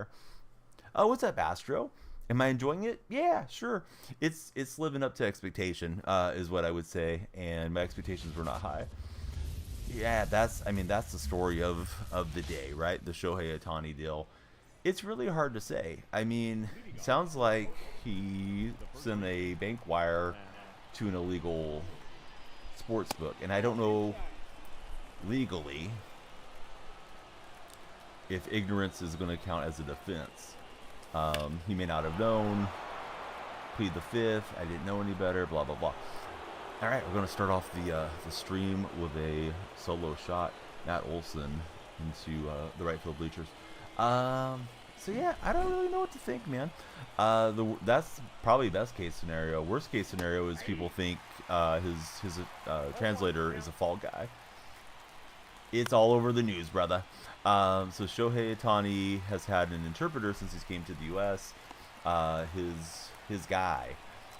there. Oh, what's up, Astro? Am I enjoying it? Yeah, sure. It's living up to expectation, is what I would say, and my expectations were not high. Yeah, that's the story of the day, right? The Shohei Ohtani deal. It's really hard to say. I mean, it sounds like he sent a bank wire to an illegal sports book, and I don't know legally if ignorance is going to count as a defense. He may not have known. Plead the fifth. I didn't know any better. Blah blah blah. All right, we're going to start off the stream with a solo shot. Matt Olson into the right field bleachers. So yeah, I don't really know what to think, man. That's probably best case scenario. Worst case scenario is people think his translator is a fall guy. It's all over the news, brother. So Shohei Ohtani has had an interpreter since he came to the U.S. His guy,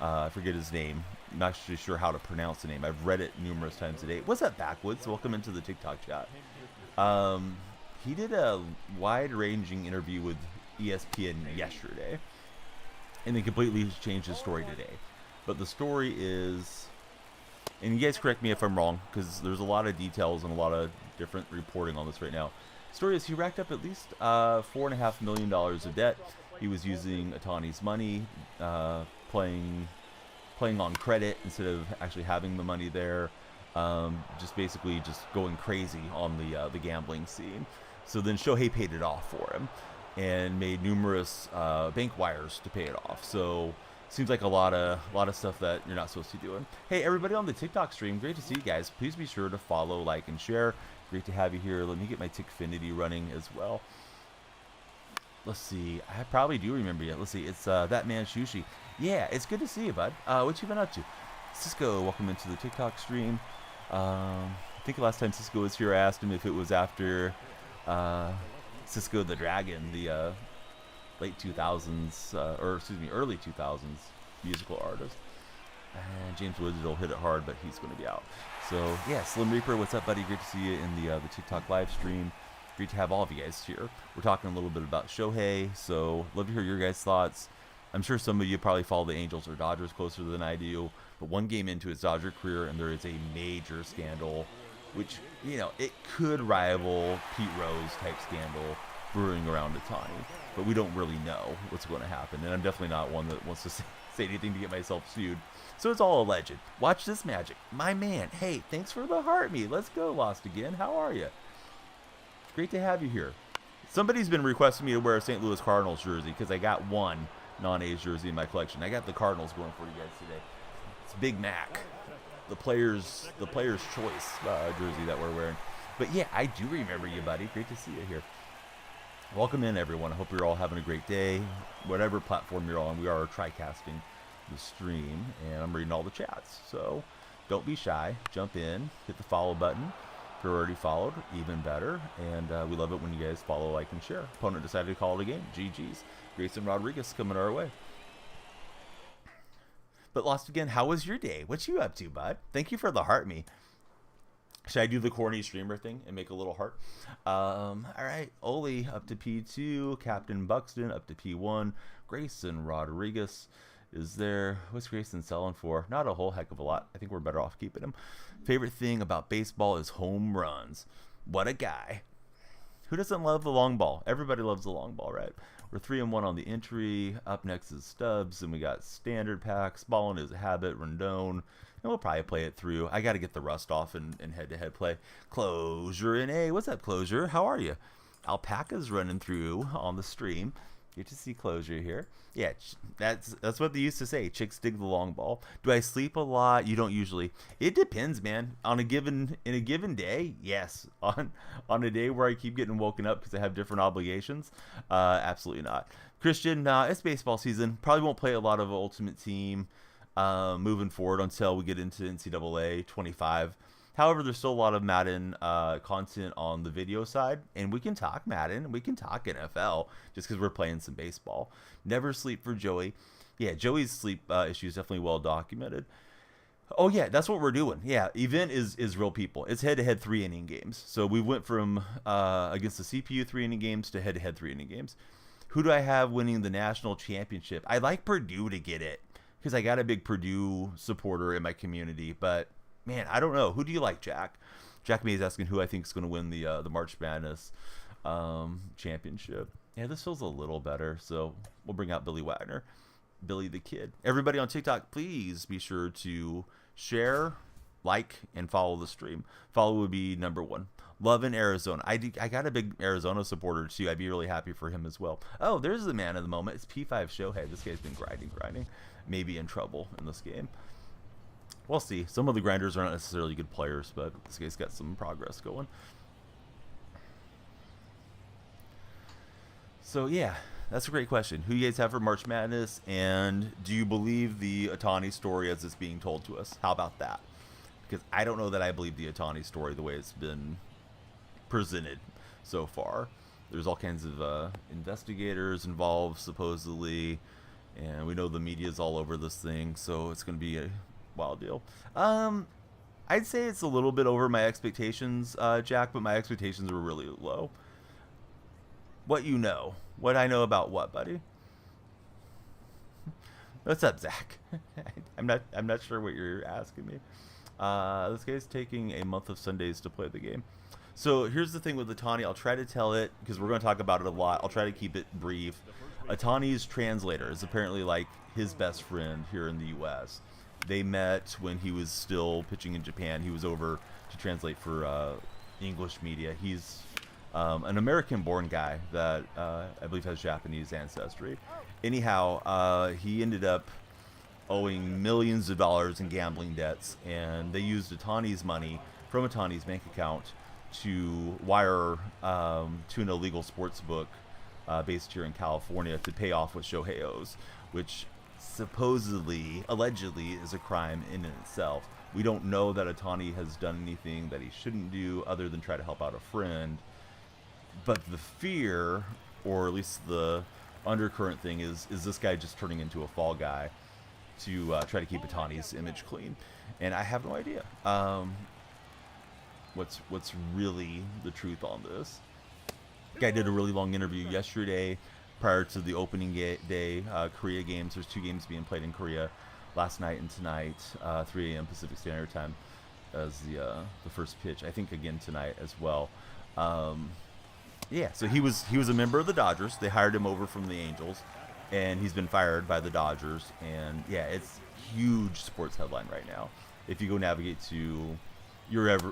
I forget his name. I'm not actually sure how to pronounce the name. I've read it numerous times today. What's up, Backwoods? Welcome into the TikTok chat. He did a wide-ranging interview with ESPN yesterday, and they completely changed his story today. But the story is, and you guys correct me if I'm wrong, because there's a lot of details and a lot of different reporting on this right now. The story is he racked up at least $4.5 million of debt. He was using Ohtani's money, playing on credit instead of actually having the money there. Just basically just going crazy on the gambling scene. So then Shohei paid it off for him and made numerous bank wires to pay it off. So seems like a lot of stuff that you're not supposed to be doing. Hey, everybody on the TikTok stream, great to see you guys. Please be sure to follow, like, and share. Great to have you here. Let me get my Tickfinity running as well. Let's see. I probably do remember you. Let's see. It's that man Shushi. Yeah, it's good to see you, bud. What you been up to? Cisco, welcome into the TikTok stream. I think the last time Cisco was here, I asked him if it was after Cisco the Dragon, the late 2000s, or excuse me, early 2000s musical artist. And James Woods will hit it hard, but he's going to be out. So, yeah, Slim Reaper, what's up, buddy? Great to see you in the TikTok live stream. Great to have all of you guys here. We're talking a little bit about Shohei, so love to hear your guys' thoughts. I'm sure some of you probably follow the Angels or Dodgers closer than I do, but one game into his Dodger career, and there is a major scandal, which, you know, it could rival Pete Rose type scandal brewing around Ohtani, but we don't really know what's going to happen, and I'm definitely not one that wants to say anything to get myself sued. So it's all alleged. Watch this magic. My man, hey, thanks for the heart me. Let's go, Lost Again. How are you? Great to have you here. Somebody's been requesting me to wear a St. Louis Cardinals jersey because I got one non-A's jersey in my collection. I got the Cardinals going for you guys today. It's Big Mac, the player's choice jersey that we're wearing. But yeah, I do remember you, buddy. Great to see you here. Welcome in, everyone. I hope you're all having a great day. Whatever platform you're on, we are tricasting the stream, and I'm reading all the chats. So don't be shy. Jump in. Hit the follow button. If you're already followed, even better. And we love it when you guys follow, like, and share. Opponent decided to call it a game. GG's. Grayson Rodriguez coming our way. But Lost Again, how was your day? What you up to, bud? Thank you for the heart me. Should I do the corny streamer thing and make a little heart? All right. Oli up to P2. Captain Buxton up to P1. Grayson Rodriguez is there. What's Grayson selling for? Not a whole heck of a lot. I think we're better off keeping him. Favorite thing about baseball is home runs. What a guy. Who doesn't love the long ball? Everybody loves the long ball, right? We're 3-1 on the entry. Up next is Stubbs, and we got standard packs. Ballin' is a habit. Rendon. And we'll probably play it through. I got to get the rust off and head-to-head play. Closure in A. What's up, Closure? How are you? Alpaca's running through on the stream. Good to see Closure here. Yeah, that's what they used to say. Chicks dig the long ball. Do I sleep a lot? You don't usually. It depends, man. In a given day, yes. On a day where I keep getting woken up because I have different obligations, absolutely not. Christian, it's baseball season. Probably won't play a lot of Ultimate Team moving forward until we get into NCAA 25. However, there's still a lot of Madden content on the video side, and we can talk Madden, we can talk NFL, just because we're playing some baseball. Never sleep for Joey. Yeah, Joey's sleep issue is definitely well documented. Oh yeah, that's what we're doing. Yeah, event is real people. It's head-to-head 3-inning games. So we went from against the CPU 3-inning games to head-to-head 3-inning games. Who do I have winning the national championship? I'd like Purdue to get it because I got a big Purdue supporter in my community. But, man, I don't know. Who do you like, Jack? Jack May is asking who I think is going to win the March Madness championship. Yeah, this feels a little better, so we'll bring out Billy Wagner. Billy the Kid. Everybody on TikTok, please be sure to share, like, and follow the stream. Follow would be number 1. Love in Arizona. I got a big Arizona supporter, too. I'd be really happy for him as well. Oh, there's the man of the moment. It's P5 Shohei. This guy's been grinding. Maybe in trouble in this game. We'll see. Some of the grinders are not necessarily good players, but this guy's got some progress going. So, yeah, that's a great question. Who you guys have for March Madness, and do you believe the Otani story as it's being told to us? How about that? Because I don't know that I believe the Otani story the way it's been presented so far. There's all kinds of investigators involved, supposedly, and we know the media's all over this thing, so it's going to be a wild deal. I'd say it's a little bit over my expectations, Jack, but my expectations were really low. What you know? What I know about what, buddy? What's up, Zach? I'm not sure what you're asking me. This guy's taking a month of Sundays to play the game. So here's the thing with Otani. I'll try to tell it because we're going to talk about it a lot. I'll try to keep it brief. Otani's translator is apparently like his best friend here in the U.S. They met when he was still pitching in Japan. He was over to translate for English media. He's an American-born guy that I believe has Japanese ancestry. Anyhow, he ended up owing millions of dollars in gambling debts, and they used Otani's money from Otani's bank account to wire to an illegal sports book based here in California to pay off what Shohei owes, which supposedly, allegedly, is a crime in itself. We don't know that Otani has done anything that he shouldn't do other than try to help out a friend. But the fear, or at least the undercurrent thing, is this guy just turning into a fall guy to try to keep Otani's image clean? And I have no idea what's really the truth on this. Guy did a really long interview yesterday prior to the opening day Korea games. There's 2 games being played in Korea last night and tonight, 3 a.m. Pacific Standard Time as the first pitch. I think again tonight as well. Yeah, so he was a member of the Dodgers. They hired him over from the Angels, and he's been fired by the Dodgers. And yeah, it's huge sports headline right now. If you go navigate to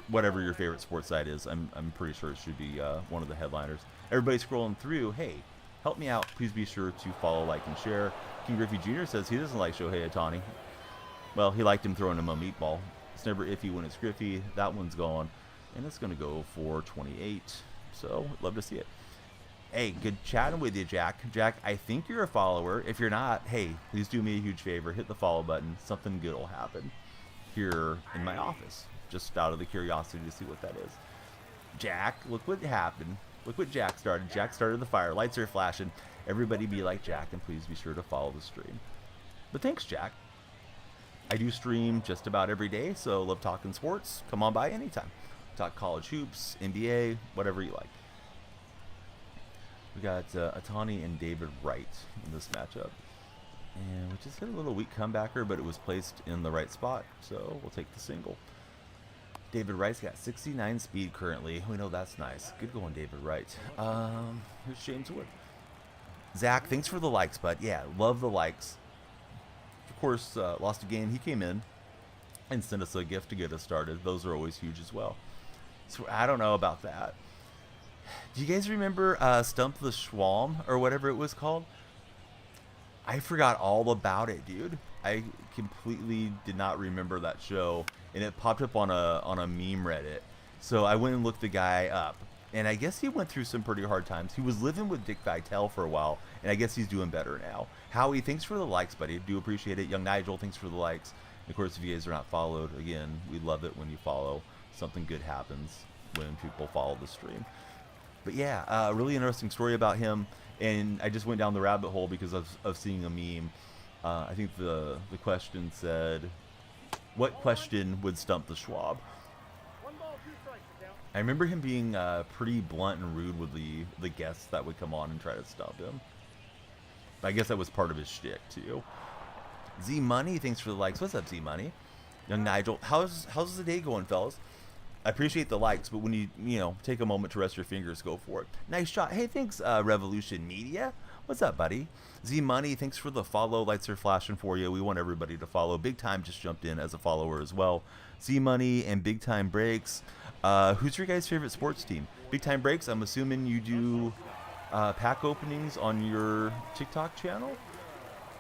whatever your favorite sports site is, I'm pretty sure it should be one of the headliners. Everybody scrolling through, hey, help me out. Please be sure to follow, like, and share. King Griffey Jr. says he doesn't like Shohei Ohtani. Well, he liked him throwing him a meatball. It's never iffy when it's Griffey. That one's gone, and it's going to go for 28. So, love to see it. Hey, good chatting with you, Jack. Jack, I think you're a follower. If you're not, hey, please do me a huge favor. Hit the follow button. Something good will happen here in my office. Just out of the curiosity to see what that is. Jack, look what happened. Look what Jack started. Jack started the fire. Lights are flashing. Everybody be like Jack, and please be sure to follow the stream. But thanks, Jack. I do stream just about every day, so love talking sports. Come on by anytime. Talk college hoops, NBA, whatever you like. We got Ohtani and David Wright in this matchup. And we just hit a little weak comebacker, but it was placed in the right spot, so we'll take the single. David Wright's got 69 speed currently. We know that's nice. Good going, David Wright. Here's James Wood. Zach, thanks for the likes, bud. Yeah, love the likes. Of course, lost a game. He came in and sent us a gift to get us started. Those are always huge as well. So I don't know about that. Do you guys remember Stump the Schwalm or whatever it was called? I forgot all about it, dude. I completely did not remember that show, and it popped up on a meme Reddit. So I went and looked the guy up, and I guess he went through some pretty hard times. He was living with Dick Vitale for a while, and I guess he's doing better now. Howie, thanks for the likes, buddy. Do appreciate it. Young Nigel, thanks for the likes. And of course, if you guys are not followed, again, we love it when you follow. Something good happens when people follow the stream. But yeah, a really interesting story about him, and I just went down the rabbit hole because of seeing a meme. I think the question said, what question would stump the Schwab? I remember him being pretty blunt and rude with the guests that would come on and try to stump him. I guess that was part of his shtick too. Z Money, thanks for the likes. What's up, Z Money? Young Nigel, how's the day going, fellas? I appreciate the likes, but when you take a moment to rest your fingers, go for it. Nice shot. Hey, thanks, Revolution Media. What's up, buddy? Z Money, thanks for the follow. Lights are flashing for you. We want everybody to follow. Big Time just jumped in as a follower as well. Z Money and Big Time Breaks. Who's your guys' favorite sports team? Big Time Breaks, I'm assuming you do pack openings on your TikTok channel?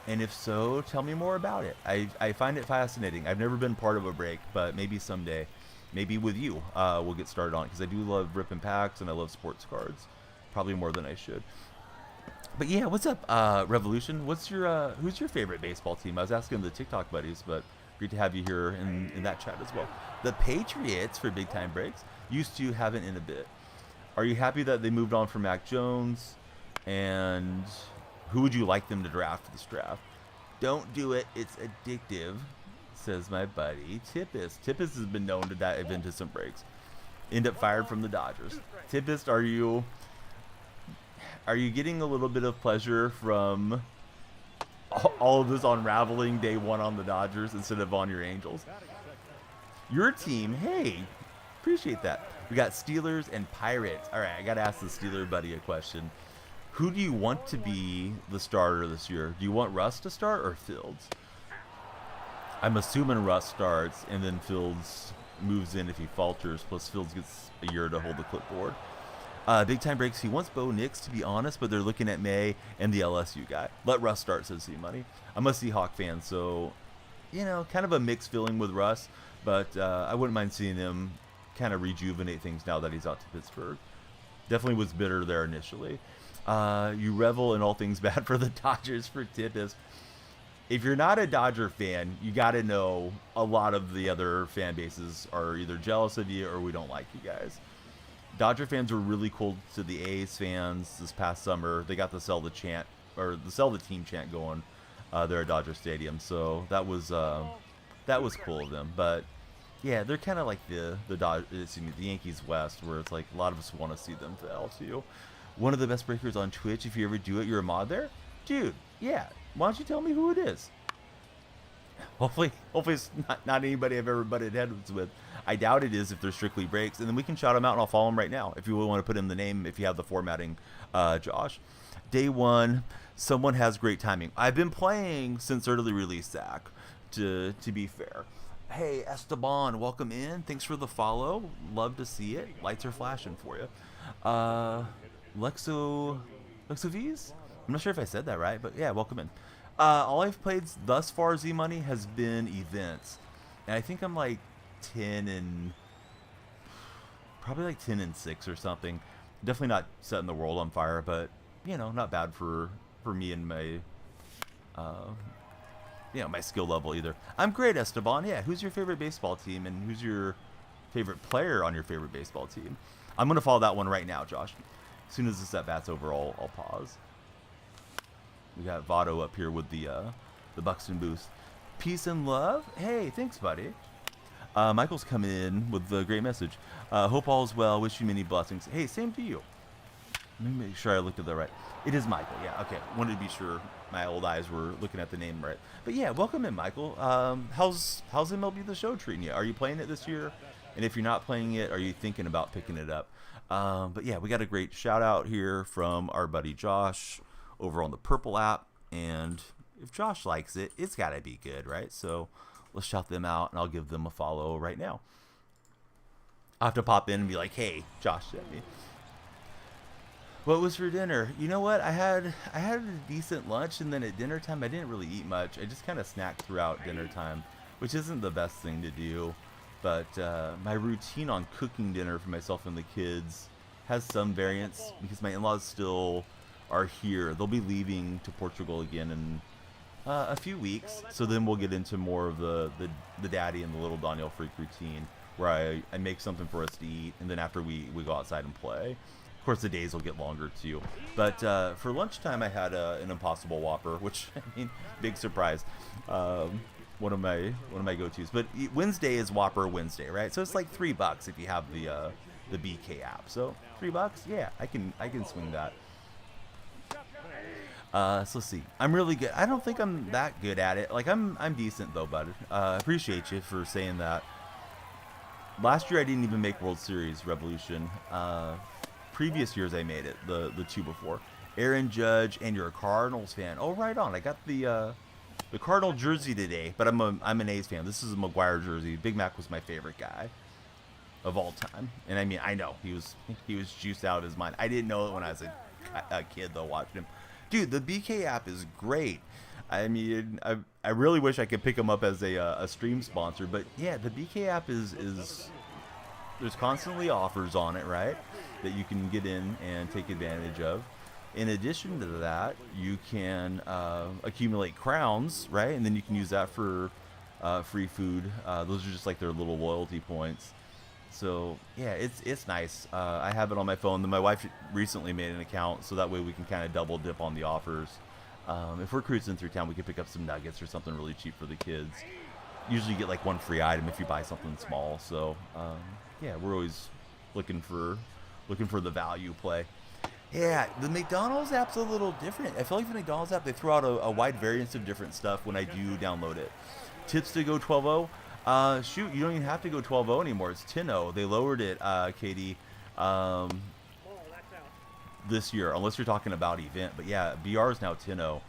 And if so, tell me more about it. I find it fascinating. I've never been part of a break, but maybe someday, maybe with you, we'll get started on it, because I do love ripping packs and I love sports cards, probably more than I should. But yeah, what's up, Revolution? Who's your favorite baseball team? I was asking the TikTok buddies, but great to have you here in that chat as well. The Patriots, for Big Time Breaks, used to haven't in a bit. Are you happy that they moved on from Mac Jones? And who would you like them to draft for this draft? Don't do it. It's addictive, says my buddy Tippis. Tippis has been known to dive into some breaks. End up fired from the Dodgers. Tippis, are you getting a little bit of pleasure from all of this unraveling day one on the Dodgers instead of on your Angels? Your team, hey, appreciate that. We got Steelers and Pirates. All right, I got to ask the Steeler buddy a question. Who do you want to be the starter this year? Do you want Russ to start or Fields? I'm assuming Russ starts and then Fields moves in if he falters, plus Fields gets a year to hold the clipboard. Big Time Breaks, he wants Bo Nix, to be honest, but they're looking at May and the LSU guy. Let Russ start, says Z Money. I'm a Seahawk fan, so, kind of a mixed feeling with Russ, but I wouldn't mind seeing him kind of rejuvenate things now that he's out to Pittsburgh. Definitely was bitter there initially. You revel in all things bad for the Dodgers for Tippis. If you're not a Dodger fan, you got to know a lot of the other fan bases are either jealous of you or we don't like you guys. Dodger fans were really cool to the A's fans this past summer. They got the sell the team chant going there at Dodger Stadium. So that was cool of them. But yeah, they're kind of like the Yankees West, where it's like a lot of us want to see them fail too. One of the best breakers on Twitch. If you ever do it, you're a mod there, dude. Yeah, why don't you tell me who it is? Hopefully it's not anybody I've ever butted heads with. I doubt it is if they're strictly breaks, and then we can shout them out and I'll follow them right now if you want to put in the name, if you have the formatting, Josh. Day one, someone has great timing. I've been playing since early release, Zach, to be fair. Hey, Esteban, welcome in. Thanks for the follow. Love to see it. Lights are flashing for you. Lexovies? I'm not sure if I said that right, but yeah, welcome in. All I've played thus far, Z Money, has been events. And I think I'm like 10 and 6 or something. Definitely not setting the world on fire, but not bad for me and my my skill level either. I'm great, Esteban. Yeah, who's your favorite baseball team and who's your favorite player on your favorite baseball team? I'm gonna follow that one right now, Josh. As soon as this at bat's over, I'll pause. We got Votto up here with the Buxton boost. Peace and love. Hey, thanks, buddy. Michael's coming in with a great message. Hope all is well. Wish you many blessings. Hey, same to you. Let me make sure I looked at that right. It is Michael. Yeah, okay. Wanted to be sure my old eyes were looking at the name right. But yeah, welcome in, Michael. How's MLB The Show treating you? Are you playing it this year? And if you're not playing it, are you thinking about picking it up? But yeah, we got a great shout out here from our buddy Josh over on the Purple app. And if Josh likes it, it's got to be good, right? So let's shout them out, and I'll give them a follow right now. I'll have to pop in and be like, hey, Josh sent me. What was for dinner? You know what? I had a decent lunch, and then at dinner time, I didn't really eat much. I just kind of snacked throughout dinner time, which isn't the best thing to do. But my routine on cooking dinner for myself and the kids has some variance because my in-laws still are here. They'll be leaving to Portugal again in a few weeks. So then we'll get into more of the daddy and the little Daniel freak routine where I make something for us to eat, and then after we go outside and play. Of course, the days will get longer too. But for lunchtime, I had an Impossible Whopper, which, I mean, big surprise. One of my go-tos. But Wednesday is Whopper Wednesday, right? So it's like $3 if you have the BK app. So $3, yeah, I can swing that. So let's see. I'm really good. I don't think I'm that good at it. Like I'm decent though, bud. Appreciate you for saying that. Last year I didn't even make World Series Revolution. Previous years I made it. The two before. Aaron Judge, and you're a Cardinals fan. Oh, right on. I got the Cardinal jersey today, but I'm an A's fan. This is a McGuire jersey. Big Mac was my favorite guy of all time, and I mean I know he was juiced out of his mind. I didn't know it when I was a kid though, watching him. Dude, the BK app is great. I mean, I really wish I could pick him up as a stream sponsor, but yeah, the BK app is there's constantly offers on it, right? That you can get in and take advantage of. In addition to that, you can accumulate crowns, right? And then you can use that for free food. Those are just like their little loyalty points. So yeah, it's nice. I have it on my phone. Then my wife recently made an account, so that way we can kind of double dip on the offers. If we're cruising through town, we can pick up some nuggets or something really cheap for the kids. Usually you get like one free item if you buy something small. So yeah, we're always looking for the value play. Yeah, the McDonald's app's a little different. I feel like the McDonald's app, they throw out a wide variance of different stuff when I do download it. Tips to go 12-0. Shoot, you don't even have to go 12-0 anymore. It's 10-0. They lowered it, Katie, this year, unless you're talking about event. But yeah, BR is now 10-0.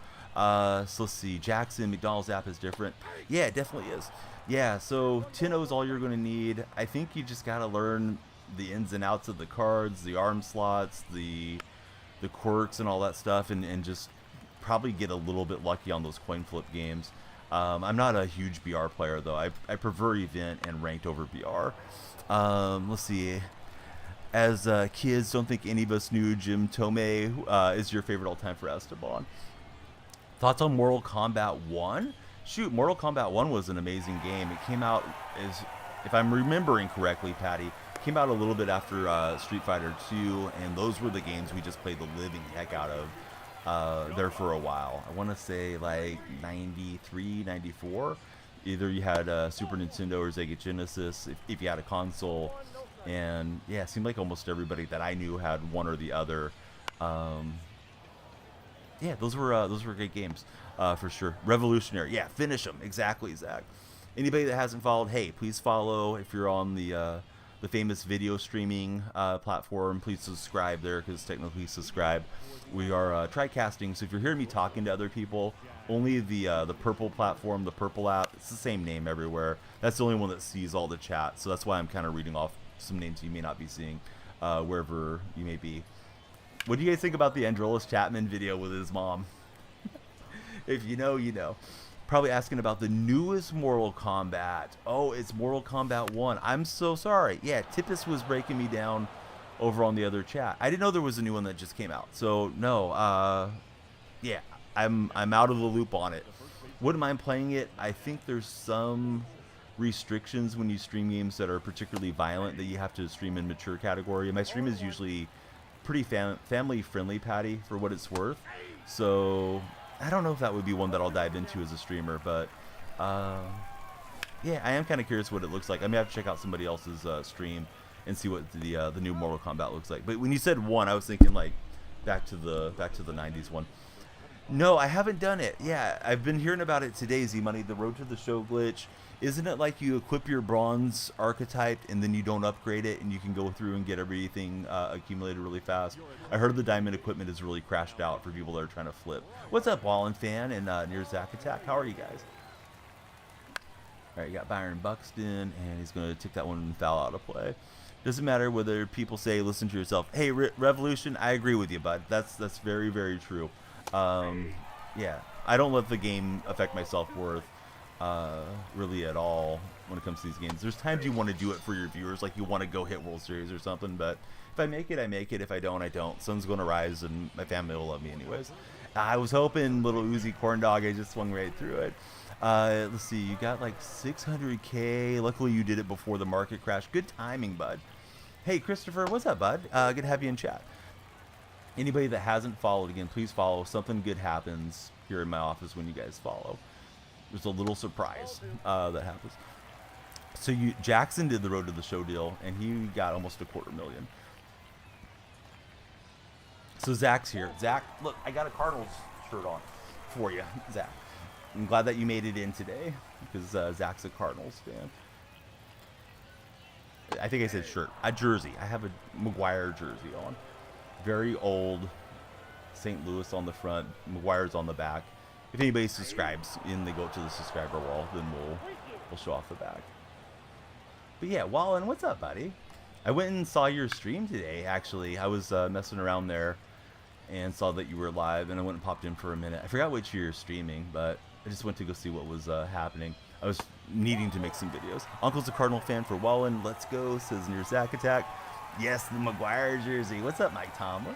So let's see. Jackson, McDonald's app is different. Yeah, it definitely is. Yeah, so 10-0 is all you're going to need. I think you just got to learn the ins and outs of the cards, the arm slots, the quirks and all that stuff, and just probably get a little bit lucky on those coin flip games. I'm not a huge BR player though. I prefer event and ranked over BR. Let's see. As kids, don't think any of us knew Jim Tomei is your favorite all time for Esteban. Thoughts on Mortal Kombat 1? Shoot, Mortal Kombat 1 was an amazing game. It came out, if I'm remembering correctly, Patty, came out a little bit after Street Fighter 2, and those were the games we just played the living heck out of there for a while. I want to say like 93, 94. Either you had Super Nintendo or Sega Genesis if you had a console. And yeah, it seemed like almost everybody that I knew had one or the other. Yeah, those were great games for sure. Revolutionary. Yeah, finish them. Exactly, Zach. Anybody that hasn't followed, hey, please follow. If you're on the famous video streaming platform, please subscribe there, because technically subscribe. We are TriCasting, so if you're hearing me talking to other people, only the purple platform, the purple app, it's the same name everywhere. That's the only one that sees all the chat, so that's why I'm kind of reading off some names you may not be seeing wherever you may be. What do you guys think about the Androlis Chapman video with his mom? If you know, you know. Probably asking about the newest Mortal Kombat. Oh, it's Mortal Kombat 1. I'm so sorry. Yeah, Tippus was breaking me down over on the other chat. I didn't know there was a new one that just came out. So no, yeah, I'm out of the loop on it. Wouldn't mind playing it. I think there's some restrictions when you stream games that are particularly violent that you have to stream in mature category. My stream is usually pretty family friendly, Patty, for what it's worth. So I don't know if that would be one that I'll dive into as a streamer, but yeah, I am kind of curious what it looks like. I may have to check out somebody else's stream and see what the new Mortal Kombat looks like. But when you said one, I was thinking like back to the 90s one. No, I haven't done it. Yeah, I've been hearing about it today, Z-Money, the Road to the Show glitch. Isn't it like you equip your bronze archetype and then you don't upgrade it and you can go through and get everything accumulated really fast? I heard the diamond equipment is really crashed out for people that are trying to flip. What's up, Wallen Fan and near Zach Attack? How are you guys? All right, you got Byron Buxton, and he's going to take that one and foul out of play. Doesn't matter whether people say, listen to yourself. Hey, Revolution, I agree with you, bud. That's very, very true. Yeah, I don't let the game affect my self-worth really at all when it comes to these games. There's times you want to do it for your viewers, like you want to go hit World Series or something, but if I make it, I make it. If I don't, I don't. Sun's going to rise, and my family will love me anyways. I was hoping little Uzi Corn Dog, I just swung right through it. Let's see, you got like 600K. Luckily, you did it before the market crash. Good timing, bud. Hey, Christopher, what's up, bud? Good to have you in chat. Anybody that hasn't followed, again, please follow. Something good happens here in my office when you guys follow. There's a little surprise that happens. So Jackson did the Road to the Show deal, and he got almost $250,000. So Zach's here. Zach, look, I got a Cardinals shirt on for you, Zach. I'm glad that you made it in today because Zach's a Cardinals fan. I think I said shirt. A jersey. I have a McGuire jersey on. Very old. St. Louis on the front. McGuire's on the back. If anybody subscribes and they go to the subscriber wall, then we'll show off the back. But yeah, Wallen, what's up, buddy? I went and saw your stream today, actually. I was messing around there and saw that you were live, and I went and popped in for a minute. I forgot which you're streaming, but I just went to go see what was happening. I was needing to make some videos. Uncle's a Cardinal fan for Wallen. Let's go, says near Zach Attack. Yes, the McGuire jersey. What's up, Mike Tomlin?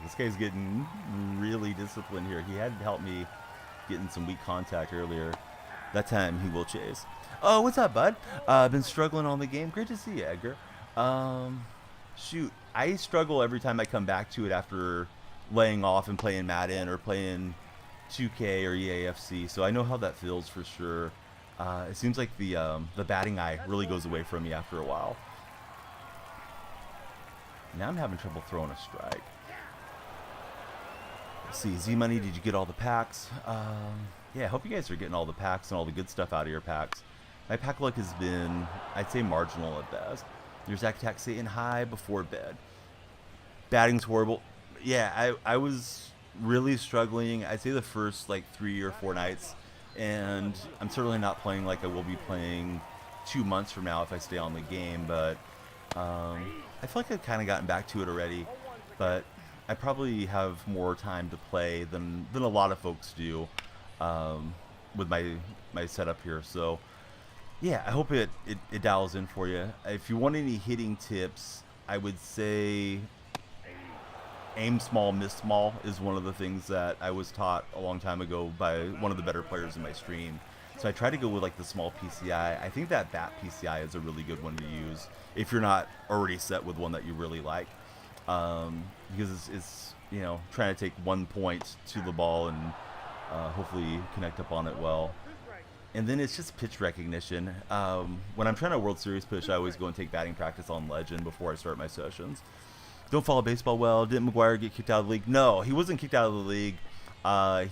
This guy's getting really disciplined here. He had to help me get in some weak contact earlier. That time he will chase. Oh, what's up, bud? Been struggling on the game. Great to see you, Edgar. Shoot, I struggle every time I come back to it after laying off and playing Madden or playing 2K or EAFC. So I know how that feels for sure. It seems like the batting eye really goes away from me after a while. Now I'm having trouble throwing a strike. Let's see, Z-Money, did you get all the packs? Yeah, I hope you guys are getting all the packs and all the good stuff out of your packs. My pack luck has been, I'd say, marginal at best. There's Zach Attack saying hi before bed. Batting's horrible. Yeah, I was really struggling, I'd say the first like 3 or 4 nights. And I'm certainly not playing like I will be playing 2 months from now if I stay on the game. But I feel like I've kind of gotten back to it already. But I probably have more time to play than a lot of folks do with my setup here. So yeah, I hope it dials in for you. If you want any hitting tips, I would say aim small, miss small is one of the things that I was taught a long time ago by one of the better players in my stream. So I try to go with like the small PCI. I think that bat PCI is a really good one to use if you're not already set with one that you really like. Because it's you know, trying to take 1 point to the ball and hopefully connect up on it well. And then it's just pitch recognition. When I'm trying to World Series pitch, I always go and take batting practice on Legend before I start my sessions. Don't follow baseball well. Didn't McGuire get kicked out of the league? No, he wasn't kicked out of the league.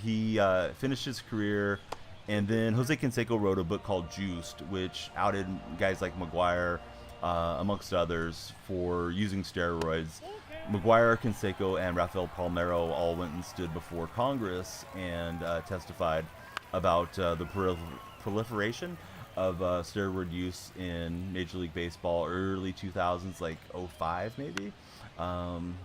He finished his career, and then Jose Canseco wrote a book called Juiced, which outed guys like McGuire, amongst others, for using steroids. McGuire, Canseco, and Rafael Palmeiro all went and stood before Congress and testified about the proliferation of steroid use in Major League Baseball early 2000s, like 05 maybe. And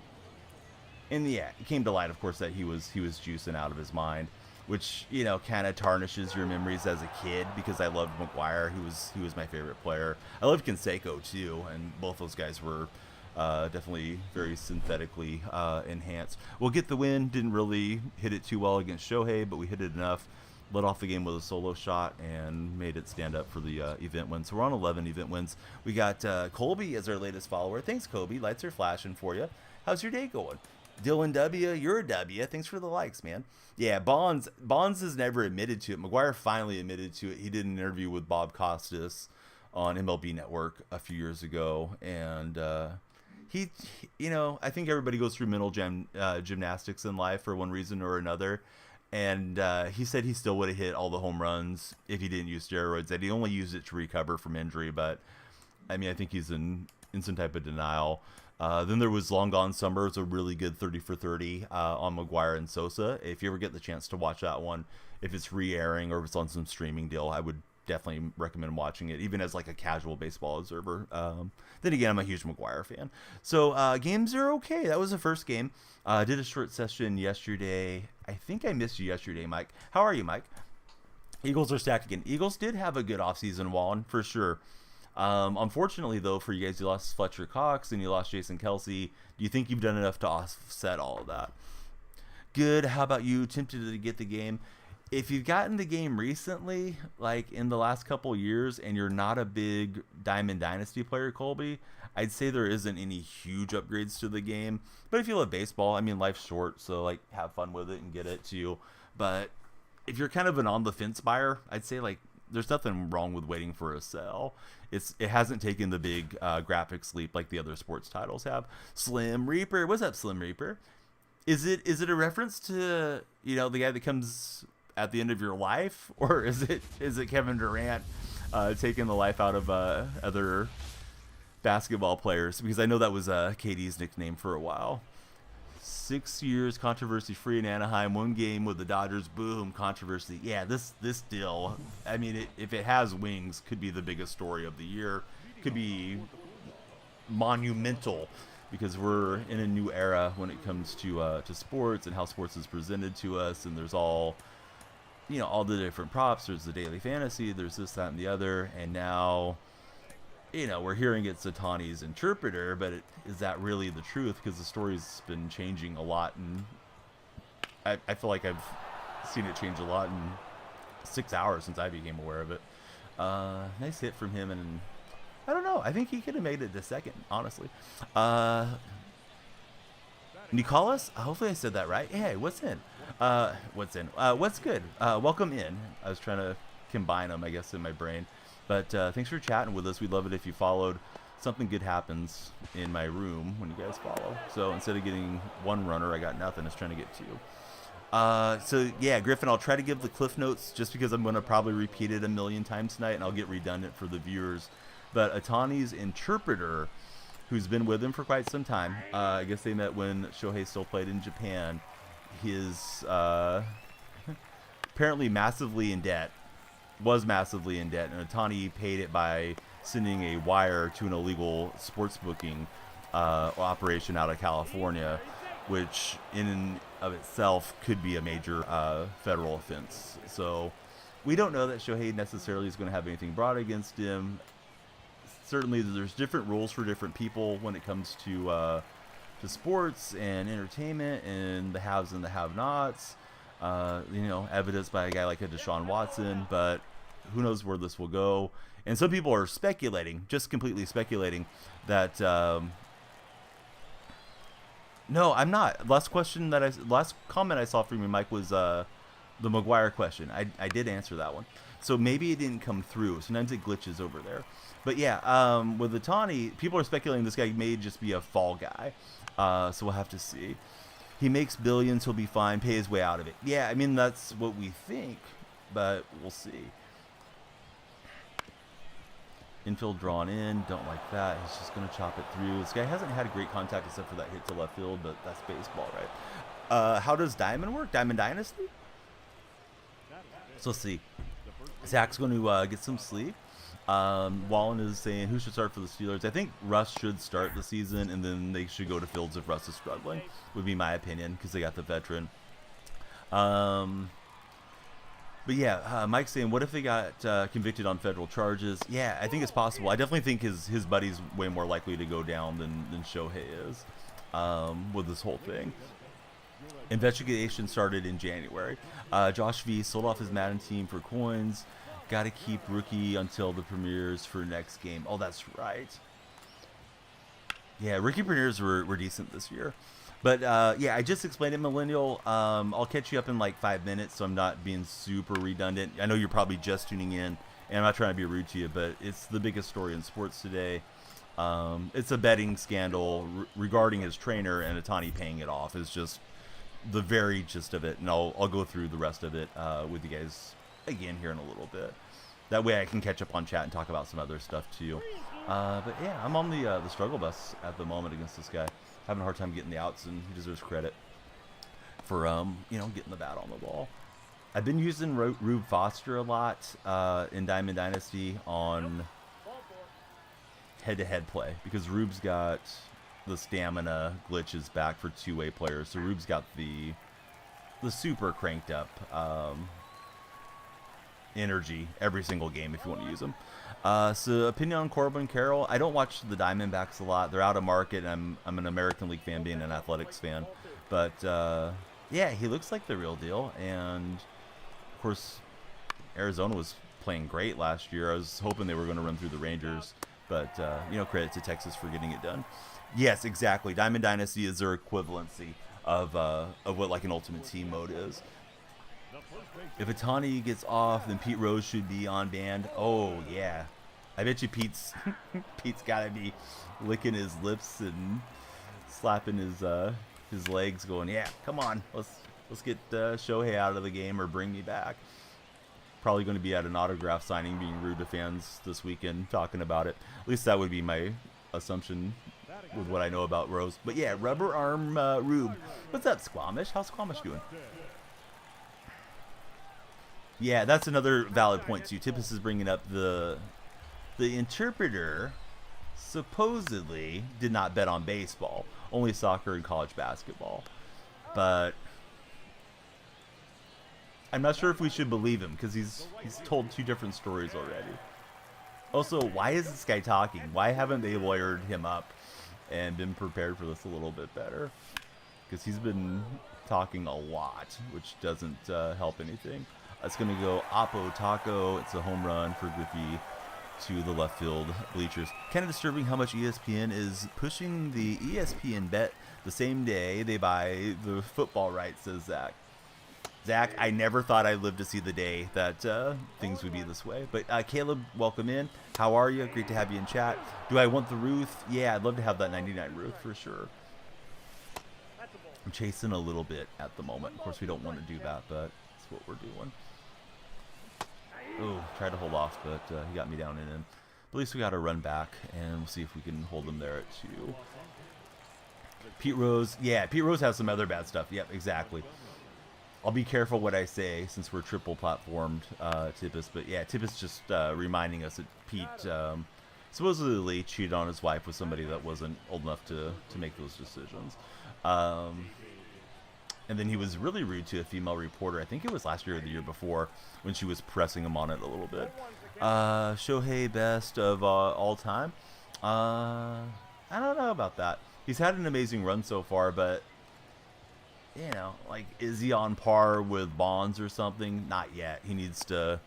yeah, it came to light, of course, that he was juicing out of his mind, which, you know, kind of tarnishes your memories as a kid, because I loved McGuire. He was my favorite player. I loved Canseco too, and both those guys were definitely very synthetically enhanced. We'll get the win. Didn't really hit it too well against Shohei, but we hit it enough. Led off the game with a solo shot and made it stand up for the event win. So we're on 11 event wins. We got Colby as our latest follower. Thanks, Colby. Lights are flashing for you. How's your day going? Dylan W, you're a W. Thanks for the likes, man. Yeah, Bonds has never admitted to it. McGuire finally admitted to it. He did an interview with Bob Costas on MLB Network a few years ago, and he, you know, I think everybody goes through mental gymnastics in life for one reason or another. And he said he still would have hit all the home runs if he didn't use steroids. That he only used it to recover from injury. But, I mean, I think he's in some type of denial. Then there was Long Gone Summer. It's a really good 30 for 30 on McGuire and Sosa. If you ever get the chance to watch that one, if it's re-airing or if it's on some streaming deal, I would definitely recommend watching it, even as like a casual baseball observer. Then again, I'm a huge McGuire fan. So games are okay. That was the first game. Did a short session yesterday. I think I missed you yesterday, Mike. How are you, Mike? Eagles are stacked again. Eagles did have a good offseason, Wallen, for sure. Unfortunately, though, for you guys, you lost Fletcher Cox and you lost Jason Kelsey. Do you think you've done enough to offset all of that? Good. How about you? Tempted to get the game? If you've gotten the game recently, like in the last couple years, and you're not a big Diamond Dynasty player, Colby, I'd say there isn't any huge upgrades to the game. But if you love baseball, I mean, life's short, so like have fun with it and get it too. But if you're kind of an on the fence buyer, I'd say like there's nothing wrong with waiting for a sell. It hasn't taken the big graphics leap like the other sports titles have. Slim Reaper, what's up, Slim Reaper? Is it a reference to, the guy that comes at the end of your life, or is it Kevin Durant taking the life out of other basketball players? Because I know that was KD's nickname for a while. 6 years controversy free in Anaheim, 1 game with the Dodgers, boom, controversy. Yeah, this deal, I mean, if it has wings, could be the biggest story of the year. Could be monumental, because we're in a new era when it comes to sports and how sports is presented to us, and there's all the different props. There's the daily fantasy, there's this, that, and the other, and now we're hearing it's Ohtani's interpreter, but is that really the truth? Because the story's been changing a lot, and I feel like I've seen it change a lot in 6 hours since I became aware of it. Nice hit from him, and I don't know. I think he could have made it to second, honestly. Nicolas, hopefully I said that right. Hey, what's in? What's good? Welcome in. I was trying to combine them, I guess, in my brain. But thanks for chatting with us. We'd love it if you followed. Something good happens in my room when you guys follow. So instead of getting 1 runner, I got nothing. It's trying to get 2. So yeah, Griffin, I'll try to give the cliff notes just because I'm going to probably repeat it a million times tonight, and I'll get redundant for the viewers. But Ohtani's interpreter, who's been with him for quite some time, I guess they met when Shohei still played in Japan, his apparently massively in debt. Was massively in debt, and Ohtani paid it by sending a wire to an illegal sports booking operation out of California, which in and of itself could be a major federal offense. So we don't know that Shohei necessarily is going to have anything brought against him. Certainly there's different rules for different people when it comes to sports and entertainment, and the haves and the have-nots. Evidenced by a guy like a Deshaun Watson, but who knows where this will go. And some people are speculating, just completely speculating, that no, I'm not. Last comment I saw from you, Mike, was the McGuire question. I did answer that one, so maybe it didn't come through. Sometimes it glitches over there. But yeah, with Ohtani, people are speculating this guy may just be a fall guy, so we'll have to see. He makes billions, he'll be fine, pay his way out of it. Yeah, I mean, that's what we think, but we'll see. Infield drawn in, don't like that. He's just going to chop it through. This guy hasn't had great contact except for that hit to left field, but that's baseball, right? How does Diamond work? Diamond Dynasty? So let's see. Zach's going to get some sleep. Wallen is saying who should start for the Steelers. I think Russ should start the season, and then they should go to Fields if Russ is struggling, would be my opinion, because they got the veteran. But yeah, Mike's saying, what if they got convicted on federal charges? Yeah, I think it's possible. I definitely think his buddy's way more likely to go down than Shohei is with this whole thing. Investigation started in January. Josh V sold off his Madden team for coins. Got to keep rookie until the premieres for next game. Oh, that's right. Yeah, rookie premieres were decent this year. But yeah, I just explained it, Millennial. I'll catch you up in like 5 minutes, so I'm not being super redundant. I know you're probably just tuning in, and I'm not trying to be rude to you, but it's the biggest story in sports today. It's a betting scandal regarding his trainer, and Ohtani paying it off is just the very gist of it. And I'll go through the rest of it with you guys again here in a little bit. That way I can catch up on chat and talk about some other stuff too. But yeah, I'm on the struggle bus at the moment against this guy. Having a hard time getting the outs, and he deserves credit for getting the bat on the ball. I've been using Rube Foster a lot in Diamond Dynasty on head-to-head play, because Rube's got the stamina glitches back for two-way players. So Rube's got the super cranked up energy every single game if you want to use them. So opinion on Corbin Carroll. I don't watch the Diamondbacks a lot. They're out of market. I'm an American League fan, being an athletics fan. But yeah, he looks like the real deal. And of course, Arizona was playing great last year. I was hoping they were going to run through the Rangers. But credit to Texas for getting it done. Yes, exactly. Diamond Dynasty is their equivalency of what like an Ultimate Team mode is. If Ohtani gets off, then Pete Rose should be on band. Oh yeah, I bet you Pete's got to be licking his lips and slapping his his legs going, yeah, come on, let's get Shohei out of the game or bring me back. Probably going to be at an autograph signing, being rude to fans this weekend, talking about it. At least that would be my assumption with what I know about Rose. But yeah, rubber arm Rube. What's up, Squamish? How's Squamish doing? Yeah, that's another valid point too. Tippus is bringing up the interpreter supposedly did not bet on baseball, only soccer and college basketball. But I'm not sure if we should believe him because he's told two different stories already. Also, why is this guy talking? Why haven't they lawyered him up and been prepared for this a little bit better? Because he's been talking a lot, which doesn't help anything. It's going to go Oppo Taco. It's a home run for Griffey to the left field bleachers. Kind of disturbing how much ESPN is pushing the ESPN bet the same day they buy the football rights, says Zach. Zach, I never thought I'd live to see the day that things would be this way. But Caleb, welcome in. How are you? Great to have you in chat. Do I want the Ruth? Yeah, I'd love to have that 99 Ruth for sure. I'm chasing a little bit at the moment. Of course, we don't want to do that, but that's what we're doing. Oh, tried to hold off, but he got me down and in. But at least we got to run back, and we'll see if we can hold him there at 2. Pete Rose. Yeah, Pete Rose has some other bad stuff. Yep, exactly. I'll be careful what I say since we're triple platformed, Tippus. But yeah, Tippus just reminding us that Pete supposedly cheated on his wife with somebody that wasn't old enough to make those decisions. And then he was really rude to a female reporter. I think it was last year or the year before when she was pressing him on it a little bit. Shohei best of all time. I don't know about that. He's had an amazing run so far, but you know, like, is he on par with Bonds or something? Not yet. He needs to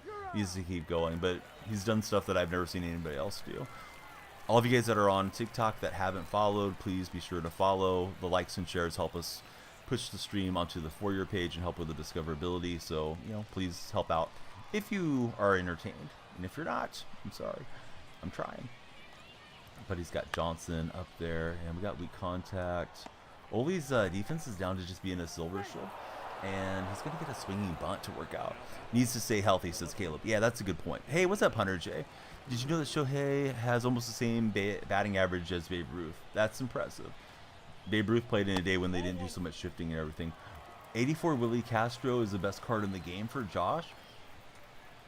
keep going, but he's done stuff that I've never seen anybody else do. All of you guys that are on TikTok that haven't followed, please be sure to follow. The likes and shares help us push the stream onto the For Your page and help with the discoverability. So, you know, please help out if you are entertained. And if you're not, I'm sorry. I'm trying. But he's got Johnson up there, and we got weak contact. Ole's defense is down to just being a silver shield, and he's going to get a swinging bunt to work out. Needs to stay healthy, says Caleb. Yeah, that's a good point. Hey, what's up, Hunter J? Did you know that Shohei has almost the same batting average as Babe Ruth? That's impressive. Babe Ruth played in a day when they didn't do so much shifting and everything. 84 Willie Castro is the best card in the game for Josh.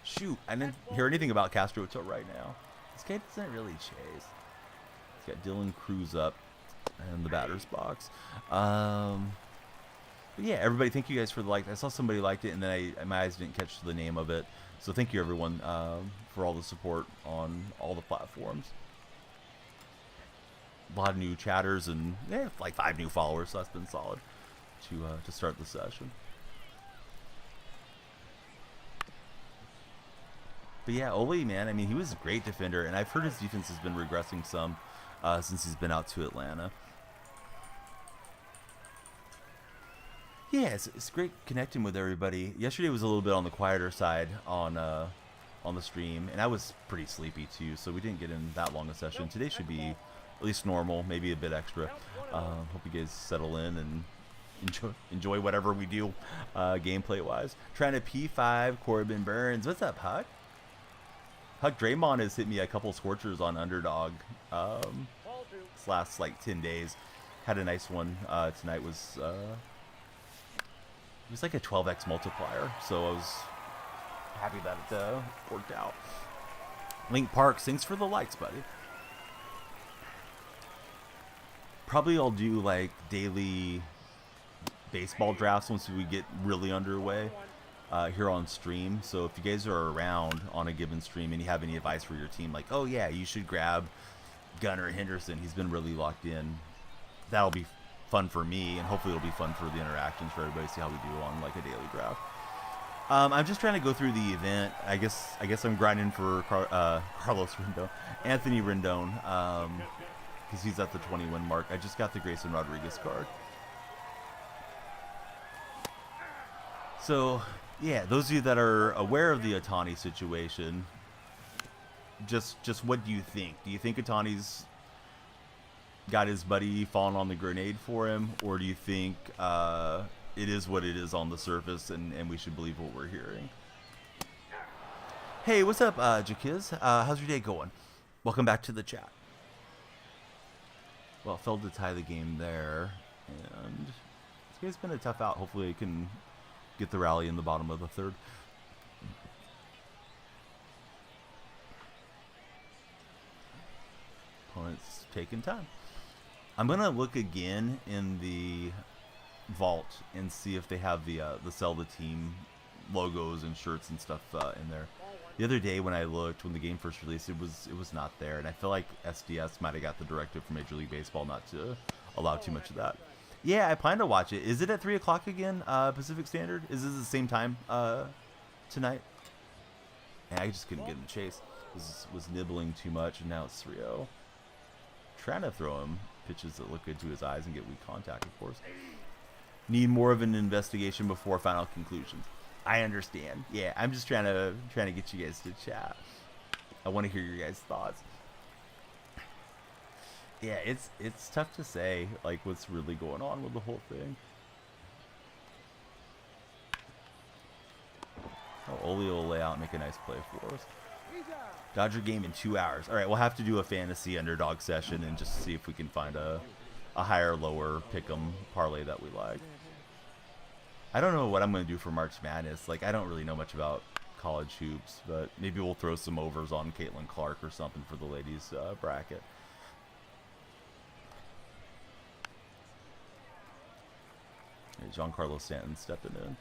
Shoot, I didn't hear anything about Castro until right now. This guy doesn't really chase. He's got Dylan Cruz up in the batter's box. But yeah, everybody, thank you guys for the like. I saw somebody liked it, and then my eyes didn't catch the name of it. So thank you, everyone, for all the support on all the platforms. A lot of new chatters and like 5 new followers, so that's been solid to start the session. But yeah, Ole, man, I mean, he was a great defender, and I've heard his defense has been regressing some since he's been out to Atlanta. Yeah, it's great connecting with everybody. Yesterday was a little bit on the quieter side on the stream, and I was pretty sleepy too, so we didn't get in that long a session. Today should be at least normal, maybe a bit extra. Hope you guys settle in and enjoy whatever we do gameplay wise. Trying to P5 Corbin Burns. What's up, Huck? Huck Draymond has hit me a couple scorchers on Underdog this last like 10 days. Had a nice one tonight. It was like a 12x multiplier, so I was happy that it worked out. Link Parks, thanks for the likes, buddy. Probably I'll do like daily baseball drafts once we get really underway here on stream. So if you guys are around on a given stream and you have any advice for your team, like, oh yeah, you should grab Gunnar Henderson, he's been really locked in, that'll be fun for me, and hopefully it'll be fun for the interactions for everybody to see how we do on like a daily draft. I'm just trying to go through the event. I guess I'm grinding for Carlos Rendon, Anthony Rendon, because he's at the 20-win mark. I just got the Grayson Rodriguez card. So yeah, those of you that are aware of the Ohtani situation, just what do you think? Do you think Ohtani's got his buddy falling on the grenade for him, or do you think it is what it is on the surface, and we should believe what we're hearing? Hey, what's up, Jakiz? How's your day going? Welcome back to the chat. Well, failed to tie the game there, and this guy's been a tough out. Hopefully, he can get the rally in the bottom of the third. Opponent's taking time. I'm gonna look again in the vault and see if they have the sell the team logos and shirts and stuff in there. The other day when I looked, when the game first released, it was not there, and I feel like SDS might have got the directive from Major League Baseball not to allow too much of that. Yeah, I plan to watch it. Is it at 3 o'clock again, Pacific Standard? Is this the same time tonight? And I just couldn't get him to chase. Was nibbling too much, and now it's 3-0. Trying to throw him pitches that look good to his eyes and get weak contact, of course. Need more of an investigation before final conclusions. I understand. Yeah, I'm just trying to get you guys to chat. I want to hear your guys' thoughts. Yeah, it's tough to say like what's really going on with the whole thing. Oh, Oli will lay out and make a nice play for us. Dodger game in 2 hours. All right, we'll have to do a fantasy underdog session and just see if we can find a higher, lower pick'em parlay that we like. I don't know what I'm going to do for March Madness. Like, I don't really know much about college hoops, but maybe we'll throw some overs on Caitlin Clark or something for the ladies' bracket. Hey, Giancarlo Stanton stepping in.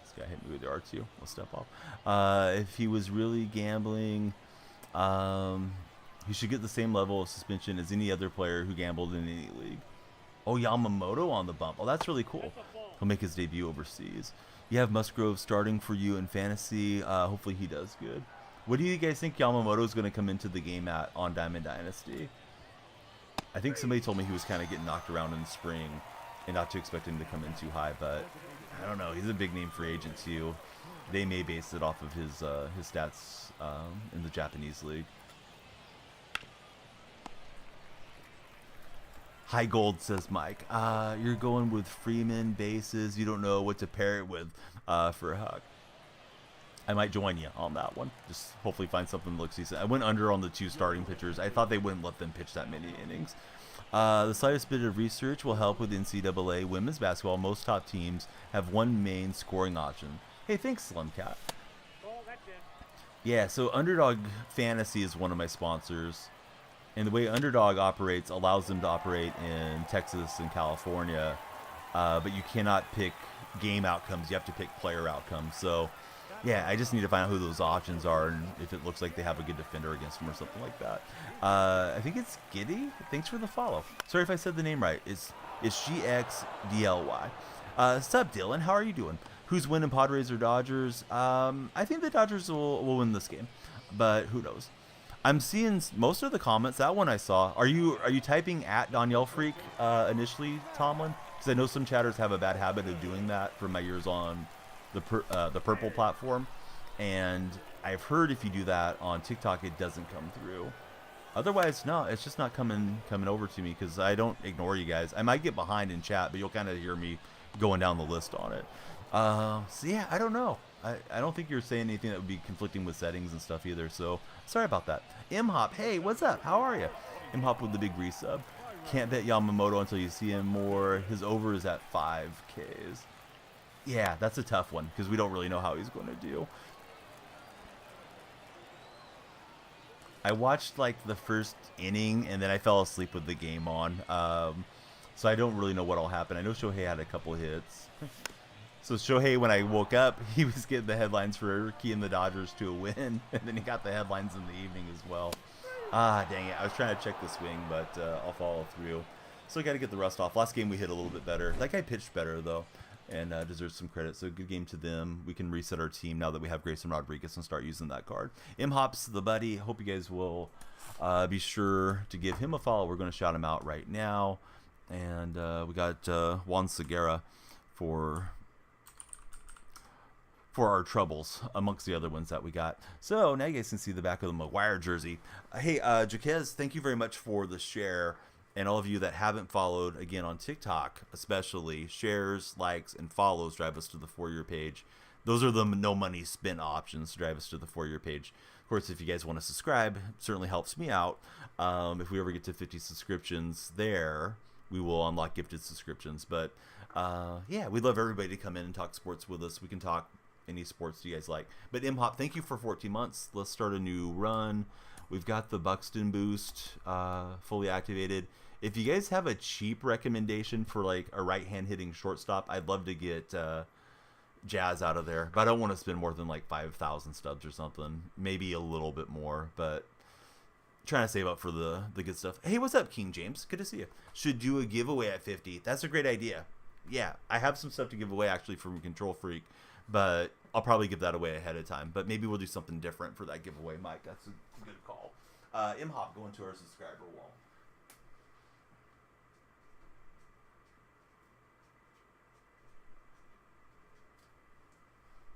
This guy hit me with the R2. We'll step off. If he was really gambling, he should get the same level of suspension as any other player who gambled in any league. Oh, Yamamoto on the bump. Oh, that's really cool. He'll make his debut overseas. You have Musgrove starting for you in fantasy. Hopefully he does good. What do you guys think Yamamoto is going to come into the game at on Diamond Dynasty? I think somebody told me he was kind of getting knocked around in the spring and not to expect him to come in too high, but I don't know. He's a big name free agent too. They may base it off of his stats in the Japanese league. High gold, says Mike. You're going with Freeman bases. You don't know what to pair it with for a Huck. I might join you on that one. Just hopefully find something that looks decent. I went under on the 2 starting pitchers. I thought they wouldn't let them pitch that many innings. The slightest bit of research will help with NCAA women's basketball. Most top teams have one main scoring option. Hey, thanks, Slim Cat. Yeah, so Underdog Fantasy is one of my sponsors. And the way Underdog operates allows them to operate in Texas and California, but you cannot pick game outcomes. You have to pick player outcomes. So, yeah, I just need to find out who those options are and if it looks like they have a good defender against them or something like that. I think it's Giddy. Thanks for the follow. Sorry if I said the name right. It's GXDLY. What's up, Dylan? How are you doing? Who's winning, Padres or Dodgers? I think the Dodgers will win this game, but who knows? I'm seeing most of the comments. That one I saw. Are you typing at Danielle Freak initially, Tomlin? Because I know some chatters have a bad habit of doing that from my years on the Purple platform, and I've heard if you do that on TikTok, it doesn't come through. Otherwise, no, it's just not coming over to me because I don't ignore you guys. I might get behind in chat, but you'll kind of hear me going down the list on it. So yeah, I don't know. I don't think you're saying anything that would be conflicting with settings and stuff either, so sorry about that. M-Hop, hey, what's up? How are you? M-Hop with the big resub. Can't bet Yamamoto until you see him more. His over is at 5Ks. Yeah, that's a tough one because we don't really know how he's going to do. I watched like the first inning and then I fell asleep with the game on. So I don't really know what'll happen. I know Shohei had a couple hits. So Shohei, when I woke up, he was getting the headlines for keying the Dodgers to a win, and then he got the headlines in the evening as well. Ah, dang it. I was trying to check the swing, but I'll follow through. Still got to get the rust off. Last game we hit a little bit better. That guy pitched better, though, and deserves some credit. So good game to them. We can reset our team now that we have Grayson Rodriguez and start using that card. M-Hops, the buddy. Hope you guys will be sure to give him a follow. We're going to shout him out right now. And we got Juan Segura for our troubles amongst the other ones that we got. So now you guys can see the back of the McGuire jersey. Hey, Jaquez, thank you very much for the share. And all of you that haven't followed, again, on TikTok especially, shares, likes, and follows drive us to the For Your page. Those are the no money spent options to drive us to the For Your page. Of course, if you guys want to subscribe, it certainly helps me out. If we ever get to 50 subscriptions there, we will unlock gifted subscriptions. But yeah, we'd love everybody to come in and talk sports with us. We can talk any sports you guys like. But M-Hop, thank you for 14 months. Let's start a new run. We've got the Buxton boost fully activated. If you guys have a cheap recommendation for like a right-hand hitting shortstop, I'd love to get Jazz out of there. But I don't want to spend more than like 5,000 stubs or something. Maybe a little bit more, but trying to save up for the good stuff. Hey, what's up, King James? Good to see you. Should do a giveaway at 50. That's a great idea. Yeah, I have some stuff to give away actually from Control Freak, but I'll probably give that away ahead of time. But maybe we'll do something different for that giveaway, Mike. That's a good call. M-Hop going to our subscriber wall.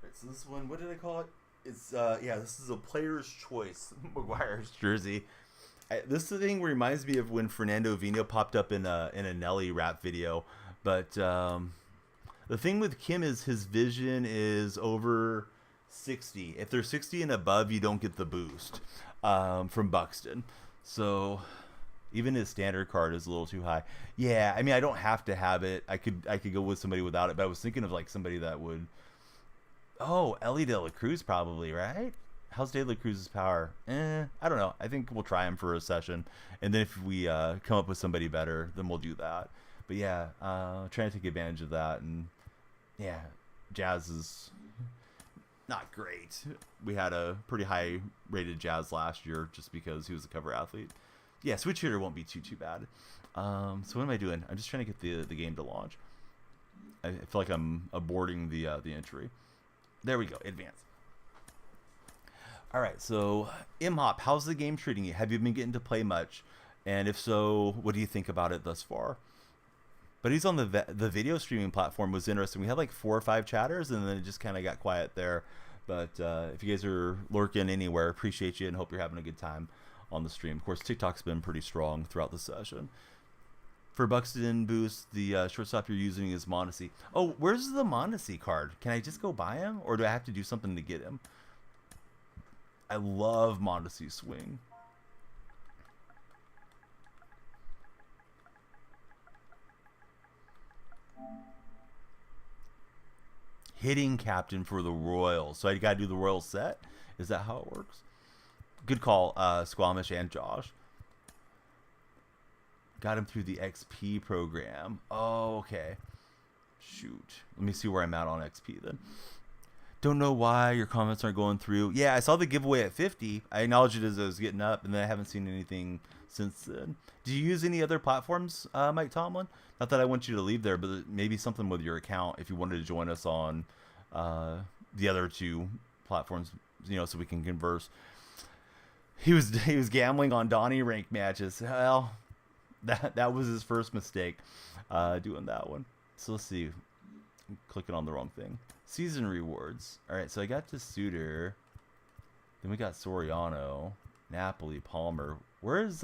Right, so this one, what did I call it? It's yeah, this is a player's choice McGuire's jersey. This thing reminds me of when Fernando Vino popped up in a Nelly rap video. But the thing with Kim is his vision is over 60. If they're 60 and above, you don't get the boost from Buxton. So even his standard card is a little too high. Yeah, I mean, I don't have to have it. I could go with somebody without it. But I was thinking of like somebody that would. Oh, Ellie De La Cruz probably, right? How's De La Cruz's power? I don't know. I think we'll try him for a session. And then if we come up with somebody better, then we'll do that. But yeah, trying to take advantage of that. And yeah, Jazz is not great. We had a pretty high rated Jazz last year just because he was a cover athlete. Yeah, switch hitter won't be too bad. So what am I doing? I'm just trying to get the game to launch. I feel like I'm aborting the entry. There we go. Advance. All right. So M-Hop, how's the game treating you? Have you been getting to play much? And if so, what do you think about it thus far? But he's on the video streaming platform was interesting. We had like 4 or 5 chatters, and then it just kind of got quiet there. But if you guys are lurking anywhere, appreciate you and hope you're having a good time on the stream. Of course, TikTok's been pretty strong throughout the session. For Buxton boost, the shortstop you're using is Mondesi. Oh, where's the Mondesi card? Can I just go buy him, or do I have to do something to get him? I love Mondesi's swing. Hitting captain for the Royals. So I got to do the Royal set? Is that how it works? Good call, Squamish and Josh. Got him through the XP program. Oh, okay. Shoot. Let me see where I'm at on XP then. Don't know why your comments aren't going through. Yeah, I saw the giveaway at 50. I acknowledged it as I was getting up, and then I haven't seen anything since then. Do you use any other platforms, Mike Tomlin? Not that I want you to leave there, but maybe something with your account if you wanted to join us on the other 2 platforms, you know, so we can converse. He was gambling on Donnie rank matches. Well, that was his first mistake, doing that one. So let's see. I'm clicking on the wrong thing. Season rewards. All right, so I got to Suter. Then we got Soriano, Napoli, Palmer. Where's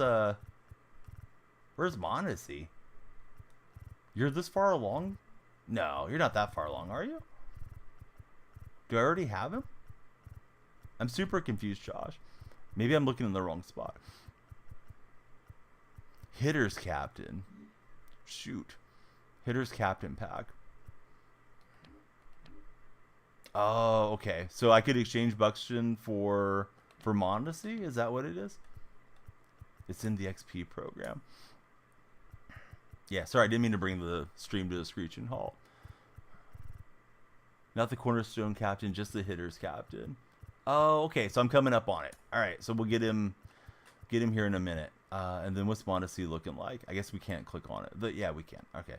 Mondesi? You're this far along? No, you're not that far along, are you? Do I already have him? I'm super confused, Josh. Maybe I'm looking in the wrong spot. Hitter's captain. Shoot. Hitter's captain pack. Oh, okay. So I could exchange Buxton for Mondesi? Is that what it is? It's in the XP program. Yeah, sorry, I didn't mean to bring the stream to a screeching halt. Not the cornerstone captain, just the hitter's captain. Oh, okay. So I'm coming up on it. All right, so we'll get him here in a minute. And then what's Mondesi looking like? I guess we can't click on it. But yeah, we can. Okay.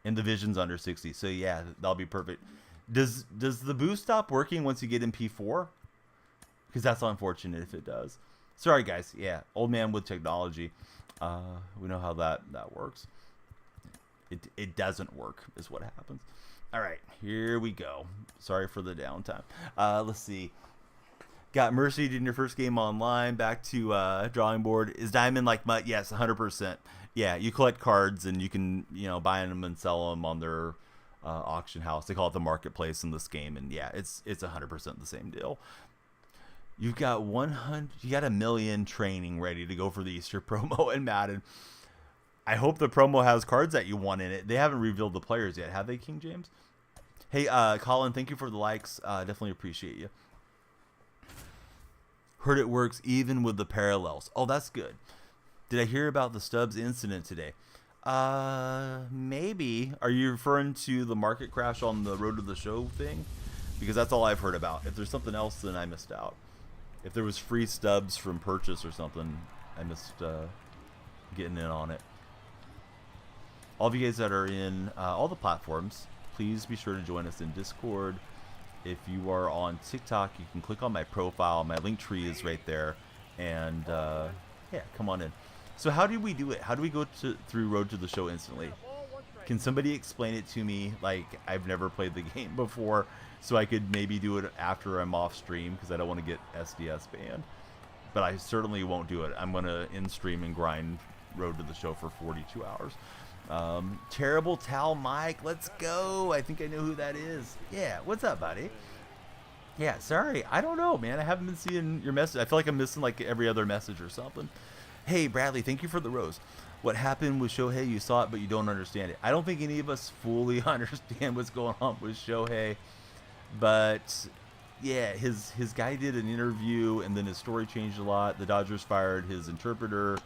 And the vision's under 60. So yeah, that'll be perfect. Does the boost stop working once you get in P4? Because that's unfortunate if it does. Sorry, guys. Yeah, old man with technology. We know how that works. It doesn't work is what happens. All right, here we go. Sorry for the downtime. Let's see. Got mercied in your first game online. Back to drawing board. Is Diamond like Mutt? Yes, 100%. Yeah, you collect cards and you can, buy them and sell them on their auction house. They call it the marketplace in this game, and yeah, it's 100% the same deal. You've got 100. You got 1 million training ready to go for the Easter promo in Madden. I hope the promo has cards that you want in it. They haven't revealed the players yet, have they, King James? Hey, Colin, thank you for the likes. Definitely appreciate you. Heard it works even with the parallels. Oh, that's good. Did I hear about the Stubbs incident today? Maybe. Are you referring to the market crash on the road to the show thing? Because that's all I've heard about. If there's something else, then I missed out. If there was free Stubbs from purchase or something, I missed getting in on it. All of you guys that are in all the platforms, please be sure to join us in Discord. If you are on TikTok, you can click on my profile. My link tree is right there. And, yeah, come on in. So how do we do it? How do we go through Road to the Show instantly? Can somebody explain it to me like I've never played the game before, so I could maybe do it after I'm off stream, because I don't want to get SDS banned. But I certainly won't do it. I'm going to in-stream and grind Road to the Show for 42 hours. Terrible Towel Mike, let's go. I think I know who that is. Yeah, what's up, buddy? Yeah, sorry, I don't know, man. I haven't been seeing your message. I feel like I'm missing like every other message or something. Hey, Bradley, thank you for the rose. What happened with Shohei? You saw it, but you don't understand it. I don't think any of us fully understand what's going on with Shohei, but yeah, his guy did an interview, and then his story changed a lot. The Dodgers fired his interpreter,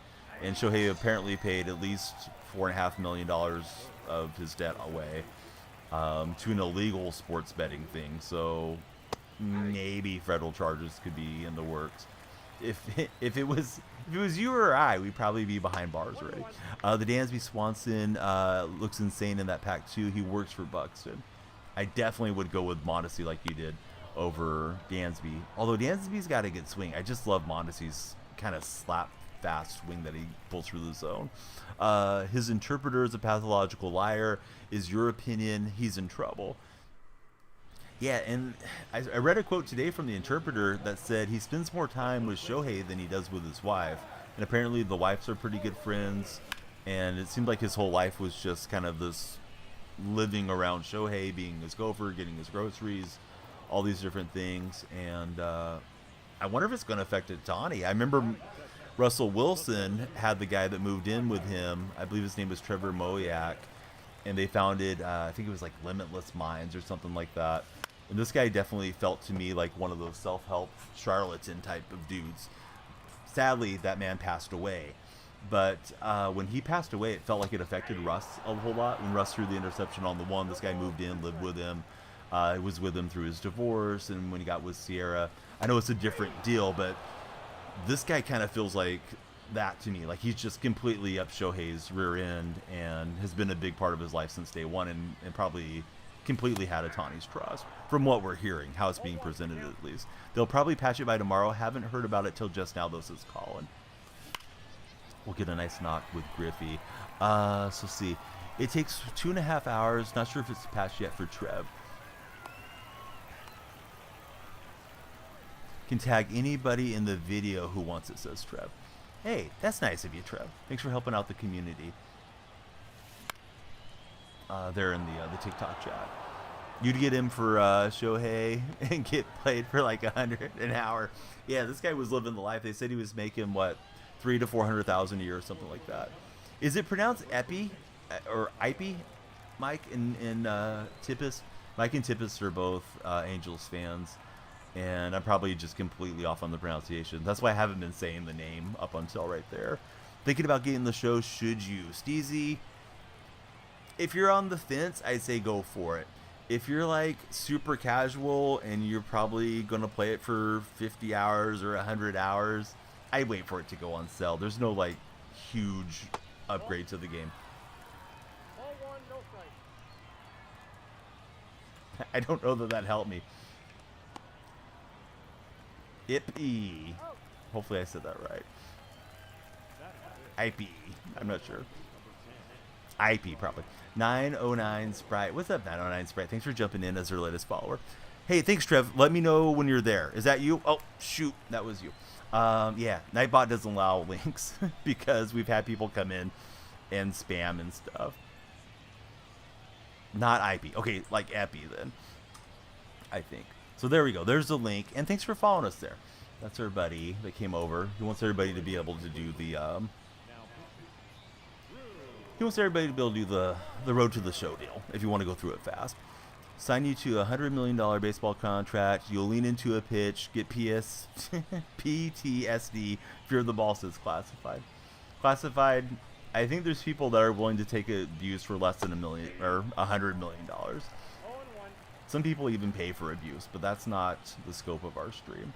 and Shohei apparently paid at least $4.5 million of his debt away to an illegal sports betting thing. So maybe federal charges could be in the works. If it was you or I, we'd probably be behind bars already. The Dansby Swanson looks insane in that pack too. He works for Buxton. I definitely would go with Mondesi like you did over Dansby. Although Dansby's got a good swing. I just love Mondesi's kind of slap fast swing that he pulls through the zone. His interpreter is a pathological liar. Is your opinion he's in trouble? Yeah, and I read a quote today from the interpreter that said he spends more time with Shohei than he does with his wife. And apparently the wives are pretty good friends. And it seemed like his whole life was just kind of this living around Shohei, being his gopher, getting his groceries, all these different things. And I wonder if it's going to affect Ohtani. I remember Russell Wilson had the guy that moved in with him. I believe his name was Trevor Moyak. And they founded, I think it was like Limitless Minds or something like that. And this guy definitely felt to me like one of those self-help charlatan type of dudes. Sadly, that man passed away. But when he passed away, it felt like it affected Russ a whole lot. When Russ threw the interception on the one, this guy moved in, lived with him. Was with him through his divorce, and when he got with Sierra. I know it's a different deal, but this guy kind of feels like that to me. Like he's just completely up Shohei's rear end and has been a big part of his life since day one, and probably completely had Ohtani's trust from what we're hearing, how it's being presented at least. They'll probably patch it by tomorrow. Haven't heard about it till just now, though, says Colin. We'll get a nice knock with Griffey. So see. It takes 2.5 hours. Not sure if it's patched yet for Trev. Can tag anybody in the video who wants it, says Trev. Hey, that's nice of you, Trev. Thanks for helping out the community. There in the TikTok chat. You'd get him for Shohei and get played for like $100 an hour. Yeah, this guy was living the life. They said he was making what, $300,000 to $400,000 a year or something like that. Is it pronounced Epi or Ipe? Mike and Tippis. Mike and Tippis are both Angels fans, and I'm probably just completely off on the pronunciation. That's why I haven't been saying the name up until right there. Thinking about getting the show, should you? Steezy, if you're on the fence, I'd say go for it. If you're like super casual and you're probably going to play it for 50 hours or 100 hours, I'd wait for it to go on sale. There's no like huge upgrade to the game. I don't know that helped me. Ippy. Hopefully I said that right. Ipe. I'm not sure. Ipe, probably. 909 Sprite. What's up, 909 Sprite? Thanks for jumping in as our latest follower. Hey, thanks, Trev. Let me know when you're there. Is that you? Oh, shoot. That was you. Yeah, Nightbot doesn't allow links because we've had people come in and spam and stuff. Not IP. Okay, like Epi then, I think. So there we go. There's the link. And thanks for following us there. That's our buddy that came over. He wants everybody to be able to do the... He wants everybody to be able to do the road to the show deal, if you want to go through it fast. Sign you to a $100 million baseball contract. You'll lean into a pitch, get PTSD, fear the ball says classified. Classified, I think there's people that are willing to take abuse for less than $1 million or $100 million. Some people even pay for abuse, but that's not the scope of our stream.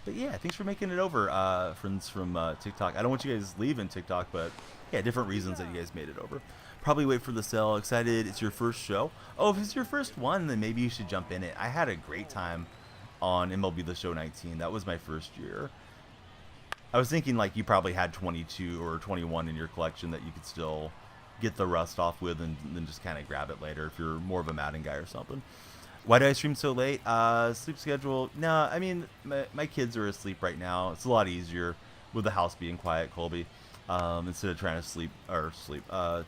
But yeah, thanks for making it over, friends from TikTok. I don't want you guys leaving TikTok, but yeah, different reasons that you guys made it over. Probably wait for the sale. Excited. It's your first show. Oh, if it's your first one, then maybe you should jump in it. I had a great time on MLB The Show 19. That was my first year. I was thinking like you probably had 22 or 21 in your collection that you could still get the rust off with and then just kind of grab it later if you're more of a Madden guy or something. Why do I stream so late? Sleep schedule. No, I mean, my kids are asleep right now. It's a lot easier with the house being quiet, Colby. Instead of trying to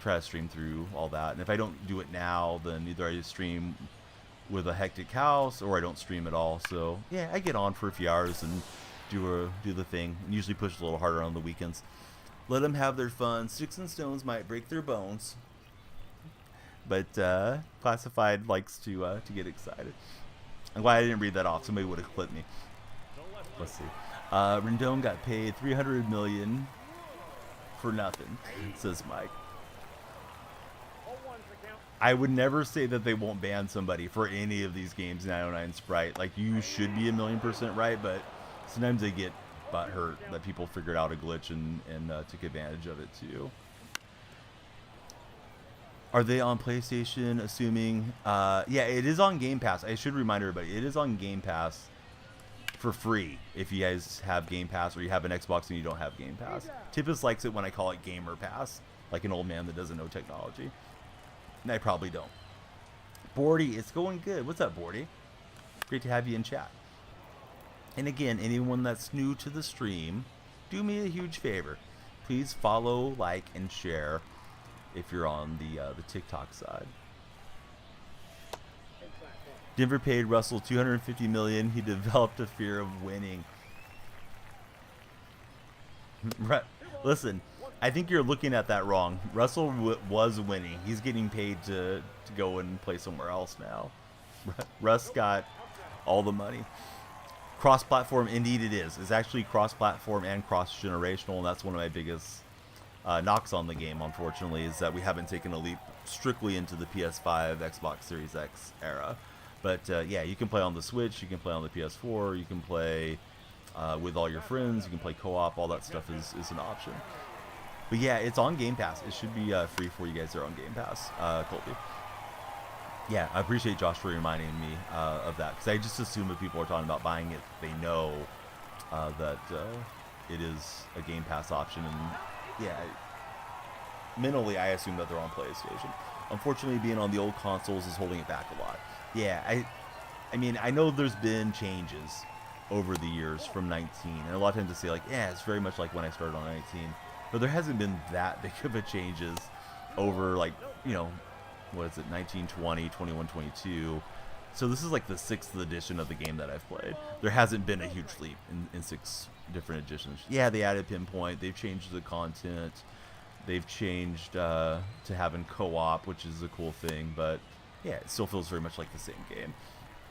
try to stream through all that. And if I don't do it now, then either I stream with a hectic house or I don't stream at all. So yeah, I get on for a few hours and do the thing. And usually push a little harder on the weekends. Let them have their fun. Sticks and stones might break their bones. But Classified likes to get excited. I'm glad I didn't read that off. Somebody would have clipped me. Let's see. Rendon got paid $300 million for nothing, says Mike. I would never say that they won't ban somebody for any of these games in 909 Sprite. Like, you should be 1,000,000% right, but sometimes they get butthurt that people figured out a glitch and took advantage of it too. Are they on PlayStation, assuming? Yeah, it is on Game Pass. I should remind everybody, it is on Game Pass for free if you guys have Game Pass or you have an Xbox and you don't have Game Pass. Tippus likes it when I call it Gamer Pass, like an old man that doesn't know technology. And I probably don't. Bordy, it's going good. What's up, Bordy? Great to have you in chat. And again, anyone that's new to the stream, do me a huge favor. Please follow, like, and share if you're on the TikTok side. Denver paid Russell $250 million. He developed a fear of winning. Listen, I think you're looking at that wrong. Russell was winning. He's getting paid to go and play somewhere else now. Russ got all the money. Cross-platform, indeed it is. It's actually cross-platform and cross-generational, and that's one of my biggest knocks on the game, unfortunately, is that we haven't taken a leap strictly into the PS5, Xbox Series X era. But yeah, you can play on the Switch, you can play on the PS4, you can play with all your friends, you can play co-op, all that stuff is an option. But yeah, it's on Game Pass. It should be free for you guys that are on Game Pass, Colby. Yeah, I appreciate Josh for reminding me of that, because I just assume if people are talking about buying it, they know that it is a Game Pass option. And yeah, mentally I assume that they're on PlayStation. Unfortunately, being on the old consoles is holding it back a lot. Yeah, I mean, I know there's been changes over the years from 19, and a lot of times they say like, yeah, it's very much like when I started on 19, but there hasn't been that big of a changes over, like, you know, what is it, 19, 20, 21, 22. So this is like the 6th edition of the game that I've played. There hasn't been a huge leap in 6 different editions. Yeah, they added Pinpoint, they've changed the content, they've changed to having co-op, which is a cool thing, but yeah, it still feels very much like the same game.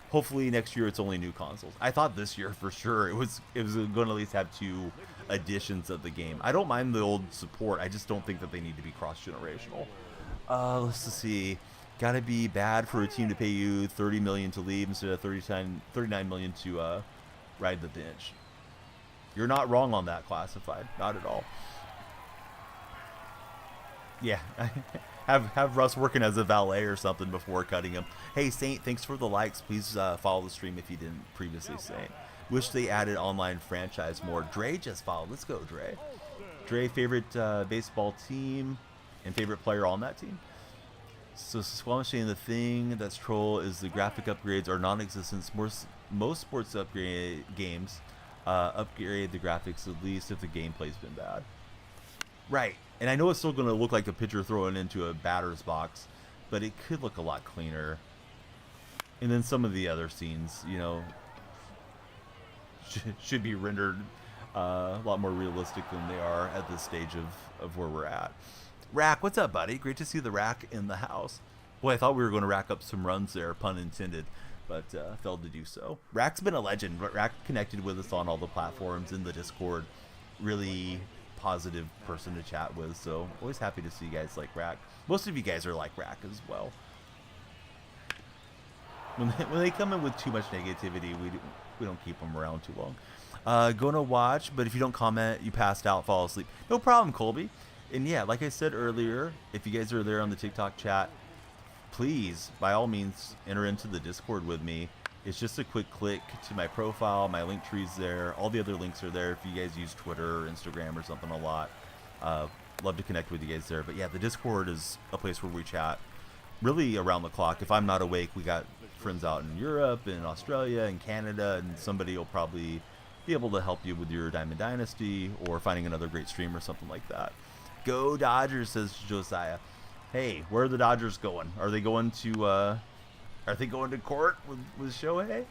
Hopefully next year it's only new consoles. I thought this year for sure it was going to at least have 2 editions of the game. I don't mind the old support, I just don't think that they need to be cross-generational. Let's see. Gotta be bad for a team to pay you $30 million to leave instead of $39 million to ride the bench. You're not wrong on that, Classified. Not at all. Yeah, have Russ working as a valet or something before cutting him. Hey, Saint, thanks for the likes. Please follow the stream if you didn't previously, Saint. Wish they added online franchise more. Dre just followed. Let's go, Dre. Dre, favorite baseball team and favorite player on that team? So Squamish saying the thing that's troll is the graphic upgrades are non-existent. Most sports upgrade games upgrade the graphics at least if the gameplay's been bad. Right, and I know it's still going to look like a pitcher throwing into a batter's box, but it could look a lot cleaner. And then some of the other scenes, you know, should be rendered a lot more realistic than they are at this stage of where we're at. Rack, what's up, buddy? Great to see the Rack in the house. Boy, I thought we were going to rack up some runs there, pun intended, but failed to do so. Rack's been a legend. Rack connected with us on all the platforms in the Discord. Really positive person to chat with, so always happy to see guys like Rack. Most of you guys are like Rack as well. When they come in with too much negativity, we don't keep them around too long. Gonna watch, but if you don't comment, you passed out, fall asleep. No problem, Colby. And yeah, like I said earlier, if you guys are there on the TikTok chat, please, by all means, enter into the Discord with me. It's just a quick click to my profile. My link tree's there. All the other links are there if you guys use Twitter or Instagram or something a lot. Love to connect with you guys there. But yeah, the Discord is a place where we chat really around the clock. If I'm not awake, we got friends out in Europe and Australia and Canada, and somebody will probably be able to help you with your Diamond Dynasty or finding another great stream or something like that. Go Dodgers, says Josiah. Hey, where are the Dodgers going? Are they going to court with Shohei?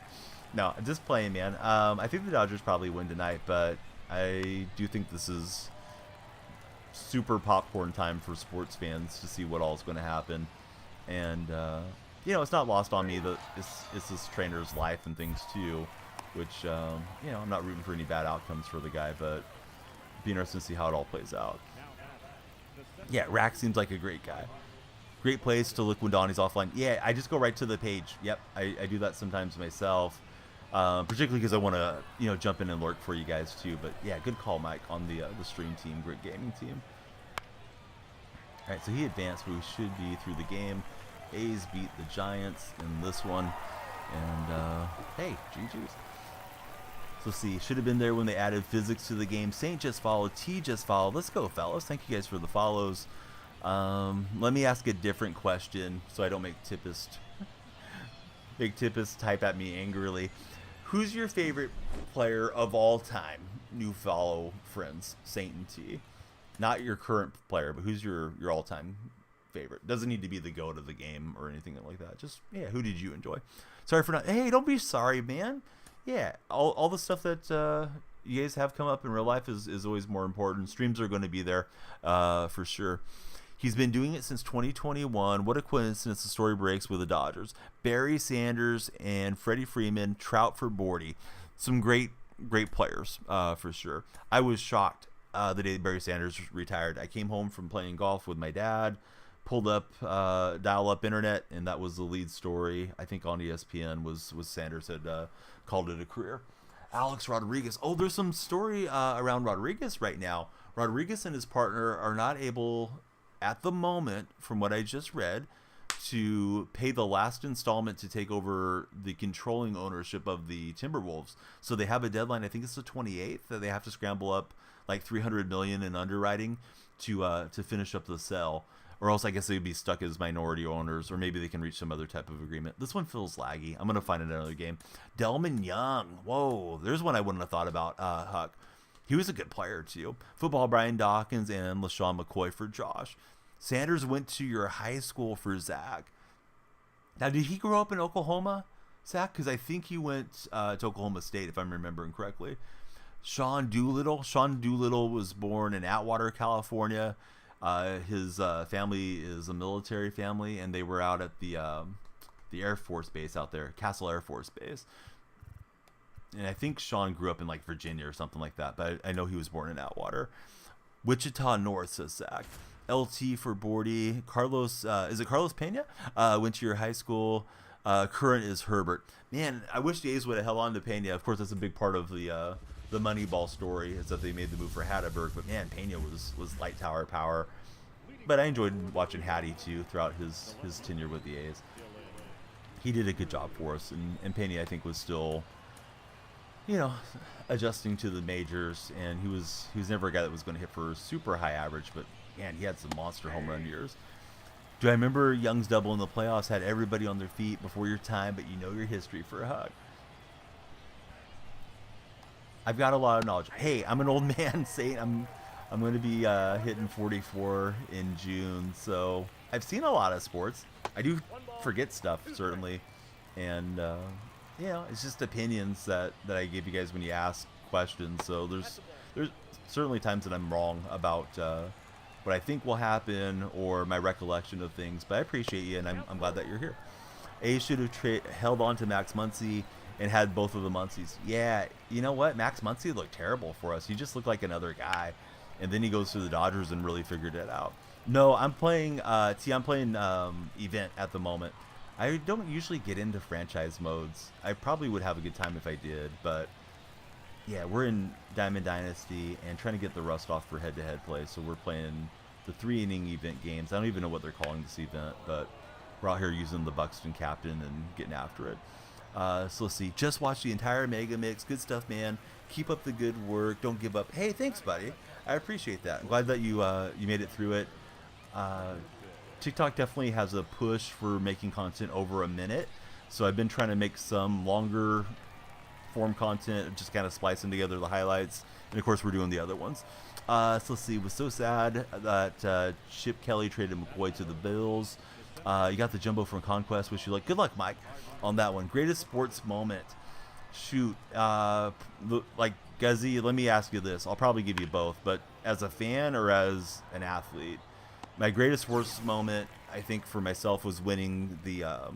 No, just playing, man. I think the Dodgers probably win tonight, but I do think this is super popcorn time for sports fans to see what all is going to happen. And you know, it's not lost on me that it's this trainer's life and things too, which you know, I'm not rooting for any bad outcomes for the guy, but be interesting to see how it all plays out. Yeah, Rack seems like a great guy. Great place to look when Donnie's offline. Yeah, I just go right to the page. Yep, I do that sometimes myself, particularly because I want to, you know, jump in and lurk for you guys too. But yeah, good call, Mike, on the stream team. Great gaming team. All right, so he advanced, but we should be through the game. A's beat the Giants in this one, and hey, GG's. So see, should have been there when they added physics to the game. Saint just followed, T just followed. Let's go, fellas. Thank you guys for the follows. Let me ask a different question so I don't make Big Tippist type at me angrily. Who's your favorite player of all time? New follow friends, Saint and T. Not your current player, but who's your all-time favorite? Doesn't need to be the GOAT of the game or anything like that. Just, yeah, who did you enjoy? Sorry for not... Hey, don't be sorry, man. Yeah, all the stuff that you guys have come up in real life is always more important. Streams are going to be there for sure. He's been doing it since 2021. What a coincidence the story breaks with the Dodgers. Barry Sanders and Freddie Freeman, Trout for Bordy. Some great players for sure. I was shocked the day Barry Sanders retired. I came home from playing golf with my dad, pulled up dial-up internet, and that was the lead story. I think on ESPN was Sanders had called it a career. Alex Rodriguez. Oh, there's some story around Rodriguez right now. Rodriguez and his partner are not able, at the moment, from what I just read, to pay the last installment to take over the controlling ownership of the Timberwolves. So they have a deadline, I think it's the 28th, that they have to scramble up like $300 million in underwriting to finish up the sale. Or else I guess they'd be stuck as minority owners, or maybe they can reach some other type of agreement. This one feels laggy. I'm going to find another game. Delman Young. Whoa, there's one I wouldn't have thought about, Huck. He was a good player, too. Football, Brian Dawkins, and LaShawn McCoy for Josh. Sanders went to your high school for Zach. Now, did he grow up in Oklahoma, Zach? Because I think he went to Oklahoma State, if I'm remembering correctly. Sean Doolittle. Sean Doolittle was born in Atwater, California. His family is a military family, and they were out at the Air Force Base out there, Castle Air Force Base. And I think Sean grew up in like Virginia or something like that, but I know he was born in Atwater. Wichita North, says Zach. LT for Bordy. Carlos, is it Carlos Pena? Went to your high school. Current is Herbert. Man, I wish the A's would have held on to Pena. Of course, that's a big part of the Moneyball story, is that they made the move for Hatterberg, but man, Pena was light tower power. But I enjoyed watching Hattie too throughout his tenure with the A's. He did a good job for us, and Pena, I think, was still, you know, adjusting to the majors, and he was never a guy that was going to hit for super high average, but man, he had some monster home run years. Do I remember Young's double in the playoffs had everybody on their feet before your time, but you know your history for a hug? I've got a lot of knowledge. Hey, I'm an old man saying I'm going to be hitting 44 in June, so I've seen a lot of sports. I do forget stuff, certainly, and it's just opinions that I give you guys when you ask questions. So there's certainly times that I'm wrong about what I think will happen or my recollection of things, but I appreciate you, and I'm glad that you're here. A should have held on to Max Muncy and had both of the Muncies. Yeah, you know what? Max Muncy looked terrible for us. He just looked like another guy. And then he goes to the Dodgers and really figured it out. No, I'm playing Event at the moment. I don't usually get into franchise modes. I probably would have a good time if I did, but yeah, we're in Diamond Dynasty and trying to get the rust off for head-to-head play. So we're playing the 3-inning event games. I don't even know what they're calling this event, but we're out here using the Buxton captain and getting after it. So let's see. Just watch the entire Mega Mix. Good stuff, man. Keep up the good work. Don't give up. Hey, thanks, buddy. I appreciate that. I'm glad that you made it through it. TikTok definitely has a push for making content over a minute. So I've been trying to make some longer form content, just kind of splicing together the highlights. And of course, we're doing the other ones. So let's see. It was so sad that Chip Kelly traded McCoy to the Bills. You got the jumbo from Conquest. Wish you luck. Good luck, Mike, on that one. Greatest sports moment. Shoot. Guzzy, let me ask you this. I'll probably give you both, but as a fan or as an athlete, my greatest sports moment, I think, for myself was winning the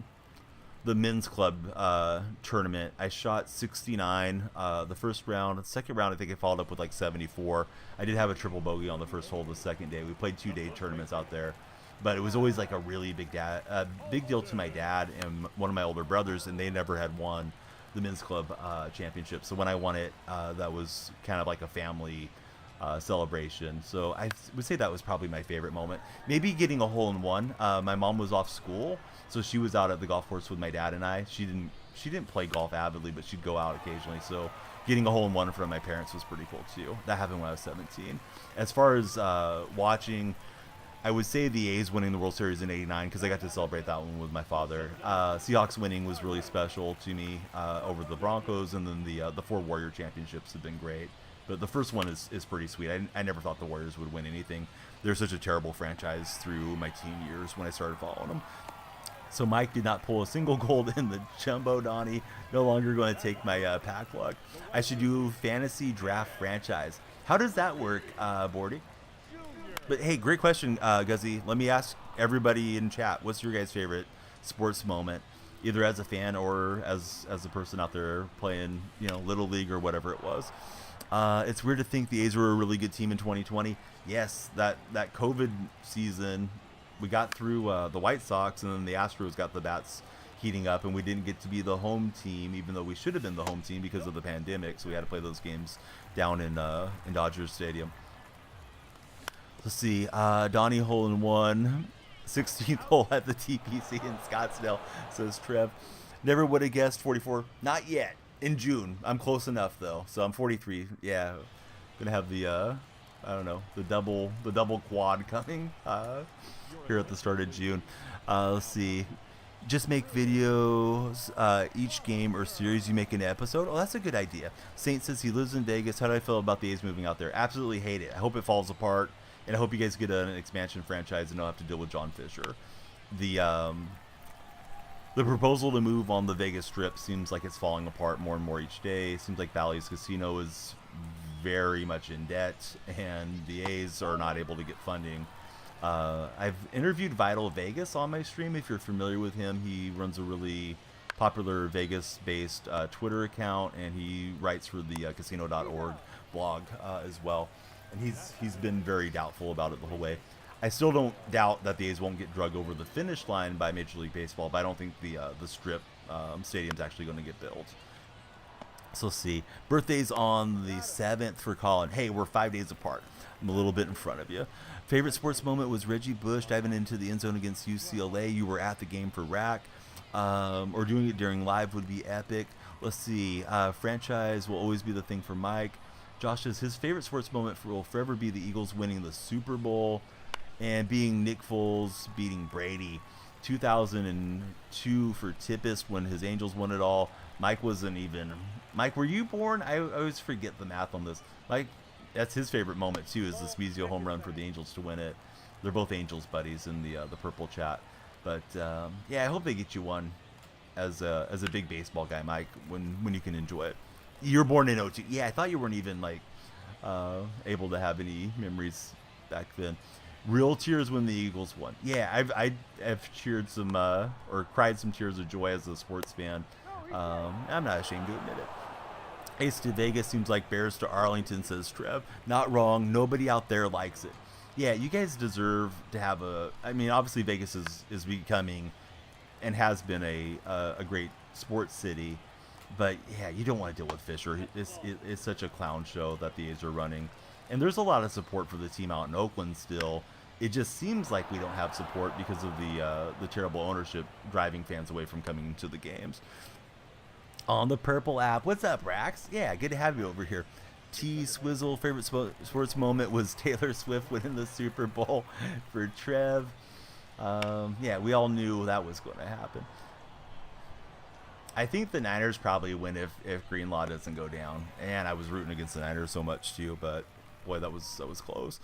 men's club tournament. I shot 69 the first round. The second round, I think I followed up with like 74. I did have a triple bogey on the first hole the second day. We played 2-day tournaments out there. But it was always like a really big deal to my dad and one of my older brothers, and they never had won the men's club championship. So when I won it, that was kind of like a family celebration. So I would say that was probably my favorite moment. Maybe getting a hole-in-one. My mom was off school, so she was out at the golf course with my dad and I. She didn't play golf avidly, but she'd go out occasionally. So getting a hole-in-one in front of my parents was pretty cool too. That happened when I was 17. As far as watching, I would say the A's winning the World Series in '89 because I got to celebrate that one with my father. Seahawks winning was really special to me over the Broncos, and then the 4 Warrior championships have been great. But the first one is pretty sweet. I never thought the Warriors would win anything. They're such a terrible franchise through my teen years when I started following them. So Mike did not pull a single gold in the jumbo, Donnie. No longer going to take my pack luck. I should do fantasy draft franchise. How does that work, Bordy? But hey, great question, Guzzy. Let me ask everybody in chat, what's your guys' favorite sports moment, either as a fan or as a person out there playing, Little League or whatever it was. It's weird to think the A's were a really good team in 2020. Yes, that COVID season, we got through the White Sox, and then the Astros got the bats heating up, and we didn't get to be the home team, even though we should have been the home team because of the pandemic. So we had to play those games down in Dodgers Stadium. Let's see, Donnie hole-in-one, 16th hole at the TPC in Scottsdale, says Trev. Never would have guessed 44. Not yet. In June. I'm close enough, though. So I'm 43. Yeah. Gonna have the double quad coming here at the start of June. Let's see. Just make videos each game or series you make an episode. Oh, that's a good idea. Saint says he lives in Vegas. How do I feel about the A's moving out there? Absolutely hate it. I hope it falls apart. And I hope you guys get an expansion franchise and don't have to deal with John Fisher. The proposal to move on the Vegas Strip seems like it's falling apart more and more each day. It seems like Bally's Casino is very much in debt, and the A's are not able to get funding. I've interviewed Vital Vegas on my stream. If you're familiar with him, he runs a really popular Vegas-based Twitter account, and he writes for the casino.org blog as well. And he's been very doubtful about it the whole way. I still don't doubt that the A's won't get drugged over the finish line by Major League Baseball, but I don't think the Strip stadium's actually going to get built. So let's see. Birthday's on the 7th for Colin. Hey, we're 5 days apart. I'm a little bit in front of you. Favorite sports moment was Reggie Bush diving into the end zone against UCLA. You were at the game for RAC. Or doing it during live would be epic. Let's see. Franchise will always be the thing for Mike. Josh says his favorite sports moment will forever be the Eagles winning the Super Bowl. And being Nick Foles beating Brady. 2002 for Tippis when his Angels won it all. Mike wasn't even. Mike, were you born? I always forget the math on this. Mike, that's his favorite moment too, is the Smizio home run for the Angels to win it. They're both Angels buddies in the purple chat. But yeah, I hope they get you one as a big baseball guy, Mike, when you can enjoy it. You're born in '02. Yeah, I thought you weren't even like able to have any memories back then. Real tears when the Eagles won. Yeah, I've cheered some or cried some tears of joy as a sports fan. I'm not ashamed to admit it. Ace to Vegas seems like Bears to Arlington, says Trev. Not wrong. Nobody out there likes it. Yeah, you guys deserve to have a. I mean, obviously Vegas is becoming and has been a great sports city, but yeah, you don't want to deal with Fisher. It's such a clown show that the A's are running, and there's a lot of support for the team out in Oakland still. It just seems like we don't have support because of the terrible ownership driving fans away from coming to the games. On the Purple app, what's up, Rax? Yeah, good to have you over here. T Swizzle, favorite sports moment was Taylor Swift winning the Super Bowl for Trev. Yeah, we all knew that was going to happen. I think the Niners probably win if Greenlaw doesn't go down. And I was rooting against the Niners so much too, but boy, that was close.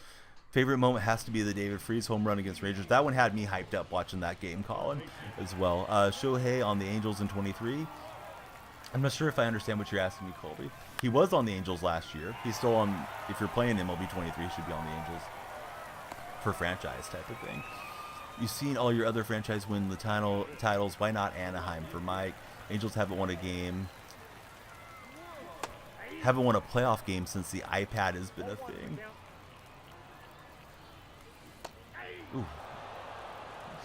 Favorite moment has to be the David Freese home run against Rangers. That one had me hyped up watching that game, Colin, as well. Shohei on the Angels in 23. I'm not sure if I understand what you're asking me, Colby. He was on the Angels last year. He's still on, if you're playing MLB 23, he should be on the Angels for franchise type of thing. You've seen all your other franchise win the titles. Why not Anaheim for Mike? Angels haven't won a game. Haven't won a playoff game since the iPad has been a thing. Ooh.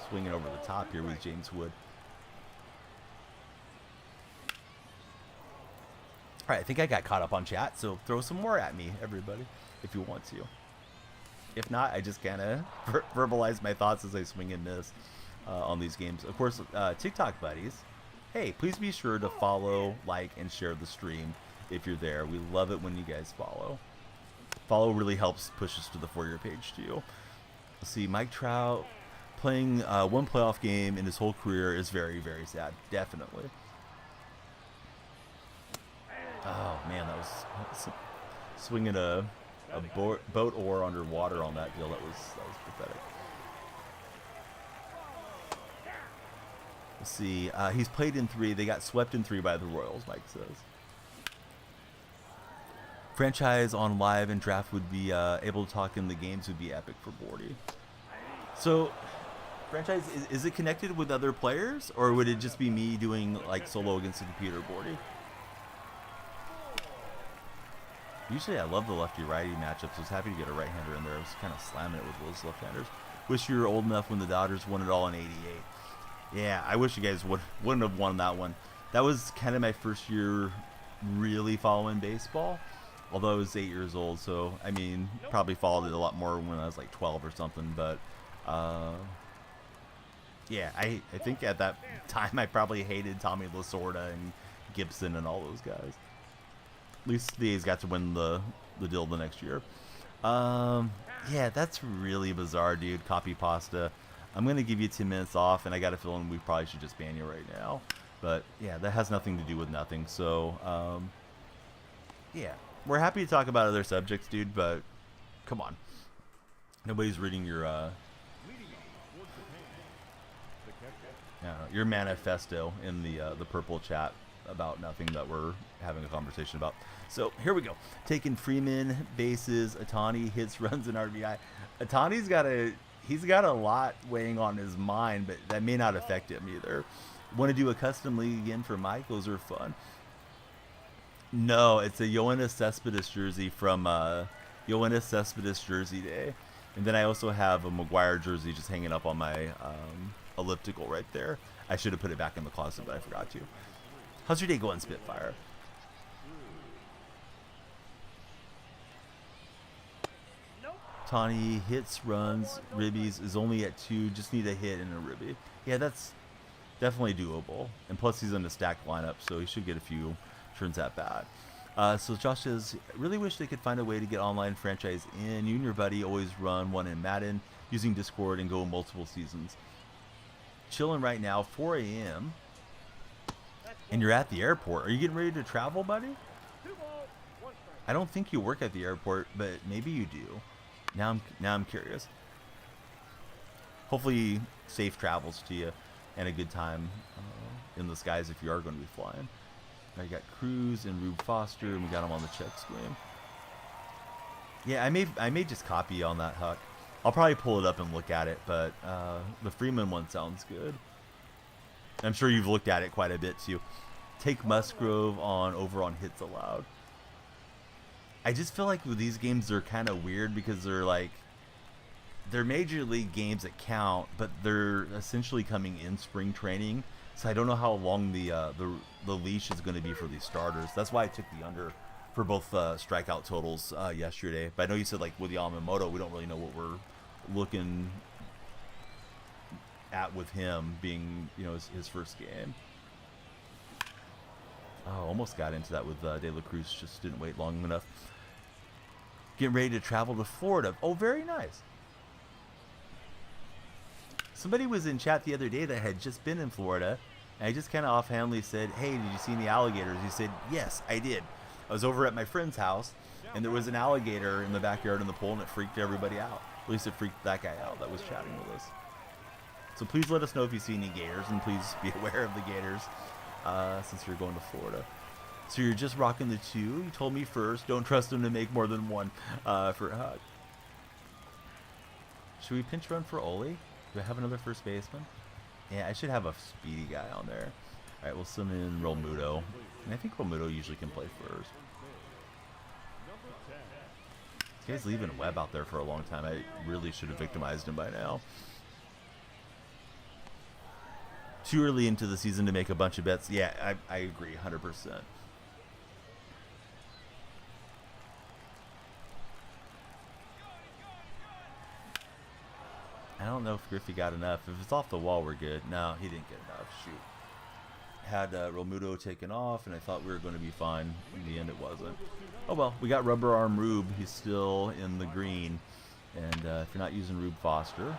Swinging over the top here with James Wood. All right, I think I got caught up on chat, so throw some more at me, everybody, if you want to. If not, I just kind of verbalize my thoughts as I swing and miss on these games. Of course, TikTok buddies, hey, please be sure to follow, like, and share the stream if you're there. We love it when you guys follow. Follow really helps push us to the For Your page, too. Let's see, Mike Trout playing one playoff game in his whole career is very, very sad. Definitely. Oh, man, that was swinging a boat oar underwater on that deal. That was pathetic. Let's see. He's played in 3. They got swept in 3 by the Royals, Mike says. Franchise on live and draft would be able to talk in the games would be epic for Bordy. So, franchise, is it connected with other players? Or would it just be me doing like solo against the computer, Bordy? Usually I love the lefty-righty matchups. I was happy to get a right-hander in there. I was kind of slamming it with those left-handers. Wish you were old enough when the Dodgers won it all in '88. Yeah, I wish you guys wouldn't have won that one. That was kind of my first year really following baseball, although I was 8 years old. So, I mean, probably followed it a lot more when I was like 12 or something. But, yeah, I think at that time I probably hated Tommy Lasorda and Gibson and all those guys. At least the A's got to win the deal the next year. Yeah, that's really bizarre, dude. Copy pasta. I'm going to give you 10 minutes off, and I got a feeling we probably should just ban you right now. But, yeah, that has nothing to do with nothing. So, yeah. We're happy to talk about other subjects, dude, but come on. Nobody's reading your manifesto in the purple chat about nothing that we're having a conversation about. So here we go. Taking Freeman, bases, Ohtani, hits, runs, and RBI. Ohtani's got a lot weighing on his mind, but that may not affect him either. Want to do a custom league again for Mike? Those are fun. No, it's a Yoenis Cespedes jersey from Yoenis Cespedes jersey day. And then I also have a McGuire jersey just hanging up on my elliptical right there. I should have put it back in the closet, but I forgot to. How's your day going, Spitfire? Tawny hits, runs, ribbies is only at 2. Just need a hit and a ribby. Yeah, that's definitely doable. And plus he's in a stacked lineup, so he should get a few turns at bat. So Josh says, really wish they could find a way to get online franchise in. You and your buddy always run one in Madden. using Discord and go multiple seasons. Chilling right now, 4 a.m. And you're at the airport. Are you getting ready to travel, buddy? I don't think you work at the airport, but maybe you do. Now I'm curious. Hopefully, safe travels to you and a good time in the skies if you are going to be flying. Now you got Cruz and Rube Foster, and we got them on the check screen. Yeah, I may just copy on that, Huck. I'll probably pull it up and look at it, but the Freeman one sounds good. I'm sure you've looked at it quite a bit too. Take Musgrove over on hits allowed. I just feel like with these games they're kind of weird because they're major league games that count, but they're essentially coming in spring training. So I don't know how long the leash is going to be for these starters. That's why I took the under for both strikeout totals yesterday. But I know you said like with Yamamoto, we don't really know what we're looking at with him being, his first game. Oh, almost got into that with De La Cruz, just didn't wait long enough. Getting ready to travel to Florida. Oh, very nice. Somebody was in chat the other day that had just been in Florida, and I just kind of offhandedly said, hey, did you see any alligators? He said, yes, I did. I was over at my friend's house, and there was an alligator in the backyard in the pool, and it freaked everybody out. At least it freaked that guy out that was chatting with us. So please let us know if you see any gators, and please be aware of the gators since you're going to Florida. So you're just rocking the 2. You told me first. Don't trust him to make more than 1 for a hug. Should we pinch run for Ole? Do I have another first baseman? Yeah, I should have a speedy guy on there. All right, we'll send in Realmuto. And I think Realmuto usually can play first. This guy's leaving Webb out there for a long time. I really should have victimized him by now. Too early into the season to make a bunch of bets. Yeah, I agree 100%. I don't know if Griffey got enough. If it's off the wall, we're good. No, he didn't get enough. Shoot. Had Realmuto taken off, and I thought we were going to be fine. In the end, it wasn't. Oh, well. We got Rubber Arm Rube. He's still in the green. And if you're not using Rube Foster,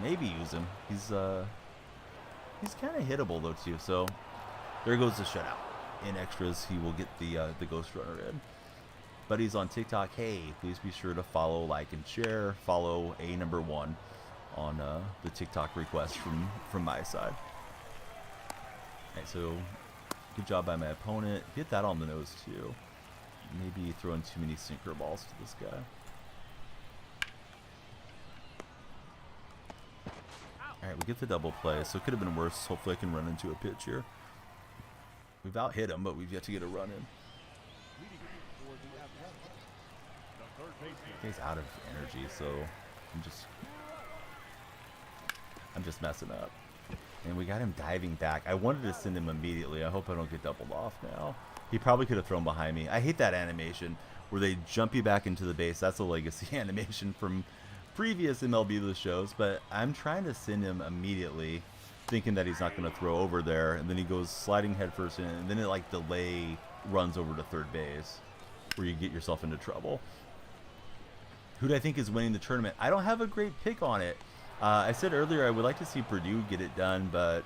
maybe use him. He's kind of hittable, though, too. So there goes the shutout. In extras, he will get the Ghost Runner in. Buddies on TikTok, hey, please be sure to follow, like, and share. Follow A1 on the TikTok request from my side. Alright, so good job by my opponent. Get that on the nose too. Maybe throwing too many sinker balls to this guy. Alright, we get the double play, so it could have been worse. Hopefully I can run into a pitch here. We've out hit him, but we've yet to get a run in. He's out of energy, so I'm just messing up. And we got him diving back. I wanted to send him immediately. I hope I don't get doubled off now. He probably could have thrown behind me. I hate that animation where they jump you back into the base. That's a legacy animation from previous MLB The shows. But I'm trying to send him immediately, thinking that he's not going to throw over there. And then he goes sliding headfirst in. And then it like delay runs over to third base where you get yourself into trouble. Who do I think is winning the tournament? I don't have a great pick on it. I said earlier I would like to see Purdue get it done, but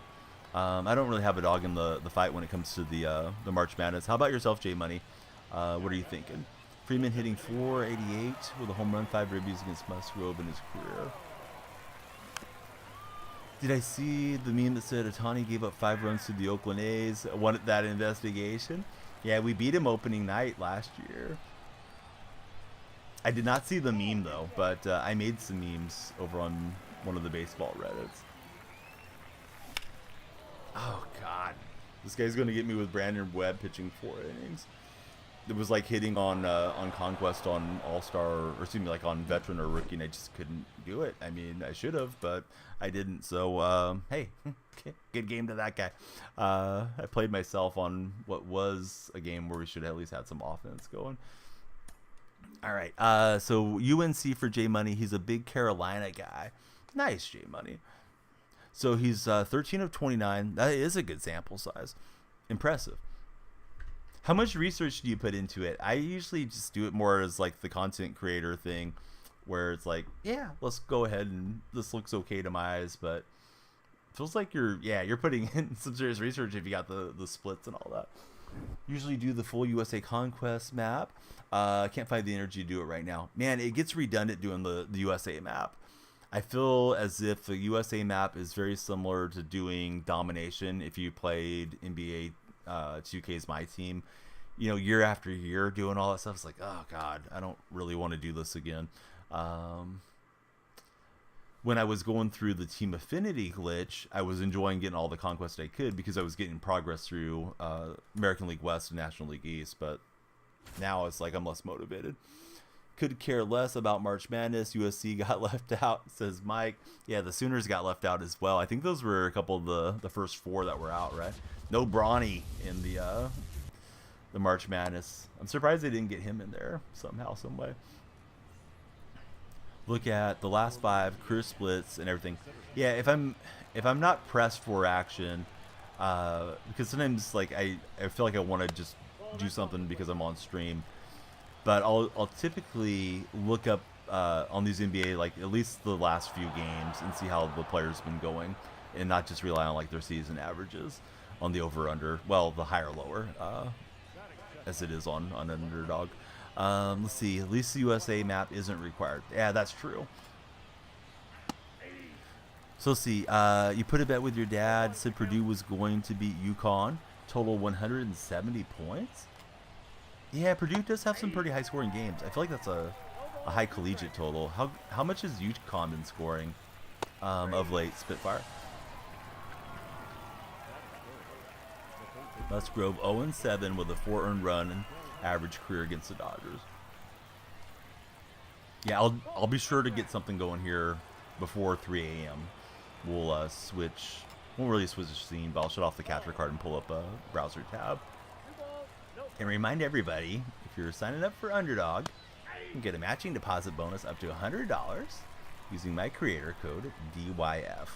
I don't really have a dog in the fight when it comes to the March Madness. How about yourself, J Money? What are you thinking? Freeman hitting .488 with a home run, 5 ribbies against Musgrove in his career. Did I see the meme that said Ohtani gave up 5 runs to the Oakland A's? Wanted that investigation? Yeah, we beat him opening night last year. I did not see the meme though, but I made some memes over on one of the baseball Reddits. Oh God, this guy's gonna get me with Brandon Webb pitching 4 innings. It was like hitting on Conquest on All-Star, or excuse me, like on Veteran or Rookie, and I just couldn't do it. I mean, I should have, but I didn't. So hey, good game to that guy. I played myself on what was a game where we should have at least had some offense going. All right, so UNC for J Money. He's a big Carolina guy. Nice, J Money. So he's 13 of 29. That is a good sample size. Impressive. How much research do you put into it? I usually just do it more as like the content creator thing. where it's like, yeah, let's go ahead and this looks okay to my eyes, but feels like you're putting in some serious research if you got the splits and all that. Usually do the full USA Conquest map. I can't find the energy to do it right now. Man, it gets redundant doing the USA map. I feel as if the USA map is very similar to doing Domination if you played NBA 2K's My Team. You know, year after year doing all that stuff. It's like, oh God, I don't really want to do this again. When I was going through the Team Affinity glitch, I was enjoying getting all the conquest I could because I was getting progress through American League West and National League East. But now it's like I'm less motivated. Could care less about March Madness. USC got left out, says Mike. Yeah, the Sooners got left out as well. I think those were a couple of the first four that were out, right? No Bronny in the March Madness. I'm surprised they didn't get him in there somehow, some way. Look at the last 5 career splits and everything. Yeah, if I'm not pressed for action, because sometimes like I feel like I want to just do something because I'm on stream. But I'll typically look up on these NBA like at least the last few games and see how the player's been going, and not just rely on like their season averages on the over under. Well, the higher lower, as it is on an underdog. Let's see. At least the USA map isn't required. Yeah, that's true. So let's see. You put a bet with your dad. Said Purdue was going to beat UConn. Total 170 points. Yeah, Purdue does have some pretty high-scoring games. I feel like that's a high collegiate total. How much has UConn been scoring of late, Spitfire? Musgrove 0-7 with a 4 earned run and average career against the Dodgers. Yeah, I'll be sure to get something going here before 3 a.m. We'll switch. Won't really switch the scene, but I'll shut off the capture card and pull up a browser tab. And remind everybody, if you're signing up for Underdog, you can get a matching deposit bonus up to $100 using my creator code DYF.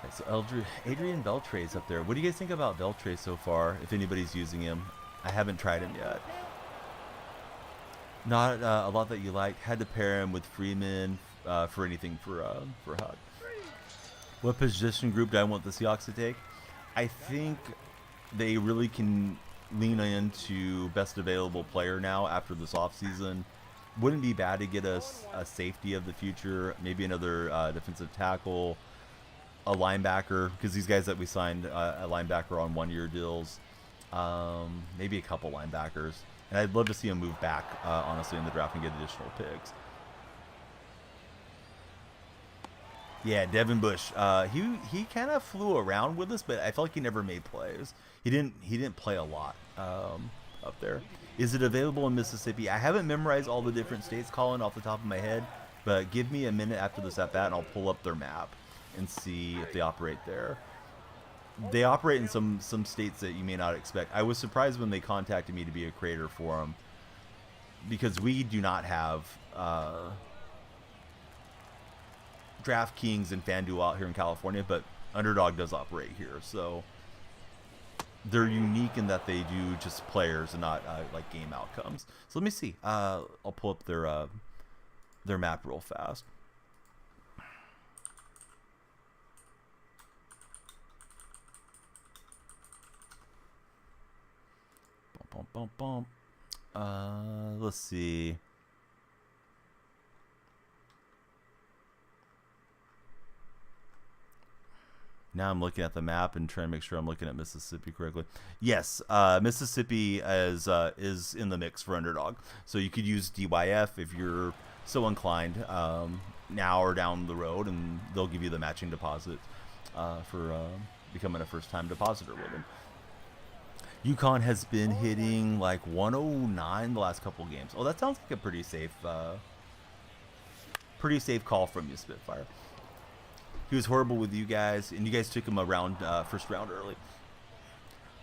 Okay, so Adrian Beltre's up there. What do you guys think about Beltre so far, if anybody's using him? I haven't tried him yet. Not a lot that you liked. Had to pair him with Freeman for anything for Hug. What position group do I want the Seahawks to take? I think they really can lean into best available player now after this offseason. Wouldn't be bad to get us a safety of the future, maybe another defensive tackle, a linebacker, because these guys that we signed a linebacker on 1-year deals, maybe a couple linebackers. And I'd love to see him move back, honestly, in the draft and get additional picks. Yeah, Devin Bush. He kind of flew around with us, but I felt like he never made plays. He didn't play a lot up there. Is it available in Mississippi? I haven't memorized all the different states, Colin, off the top of my head, but give me a minute after this at bat, and I'll pull up their map and see if they operate there. They operate in some states that you may not expect. I was surprised when they contacted me to be a creator for them, because we do not have DraftKings and FanDuel out here in California, but Underdog does operate here, so they're unique in that they do just players and not like game outcomes. So let me see. I'll pull up their map real fast. Bum, bum, bum. Let's see. Now I'm looking at the map and trying to make sure I'm looking at Mississippi correctly. Yes, Mississippi is in the mix for Underdog. So you could use DYF if you're so inclined now or down the road, and they'll give you the matching deposit for becoming a first-time depositor with them. UConn has been hitting like 109 the last couple games. Oh, that sounds like a pretty safe call from you, Spitfire. He was horrible with you guys, and you guys took him around first round early.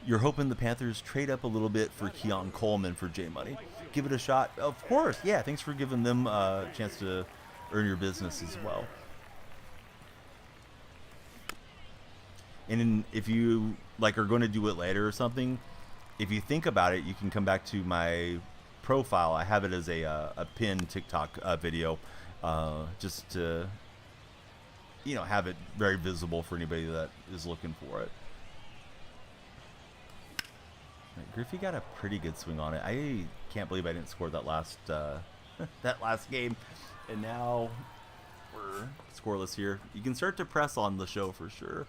You're hoping the Panthers trade up a little bit for Keon Coleman for J Money. Give it a shot. Of course, yeah. Thanks for giving them a chance to earn your business as well. And if you like are going to do it later or something, if you think about it, you can come back to my profile. I have it as a pinned TikTok video, just to, you know, have it very visible for anybody that is looking for it. Right, Griffey got a pretty good swing on it. I can't believe I didn't score that last that last game, and now we're scoreless here. You can start to press on the show for sure.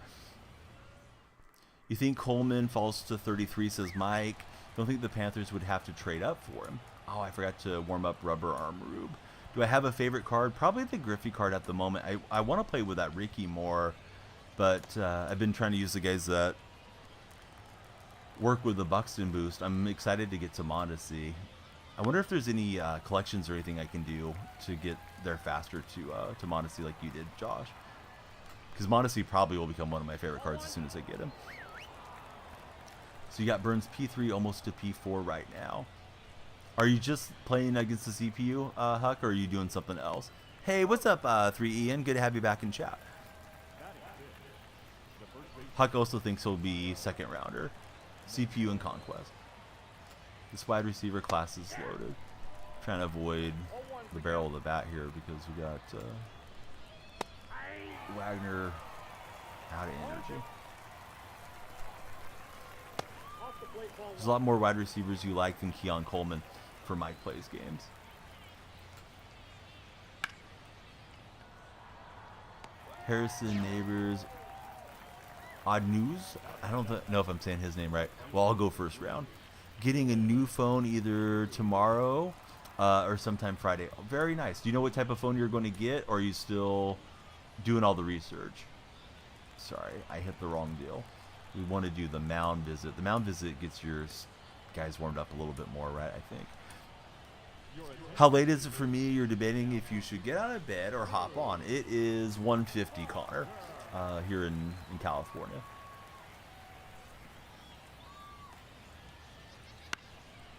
You think Coleman falls to 33, says Mike. Don't think the Panthers would have to trade up for him. Oh, I forgot to warm up Rubber Arm Rube. Do I have a favorite card? Probably the Griffey card at the moment. I want to play with that Ricky more, but I've been trying to use the guys that work with the Buxton boost. I'm excited to get to Mondesi. I wonder if there's any collections or anything I can do to get there faster to Mondesi like you did, Josh. Because Mondesi probably will become one of my favorite cards as soon as I get him. So you got Burns P3 almost to P4 right now. Are you just playing against the CPU, Huck, or are you doing something else? Hey, what's up, 3Ian? Good to have you back in chat. Huck also thinks he'll be second rounder. CPU and Conquest. This wide receiver class is loaded. Trying to avoid the barrel of the bat here because we got Wagner out of energy. There's a lot more wide receivers you like than Keon Coleman for Mike Plays games. Harrison Neighbors. Odd News. I don't know if I'm saying his name right. Well, I'll go first round. Getting a new phone either tomorrow or sometime Friday. Oh, very nice. Do you know what type of phone you're going to get, or are you still doing all the research? Sorry, I hit the wrong deal. We want to do the mound visit. The mound visit gets your guys warmed up a little bit more, right? I think. How late is it for me? You're debating if you should get out of bed or hop on. It is 1:50, Connor, here in California.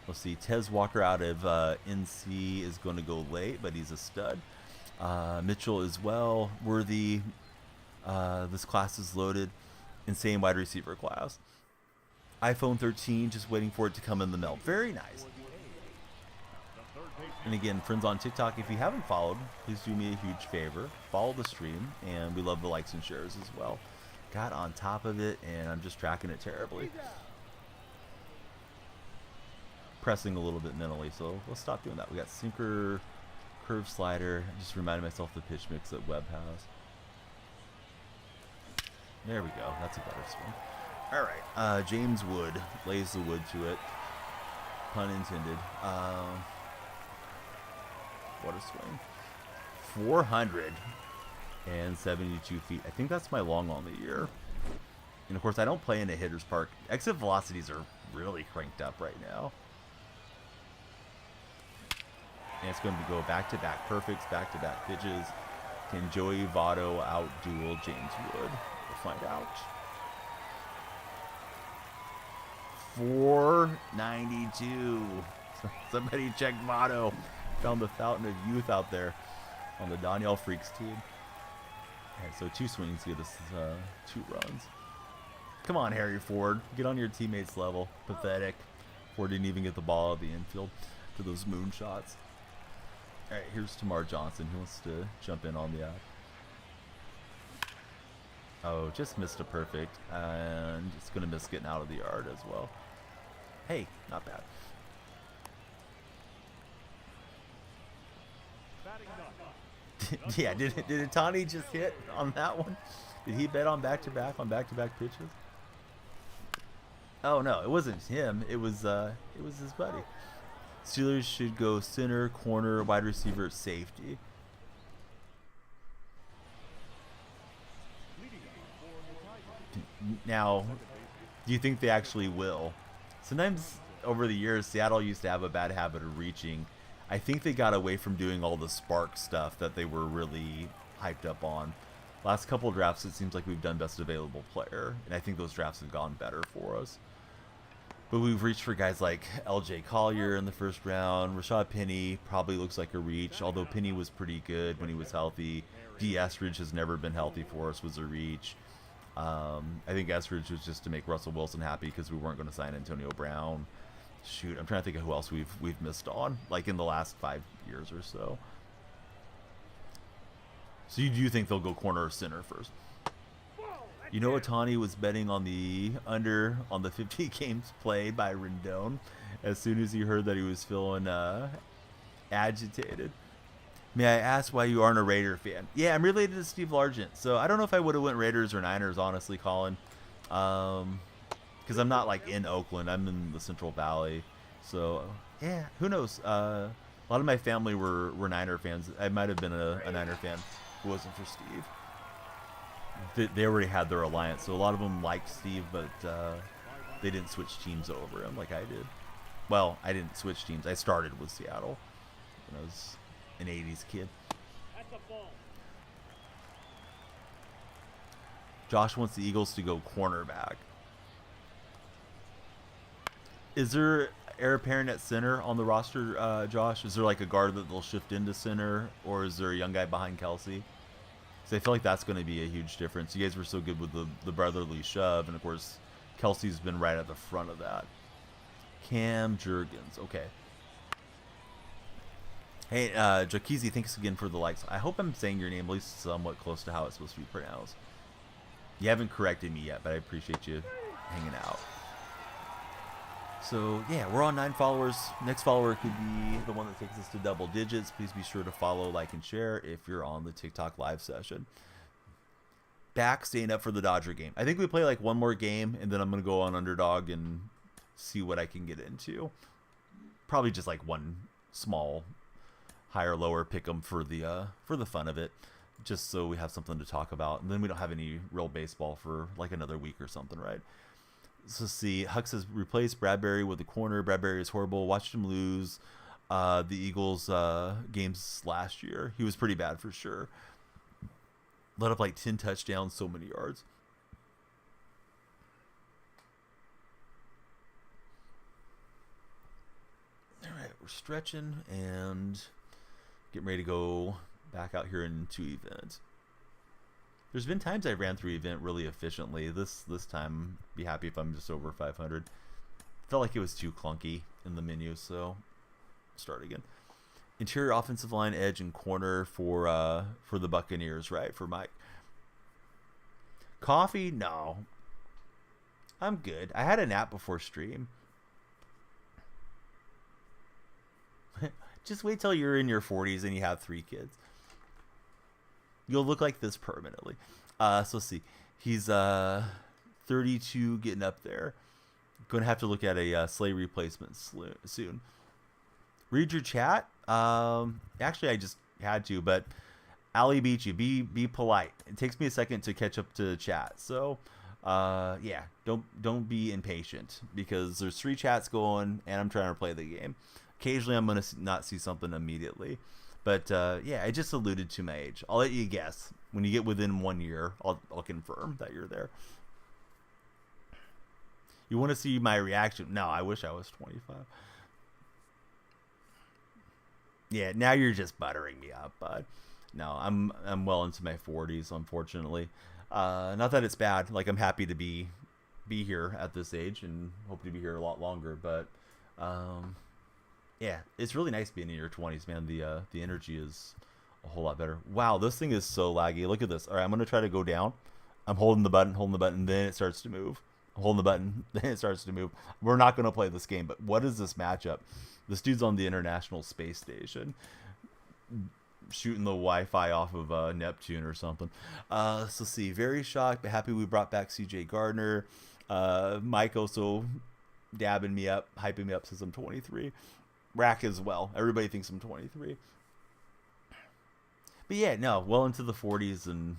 Let's see. Tez Walker out of NC is going to go late, but he's a stud. Mitchell as well. Worthy. This class is loaded. Insane wide receiver class. iPhone 13, just waiting for it to come in the mail. Very nice. And again, friends on TikTok, if you haven't followed, please do me a huge favor. Follow the stream, and we love the likes and shares as well. Got on top of it, and I'm just tracking it terribly. Pressing a little bit mentally, so let's stop doing that. We got sinker, curve slider. Just reminded myself the pitch mix that Webb has. There we go. That's a better swing. All right. James Wood lays the wood to it. Pun intended. What a swing. 472 feet. I think that's my long on the year. And of course, I don't play in a hitter's park. Exit velocities are really cranked up right now. And it's going to go back-to-back perfects, back-to-back pitches. Can Joey Votto out-duel James Wood? We'll find out. 492. Somebody check Votto. Found the fountain of youth out there on the Danielle Freaks team. All right, so 2 swings give us 2 runs. Come on, Harry Ford. Get on your teammates' level. Pathetic. Ford didn't even get the ball at the infield for those moonshots. All right, here's Tamar Johnson. He wants to jump in on the app. Oh, just missed a perfect. And it's going to miss getting out of the yard as well. Hey, not bad. Yeah, did Itani just hit on that one? Did he bet on back-to-back pitches? Oh no, it wasn't him. It was his buddy. Steelers should go center, corner, wide receiver, safety. Now, do you think they actually will? Sometimes over the years, Seattle used to have a bad habit of reaching. I think they got away from doing all the spark stuff that they were really hyped up on. Last couple drafts, it seems like we've done best available player, and I think those drafts have gone better for us. But we've reached for guys like LJ Collier in the first round. Rashad Penny probably looks like a reach, although Penny was pretty good when he was healthy. D. Estridge has never been healthy for us, was a reach. I think Estridge was just to make Russell Wilson happy because we weren't going to sign Antonio Brown. Shoot, I'm trying to think of who else we've missed on, like in the last 5 years or so. So you do think they'll go corner or center first? You know, Otani was betting on the under on the 50 games played by Rendon as soon as he heard that he was feeling agitated. May I ask why you aren't a Raider fan? Yeah, I'm related to Steve Largent, so I don't know if I would have went Raiders or Niners, honestly, Colin. Because I'm not like in Oakland, I'm in the Central Valley, so yeah, who knows? A lot of my family were Niner fans. I might have been a Niner fan if it wasn't for Steve. They already had their alliance, so a lot of them liked Steve, but they didn't switch teams over him like I did. Well, I didn't switch teams. I started with Seattle when I was an 80s kid. Josh wants the Eagles to go cornerback. Is there heir apparent at center on the roster, Josh? Is there like a guard that they'll shift into center, or is there a young guy behind Kelsey? Because I feel like that's going to be a huge difference. You guys were so good with the brotherly shove, and of course, Kelsey's been right at the front of that. Cam Jurgens, okay. Hey, Jakizi, thanks again for the likes. I hope I'm saying your name at least somewhat close to how it's supposed to be pronounced. You haven't corrected me yet, but I appreciate you hanging out. So, yeah, we're on 9 followers. Next follower could be the one that takes us to double digits. Please be sure to follow, like, and share if you're on the TikTok live session. Back, staying up for the Dodger game. I think we play, like, one more game, and then I'm going to go on Underdog and see what I can get into. Probably just, like, one small higher lower pick 'em for the fun of it, just so we have something to talk about, and then we don't have any real baseball for like another week or something, right? So see, Huck says replace Bradbury with a corner. Bradbury is horrible. Watched him lose the Eagles games last year. He was pretty bad for sure. Let up like 10 touchdowns, so many yards. All right, we're stretching and getting ready to go back out here into event. There's been times I ran through event really efficiently. This time, be happy if I'm just over 500. Felt like it was too clunky in the menu, so start again. Interior offensive line, edge, and corner for the Buccaneers, right? For Mike. Coffee? No. I'm good. I had a nap before stream. Just wait till you're in your 40s and you have 3 kids. You'll look like this permanently. So let's see. He's 32, getting up there. Going to have to look at a sleigh replacement soon. Read your chat. Actually, I just had to, but Ali beat you. Be polite. It takes me a second to catch up to chat. So, yeah, don't be impatient because there's 3 chats going, and I'm trying to play the game. Occasionally, I'm going to not see something immediately. But, yeah, I just alluded to my age. I'll let you guess. When you get within 1 year, I'll confirm that you're there. You want to see my reaction? No, I wish I was 25. Yeah, now you're just buttering me up, bud. No, I'm well into my 40s, unfortunately. Not that it's bad. Like, I'm happy to be here at this age and hope to be here a lot longer. But, yeah, it's really nice being in your 20s, man. The energy is a whole lot better. Wow, this thing is so laggy. Look at this. All right, I'm going to try to go down. I'm holding the button, then it starts to move. I'm holding the button, then it starts to move. We're not going to play this game, but what is this matchup? This dude's on the International Space Station shooting the Wi-Fi off of Neptune or something. So see, very shocked, but happy we brought back CJ Gardner. Mike also dabbing me up, hyping me up since I'm 23. Rack as well. Everybody thinks I'm 23. But yeah, no, well into the 40s and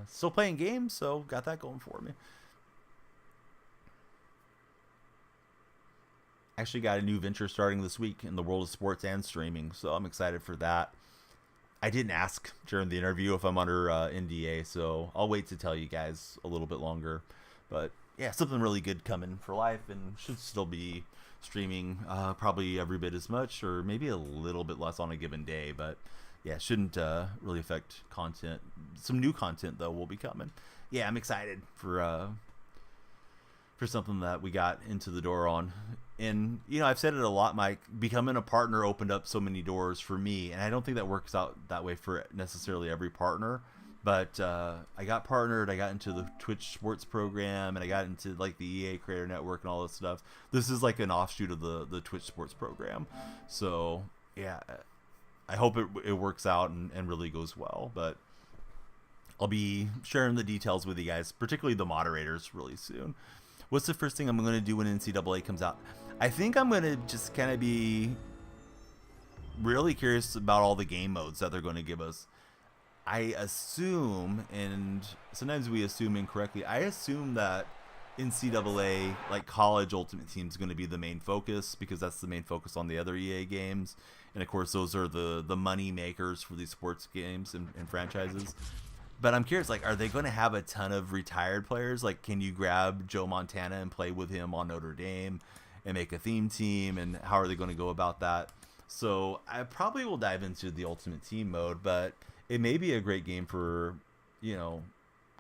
still playing games, so got that going for me. Actually got a new venture starting this week in the world of sports and streaming, so I'm excited for that. I didn't ask during the interview if I'm under NDA, so I'll wait to tell you guys a little bit longer. But yeah, something really good coming for life, and should still be streaming probably every bit as much, or maybe a little bit less on a given day. But yeah, shouldn't really affect content. Some new content though will be coming. Yeah, I'm excited for for something that we got into the door on. And, you know, I've said it a lot, Mike, becoming a partner opened up so many doors for me. And I don't think that works out that way for necessarily every partner. But I got partnered, I got into the Twitch Sports program, and I got into like the EA Creator Network and all this stuff. This is like an offshoot of the Twitch Sports program. So, yeah, I hope it works out and really goes well. But I'll be sharing the details with you guys, particularly the moderators, really soon. What's the first thing I'm going to do when NCAA comes out? I think I'm going to just kind of be really curious about all the game modes that they're going to give us. I assume, and sometimes we assume incorrectly, I assume that NCAA, like college Ultimate Team, is going to be the main focus, because that's the main focus on the other EA games. And of course, those are the money makers for these sports games and franchises. But I'm curious, like, are they going to have a ton of retired players? Like, can you grab Joe Montana and play with him on Notre Dame and make a theme team? And how are they going to go about that? So I probably will dive into the Ultimate Team mode, but it may be a great game for, you know,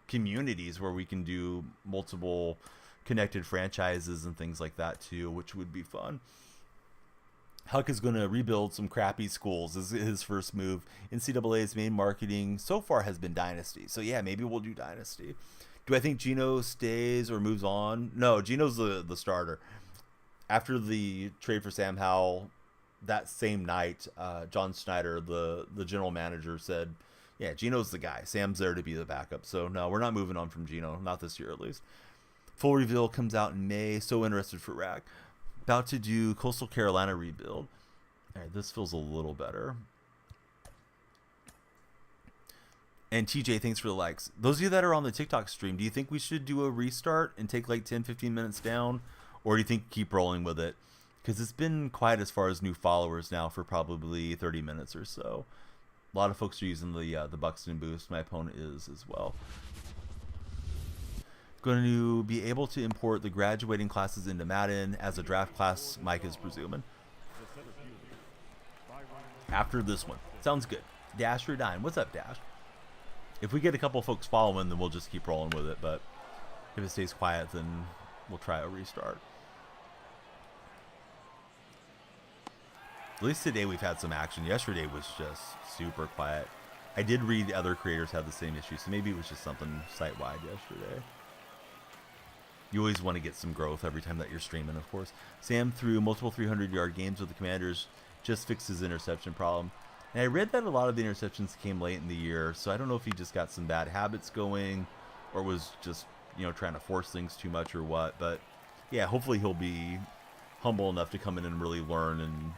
communities where we can do multiple connected franchises and things like that too, which would be fun. Huck is going to rebuild some crappy schools. This is his first move. NCAA's main marketing so far has been Dynasty. So yeah, maybe we'll do Dynasty. Do I think Geno stays or moves on? No, Geno's the starter. After the trade for Sam Howell, that same night, John Snyder, the general manager, said, yeah, Geno's the guy. Sam's there to be the backup. So no, we're not moving on from Geno. Not this year, at least. Full reveal comes out in May. So interested for Rack. About to do Coastal Carolina rebuild. All right, this feels a little better. And TJ, thanks for the likes. Those of you that are on the TikTok stream, do you think we should do a restart and take like 10, 15 minutes down? Or do you think keep rolling with it? Because it's been quiet as far as new followers now for probably 30 minutes or so. A lot of folks are using the Buxton boost. My opponent is as well. Going to be able to import the graduating classes into Madden as a draft class, Mike is presuming. After this one. Sounds good. Dash or Dime. What's up, Dash? If we get a couple folks following, then we'll just keep rolling with it. But if it stays quiet, then we'll try a restart. At least today we've had some action. Yesterday was just super quiet. I did read other creators had the same issue, so maybe it was just something site-wide yesterday. You always want to get some growth every time that you're streaming, of course. Sam threw multiple 300-yard games with the Commanders, just fixed his interception problem. And I read that a lot of the interceptions came late in the year, so I don't know if he just got some bad habits going or was just, you know, trying to force things too much or what. But, yeah, hopefully he'll be humble enough to come in and really learn and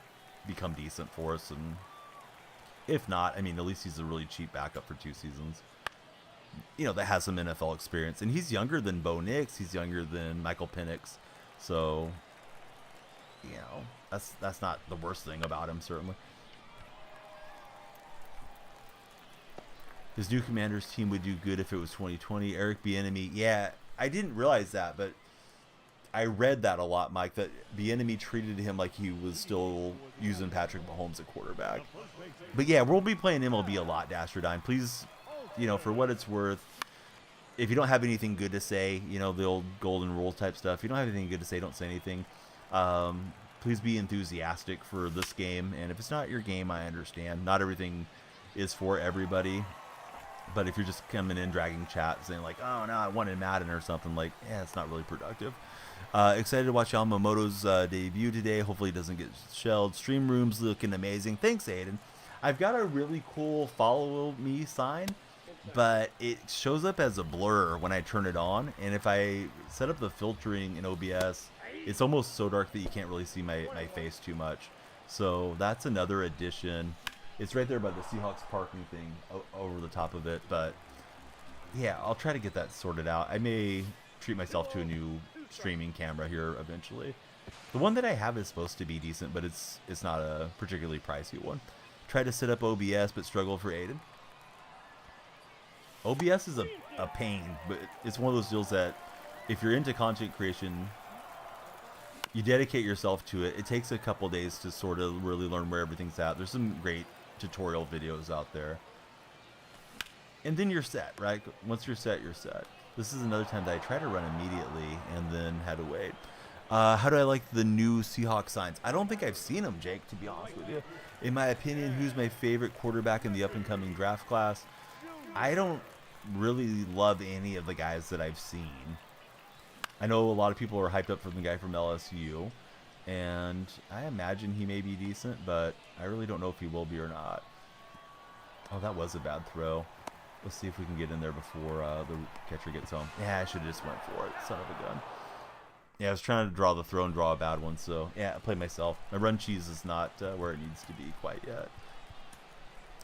become decent for us. And if not, I mean, at least he's a really cheap backup for 2 seasons. You know, that has some NFL experience. And he's younger than Bo Nix. He's younger than Michael Penix. So, you know, that's not the worst thing about him, certainly. His new Commanders team would do good if it was 2020. Eric Bieniemy. Yeah, I didn't realize that, but I read that a lot, Mike, that Bieniemy treated him like he was still using Patrick Mahomes at quarterback. But yeah, we'll be playing MLB a lot, Dasher Dime. Please, you know, for what it's worth, if you don't have anything good to say, you know, the old golden rule type stuff, if you don't have anything good to say, don't say anything. Please be enthusiastic for this game. And if it's not your game, I understand. Not everything is for everybody. But if you're just coming in, dragging chat, saying like, oh, no, I wanted Madden or something, like, yeah, it's not really productive. Excited to watch Yamamoto's debut today. Hopefully he doesn't get shelled. Stream room's looking amazing. Thanks, Aiden. I've got a really cool follow me sign, but it shows up as a blur when I turn it on. And if I set up the filtering in OBS, it's almost so dark that you can't really see my face too much. So that's another addition. It's right there by the Seahawks parking thing over the top of it. But yeah, I'll try to get that sorted out. I may treat myself to a new streaming camera here eventually. The one that I have is supposed to be decent, but it's not a particularly pricey one. Try to set up OBS, but struggle for Aiden. OBS is a pain, but it's one of those deals that if you're into content creation, you dedicate yourself to it. It takes a couple days to sort of really learn where everything's at. There's some great tutorial videos out there. And then you're set, right? Once you're set, you're set. This is another time that I tried to run immediately and then had to wait. How do I like the new Seahawks signs? I don't think I've seen them, Jake, to be honest with you. In my opinion, who's my favorite quarterback in the up-and-coming draft class? I don't really love any of the guys that I've seen. I know a lot of people are hyped up for the guy from LSU, and I imagine he may be decent, but I really don't know if he will be or not. Oh, that was a bad throw. Let's see if we can get in there before the catcher gets home. Yeah, I should have just went for it. Son of a gun. Yeah, I was trying to draw the throw and draw a bad one, so yeah, I played myself. My run cheese is not where it needs to be quite yet.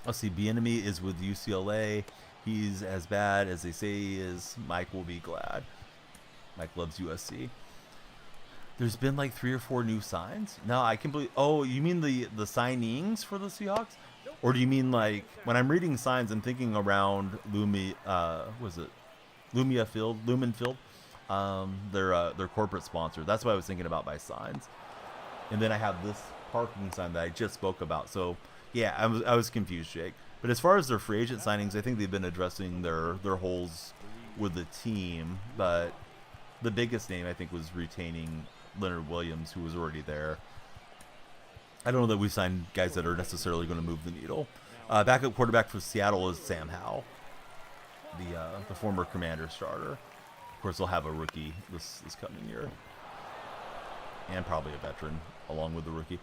Let's see, Bieniemy is with UCLA. He's as bad as they say he is. Mike will be glad. Mike loves USC. There's been like 3 or 4 new signs. No, I can believe. Oh, you mean the signings for the Seahawks? Or do you mean like when I'm reading signs, I'm thinking around Lumen Field, their corporate sponsor. That's what I was thinking about by signs. And then I have this parking sign that I just spoke about. So yeah, I was confused, Jake. But as far as their free agent signings, I think they've been addressing their holes with the team. But the biggest name I think was retaining Leonard Williams, who was already there. I don't know that we signed guys that are necessarily going to move the needle. Backup quarterback for Seattle is Sam Howell, the former Commander starter. Of course, they'll have a rookie this coming year, and probably a veteran along with the rookie.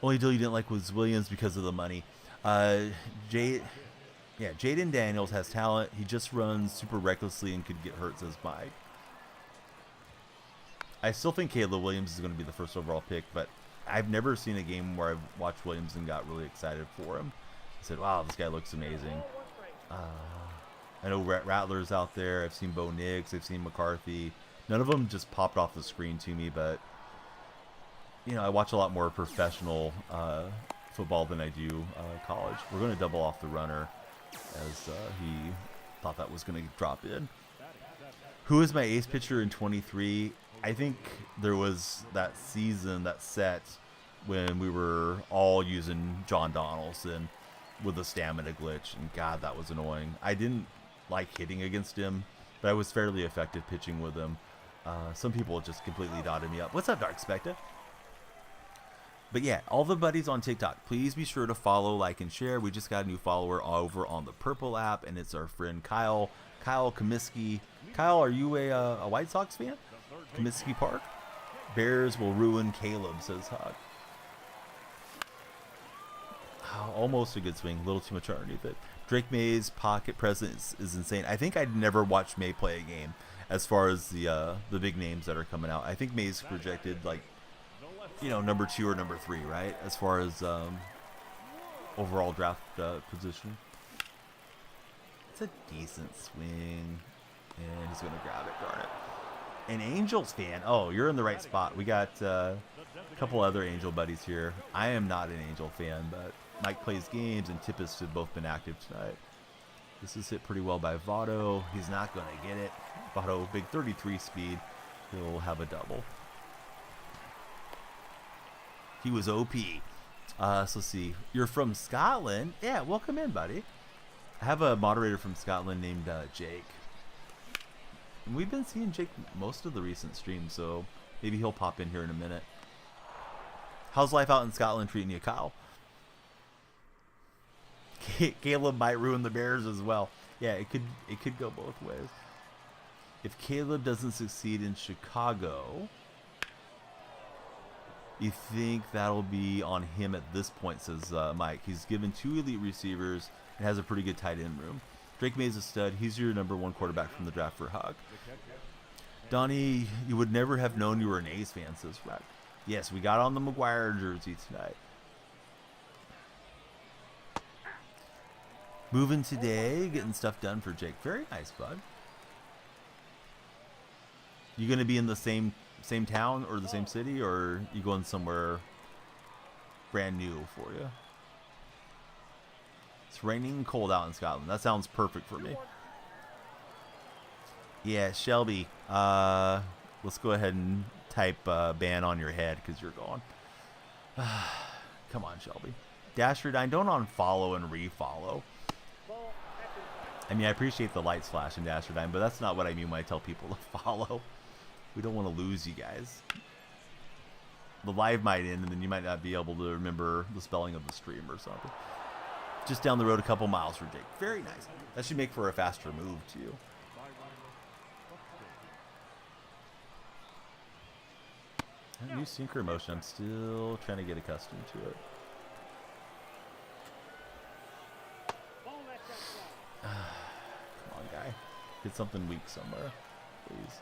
Only deal you didn't like was Williams because of the money. Jaden Daniels has talent. He just runs super recklessly and could get hurt, says Mike. I still think Caleb Williams is going to be the first overall pick, but I've never seen a game where I've watched Williams and got really excited for him. I said, wow, this guy looks amazing. I know Rattler's out there. I've seen Bo Nix. I've seen McCarthy. None of them just popped off the screen to me, but you know, I watch a lot more professional football than I do college. We're going to double off the runner as he thought that was going to drop in. Who is my ace pitcher in 23? I think there was that season, that set, when we were all using John Donaldson with a stamina glitch, and God, that was annoying. I didn't like hitting against him, but I was fairly effective pitching with him. Some people just completely dotted me up. What's up, Dark Spectre? But yeah, all the buddies on TikTok, please be sure to follow, like, and share. We just got a new follower over on the Purple app, and it's our friend Kyle Comiskey. Kyle, are you a White Sox fan? Comiskey Park? Bears will ruin Caleb, says Hug. Oh, almost a good swing. A little too much underneath it. Drake May's pocket presence is insane. I think I'd never watched May play a game as far as the big names that are coming out. I think May's projected like, you know, number 2 or number 3, right? As far as overall draft position. It's a decent swing. And he's going to grab it, darn it. An Angels fan. Oh, you're in the right spot. We got a couple other Angel buddies here. I am not an Angel fan, but Mike plays games, and Tippis have both been active tonight. This is hit pretty well by Votto. He's not going to get it. Votto, big 33 speed. He'll have a double. He was OP. So let's see. You're from Scotland? Yeah, welcome in, buddy. I have a moderator from Scotland named Jake. And we've been seeing Jake most of the recent streams, so maybe he'll pop in here in a minute. How's life out in Scotland treating you, Kyle? Caleb might ruin the Bears as well. Yeah, it could go both ways. If Caleb doesn't succeed in Chicago, you think that'll be on him at this point, says Mike. He's given 2 elite receivers and has a pretty good tight end room. Drake May's a stud. He's your number 1 quarterback from the draft for Hug. Donnie, you would never have known you were an A's fan, says Rack. Yes, we got on the McGuire jersey tonight. Moving today, getting stuff done for Jake. Very nice, bud. You gonna be in the same town or the same city, or you going somewhere brand new for you? It's raining and cold out in Scotland. That sounds perfect for me. Yeah, Shelby. Let's go ahead and type ban on your head because you're gone. Come on, Shelby. Dashardine, don't unfollow and refollow. I mean, I appreciate the lights flashing, Dasherdyne, but that's not what I mean when I tell people to follow. We don't want to lose you guys. The live might end, and then you might not be able to remember the spelling of the stream or something. Just down the road a couple miles for Jake. Very nice. That should make for a faster move, too. That new sinker motion, I'm still trying to get accustomed to it. Come on, guy. Hit something weak somewhere, please.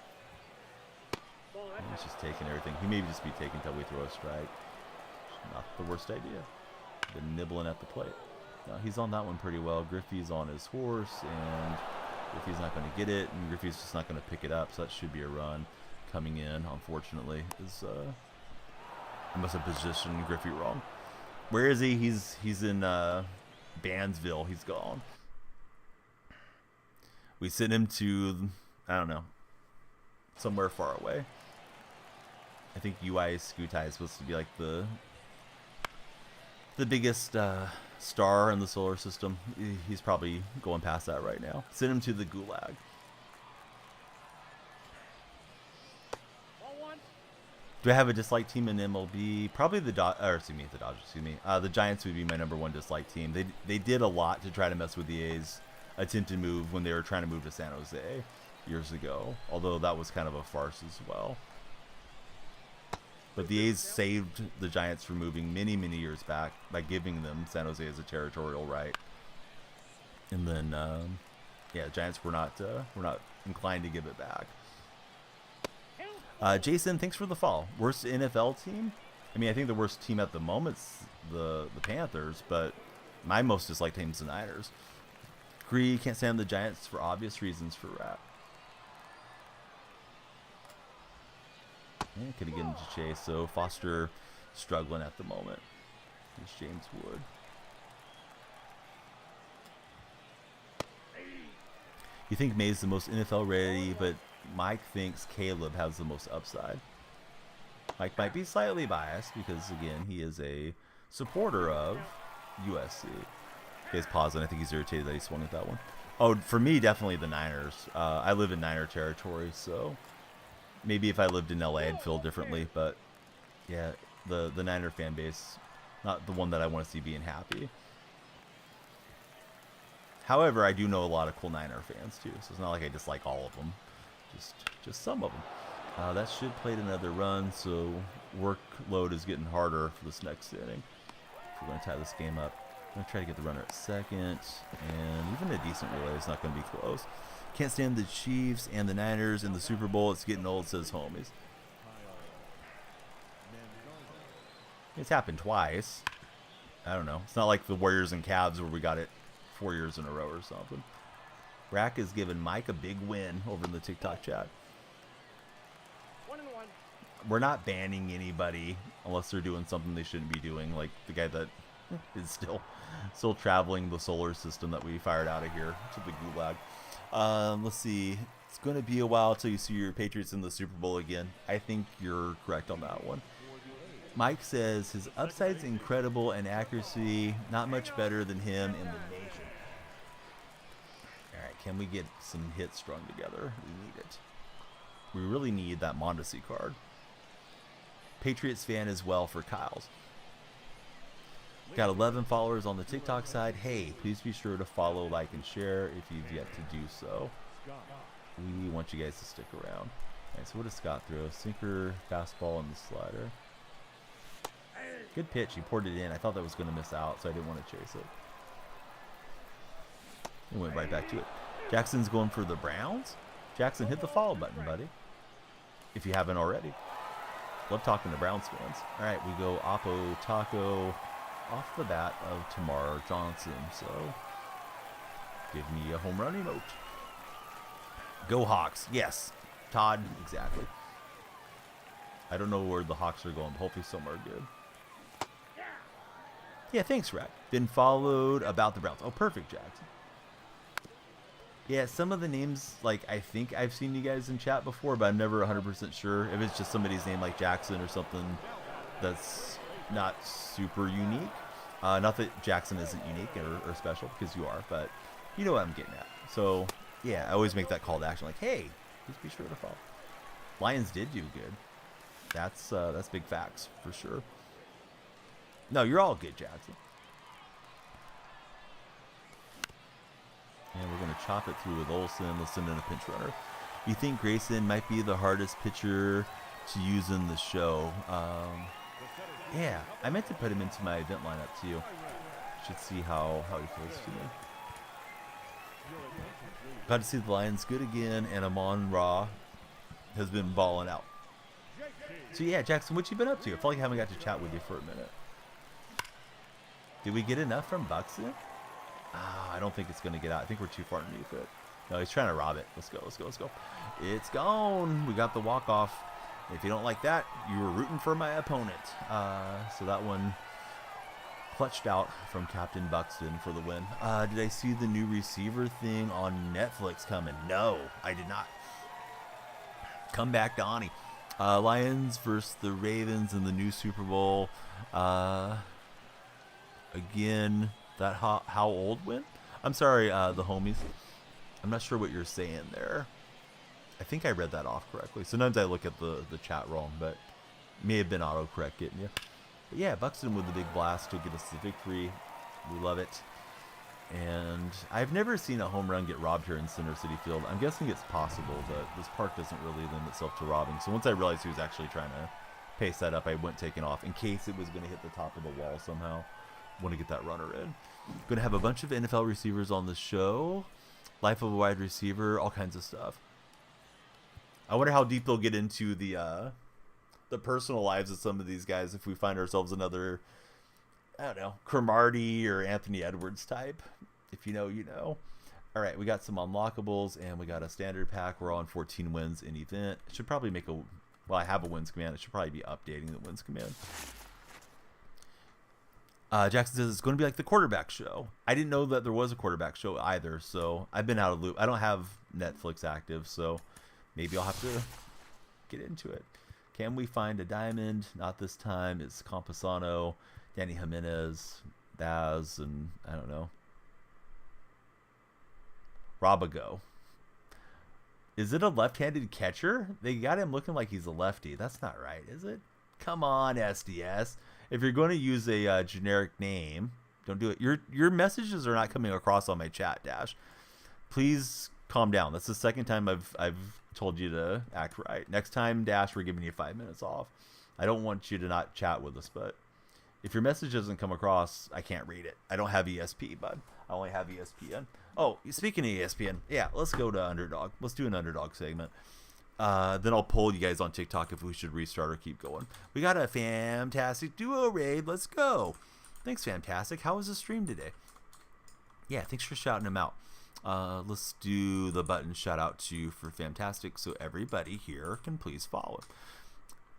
He's just taking everything. He may just be taking until we throw a strike. Not the worst idea. Been nibbling at the plate. No, he's on that one pretty well. Griffey's on his horse, and Griffey's not going to get it, and Griffey's just not going to pick it up, so that should be a run coming in, unfortunately. I must have positioned Griffey wrong. Where is he? He's in Bandsville. He's gone. We sent him to, I don't know, somewhere far away. I think UI Skutai is supposed to be like the biggest star in the solar system. He's probably going past that right now. Send him to the Gulag. Do I have a dislike team in MLB? Probably the Dodgers. The Giants would be my number one dislike team. They did a lot to try to mess with the A's attempted move when they were trying to move to San Jose years ago. Although that was kind of a farce as well. But the A's saved the Giants from moving many, many years back by giving them San Jose as a territorial right. And then, yeah, Giants were not inclined to give it back. Jason, thanks for the follow. Worst NFL team? I mean, I think the worst team at the moment's the Panthers, but my most disliked team's the Niners. Agree, can't stand the Giants for obvious reasons for Rat. Yeah, couldn't get into Chase, so Foster struggling at the moment. Here's James Wood. You think May's the most NFL ready, but Mike thinks Caleb has the most upside. Mike might be slightly biased because, again, he is a supporter of USC. He's pausing. I think he's irritated that he swung at that one. Oh, for me, definitely the Niners. I live in Niner territory, so maybe if I lived in LA, I'd feel differently. But yeah, the Niner fan base, not the one that I want to see being happy. However, I do know a lot of cool Niner fans too, so it's not like I dislike all of them. Just some of them. That should play another run, so workload is getting harder for this next inning. We're going to tie this game up. I'm going to try to get the runner at second, and even a decent relay is not going to be close. Can't stand the Chiefs and the Niners in the Super Bowl. It's getting old, says homies. It's happened twice. I don't know. It's not like the Warriors and Cavs where we got it 4 years in a row or something. Rack is giving Mike a big win over in the TikTok chat. 1-1. We're not banning anybody unless they're doing something they shouldn't be doing, like the guy that is still traveling the solar system that we fired out of here to the Gulag. Let's see. It's going to be a while till you see your Patriots in the Super Bowl again. I think you're correct on that one. Mike says his upside's incredible and accuracy not much better than him in the nation. All right, can we get some hits strung together? We need it. We really need that Mondesi card. Patriots fan as well for Kyle's. Got 11 followers on the TikTok side. Hey, please be sure to follow, like, and share if you've yet to do so. We want you guys to stick around. All right, so what does Scott throw? Sinker, fastball, and the slider. Good pitch. He poured it in. I thought that was going to miss out, so I didn't want to chase it. He went right back to it. Jackson's going for the Browns. Jackson, hit the follow button, buddy, if you haven't already. Love talking to Browns fans. All right, we go Oppo Taco off the bat of Tamar Johnson. So give me a home run emote. Go Hawks. Yes. Todd, exactly. I don't know where the Hawks are going, but hopefully somewhere good. Yeah, thanks, Rack. Been followed about the Browns. Oh, perfect, Jackson. Yeah, some of the names, like, I think I've seen you guys in chat before, but I'm never 100% sure if it's just somebody's name like Jackson or something that's not super unique. Not that Jackson isn't unique or special, because you are, but You know what I'm getting at. So, yeah, I always make that call to action. Like, hey, just be sure to follow. Lions did do good. That's big facts for sure. No, you're all good, Jackson. And we're going to chop it through with Olsen. Let's send in a pinch runner. You think Grayson might be the hardest pitcher to use in the show? Yeah, I meant to put him into my event lineup too. Should see how he feels to me. Glad to see the Lions good again, and Amon Ra has been balling out. So yeah, Jackson, what you been up to? I feel like I haven't got to chat with you for a minute. Did we get enough from Buxton? I don't think it's going to get out. I think we're too far underneath it. No, he's trying to rob it. Let's go, let's go, let's go. It's gone. We got the walk-off. If you don't like that, you were rooting for my opponent. So that one clutched out from Captain Buxton for the win. Did I see the new receiver thing on Netflix coming? No, I did not. Come back, Donnie. Lions versus the Ravens in the new Super Bowl. Again, that how old win? I'm sorry, the homies. I'm not sure what you're saying there. I think I read that off correctly. Sometimes I look at the chat wrong, but may have been autocorrect getting you. But yeah, Buxton with the big blast to get us the victory. We love it. And I've never seen a home run get robbed here in Center City Field. I'm guessing it's possible, but this park doesn't really lend itself to robbing. So once I realized he was actually trying to pace that up, I went taking off in case it was going to hit the top of the wall somehow. Want to get that runner in. Going to have a bunch of NFL receivers on the show. Life of a wide receiver, all kinds of stuff. I wonder how deep they'll get into the personal lives of some of these guys if we find ourselves another, I don't know, Cromartie or Anthony Edwards type. If you know, you know. All right, we got some unlockables, and we got a standard pack. We're on 14 wins in event. It should probably make a... Well, I have a wins command. It should probably be updating the wins command. Jackson says it's going to be like the quarterback show. I didn't know that there was a quarterback show either, so I've been out of loop. I don't have Netflix active, so maybe I'll have to get into it. Can we find a diamond? Not this time. It's Camposano, Danny Jimenez, Baz, and I don't know. Robago. Is it a left-handed catcher? They got him looking like he's a lefty. That's not right, is it? Come on, SDS. If you're going to use a generic name, don't do it. Your messages are not coming across on my chat, Dash. Please calm down. That's the second time I've told you to act right. Next time, Dash, we're giving you 5 minutes off. I don't want you to not chat with us, but if your message doesn't come across, I can't read it. I don't have ESP, bud. I only have ESPN. Oh, speaking of ESPN, yeah, let's go to Underdog. Let's do an Underdog segment. Then I'll poll you guys on TikTok if we should restart or keep going. We got a fantastic duo raid. Let's go. Thanks, Fantastic. How was the stream today? Yeah, thanks for shouting him out. Let's do the button shout out to for Fantastic so everybody here can please follow.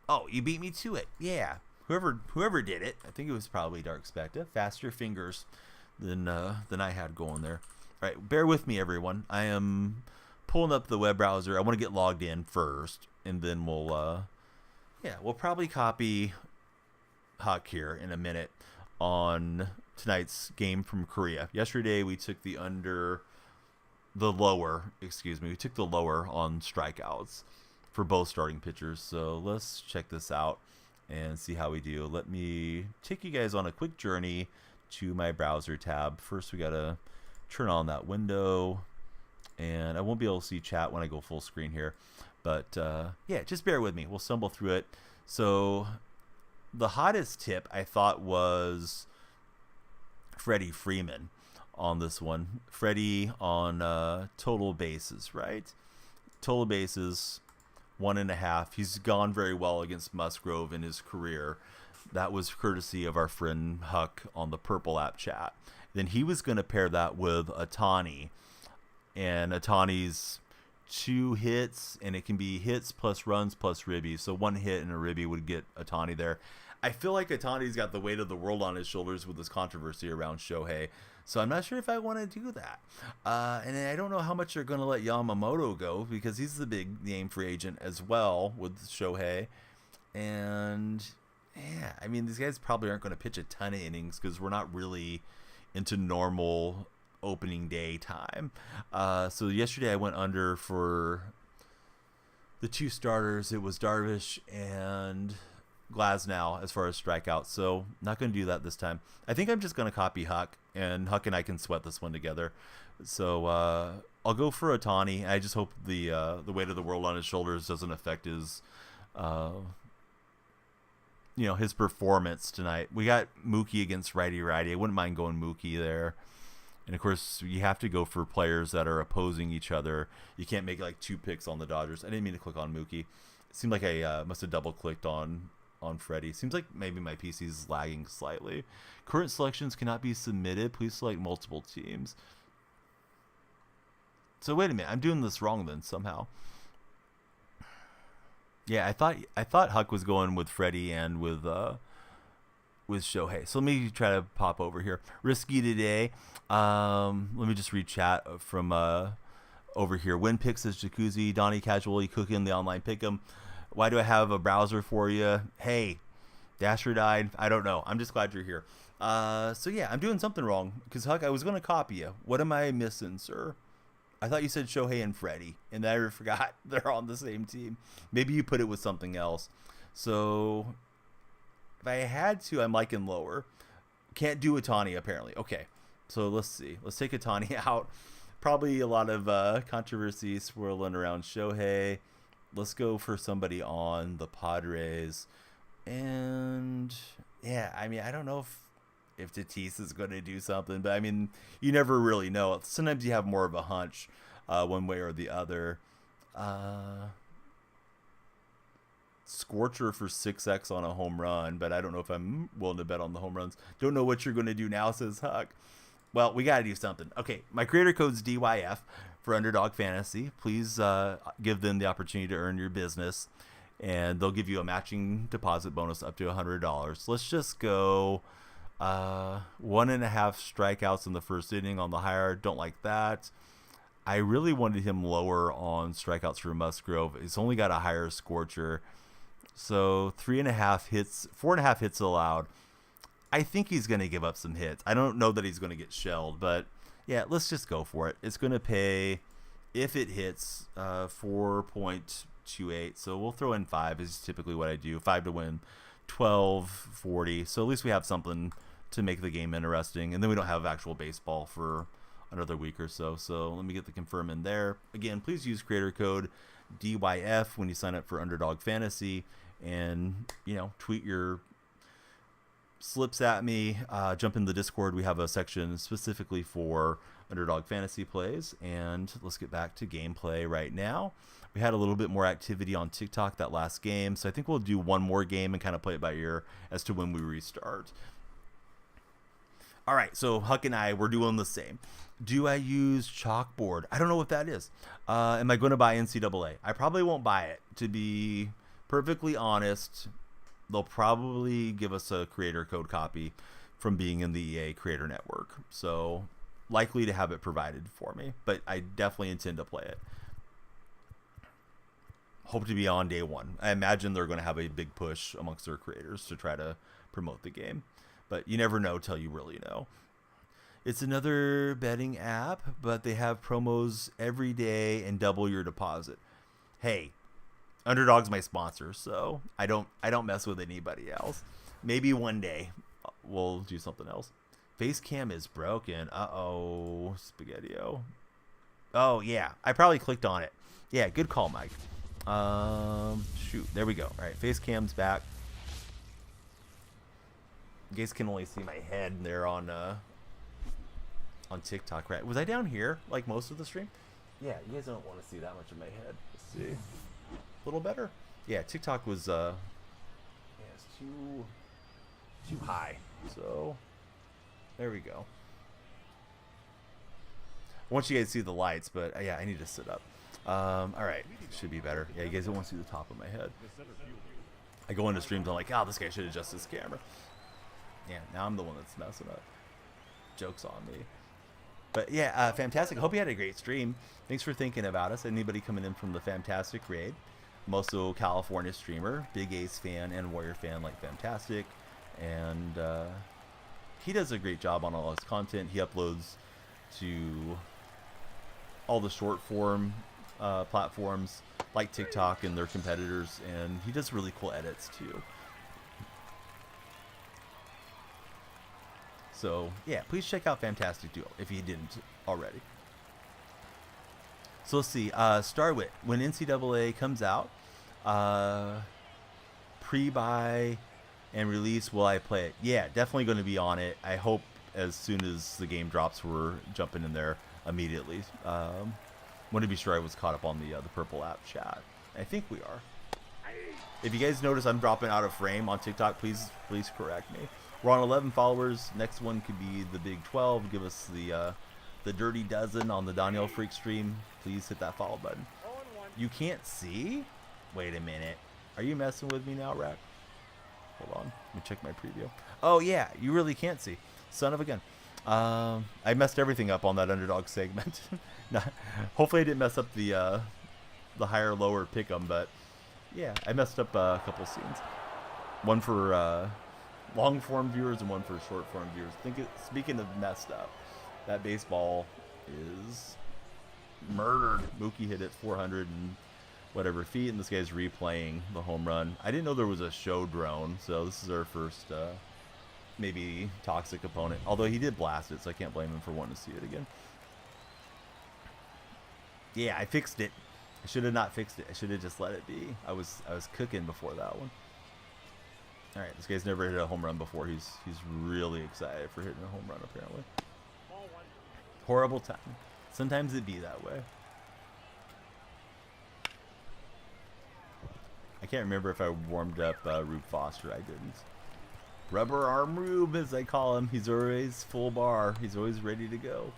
Oh, you beat me to it. Yeah. Whoever did it, I think it was probably Dark Specta. Faster fingers than I had going there. All right, bear with me, everyone. I am pulling up the web browser. I want to get logged in first, and then we'll probably copy Huck here in a minute on tonight's game from Korea. Yesterday we took the lower on strikeouts for both starting pitchers. So let's check this out and see how we do. Let me take you guys on a quick journey to my browser tab. First, we got to turn on that window. And I won't be able to see chat when I go full screen here. But, yeah, just bear with me. We'll stumble through it. So, the hottest tip I thought was Freddie Freeman on this one. Freddie on total bases, right? Total bases, 1.5. He's gone very well against Musgrove in his career. That was courtesy of our friend Huck on the Purple app chat. Then he was going to pair that with Atani. And Atani's 2 hits, and it can be hits plus runs plus ribbies. So 1 hit and a ribby would get Atani there. I feel like Atani's got the weight of the world on his shoulders with this controversy around Shohei. So I'm not sure if I want to do that. And I don't know how much they're going to let Yamamoto go because he's the big name free agent as well with Shohei. And, yeah, I mean, these guys probably aren't going to pitch a ton of innings because we're not really into normal opening day time. So yesterday I went under for the 2 starters. It was Darvish and Glasnow as far as strikeouts. So not going to do that this time. I think I'm just going to copy Huck, and Huck and I can sweat this one together. So I'll go for Ohtani. I just hope the weight of the world on his shoulders doesn't affect his his performance tonight. We got Mookie against righty-righty. I wouldn't mind going Mookie there. And, of course, you have to go for players that are opposing each other. You can't make, like, 2 picks on the Dodgers. I didn't mean to click on Mookie. It seemed like I must have double-clicked on Freddie. Seems like maybe my PC is lagging slightly. Current selections cannot be submitted. Please select multiple teams. So, wait a minute. I'm doing this wrong then somehow. Yeah, I thought Huck was going with Freddie and with Shohei. So let me try to pop over here. Risky today. Let me just read chat from over here. Win picks is Jacuzzi. Donnie casually cooking the online pick'em. Why do I have a browser for you? Hey, Dasher died. I don't know. I'm just glad you're here. So yeah, I'm doing something wrong because Huck, I was going to copy you. What am I missing, sir? I thought you said Shohei and Freddie, and I forgot they're on the same team. Maybe you put it with something else. So if I had to, I'm liking lower. Can't do Ohtani, apparently. Okay, so let's see. Let's take Ohtani out. Probably a lot of controversy swirling around Shohei. Let's go for somebody on the Padres. And, yeah, I mean, I don't know if Tatis is going to do something, but I mean, you never really know. Sometimes you have more of a hunch one way or the other. Scorcher for 6x on a home run, but I don't know if I'm willing to bet on the home runs. Don't know what you're going to do now, says Huck. Well, we got to do something. Okay, my creator code's DYF for Underdog Fantasy. Please give them the opportunity to earn your business, and they'll give you a matching deposit bonus up to $100. Let's just go 1.5 strikeouts in the first inning on the higher. Don't like that. I really wanted him lower on strikeouts for Musgrove. He's only got a higher Scorcher. So 3.5 hits, 4.5 hits allowed. I think he's going to give up some hits. I don't know that he's going to get shelled, but yeah, let's just go for it. It's going to pay, if it hits, 4.28. So we'll throw in 5 is typically what I do. 5 to win, 12.40. So at least we have something to make the game interesting. And then we don't have actual baseball for another week or so. So let me get the confirm in there. Again, please use creator code DYF when you sign up for Underdog Fantasy, and tweet your slips at me. Jump in the Discord. We have a section specifically for Underdog Fantasy plays, and let's get back to gameplay right now. We had a little bit more activity on TikTok that last game, so I think we'll do one more game and kind of play it by ear as to when we restart. All right, so Huck and I, we're doing the same. Do I use Chalkboard? I don't know what that is. Am I going to buy NCAA? I probably won't buy it. To be perfectly honest, they'll probably give us a creator code copy from being in the EA Creator Network. So likely to have it provided for me, but I definitely intend to play it. Hope to be on day one. I imagine they're going to have a big push amongst their creators to try to promote the game. But you never know till you really know. It's another betting app, but they have promos every day and double your deposit. Hey, Underdog's my sponsor, so I don't mess with anybody else. Maybe one day we'll do something else. Face cam is broken. Uh-oh, Spaghetti-O. Oh, yeah. I probably clicked on it. Yeah, good call, Mike. Shoot. There we go. All right, face cam's back. You guys can only see my head there on TikTok, right? Was I down here like most of the stream? Yeah, you guys don't want to see that much of my head. Let's see. A little better? Yeah, TikTok was it's too high. So there we go. I want you guys to see the lights, but yeah, I need to sit up. All right, should be better. Yeah, you guys don't want to see the top of my head. I go into streams, I'm like, this guy should adjust his camera. Yeah, now I'm the one that's messing up. Joke's on me. But yeah, fantastic. Hope you had a great stream. Thanks for thinking about us. Anybody coming in from the Fantastic Raid? I'm also a California streamer, big Ace fan and Warrior fan like Fantastic. And he does a great job on all his content. He uploads to all the short form platforms like TikTok and their competitors, and he does really cool edits too. So yeah, please check out Fantastic Duo if you didn't already. So let's see. Start with when NCAA comes out, pre-buy and release. Will I play it? Yeah, definitely going to be on it. I hope as soon as the game drops, we're jumping in there immediately. Want to be sure I was caught up on the Purple app chat. I think we are. If you guys notice I'm dropping out of frame on TikTok, please correct me. We're on 11 followers. Next one could be the Big 12. Give us the Dirty Dozen on the Daniel Freak stream. Please hit that follow button. You can't see? Wait a minute. Are you messing with me now, Rack? Hold on. Let me check my preview. Oh, yeah. You really can't see. Son of a gun. I messed everything up on that underdog segment. Hopefully I didn't mess up the higher lower pick'em, but yeah, I messed up a couple scenes. One for long form viewers and one for short form viewers. Speaking of messed up, that baseball is murdered. Mookie hit it 400 and whatever feet, and this guy's replaying the home run. I didn't know there was a show drone, so this is our first maybe toxic opponent. Although he did blast it, so I can't blame him for wanting to see it again. Yeah, I fixed it. I should have not fixed it. I should have just let it be. I was cooking before that one. All right, this guy's never hit a home run before. He's really excited for hitting a home run apparently. Horrible time. Sometimes it be that way. I can't remember if I warmed up Rube Foster. I didn't. Rubber Arm Rube, as I call him. He's always full bar. He's always ready to go.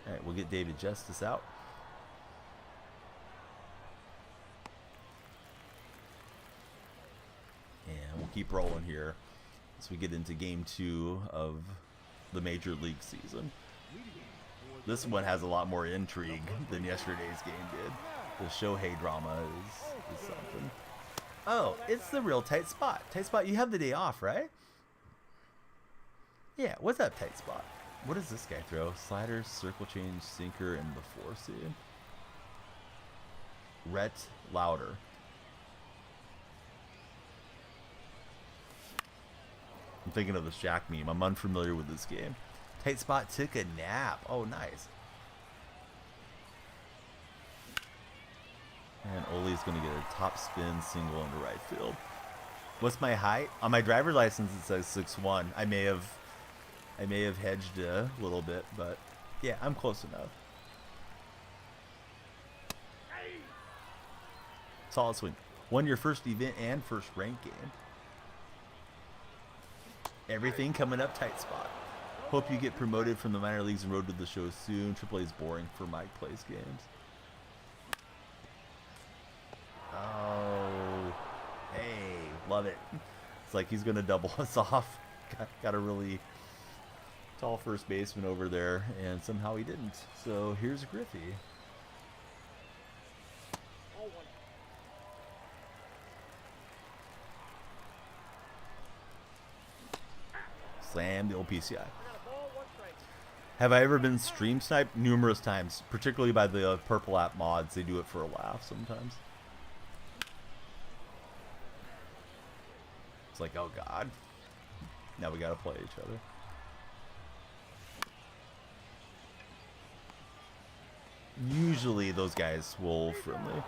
All right, we'll get David Justice out. And we'll keep rolling here as we get into game 2 of the Major League season. This one has a lot more intrigue than yesterday's game did. The Shohei drama is something. Oh, it's the real Tight Spot. Tight Spot, you have the day off, right? Yeah, what's up, Tight Spot? What does this guy throw? Sliders, circle change, sinker, and the 4-seed. Rhett Louder. I'm thinking of the Shaq meme. I'm unfamiliar with this game. Tight Spot took a nap. Oh, nice. And Oli's going to get a top spin single into right field. What's my height? On my driver's license it says 6'1". I may have hedged a little bit, but yeah, I'm close enough. Solid swing. Won your first event and first rank game. Everything coming up, Tight Spot. Hope you get promoted from the minor leagues and road to the show soon. AAA is boring for Mike Plays games. Oh, hey, love it. It's like he's going to double us off. Got a really tall first baseman over there, and somehow he didn't. So here's Griffey. Slam the old PCI. Have I ever been stream sniped? Numerous times, particularly by the Purple app mods. They do it for a laugh sometimes. It's like, oh god, now we gotta play each other. Usually those guys will friendly.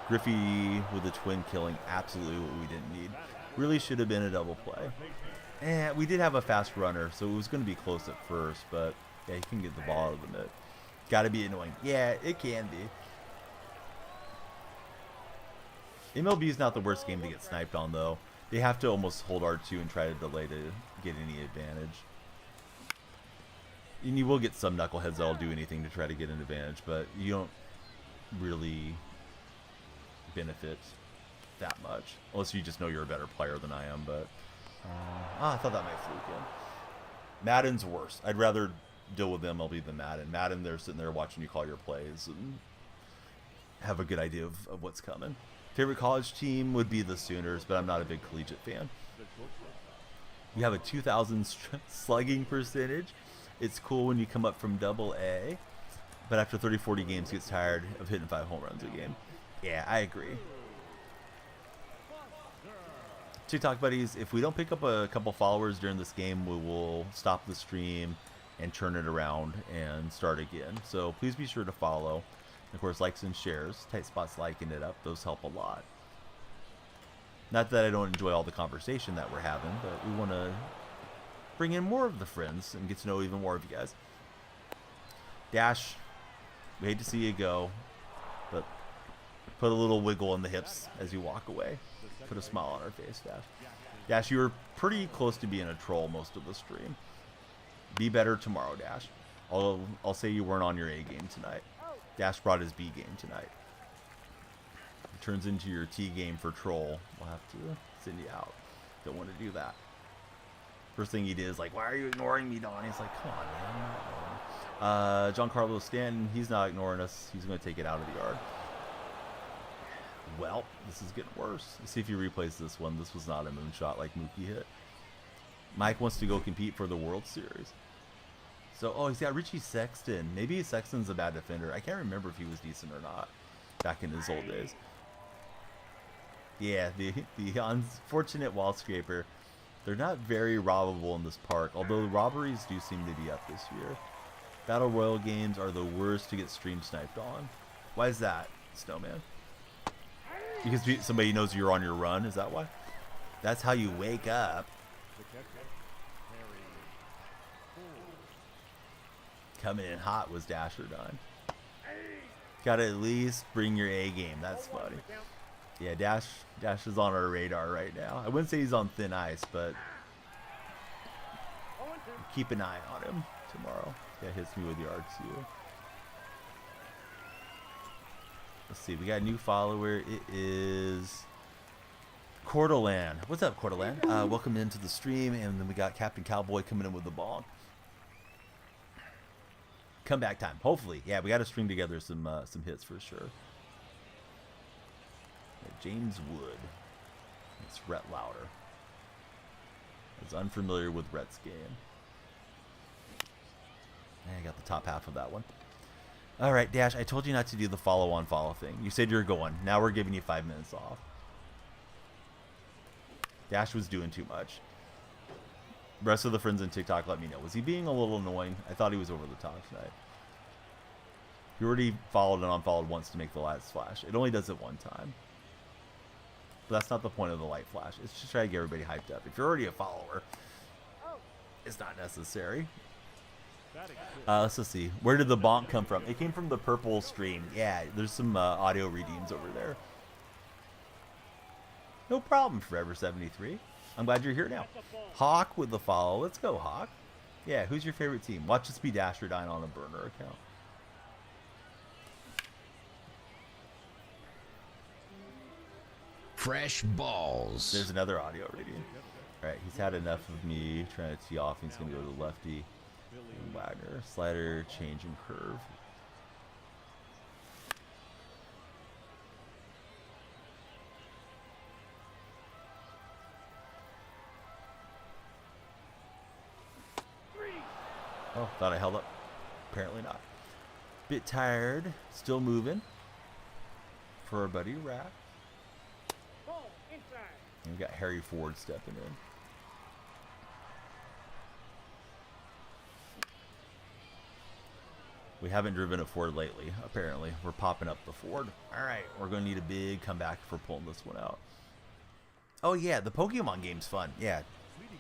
Griffey with a twin killing, absolutely what we didn't need. Really should have been a double play. We did have a fast runner, so it was going to be close at first, but yeah, he can get the ball out of the mitt. Gotta be annoying. Yeah, it can be. MLB is not the worst game to get sniped on, though. They have to almost hold R2 and try to delay to get any advantage. And you will get some knuckleheads that'll do anything to try to get an advantage, but you don't really benefit that much. Unless you just know you're a better player than I am, but... I thought that might fluke in. Madden's worse. I'd rather deal with MLB than Madden. Madden, they're sitting there watching you call your plays and have a good idea of what's coming. Favorite college team would be the Sooners, but I'm not a big collegiate fan. You have a 2,000 slugging percentage. It's cool when you come up from double A, but after 30, 40 games, gets tired of hitting 5 home runs a game. Yeah, I agree. TikTok buddies, if we don't pick up a couple followers during this game, we will stop the stream and turn it around and start again. So please be sure to follow. Of course, likes and shares. Tight spots liking it up. Those help a lot. Not that I don't enjoy all the conversation that we're having, but we want to bring in more of the friends and get to know even more of you guys. Dash, we hate to see you go, but put a little wiggle in the hips as you walk away. Put a smile on our face, Dash. Dash, you were pretty close to being a troll most of the stream. Be better tomorrow, Dash. I'll say you weren't on your A game tonight. Dash brought his B game tonight. It turns into your T game for troll. We'll have to send you out. Don't want to do that. First thing he did is like, why are you ignoring me, Don? He's like, come on, man. Giancarlo Stanton, he's not ignoring us. He's going to take it out of the yard. Well, this is getting worse. Let's see if he replays this one. This was not a moonshot like Mookie hit. Mike wants to go compete for the World Series. So, oh, he's got Richie Sexton. Maybe Sexton's a bad defender. I can't remember if he was decent or not back in his old days. Yeah, the unfortunate wall scraper. They're not very robbable in this park, although the robberies do seem to be up this year. Battle Royale games are the worst to get stream sniped on. Why is that, Snowman? Because somebody knows you're on your run, is that why? That's how you wake up. Coming in hot was Dasher done. Gotta at least bring your A game. That's funny. Yeah, Dash is on our radar right now. I wouldn't say he's on thin ice, but keep an eye on him tomorrow. Yeah, hits me with the R2. Let's see, we got a new follower. It is Cordolan. What's up, Cordolan? Welcome into the stream, and then we got Captain Cowboy coming in with the ball. Comeback time, hopefully. Yeah, we got to string together some hits for sure. Yeah, James Wood. It's Rhett Lauder. I was unfamiliar with Rhett's game. I got the top half of that one. All right, Dash, I told you not to do the follow thing. You said you were going. Now we're giving you 5 minutes off. Dash was doing too much. The rest of the friends in TikTok let me know. Was he being a little annoying? I thought he was over the top tonight. He already followed and unfollowed once to make the light flash. It only does it one time. But that's not the point of the light flash. It's just trying to get everybody hyped up. If you're already a follower, it's not necessary. Let's just see. Where did the bonk come from? It came from the purple stream. Yeah, there's some audio redeems over there. No problem, Forever73. I'm glad you're here now. Hawk with the follow. Let's go, Hawk. Yeah, who's your favorite team? Watch us be Dasher Dine on a burner account. Fresh balls. There's another audio reading. All right, he's had enough of me trying to tee off. He's going to go to the lefty. Wagner. Slider, change, and curve. Oh, thought I held up. Apparently not. Bit tired. Still moving. For our buddy Rat. And we got Harry Ford stepping in. We haven't driven a Ford lately, apparently. We're popping up the Ford. All right, we're going to need a big comeback for pulling this one out. Oh, yeah, the Pokemon game's fun. Yeah,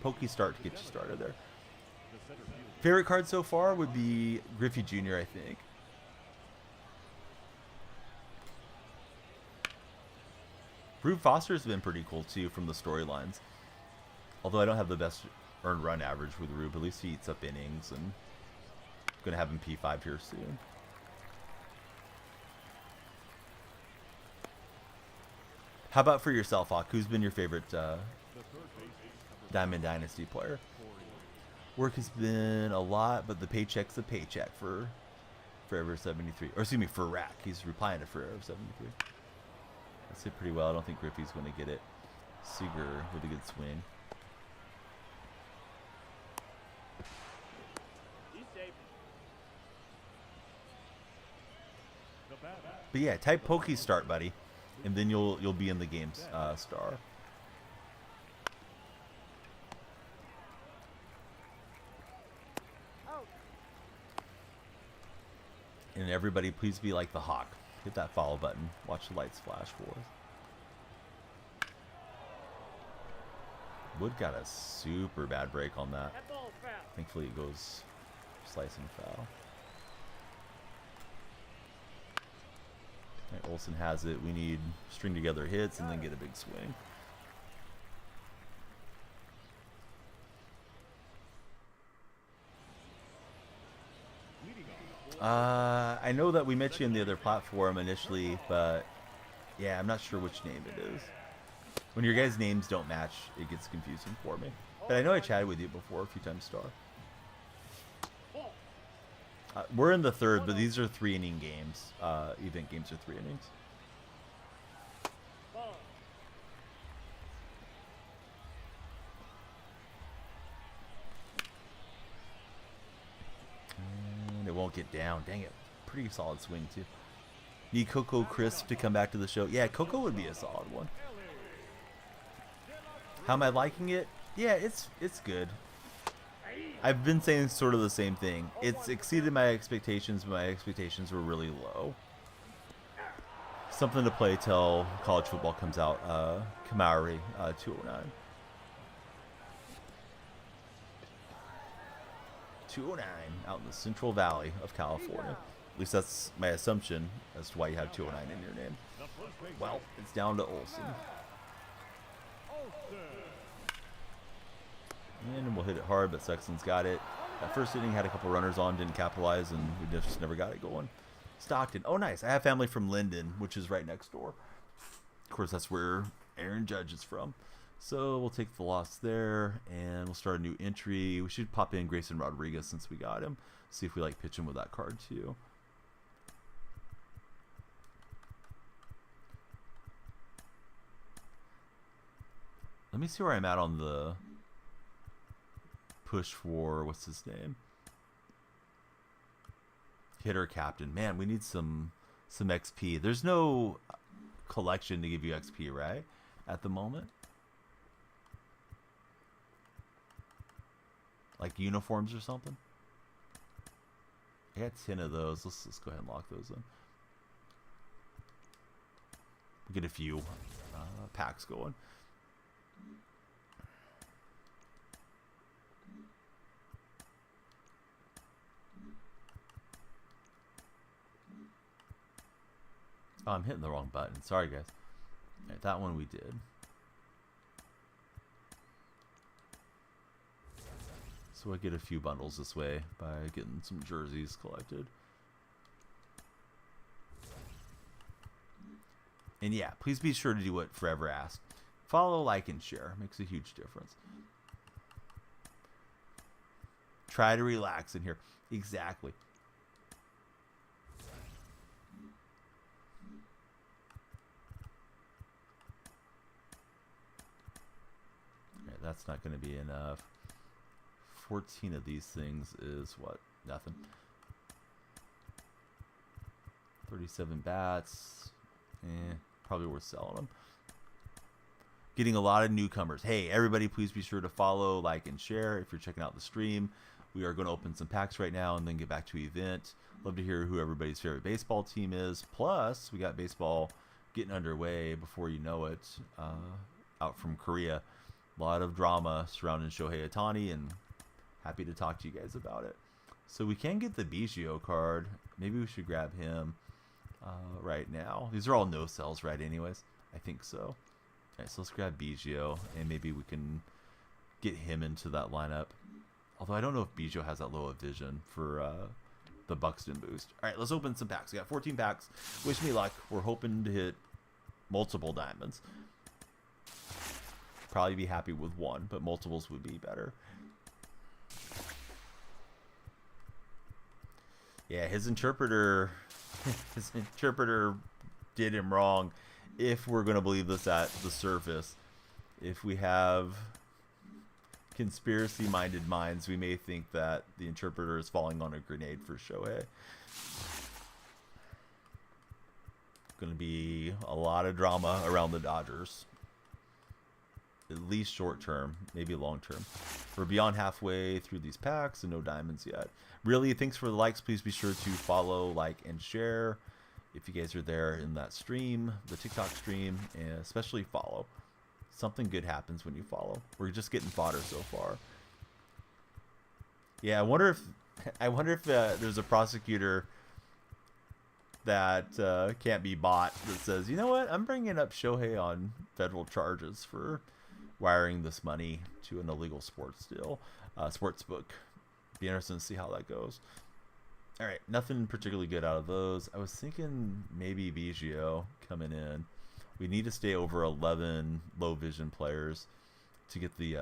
Pokestart to get you started there. Favorite card so far would be Griffey Jr., I think. Rube Foster's been pretty cool, too, from the storylines. Although I don't have the best earned run average with Rube. At least he eats up innings, and I'm going to have him P5 here soon. How about for yourself, Hawk? Who's been your favorite Diamond Dynasty player? Work has been a lot, but the paycheck's a paycheck for Forever 73. Or excuse me, for Rack. He's replying to Forever 73. That's it pretty well. I don't think Griffey's going to get it. Seager with a good swing. But yeah, type Pokey Start, buddy, and then you'll be in the game's star. And everybody, please be like the hawk. Hit that follow button. Watch the lights flash for us. Wood got a super bad break on that. That ball's foul. Thankfully, it goes slice and foul. Right, Olsen has it. We need string together hits and then get a big swing. I know that we met you in the other platform initially, but yeah, I'm not sure which name it is. When your guys' names don't match, it gets confusing for me. But I know I chatted with you before a few times, Star. We're in the third, but these are 3-inning games. Event games are 3 innings. And it won't get down. Dang it. Pretty solid swing, too. Need Coco Crisp to come back to the show. Yeah, Coco would be a solid one. How am I liking it? Yeah, it's good. I've been saying sort of the same thing. It's exceeded my expectations, but my expectations were really low. Something to play till college football comes out. Kamari, 209. 209 out in the Central Valley of California. At least that's my assumption as to why you have 209 in your name. Well, it's down to Olsen. And we'll hit it hard, but Sexton's got it. That first inning had a couple runners on, didn't capitalize, and we just never got it going. Stockton. Oh, nice. I have family from Linden, which is right next door. Of course, that's where Aaron Judge is from. So we'll take the loss there, and we'll start a new entry. We should pop in Grayson Rodriguez since we got him. See if we like pitch him with that card, too. Let me see where I'm at on the push for, what's his name? Hitter captain. Man, we need some XP. There's no collection to give you XP, right? At the moment. Like uniforms or something. I got 10 of those. Let's go ahead and lock those in. We'll get a few packs going. Oh, I'm hitting the wrong button. Sorry, guys. Right, that one we did. So I get a few bundles this way by getting some jerseys collected. And yeah, please be sure to do what Forever asked. Follow, like, and share. Makes a huge difference. Try to relax in here. Exactly. Right, that's not going to be enough. 14 of these things is what? Nothing. 37 bats. Probably worth selling them. Getting a lot of newcomers. Hey, everybody, please be sure to follow, like, and share if you're checking out the stream. We are going to open some packs right now and then get back to event. Love to hear who everybody's favorite baseball team is. Plus, we got baseball getting underway before you know it. Out from Korea. A lot of drama surrounding Shohei Ohtani, and happy to talk to you guys about it. So we can get the Biggio card. Maybe we should grab him right now. These are all no sells, right? Anyways, I think so. All right, so let's grab Biggio, and maybe we can get him into that lineup. Although I don't know if Biggio has that low of vision for the Buxton boost. All right, let's open some packs. We got 14 packs. Wish me luck. We're hoping to hit multiple diamonds. Probably be happy with one, but multiples would be better. Yeah, his interpreter did him wrong, if we're going to believe this at the surface. If we have conspiracy-minded minds, we may think that the interpreter is falling on a grenade for Shohei. Going to be a lot of drama around the Dodgers. At least short term, maybe long term. We're beyond halfway through these packs and no diamonds yet. Really, thanks for the likes. Please be sure to follow, like, and share if you guys are there in that stream, the TikTok stream, and especially follow. Something good happens when you follow. We're just getting fodder so far. Yeah, I wonder if there's a prosecutor that can't be bought that says, you know what, I'm bringing up Shohei on federal charges for wiring this money to an illegal sports book. Be interesting to see how that goes. All right, nothing particularly good out of those. I was thinking maybe Biggio coming in. We need to stay over 11 low vision players to get the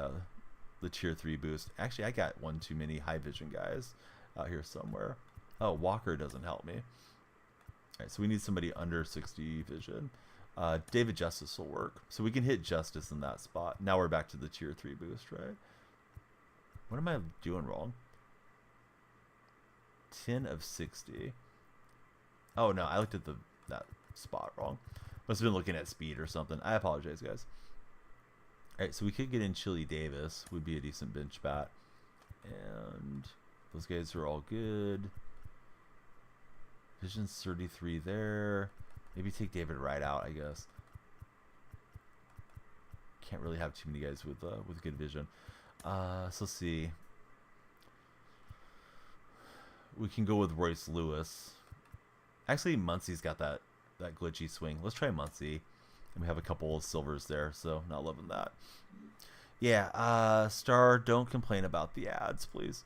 tier 3 boost. Actually, I got one too many high vision guys out here somewhere. Oh, Walker doesn't help me. All right, so we need somebody under 60 vision. David Justice will work. So we can hit Justice in that spot. Now we're back to the tier 3 boost, right? What am I doing wrong? 10 of 60. Oh, no, I looked at that spot wrong. Must have been looking at speed or something. I apologize, guys. All right, so we could get in Chili Davis. Would be a decent bench bat. And those guys are all good. Vision's 33 there. Maybe take David Wright out, I guess. Can't really have too many guys with good vision. So let's see. We can go with Royce Lewis. Actually, Muncie's got that glitchy swing. Let's try Muncie. And we have a couple of silvers there, so not loving that. Yeah, Star, don't complain about the ads, please.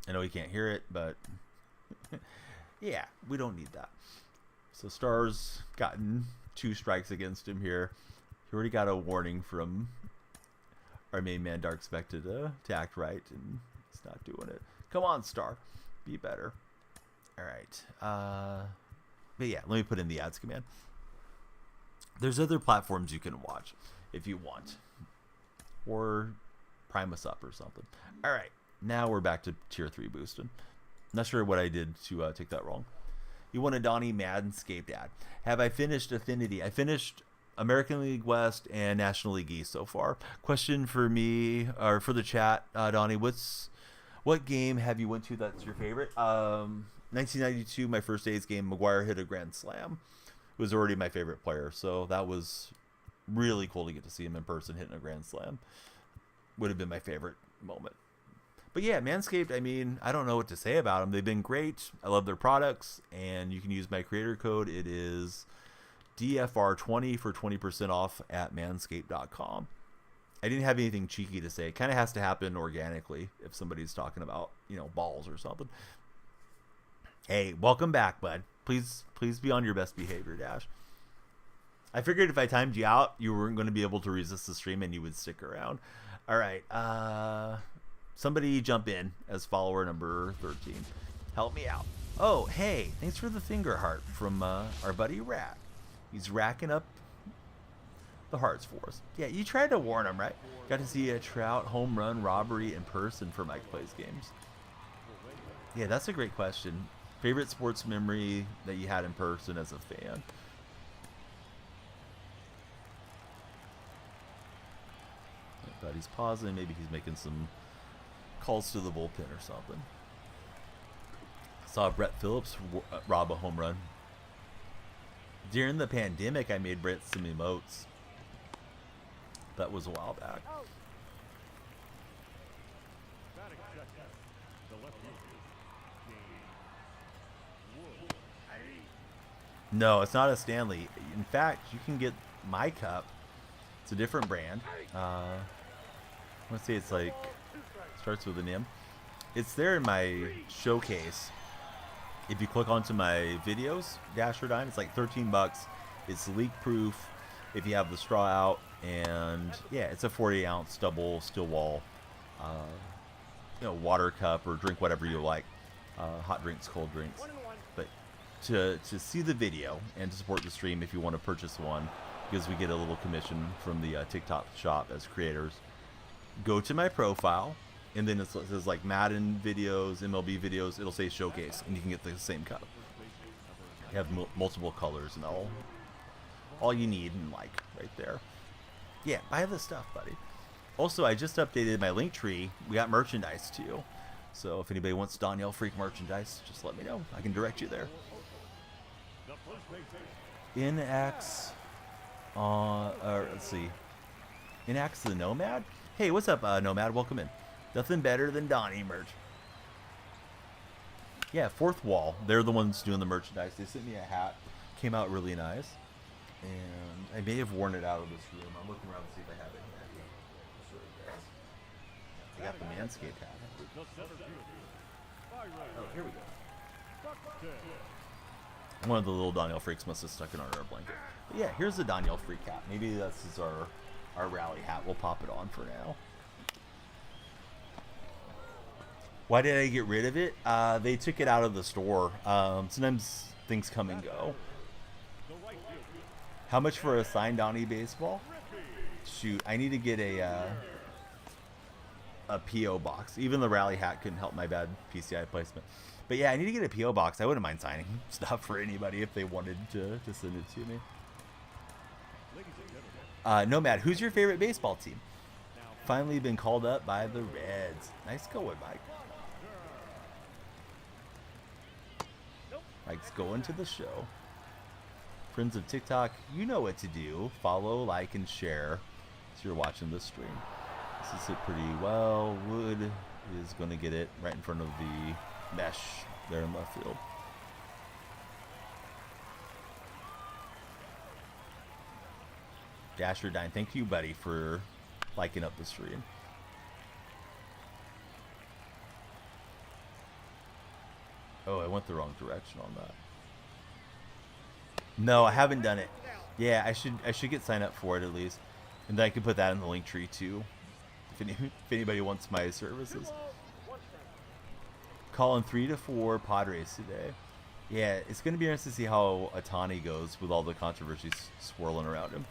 I know you can't hear it, but yeah, we don't need that. So Star's gotten 2 strikes against him here. He already got a warning from our main man, Dark Spectre, to act right, and he's not doing it. Come on, Star. Be better. All right. But yeah, let me put in the ads command. There's other platforms you can watch if you want. Or prime us up or something. All right. Now we're back to tier 3 boosting. Not sure what I did to take that wrong. You want a Donnie Manscaped ad. Have I finished Affinity? I finished American League West and National League East so far. Question for me, or for the chat, Donnie, what game have you went to that's your favorite? 1992, my first A's game, McGuire hit a grand slam. It was already my favorite player, so that was really cool to get to see him in person hitting a grand slam. Would have been my favorite moment. But yeah, Manscaped, I mean, I don't know what to say about them. They've been great. I love their products, and you can use my creator code. It is DFR20 for 20% off at manscaped.com. I didn't have anything cheeky to say. It kind of has to happen organically if somebody's talking about, balls or something. Hey, welcome back, bud. Please be on your best behavior, Dash. I figured if I timed you out, you weren't going to be able to resist the stream and you would stick around. All right. Somebody jump in as follower number 13. Help me out. Oh, hey, thanks for the finger heart from our buddy Rack. He's racking up the hearts for us. Yeah, you tried to warn him, right? Got to see a Trout home run robbery in person for Mike Plays Games. Yeah, that's a great question. Favorite sports memory that you had in person as a fan? But he's pausing. Maybe he's making some calls to the bullpen or something. Saw Brett Phillips rob a home run. During the pandemic, I made Brett some emotes. That was a while back. No, it's not a Stanley. In fact, you can get my cup. It's a different brand. I want to say it's like, starts with an M. It's there in my showcase. If you click onto my videos, Dash or Dime, it's like $13. It's leak proof if you have the straw out. And yeah, it's a 40-ounce double still wall, water cup or drink whatever you like. Hot drinks, cold drinks. But to see the video and to support the stream, if you want to purchase one, because we get a little commission from the TikTok shop as creators, go to my profile, and then it says like Madden videos, MLB videos. It'll say showcase, and you can get the same cup. You have multiple colors and all you need and like right there. Yeah, buy the stuff, buddy. Also, I just updated my link tree. We got merchandise too. So if anybody wants Danielle Freak merchandise, just let me know. I can direct you there. Inax, let's see. Inax the Nomad? Hey, what's up, Nomad? Welcome in. Nothing better than Donnie merch. Yeah, Fourth Wall. They're the ones doing the merchandise. They sent me a hat. Came out really nice. And I may have worn it out of this room. I'm looking around to see if I have it here. I got the Manscaped hat. Oh, here we go. One of the little Danielle Freaks must have stuck it under our blanket. But yeah, here's the Danielle Freak hat. Maybe this is our rally hat. We'll pop it on for now. Why did I get rid of it? They took it out of the store. Sometimes things come and go. How much for a signed Donnie baseball? Shoot, I need to get a P.O. box. Even the rally hat couldn't help my bad PCI placement. But yeah, I need to get a P.O. box. I wouldn't mind signing stuff for anybody if they wanted to send it to me. Nomad, who's your favorite baseball team? Finally been called up by the Reds. Nice going, Mike. Mike's going to the show. Friends of TikTok, you know what to do. Follow, like, and share as you're watching this stream. This is it pretty well. Wood is going to get it right in front of the mesh there in left field. Dasher Dine, thank you, buddy, for liking up the stream. Oh, I went the wrong direction on that. No, I haven't done it. Yeah, I should get signed up for it at least, and then I can put that in the link tree too, if anybody wants my services. Calling 3 to 4 Padres today. Yeah, it's gonna be interesting to see how Ohtani goes with all the controversy swirling around him.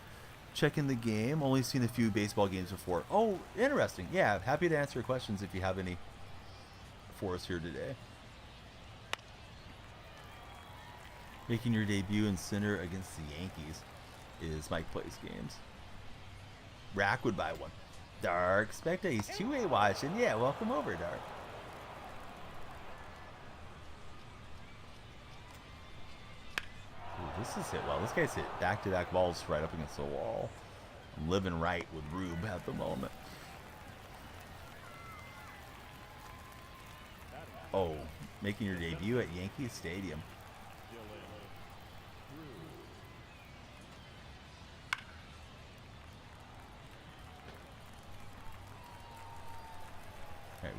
Checking the game. Only seen a few baseball games before. Oh, interesting. Yeah, happy to answer questions if you have any for us here today. Making your debut in center against the Yankees is Mike Plays Games. Rack would buy one. Dark Spectre, he's 2A watching. Yeah, welcome over, Dark. Ooh, this is hit well. This guy's hit back-to-back balls right up against the wall. I'm living right with Rube at the moment. Oh, making your debut at Yankee Stadium.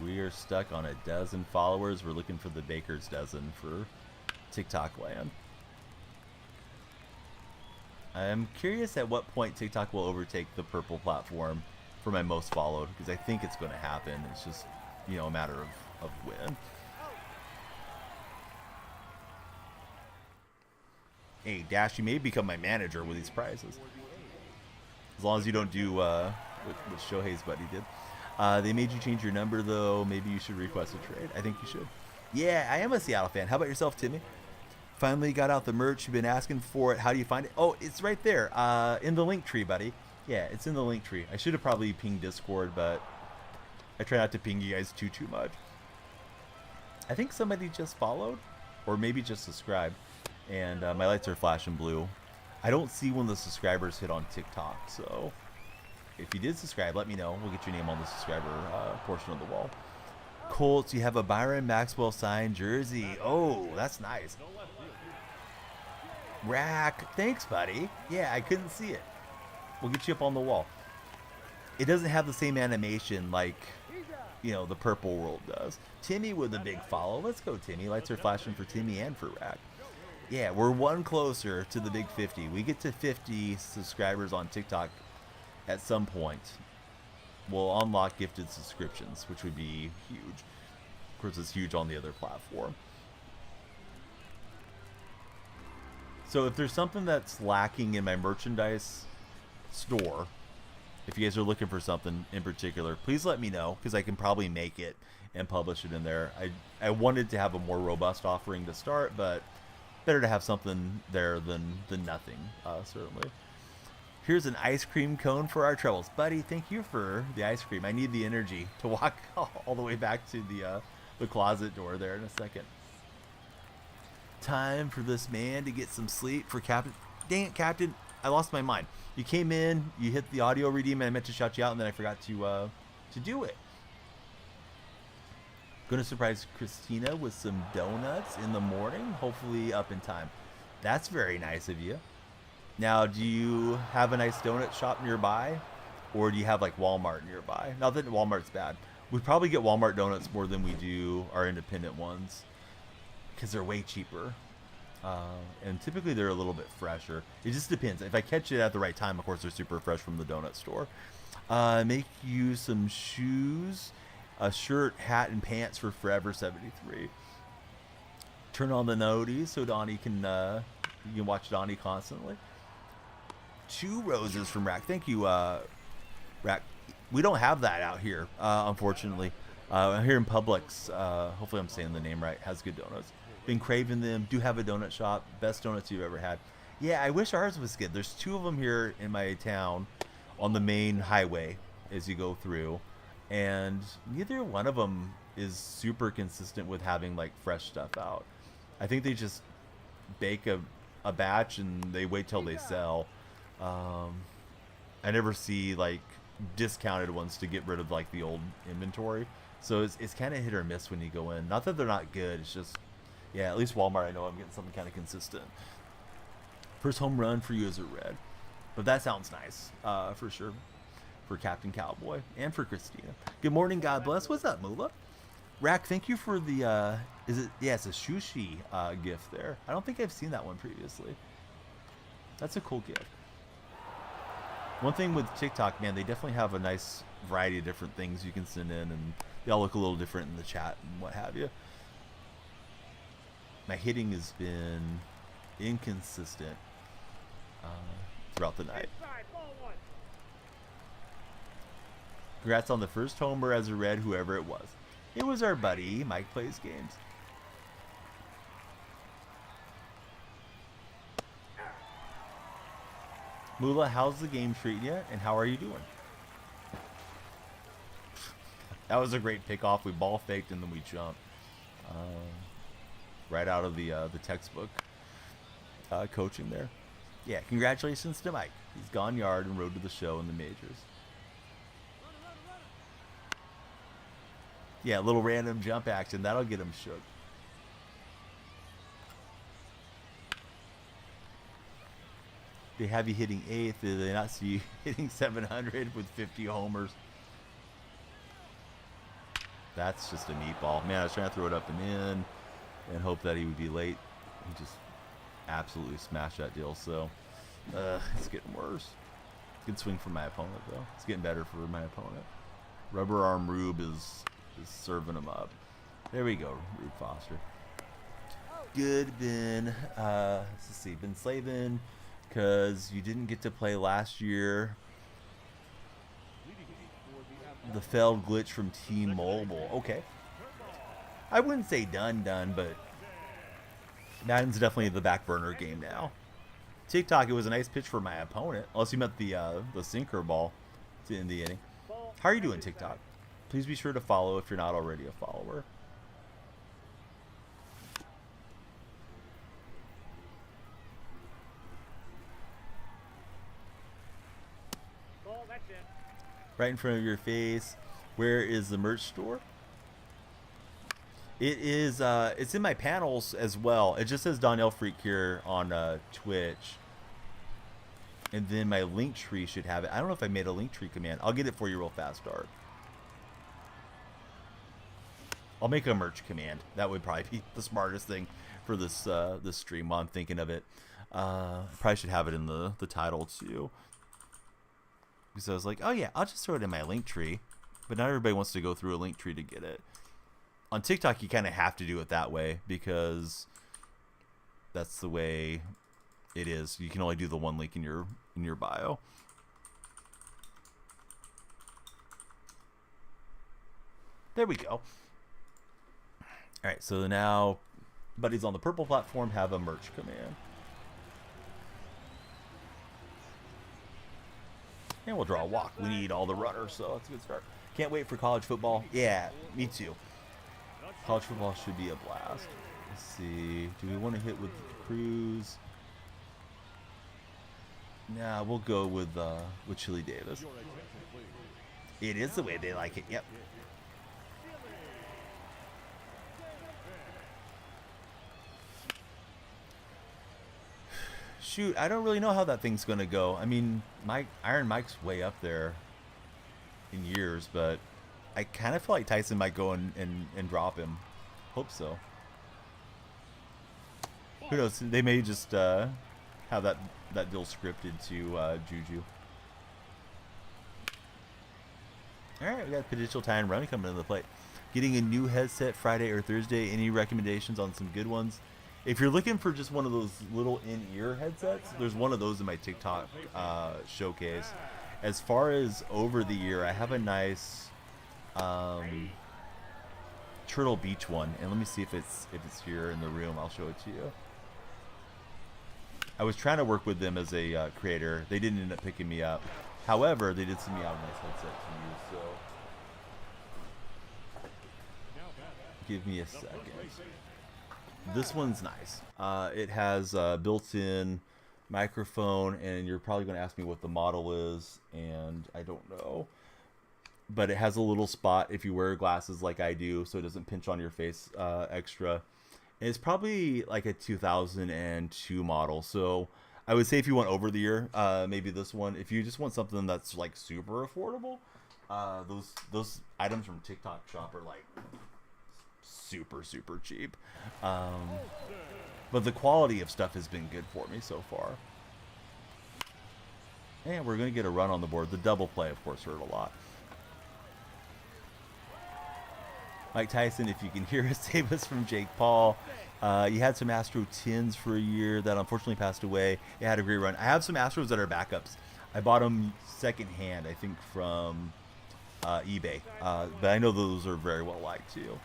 We are stuck on a dozen followers. We're looking for the baker's dozen for TikTok land. I'm curious at what point TikTok will overtake the purple platform for my most followed, because I think it's going to happen. It's just, you know, a matter of when. Hey, Dash, you may become my manager with these prizes. As long as you don't do what Shohei's buddy did. They made you change your number, though. Maybe you should request a trade. I think you should. Yeah, I am a Seattle fan. How about yourself, Timmy? Finally got out the merch. You've been asking for it. How do you find it? Oh, it's right there in the link tree, buddy. Yeah, it's in the link tree. I should have probably pinged Discord, but I try not to ping you guys too much. I think somebody just followed, or maybe just subscribed, and my lights are flashing blue. I don't see when the subscribers hit on TikTok, so if you did subscribe, let me know. We'll get your name on the subscriber portion of the wall. Colts, you have a Byron Maxwell signed jersey. Oh, that's nice. Rack, thanks, buddy. Yeah, I couldn't see it. We'll get you up on the wall. It doesn't have the same animation like, you know, the Purple World does. Timmy with a big follow. Let's go, Timmy. Lights are flashing for Timmy and for Rack. Yeah, we're one closer to the big 50. We get to 50 subscribers on TikTok at some point. We'll unlock gifted subscriptions, which would be huge. Of course, it's huge on the other platform. So if there's something that's lacking in my merchandise store, if you guys are looking for something in particular, please let me know, because I can probably make it and publish it in there. I wanted to have a more robust offering to start, but better to have something there than nothing, certainly. Here's an ice cream cone for our troubles. Buddy, thank you for the ice cream. I need the energy to walk all the way back to the closet door there in a second. Time for this man to get some sleep for Captain. Dang it, Captain. I lost my mind. You came in, you hit the audio redeem, and I meant to shout you out, and then I forgot to do it. Gonna surprise Christina with some donuts in the morning, hopefully up in time. That's very nice of you. Now, do you have a nice donut shop nearby, or do you have like Walmart nearby? Not that Walmart's bad. We probably get Walmart donuts more than we do our independent ones because they're way cheaper. And typically they're a little bit fresher. It just depends. If I catch it at the right time, of course, they're super fresh from the donut store. Make you some shoes, a shirt, hat, and pants for Forever 73. Turn on the noties so Donnie can you can watch Donnie constantly. 2 roses from Rack. Thank you, Rack. We don't have that out here, unfortunately. Here in Publix, hopefully I'm saying the name right, has good donuts. Been craving them. Do have a donut shop. Best donuts you've ever had. Yeah, I wish ours was good. There's 2 of them here in my town on the main highway as you go through. And neither one of them is super consistent with having like fresh stuff out. I think they just bake a batch and they wait till they sell. I never see like discounted ones to get rid of like the old inventory. So it's kind of hit or miss when you go in. Not that they're not good. It's just, yeah, at least Walmart, I know I'm getting something kind of consistent. First home run for you as a red. But that sounds nice, for sure. For Captain Cowboy and for Christina. Good morning, God bless. What's up, Moolah? Rack, thank you for the, it's a sushi gift there. I don't think I've seen that one previously. That's a cool gift. One thing with TikTok, man, they definitely have a nice variety of different things you can send in, and they all look a little different in the chat and what have you. My hitting has been inconsistent throughout the night. Congrats on the first homer as a red, whoever it was. It was our buddy, Mike Plays Games. Moolah, how's the game treating you, and how are you doing? That was a great pickoff. We ball faked and then we jumped. Right out of the textbook coaching there. Yeah, congratulations to Mike. He's gone yard and rode to the show in the majors. Yeah, a little random jump action. That'll get him shook. They have you hitting 8th. Did they not see you hitting 700 with 50 homers? That's just a meatball. Man, I was trying to throw it up and in and hope that he would be late. He just absolutely smashed that deal. So it's getting worse. Good swing from my opponent, though. It's getting better for my opponent. Rubber Arm Rube is serving him up. There we go, Rube Foster. Good, Ben. Let's see. Been slaving because you didn't get to play last year. The failed glitch from T-Mobile. Okay. I wouldn't say done, but Madden's definitely the back burner game now. TikTok, it was a nice pitch for my opponent. Unless you meant the sinker ball to end the inning. How are you doing, TikTok? Please be sure to follow if you're not already a follower. Right in front of your face. Where is the merch store? It is. It's in my panels as well. It just says Donnell Freak here on Twitch, and then my link tree should have it. I don't know if I made a link tree command. I'll get it for you real fast, Dart. I'll make a merch command. That would probably be the smartest thing for this this stream while I'm thinking of it. Probably should have it in the title too. Because I was like, oh yeah, I'll just throw it in my link tree. But not everybody wants to go through a link tree to get it. On TikTok, you kind of have to do it that way because that's the way it is. You can only do the one link in your bio. There we go. All right, so now buddies on the purple platform have a merch command. And we'll draw a walk. We need all the runners, so that's a good start. Can't wait for college football. Yeah, me too. College football should be a blast. Let's see. Do we want to hit with Cruz? Nah, we'll go with Chili Davis. It is the way they like it. Yep. Shoot, I don't really know how that thing's gonna go. I mean, Iron Mike's way up there in years, but I kind of feel like Tyson might go and drop him. Hope so. Who knows? They may just have that deal scripted to Juju. All right, we got potential tie and run coming to the plate. Getting a new headset Friday or Thursday. Any recommendations on some good ones? If you're looking for just one of those little in-ear headsets, there's one of those in my TikTok showcase. As far as over the ear, I have a nice Turtle Beach one, and let me see if it's here in the room. I'll show it to you. I was trying to work with them as a creator. They didn't end up picking me up. However, they did send me out a nice headset to use. So give me a second. This one's nice. It has a built-in microphone, and you're probably going to ask me what the model is, and I don't know. But it has a little spot if you wear glasses like I do, so it doesn't pinch on your face extra. And it's probably like a 2002 model, so I would say if you want over the ear, maybe this one. If you just want something that's like super affordable, those items from TikTok Shop are like super cheap, but the quality of stuff has been good for me so far. And we're gonna get a run on the board. The double play, of course, hurt a lot. Mike Tyson, if you can hear us, save us from Jake Paul. You had some Astro 10s for a year that unfortunately passed away. It had a great run. I have some Astros that are backups. I bought them secondhand, I think, from eBay, but I know those are very well liked too.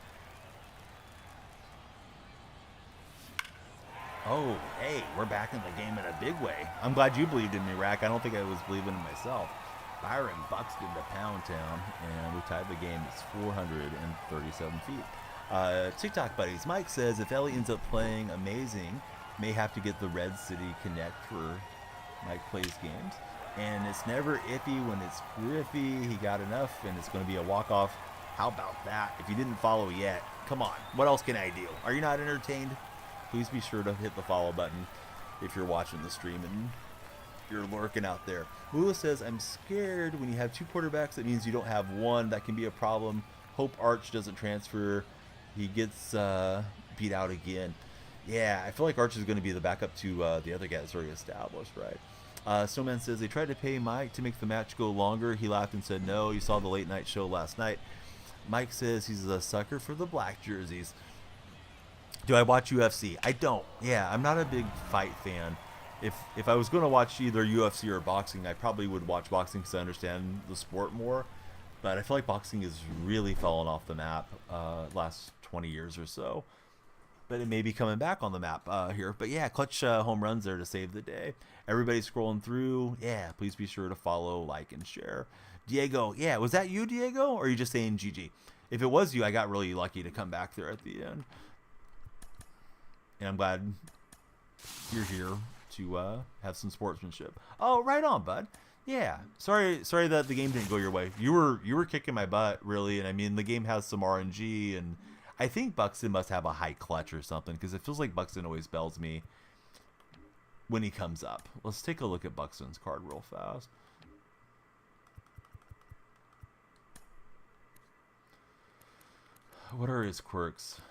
Oh, hey, we're back in the game in a big way. I'm glad you believed in me, Rack. I don't think I was believing in myself. Byron Buxton to Pound Town, and we tied the game. It's 437 feet. TikTok buddies. Mike says if Ellie ends up playing amazing, may have to get the Red City Connect for Mike plays games. And it's never iffy when it's griffy. He got enough, and it's going to be a walk-off. How about that? If you didn't follow yet, come on. What else can I do? Are you not entertained? Please be sure to hit the follow button if you're watching the stream and you're lurking out there. Mula says, I'm scared when you have two quarterbacks. That means you don't have one. That can be a problem. Hope Arch doesn't transfer. He gets beat out again. Yeah, I feel like Arch is going to be the backup to the other guy that's already established, right? Snowman says, they tried to pay Mike to make the match go longer. He laughed and said no. You saw the late night show last night. Mike says he's a sucker for the black jerseys. Do I watch UFC? I don't. Yeah, I'm not a big fight fan. If I was going to watch either UFC or boxing, I probably would watch boxing because I understand the sport more. But I feel like boxing has really fallen off the map last 20 years or so. But it may be coming back on the map here. But yeah, clutch home runs there to save the day. Everybody scrolling through. Yeah, please be sure to follow, like, and share. Diego, yeah, was that you, Diego? Or are you just saying GG? If it was you, I got really lucky to come back there at the end. And I'm glad you're here to have some sportsmanship. Oh, right on, bud. Yeah. Sorry that the game didn't go your way. You were kicking my butt, really. And I mean, the game has some RNG, and I think Buxton must have a high clutch or something, because it feels like Buxton always bells me when he comes up. Let's take a look at Buxton's card real fast. What are his quirks?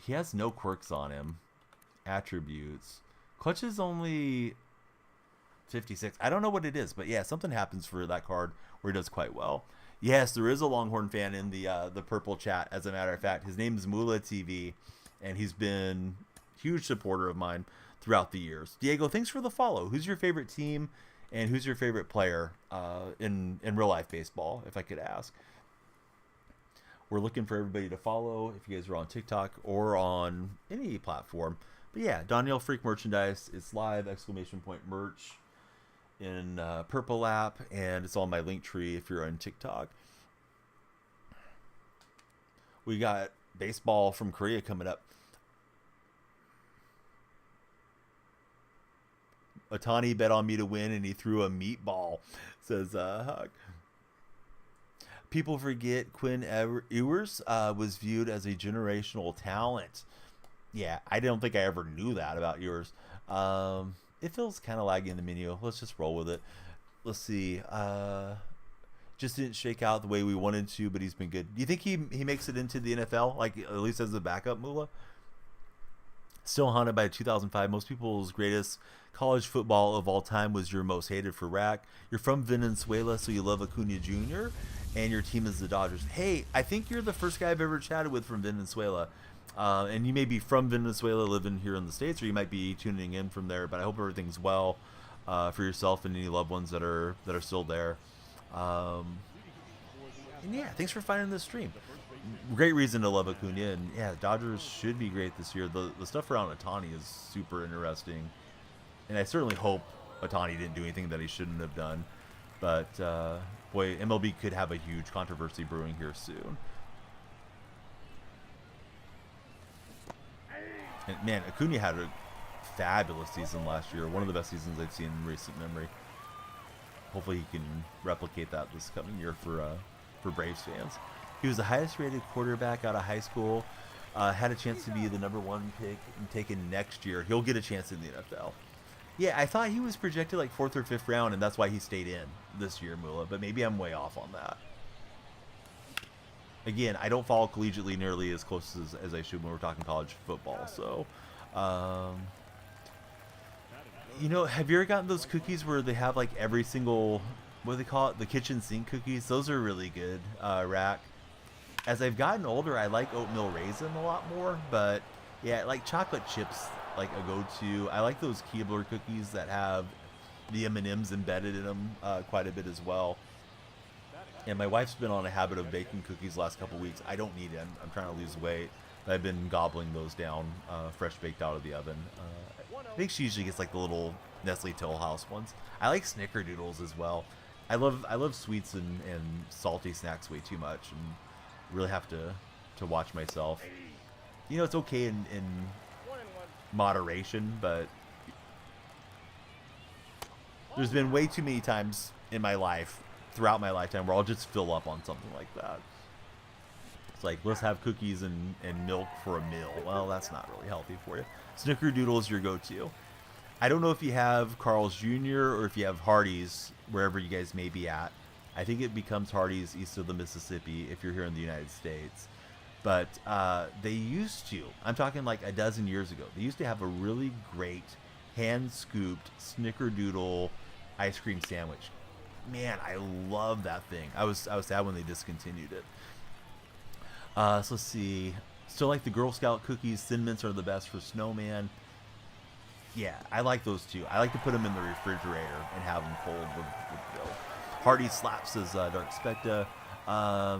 He has no quirks on him. Attributes. Clutch is only 56. I don't know what it is, but yeah, something happens for that card where he does quite well. Yes, there is a Longhorn fan in the purple chat. As a matter of fact, his name is Mula TV, and he's been a huge supporter of mine throughout the years. Diego, thanks for the follow. Who's your favorite team, and who's your favorite player in real life baseball, if I could ask? We're looking for everybody to follow if you guys are on TikTok or on any platform. But yeah, Danielle Freak merchandise. It's live! !merch in Purple app, and it's on my link tree if you're on TikTok. We got baseball from Korea coming up. Otani bet on me to win, and he threw a meatball, says Huck. People forget Quinn Ewers was viewed as a generational talent. Yeah, I don't think I ever knew that about Ewers. It feels kind of laggy in the menu. Let's just roll with it. Let's see. Just didn't shake out the way we wanted to, but he's been good. Do you think he makes it into the NFL, like at least as a backup, Mula? Still haunted by 2005. Most people's greatest college football of all time was your most hated for Rack. You're from Venezuela, so you love Acuna Jr., and your team is the Dodgers. Hey, I think you're the first guy I've ever chatted with from Venezuela. And you may be from Venezuela, living here in the States, or you might be tuning in from there, but I hope everything's well for yourself and any loved ones that are still there. And yeah, thanks for finding this stream. Great reason to love Acuna, and yeah, Dodgers should be great this year. The stuff around Otani is super interesting, and I certainly hope Otani didn't do anything that he shouldn't have done. But boy, MLB could have a huge controversy brewing here soon. And man, Acuna had a fabulous season last year, one of the best seasons I've seen in recent memory. Hopefully he can replicate that this coming year for Braves fans. He was the highest rated quarterback out of high school. Had a chance to be the #1 pick and taken next year. He'll get a chance in the NFL. Yeah, I thought he was projected like 4th or 5th round, and that's why he stayed in this year, Mula. But maybe I'm way off on that. Again, I don't follow collegiately nearly as close as I should when we're talking college football. So, you know, have you ever gotten those cookies where they have like every single, what do they call it? The kitchen sink cookies. Those are really good, Rack. As I've gotten older, I like oatmeal raisin a lot more, but yeah, like chocolate chips, like a go-to. I like those Keebler cookies that have the M&Ms embedded in them quite a bit as well. And my wife's been on a habit of baking cookies the last couple weeks. I don't need it. I'm trying to lose weight. I've been gobbling those down, fresh baked out of the oven. I think she usually gets like the little Nestle Toll House ones. I like snickerdoodles as well. I love sweets and salty snacks way too much, and really have to watch myself. You know, it's okay in moderation, but there's been way too many times in my life, throughout my lifetime, where I'll just fill up on something like that. It's like, let's have cookies and milk for a meal. Well, that's not really healthy for you. Snickerdoodle is your go-to. I don't know if you have Carl's Jr. or if you have Hardee's, wherever you guys may be at. I think it becomes Hardee's east of the Mississippi if you're here in the United States. But they used to, I'm talking like a dozen years ago, they used to have a really great hand-scooped Snickerdoodle ice cream sandwich. Man, I love that thing. I was sad when they discontinued it. So let's see. Still like the Girl Scout cookies. Thin Mints are the best for Snowman. Yeah, I like those too. I like to put them in the refrigerator and have them cold with Bill. Hardy slaps, says Dark Specta.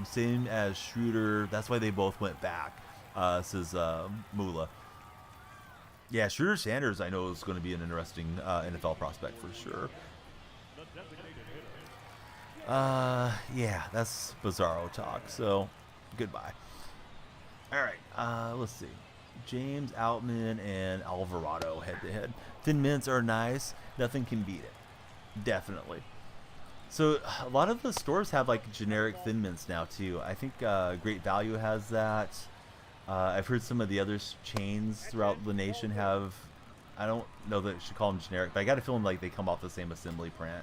Same as Schroeder. That's why they both went back, says Mula. Yeah, Schroeder Sanders I know is going to be an interesting NFL prospect for sure. Yeah, that's Bizarro talk. So, goodbye. All right, let's see. James Outman and Alvarado head-to-head. Thin Mints are nice. Nothing can beat it. Definitely. So, a lot of the stores have, like, generic Thin Mints now, too. I think Great Value has that. I've heard some of the other chains throughout the nation have... I don't know that you should call them generic, but I got a feeling like they come off the same assembly print.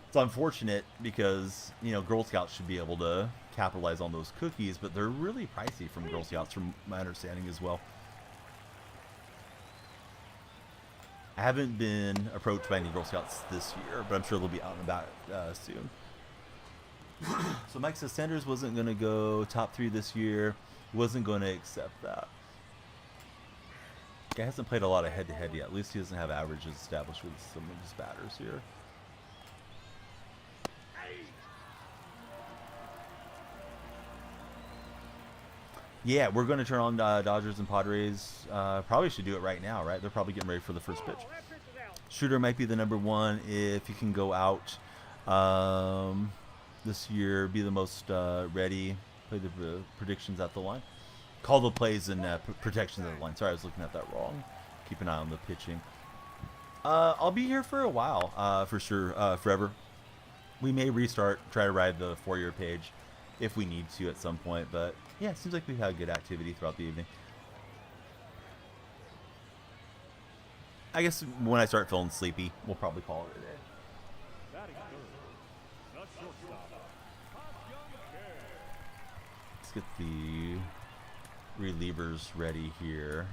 It's unfortunate because, you know, Girl Scouts should be able to capitalize on those cookies, but they're really pricey from Girl Scouts, from my understanding as well. I haven't been approached by any Girl Scouts this year, but I'm sure they'll be out and about soon. So Mike says Sanders wasn't going to go top 3 this year. He wasn't going to accept that. Guy hasn't played a lot of head-to-head yet. At least he doesn't have averages established with some of his batters here. Yeah, we're going to turn on Dodgers and Padres. Probably should do it right now, right? They're probably getting ready for the first pitch. That pitch is out. Shooter might be the number one if you can go out this year, be the most ready, play the predictions at the line. Call the plays and protections at the line. Sorry, I was looking at that wrong. Keep an eye on the pitching. I'll be here for a while, for sure, forever. We may restart, try to ride the 4-year page if we need to at some point. But yeah, it seems like we've had good activity throughout the evening. I guess when I start feeling sleepy, we'll probably call it a day. Batting third. The shortstop. Let's get the relievers ready here,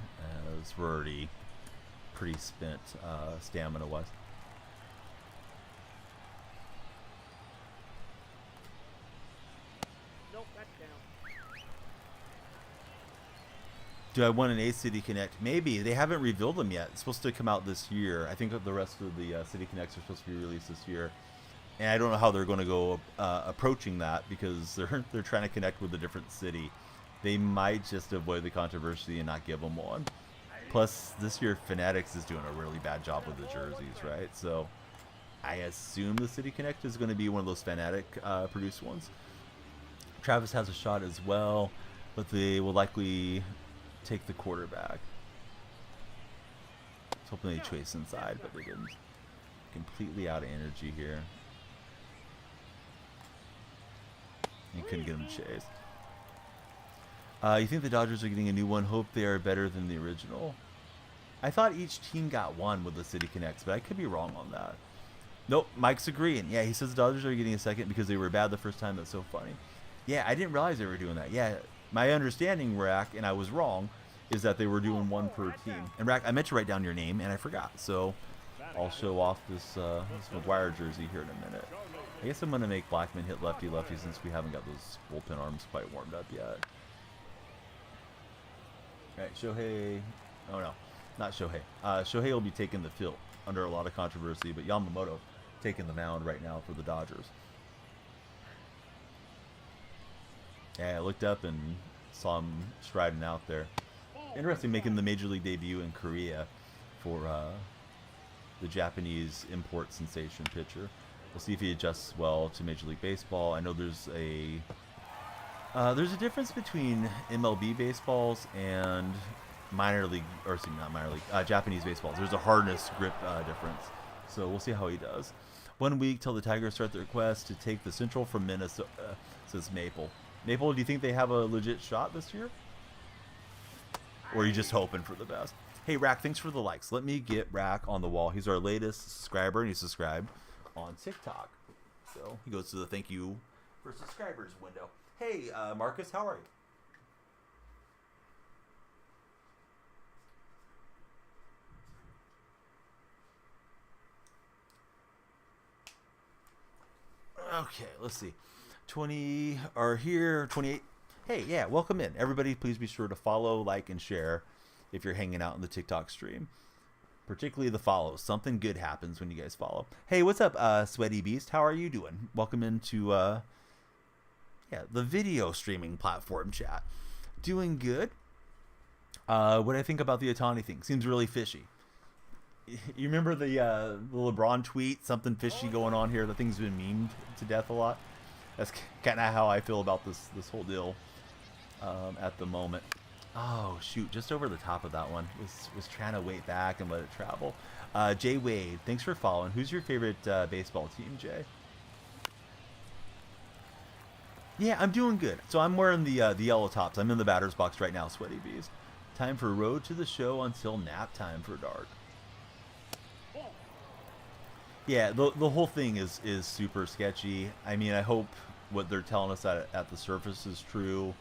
as we're already pretty spent stamina-wise. Nope, that's down. Do I want an A City Connect? Maybe. They haven't revealed them yet. It's supposed to come out this year. I think the rest of the City Connects are supposed to be released this year. And I don't know how they're going to go approaching that, because they're trying to connect with a different city. They might just avoid the controversy and not give them one. Plus, this year Fanatics is doing a really bad job with the jerseys, right? So I assume the City Connect is going to be one of those Fanatic produced ones. Travis has a shot as well, but they will likely take the quarterback. I was hoping they'd chase inside, but they didn't. Completely out of energy here. You couldn't get him to chase. You think the Dodgers are getting a new one? Hope they are better than the original. I thought each team got one with the City Connects, but I could be wrong on that. Nope, Mike's agreeing. Yeah, he says the Dodgers are getting a second because they were bad the first time. That's so funny. Yeah, I didn't realize they were doing that. Yeah, my understanding, Rack, and I was wrong, is that they were doing one per team. And Rack, I meant to write down your name, and I forgot. So I'll show off this McGuire jersey here in a minute. I guess I'm going to make Blackman hit lefty-lefty since we haven't got those bullpen arms quite warmed up yet. All right, Shohei. Oh, no. Not Shohei. Shohei will be taking the field under a lot of controversy, but Yamamoto taking the mound right now for the Dodgers. Yeah, I looked up and saw him striding out there. Interesting, making the Major League debut in Korea for the Japanese import sensation pitcher. We'll see if he adjusts well to Major League Baseball. I know there's a difference between MLB baseballs and minor league, or excuse me, not minor league, Japanese baseballs. There's a hardness grip difference. So we'll see how he does. 1 week till the Tigers start their quest to take the Central from Minnesota, says Maple. Maple, do you think they have a legit shot this year? Or are you just hoping for the best? Hey, Rack, thanks for the likes. Let me get Rack on the wall. He's our latest subscriber, and he's subscribed on TikTok. So he goes to the thank you for subscribers window. Hey, Marcus, how are you? Okay, let's see. 20 are here, 28. Hey, yeah, welcome in. Everybody, please be sure to follow, like, and share if you're hanging out in the TikTok stream. Particularly the follows. Something good happens when you guys follow. Hey, what's up, Sweaty Beast? How are you doing? Welcome into the video streaming platform chat. Doing good. What do I think about the Otani thing? Seems really fishy. You remember the LeBron tweet? Something fishy going on here. The thing's been memed to death a lot. That's kind of how I feel about this whole deal at the moment. Oh, shoot. Just over the top of that one. Was trying to wait back and let it travel. Jay Wade, thanks for following. Who's your favorite baseball team, Jay? Yeah, I'm doing good. So I'm wearing the yellow tops. I'm in the batter's box right now, Sweaty Bees. Time for road to the show until nap time for dark. Yeah, the whole thing is super sketchy. I mean, I hope what they're telling us at the surface is true.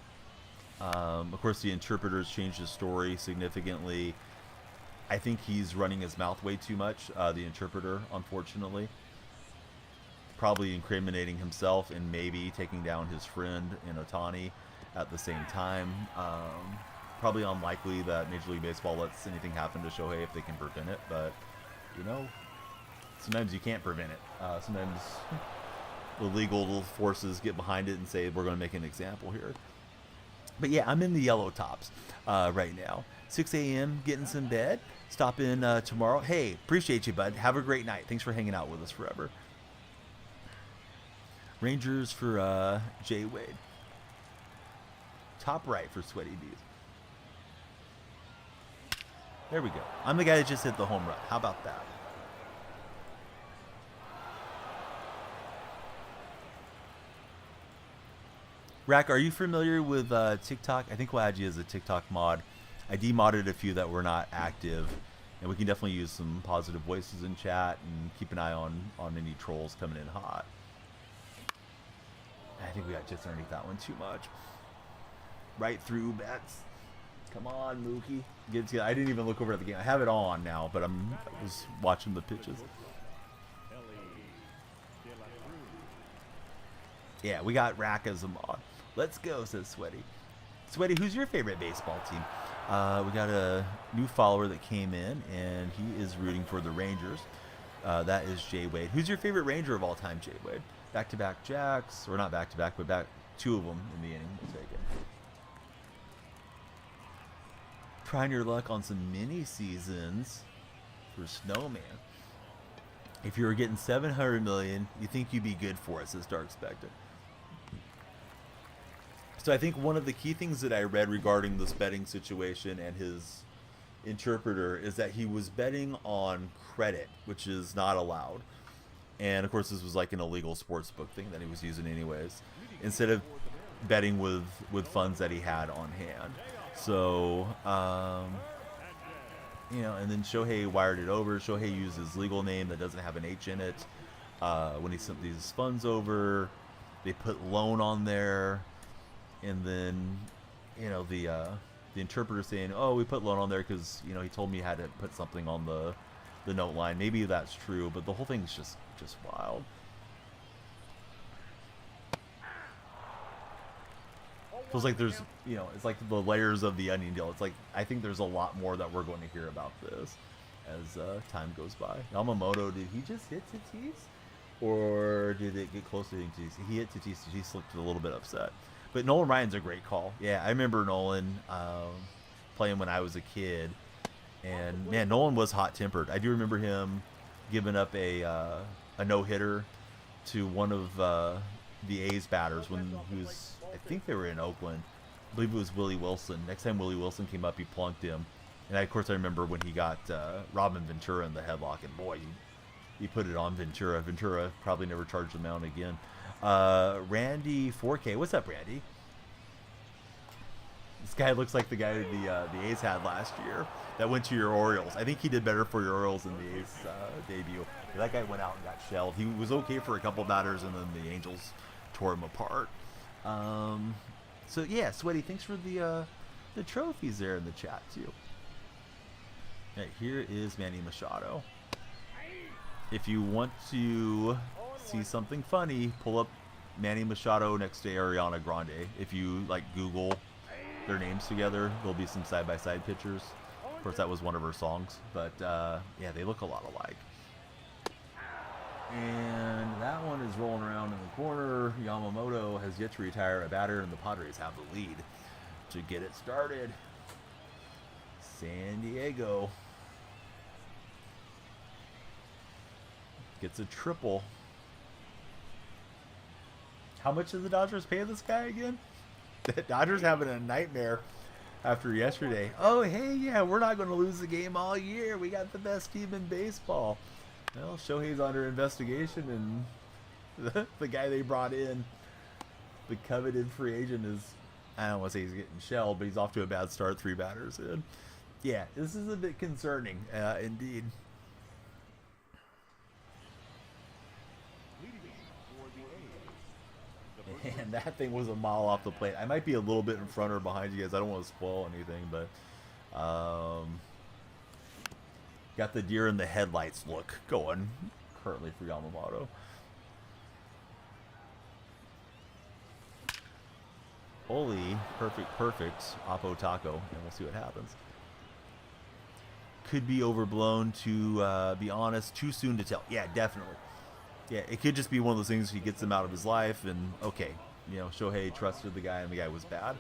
Of course, the interpreters changed his story significantly. I think he's running his mouth way too much, the interpreter, unfortunately. Probably incriminating himself and maybe taking down his friend in Otani at the same time. Probably unlikely that Major League Baseball lets anything happen to Shohei if they can prevent it, but, you know, sometimes you can't prevent it. Sometimes the legal forces get behind it and say, we're going to make an example here. But yeah, I'm in the yellow tops right now. 6 a.m. getting some bed. Stop in tomorrow. Hey, appreciate you, bud. Have a great night. Thanks for hanging out with us forever. Rangers for Jay Wade. Top right for Sweaty Bees. There we go. I'm the guy that just hit the home run. How about that? Rack, are you familiar with TikTok? I think we'll add you as a TikTok mod. I demodded a few that were not active, and we can definitely use some positive voices in chat and keep an eye on any trolls coming in hot. I think we got just underneath that one too much. Right through bets. Come on, Mookie. I didn't even look over at the game. I have it on now, but I was watching the pitches. Yeah, we got Rack as a mod. Let's go, says Sweaty. Sweaty, who's your favorite baseball team? We got a new follower that came in, and he is rooting for the Rangers. That is Jay Wade. Who's your favorite Ranger of all time, Jay Wade? Back-to-back Jacks, or not back-to-back, but two of them in the inning. We'll take it. Trying your luck on some mini seasons for Snowman. If you were getting 700 million, you think you'd be good for it, says Dark Spectre. So I think one of the key things that I read regarding this betting situation and his interpreter is that he was betting on credit, which is not allowed. And of course, this was like an illegal sports book thing that he was using anyways, instead of betting with funds that he had on hand. So, you know, and then Shohei wired it over. Shohei used his legal name that doesn't have an H in it. When he sent these funds over, they put loan on there. And then, you know, the interpreter saying, oh, we put loan on there because, you know, he told me he had to put something on the note line. Maybe that's true, but the whole thing's just wild. Feels like there's, you know, it's like the layers of the onion deal. It's like, I think there's a lot more that we're going to hear about this as time goes by. Yamamoto, did he just hit Tatis? Or did it get close to hitting Tatis? He hit Tatis. Tatis looked a little bit upset. But Nolan Ryan's a great call. Yeah, I remember Nolan playing when I was a kid. And, man, Nolan was hot-tempered. I do remember him giving up a no-hitter to one of the A's batters when he was, I think they were in Oakland. I believe it was Willie Wilson. Next time Willie Wilson came up, he plunked him. And, of course, I remember when he got Robin Ventura in the headlock. And, boy, he put it on Ventura. Ventura probably never charged him out again. Randy 4K. What's up, Randy? This guy looks like the guy the A's had last year that went to your Orioles. I think he did better for your Orioles in the A's debut. That guy went out and got shelled. He was okay for a couple batters, and then the Angels tore him apart. So, yeah, Sweaty, thanks for the trophies there in the chat, too. All right, here is Manny Machado. If you want to see something funny, pull up Manny Machado next to Ariana Grande. If you like Google their names together, there'll be some side-by-side pictures. Of course, that was one of her songs, but yeah, they look a lot alike. And that one is rolling around in the corner. Yamamoto has yet to retire a batter, and the Padres have the lead to get it started. San Diego gets a triple. How much did the Dodgers pay this guy again? The Dodgers having a nightmare after yesterday. Oh, hey, yeah, we're not going to lose the game all year. We got the best team in baseball. Well, Shohei's under investigation, and the guy they brought in, the coveted free agent, is, I don't want to say he's getting shelled, but he's off to a bad start, 3 batters in. Yeah, this is a bit concerning, indeed. And that thing was a mile off the plate. I might be a little bit in front or behind you guys. I don't want to spoil anything, but got the deer in the headlights look going currently for Yamamoto. Holy, perfect, Oppo Taco, and we'll see what happens. Could be overblown, to be honest. Too soon to tell. Yeah, definitely. Yeah, it could just be one of those things. He gets him out of his life, and okay, you know, Shohei trusted the guy, and the guy was bad.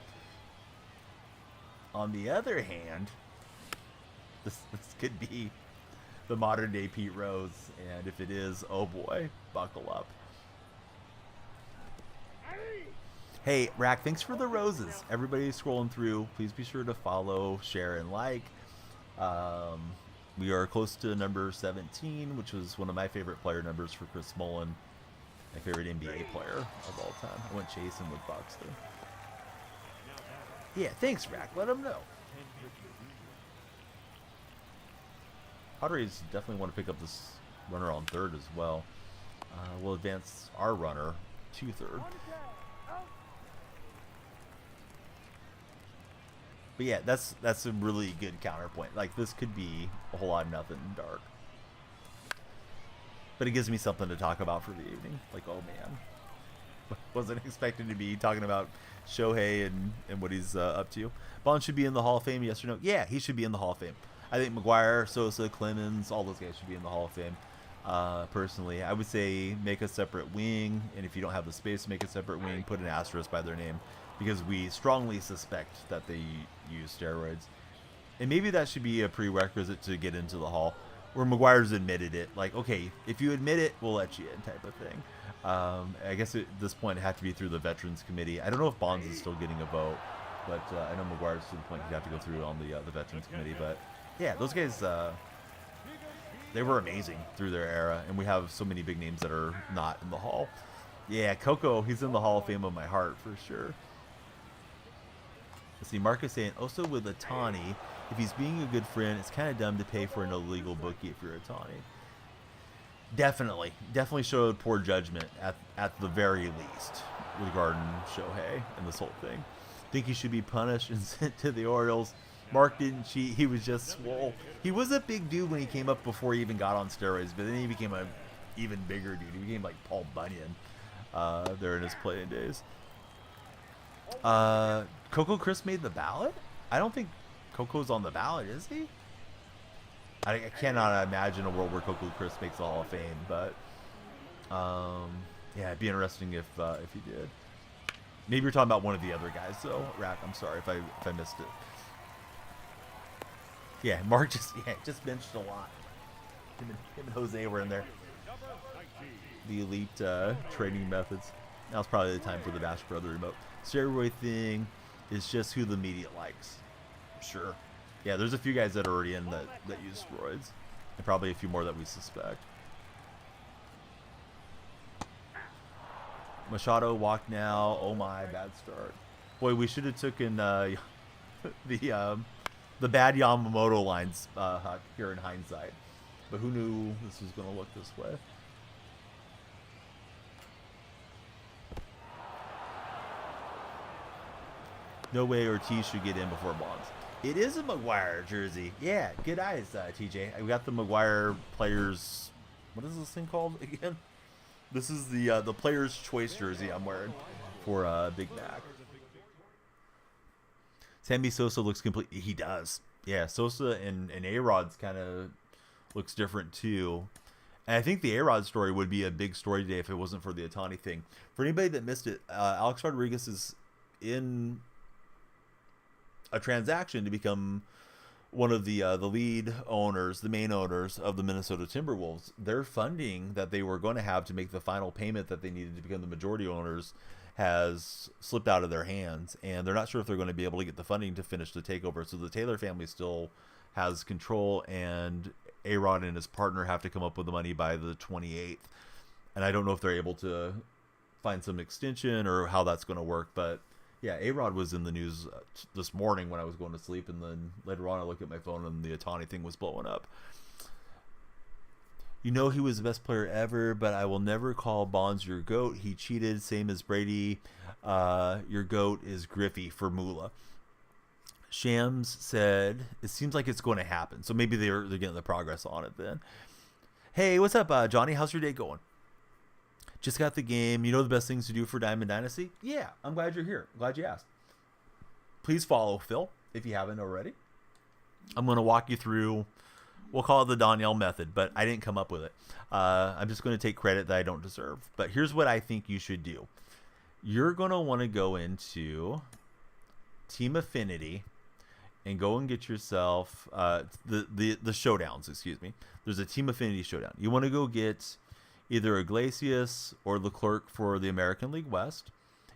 On the other hand, this could be the modern day Pete Rose, and if it is, oh boy, buckle up. Hey, Rack, thanks for the roses. Everybody scrolling through, please be sure to follow, share, and like. We are close to number 17, which was one of my favorite player numbers for Chris Mullin, my favorite NBA player of all time. I went chasing with Buxton. Yeah, thanks, Rack. Let him know. Padres definitely want to pick up this runner on third as well. We'll advance our runner to third. But yeah, that's a really good counterpoint. Like, this could be a whole lot of nothing dark. But it gives me something to talk about for the evening. Like, oh man. Wasn't expecting to be talking about Shohei and what he's up to. Bond should be in the Hall of Fame, yes or no? Yeah, he should be in the Hall of Fame. I think McGuire, Sosa, Clemens, all those guys should be in the Hall of Fame. Personally, I would say make a separate wing, and if you don't have the space to make a separate wing, put an asterisk by their name, because we strongly suspect that they use steroids. And maybe that should be a prerequisite to get into the Hall, where McGuire's admitted it. Like, okay, if you admit it, we'll let you in, type of thing. I guess at this point it had to be through the Veterans Committee. I don't know if Bonds is still getting a vote, but I know McGuire's to the point he'd have to go through on the Veterans Committee. But yeah, those guys, they were amazing through their era, and we have so many big names that are not in the Hall. Yeah, Coco, he's in the Hall of Fame of my heart for sure. Let's see, Marcus saying, also with Ohtani, if he's being a good friend, it's kind of dumb to pay for an illegal bookie if you're Ohtani. Definitely showed poor judgment at the very least regarding Shohei and this whole thing. Think he should be punished and sent to the Orioles. Mark didn't cheat. He was just swole. He was a big dude when he came up before he even got on steroids, but then he became a even bigger dude. He became like Paul Bunyan there in his playing days. Coco Chris made the ballot? I don't think Coco's on the ballot, is he? I cannot imagine a world where Coco Chris makes the Hall of Fame, but yeah, it'd be interesting if he did. Maybe you're talking about one of the other guys, though. Rack, I'm sorry if I missed it. Yeah, Mark just benched a lot. Him and Jose were in there. The elite training methods. Now's probably the time for the Bash Brother remote. Steroid thing is just who the media likes. Sure. Yeah, there's a few guys that are already in that use steroids. And probably a few more that we suspect. Machado walked now. Oh my, bad start. Boy, we should have taken the bad Yamamoto lines here in hindsight. But who knew this was going to look this way? No way Ortiz should get in before Bonds. It is a McGuire jersey. Yeah, good eyes, TJ. We got the McGuire players. What is this thing called again? This is the player's choice jersey I'm wearing for Big Mac. Sammy Sosa looks complete. He does. Yeah, Sosa and A-Rod's kind of looks different too. And I think the A-Rod story would be a big story today if it wasn't for the Ohtani thing. For anybody that missed it, Alex Rodriguez is in a transaction to become one of the lead owners, the main owners of the Minnesota Timberwolves. Their funding that they were going to have to make the final payment that they needed to become the majority owners has slipped out of their hands, and they're not sure if they're going to be able to get the funding to finish the takeover. So the Taylor family still has control, and A-Rod and his partner have to come up with the money by the 28th. And I don't know if they're able to find some extension or how that's going to work, but yeah, A-Rod was in the news this morning when I was going to sleep, and then later on I looked at my phone and the Ohtani thing was blowing up. You know he was the best player ever, but I will never call Bonds your GOAT. He cheated, same as Brady. Your GOAT is Griffey for Moolah. Shams said, it seems like it's going to happen. So maybe they're getting the progress on it then. Hey, what's up, Johnny? How's your day going? Just got the game. You know the best things to do for Diamond Dynasty? Yeah, I'm glad you're here. I'm glad you asked. Please follow Phil if you haven't already. I'm going to walk you through, we'll call it the Danielle method, but I didn't come up with it. I'm just going to take credit that I don't deserve. But here's what I think you should do. You're going to want to go into Team Affinity. and go and get yourself the showdowns. Excuse me. There's a team affinity showdown. You want to go get either Iglesias or Leclerc for the American League West,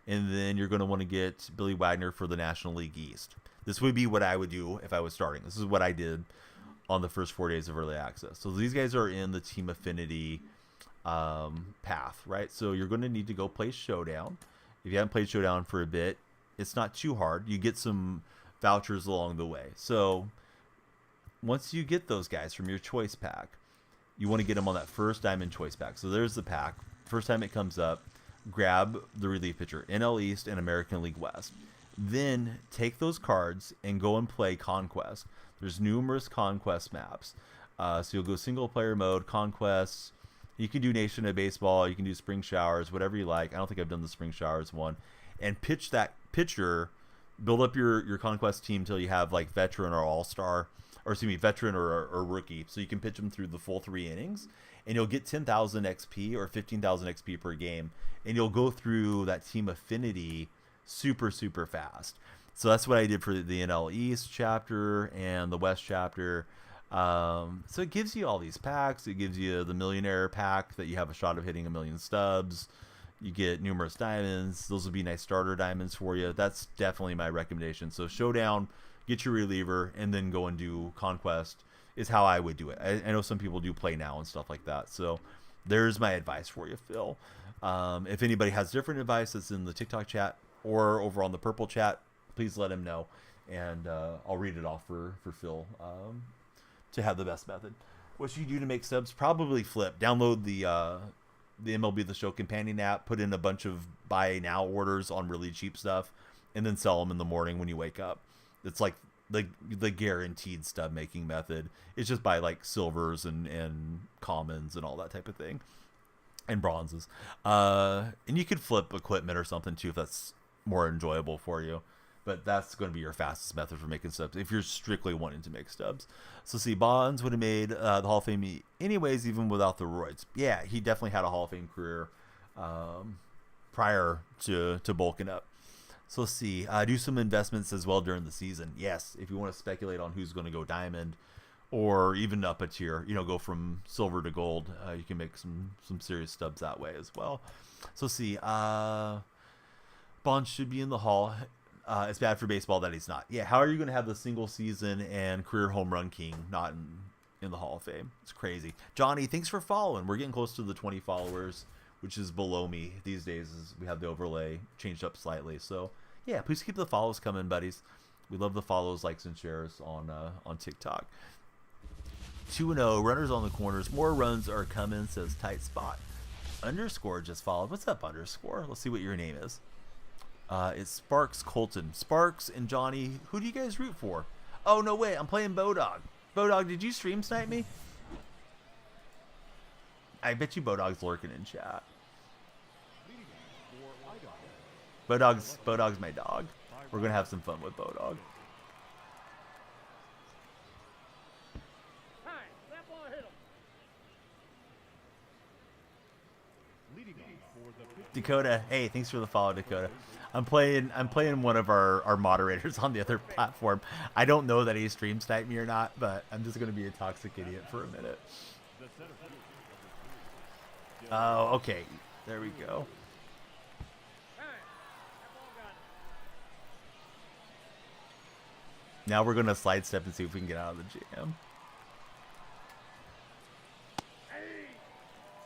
and then you're going to want to get Billy Wagner for the National League East. This would be what I would do if I was starting. This is what I did on the first 4 days of early access. So these guys are in the team affinity path, right? So you're going to need to go play Showdown. If you haven't played Showdown for a bit, it's not too hard. You get some vouchers along the way. So once you get those guys from your choice pack, you want to get them on that first diamond choice pack. So there's the pack. First time it comes up, grab the relief pitcher, NL East and American League West. Then take those cards and go and play Conquest. There's numerous Conquest maps. So you'll go single player mode, Conquest. You can do Nation of Baseball. You can do Spring Showers, whatever you like. I don't think I've done the Spring Showers one. And pitch that pitcher, build up your Conquest team till you have like veteran or all-star, or excuse me, veteran or rookie. So you can pitch them through the full 3 innings. And you'll get 10,000 XP or 15,000 XP per game. And you'll go through that team affinity super fast. So that's what I did for the NL East chapter and the West chapter. So it gives you all these packs. It gives you the millionaire pack that you have a shot of hitting 1,000,000 stubs. You get numerous diamonds. Those would be nice starter diamonds for you. That's definitely my recommendation. So Showdown, get your reliever, and then go and do Conquest is how I would do it. I know some people do Play Now and stuff like that. So there's my advice for you, Phil. If anybody has different advice, that's in the TikTok chat or over on the Purple chat, please let him know, and I'll read it off for Phil to have the best method. What should you do to make subs? Probably flip. Download the MLB The Show companion app, put in a bunch of buy now orders on really cheap stuff, and then sell them in the morning when you wake up. It's like the guaranteed stub making method. It's just buy like silvers and commons and all that type of thing, and bronzes. And you could flip equipment or something too if that's more enjoyable for you, but that's going to be your fastest method for making stubs if you're strictly wanting to make stubs. So see, Bonds would have made the Hall of Fame anyways, even without the roids. Yeah, he definitely had a Hall of Fame career prior to bulking up. So let's see, do some investments as well during the season. Yes, if you want to speculate on who's going to go diamond or even up a tier, go from silver to gold, you can make some serious stubs that way as well. So let's see, Bonds should be in the Hall. It's bad for baseball that he's not. Yeah, how are you going to have the single season and career home run king not in the Hall of Fame? It's crazy. Johnny, thanks for following. We're getting close to the 20 followers, which is below me these days as we have the overlay changed up slightly. So, yeah, please keep the follows coming, buddies. We love the follows, likes, and shares on TikTok. 2-0, runners on the corners. More runs are coming, says tight spot. Underscore just followed. What's up, Underscore? Let's see what your name is. It's Sparks Colton. Sparks and Johnny, who do you guys root for? Oh, no, wait, I'm playing Bodog. Bodog, did you stream snipe me? I bet you Bodog's lurking in chat. Bodog's my dog. We're going to have some fun with Bodog. Dakota, hey, thanks for the follow, Dakota. I'm playing one of our moderators on the other platform. I don't know that he stream sniped me or not, but I'm just gonna be a toxic idiot for a minute. Oh, okay. There we go. Now we're gonna slide step and see if we can get out of the jam.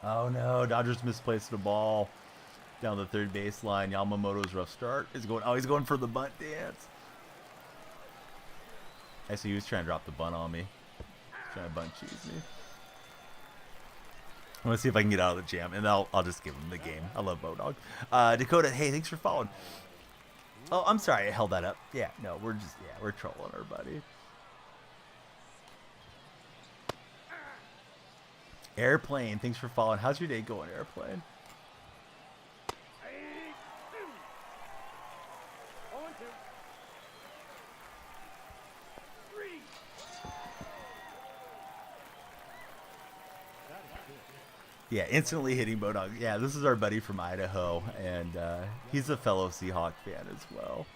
Oh no, Dodgers misplaced the ball down the third baseline. Yamamoto's rough start is going. Oh, he's going for the bunt dance. I see he was trying to drop the bunt on me. Trying to bunt cheese me. I'm gonna see if I can get out of the jam, and I'll just give him the game. I love Bodog. Dakota, hey, thanks for following. Oh, I'm sorry, I held that up. Yeah, no, we're trolling our buddy. Airplane, thanks for following. How's your day going, Airplane? Yeah, instantly hitting Bodog. Yeah, this is our buddy from Idaho, and he's a fellow Seahawk fan as well.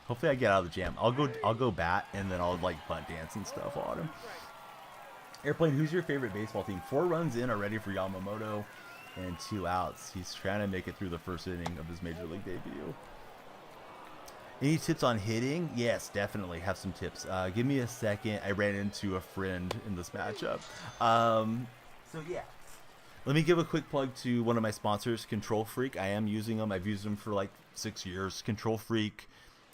Hopefully I get out of the jam. I'll go bat and then I'll like butt dance and stuff on him. Airplane, who's your favorite baseball team? 4 runs in already for Yamamoto and 2 outs. He's trying to make it through the first inning of his major league debut. Any tips on hitting? Yes, definitely have some tips. Give me a second. I ran into a friend in this matchup. So yeah, let me give a quick plug to one of my sponsors, Control Freak. I am using them. I've used them for like 6 years. Control Freak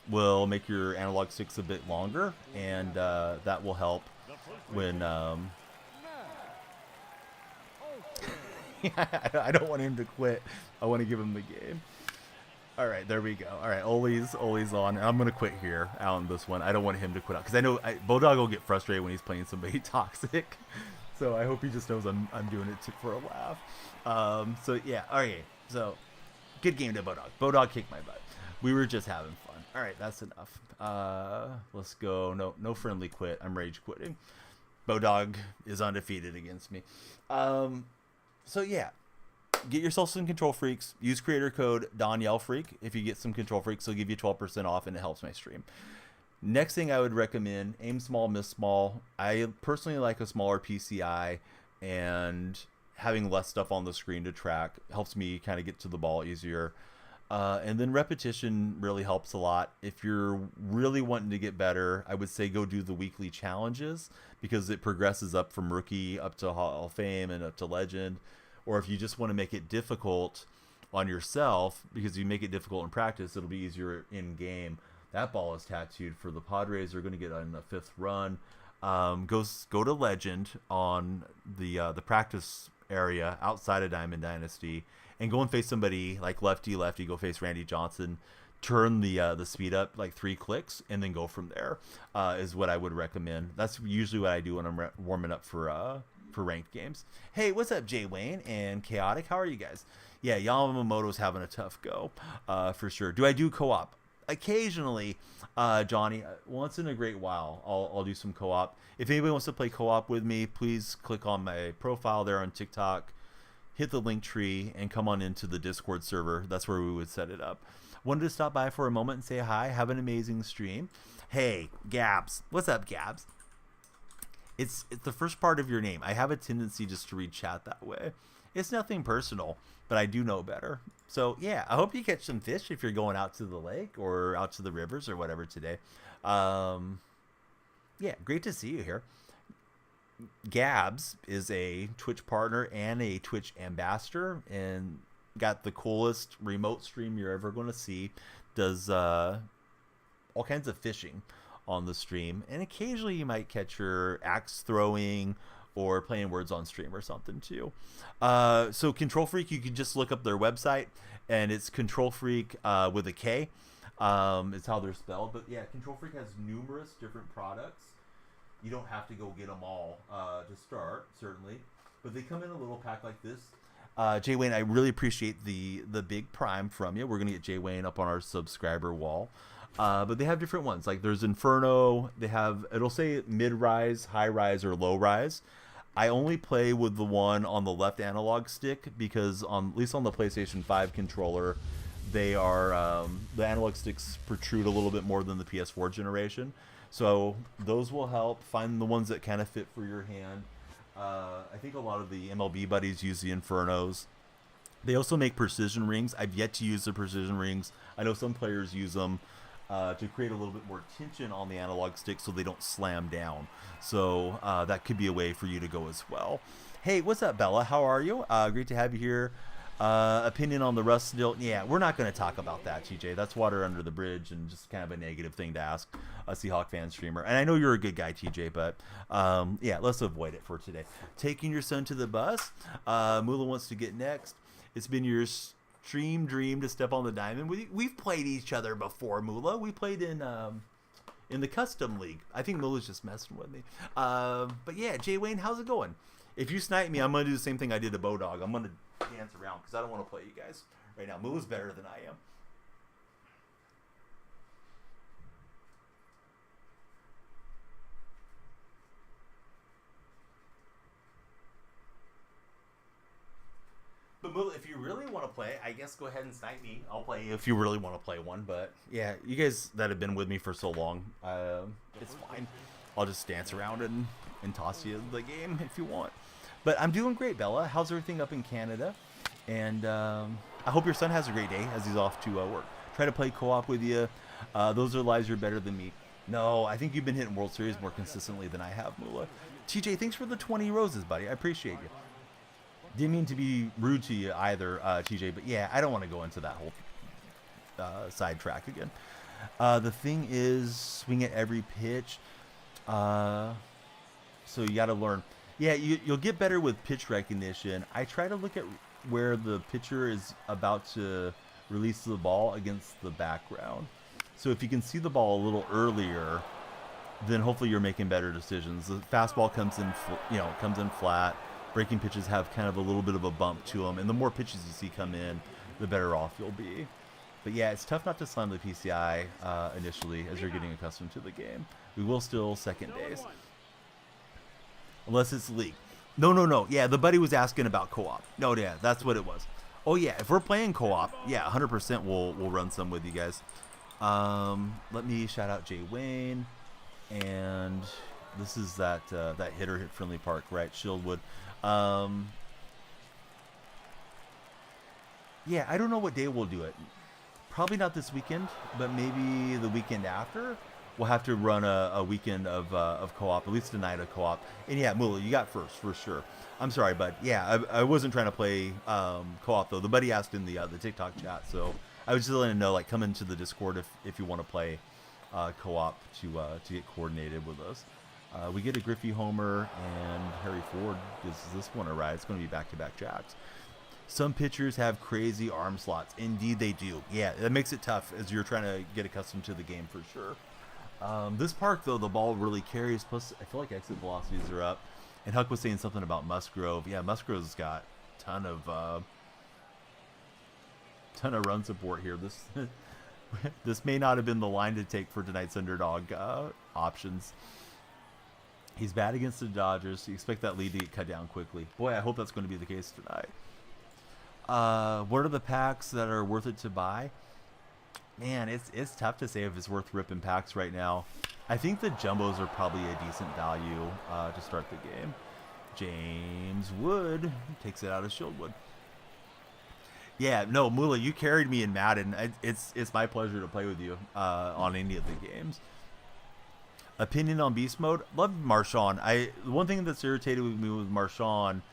will make your analog sticks a bit longer, and that will help when I don't want him to quit. I want to give him the game. All right, there we go. All right, Oli's on. I'm going to quit here on this one. I don't want him to quit out because I know Bodog will get frustrated when he's playing somebody toxic. So I hope he just knows I'm doing it for a laugh. So yeah, all right. So good game to Bodog. Bodog kicked my butt. We were just having fun. All right, that's enough. Let's go. No friendly quit. I'm rage quitting. Bodog is undefeated against me. So yeah, get yourself some Control Freaks. Use creator code DonYellFreak. If you get some Control Freaks, they'll give you 12% off, and it helps my stream. Next thing I would recommend, aim small, miss small. I personally like a smaller PCI, and having less stuff on the screen to track helps me kind of get to the ball easier. And then repetition really helps a lot. If you're really wanting to get better, I would say go do the weekly challenges because it progresses up from rookie up to Hall of Fame and up to legend. Or if you just want to make it difficult on yourself, because you make it difficult in practice, it'll be easier in game. That ball is tattooed for the Padres. They're going to get on the 5th run. Go to legend on the practice area outside of Diamond Dynasty, and go and face somebody like lefty. Go face Randy Johnson. Turn the speed up like 3 clicks, and then go from there. Is what I would recommend. That's usually what I do when I'm warming up for ranked games. Hey, what's up, Jay Wayne and Chaotic? How are you guys? Yeah, Yamamoto's having a tough go, for sure. Do I do co-op? Occasionally, Johnny. Once in a great while, I'll do some co-op. If anybody wants to play co-op with me, please click on my profile there on TikTok, hit the link tree, and come on into the Discord server. That's where we would set it up. Wanted to stop by for a moment and say hi. Have an amazing stream. Hey, Gabs. What's up, Gabs? It's the first part of your name. I have a tendency just to read chat that way. It's nothing personal, but I do know better. So, yeah, I hope you catch some fish if you're going out to the lake or out to the rivers or whatever today. Yeah, great to see you here. Gabs is a Twitch partner and a Twitch ambassador and got the coolest remote stream you're ever going to see. Does all kinds of fishing on the stream, and occasionally you might catch her axe throwing or playing words on stream or something too. So Control Freak, you can just look up their website, and it's Control Freak with a K. It's how they're spelled. But yeah, Control Freak has numerous different products. You don't have to go get them all to start, certainly, but they come in a little pack like this. Jay Wayne, I really appreciate the big prime from you. We're gonna get Jay Wayne up on our subscriber wall. But they have different ones. Like there's Inferno. They have, it'll say mid-rise, high-rise, or low-rise. I only play with the one on the left analog stick because at least on the PlayStation 5 controller, they are the analog sticks protrude a little bit more than the PS4 generation. So those will help. Find the ones that kind of fit for your hand. I think a lot of the MLB buddies use the Infernos. They also make precision rings. I've yet to use the precision rings. I know some players use them to create a little bit more tension on the analog stick so they don't slam down. So that could be a way for you to go as well. Hey, what's up, Bella? How are you? Great to have you here. Opinion on the Russ still? Yeah, we're not going to talk about that, TJ. That's water under the bridge and just kind of a negative thing to ask a Seahawk fan streamer. And I know you're a good guy, TJ, but yeah, let's avoid it for today. Taking your son to the bus. Mula wants to get next. It's been your stream dream to step on the diamond. We've played each other before, Mula. We played in the custom league. I think Mula's just messing with me. But yeah, Jay Wayne, how's it going? If you snipe me, I'm going to do the same thing I did to Bodog. I'm going to dance around because I don't want to play you guys right now. Mula's better than I am. But Well, if you really want to play, I guess go ahead and snipe me. I'll play if you really want to play one. But yeah, you guys that have been with me for so long, it's fine. I'll just dance around and toss you the game if you want. But I'm doing great, Bella. How's everything up in Canada? And I hope your son has a great day as he's off to work. Try to play co-op with you. Those are lives you're better than me. No, I think you've been hitting World Series more consistently than I have, Mula. TJ, thanks for the 20 roses, buddy. I appreciate you. Didn't mean to be rude to you either, TJ, but yeah, I don't want to go into that whole sidetrack again. The thing is, swing at every pitch. So you got to learn. Yeah, you'll get better with pitch recognition. I try to look at where the pitcher is about to release the ball against the background. So if you can see the ball a little earlier, then hopefully you're making better decisions. The fastball comes in flat. Breaking pitches have kind of a little bit of a bump to them, and the more pitches you see come in, the better off you'll be. But yeah, it's tough not to slam the PCI initially as you're getting accustomed to the game. We will still second base. Unless it's league. No. Yeah, the buddy was asking about co-op. No, yeah, that's what it was. Oh yeah, if we're playing co-op, yeah, 100% we'll run some with you guys. Let me shout out Jay Wayne, and this is that hitter hit Friendly Park, right? Shieldwood. Yeah, I don't know what day we'll do it. Probably not this weekend, but maybe the weekend after. We'll have to run a weekend of co-op, at least a night of co-op. And yeah, Mula, you got first for sure. I'm sorry, bud. Yeah, I wasn't trying to play co-op though. The buddy asked in the TikTok chat, so I was just letting him know, like, come into the Discord if you want to play co-op to get coordinated with us. We get a Griffey homer, and Harry Ford gives this one a ride. It's going to be back-to-back jacks. Some pitchers have crazy arm slots. Indeed, they do. Yeah, that makes it tough as you're trying to get accustomed to the game for sure. This park, though, the ball really carries. Plus, I feel like exit velocities are up. And Huck was saying something about Musgrove. Yeah, Musgrove's got a ton of run support here. This may not have been the line to take for tonight's underdog options. He's bad against the Dodgers. You expect that lead to get cut down quickly. Boy, I hope that's going to be the case tonight. What are the packs that are worth it to buy? Man, it's tough to say if it's worth ripping packs right now. I think the jumbos are probably a decent value to start the game. James Wood takes it out of Shieldwood. Yeah, no, Mula, you carried me in Madden. It's my pleasure to play with you on any of the games. Opinion on Beast Mode? Love Marshawn. The one thing that's irritated with me with Marshawn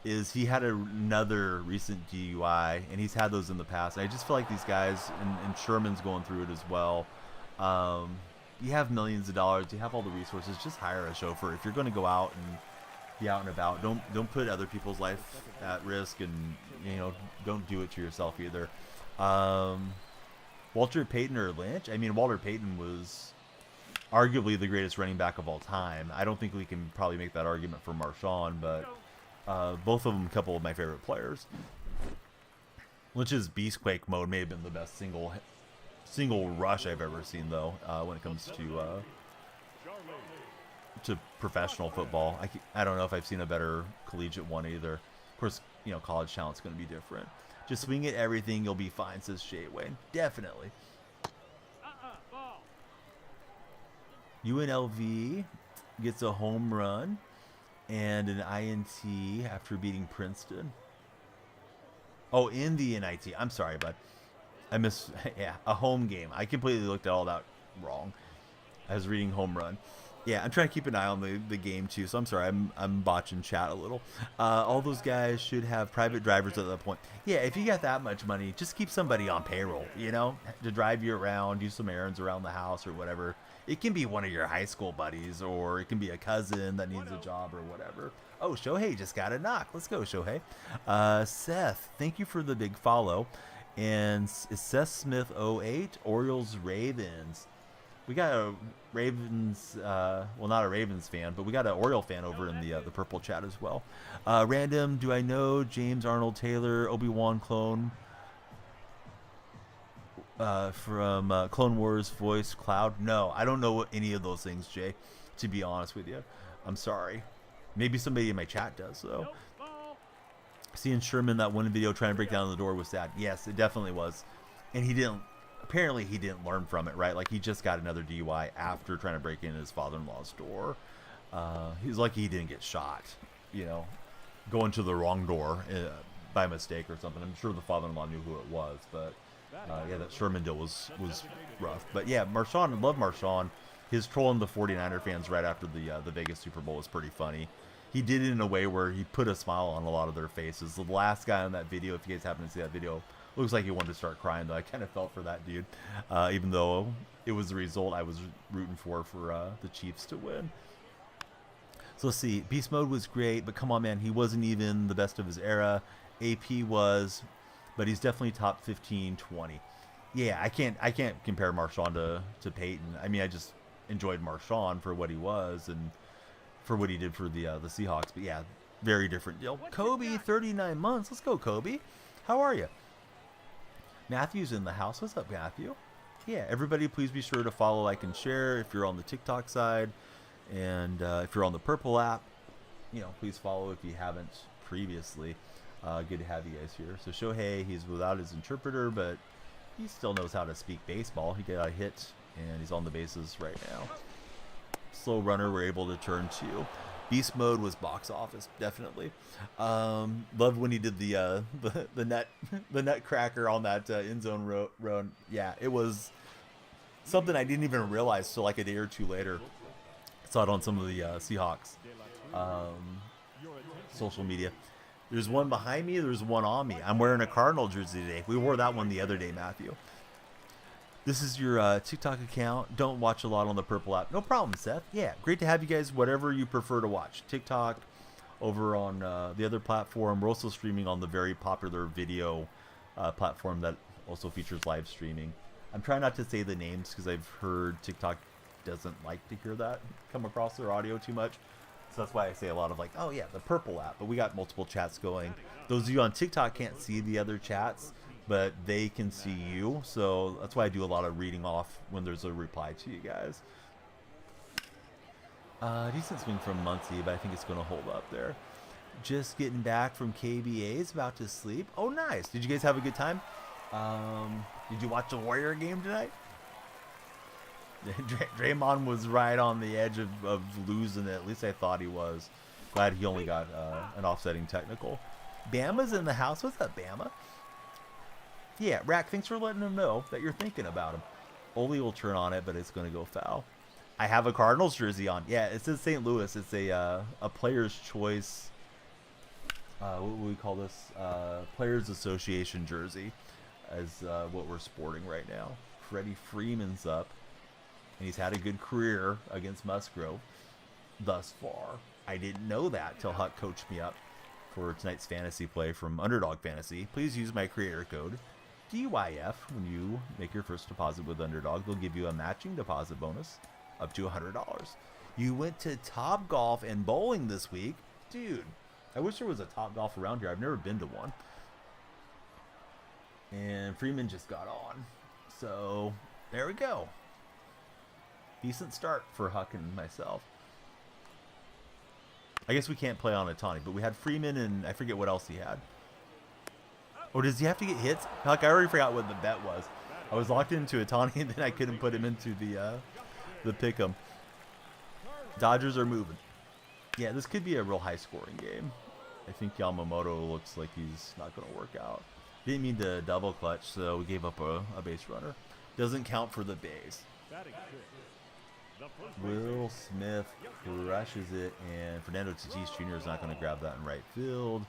is he had another recent DUI, and he's had those in the past. I just feel like these guys, and Sherman's going through it as well. You have millions of dollars. You have all the resources. Just hire a chauffeur. If you're going to go out and be out and about, don't put other people's life at risk, and don't do it to yourself either. Walter Payton or Lynch? I mean, Walter Payton was arguably the greatest running back of all time. I don't think we can probably make that argument for Marshawn, but both of them a couple of my favorite players. Lynch's Beastquake mode may have been the best single rush I've ever seen, though, when it comes to professional football. I don't know if I've seen a better collegiate one either. Of course, college talent's going to be different. Just swing at everything, you'll be fine, says Shay Wayne. Definitely. UNLV gets a home run and an INT after beating Princeton. Oh, in the NIT. I'm sorry, bud. Yeah, a home game. I completely looked at all that wrong. I was reading home run. Yeah, I'm trying to keep an eye on the game too, so I'm sorry. I'm botching chat a little. All those guys should have private drivers at that point. Yeah, if you got that much money, just keep somebody on payroll, to drive you around, do some errands around the house or whatever. It can be one of your high school buddies, or it can be a cousin that needs a job or whatever. Oh, Shohei just got a knock. Let's go, Shohei. Seth, thank you for the big follow. And is Seth Smith 08, Orioles, Ravens. We got a Ravens, well, not a Ravens fan, but we got an Oriole fan over in the purple chat as well. Random, do I know James Arnold Taylor, Obi-Wan clone from Clone Wars voice Cloud? No, I don't know any of those things, Jay, to be honest with you. I'm sorry. Maybe somebody in my chat does, though. Seeing Sherman that one video trying to break down the door was sad. Yes, it definitely was. And he didn't, apparently he didn't learn from it, right? Like he just got another DUI after trying to break in his father-in-law's door. He's lucky he didn't get shot, you know, going to the wrong door by mistake or something. I'm sure the father-in-law knew who it was, but yeah, that Sherman deal was rough. But yeah, Marshawn, love Marshawn. His trolling the 49er fans right after the Vegas Super Bowl was pretty funny. He did it in a way where he put a smile on a lot of their faces. The last guy on that video, if you guys happen to see that video, looks like he wanted to start crying, though. I kind of felt for that dude. Even though it was the result I was rooting for the Chiefs to win. So let's see. Beast Mode was great, but come on, man. He wasn't even the best of his era. AP was, but he's definitely top 15, 20. Yeah, I can't compare Marshawn to Peyton. I mean, I just enjoyed Marshawn for what he was and for what he did for the Seahawks. But yeah, very different deal. Kobe, 39 months. Let's go, Kobe. How are you? Matthew's in the house. What's up, Matthew? Yeah, everybody please be sure to follow, like, and share if you're on the TikTok side. And if you're on the Purple app, you know, please follow if you haven't previously. Good to have you guys here. So Shohei, he's without his interpreter, but he still knows how to speak baseball. He got a hit, and he's on the bases right now. Slow runner we're able to turn to. Beast Mode was box office, definitely. Loved when he did the nut cracker on that end zone run. Yeah, it was something I didn't even realize till like a day or two later. Saw it on some of the Seahawks social media. There's one behind me. There's one on me. I'm wearing a Cardinal jersey today. We wore that one the other day, Matthew. This is your TikTok account. Don't watch a lot on the Purple app. No problem, Seth. Yeah, great to have you guys, whatever you prefer to watch. TikTok, over on the other platform. We're also streaming on the very popular video platform that also features live streaming. I'm trying not to say the names because I've heard TikTok doesn't like to hear that come across their audio too much. So that's why I say a lot of like, oh yeah, the Purple app. But we got multiple chats going. Those of you on TikTok can't see the other chats, but they can see you. So that's why I do a lot of reading off when there's a reply to you guys. Decent swing from Muncie, but I think it's going to hold up there. Just getting back from KBA. Is about to sleep. Oh, nice. Did you guys have a good time? Did you watch the Warrior game tonight? Draymond was right on the edge of losing it. At least I thought he was. Glad he only got an offsetting technical. Bama's in the house. What's up, Bama? Yeah, Rack, thanks for letting him know that you're thinking about him. Ole will turn on it, but it's going to go foul. I have a Cardinals jersey on. Yeah, it says St. Louis. It's a player's choice. What would we call this? Players Association jersey as what we're sporting right now. Freddie Freeman's up. And he's had a good career against Musgrove thus far. I didn't know that till Huck coached me up for tonight's fantasy play from Underdog Fantasy. Please use my creator code DYF when you make your first deposit with Underdog. They'll give you a matching deposit bonus up to $100. You went to Top Golf and bowling this week. Dude, I wish there was a Top Golf around here. I've never been to one. And Freeman just got on. So, there we go. Decent start for Huck and myself. I guess we can't play on Otani, but we had Freeman and I forget what else he had. Oh, does he have to get hits? Huck, I already forgot what the bet was. I was locked into Otani and then I couldn't put him into the pick'em. Dodgers are moving. Yeah, this could be a real high-scoring game. I think Yamamoto looks like he's not going to work out. Didn't mean to double clutch, so we gave up a base runner. Doesn't count for the base. Will Smith crushes it, and Fernando Tatis Jr. is not going to grab that in right field.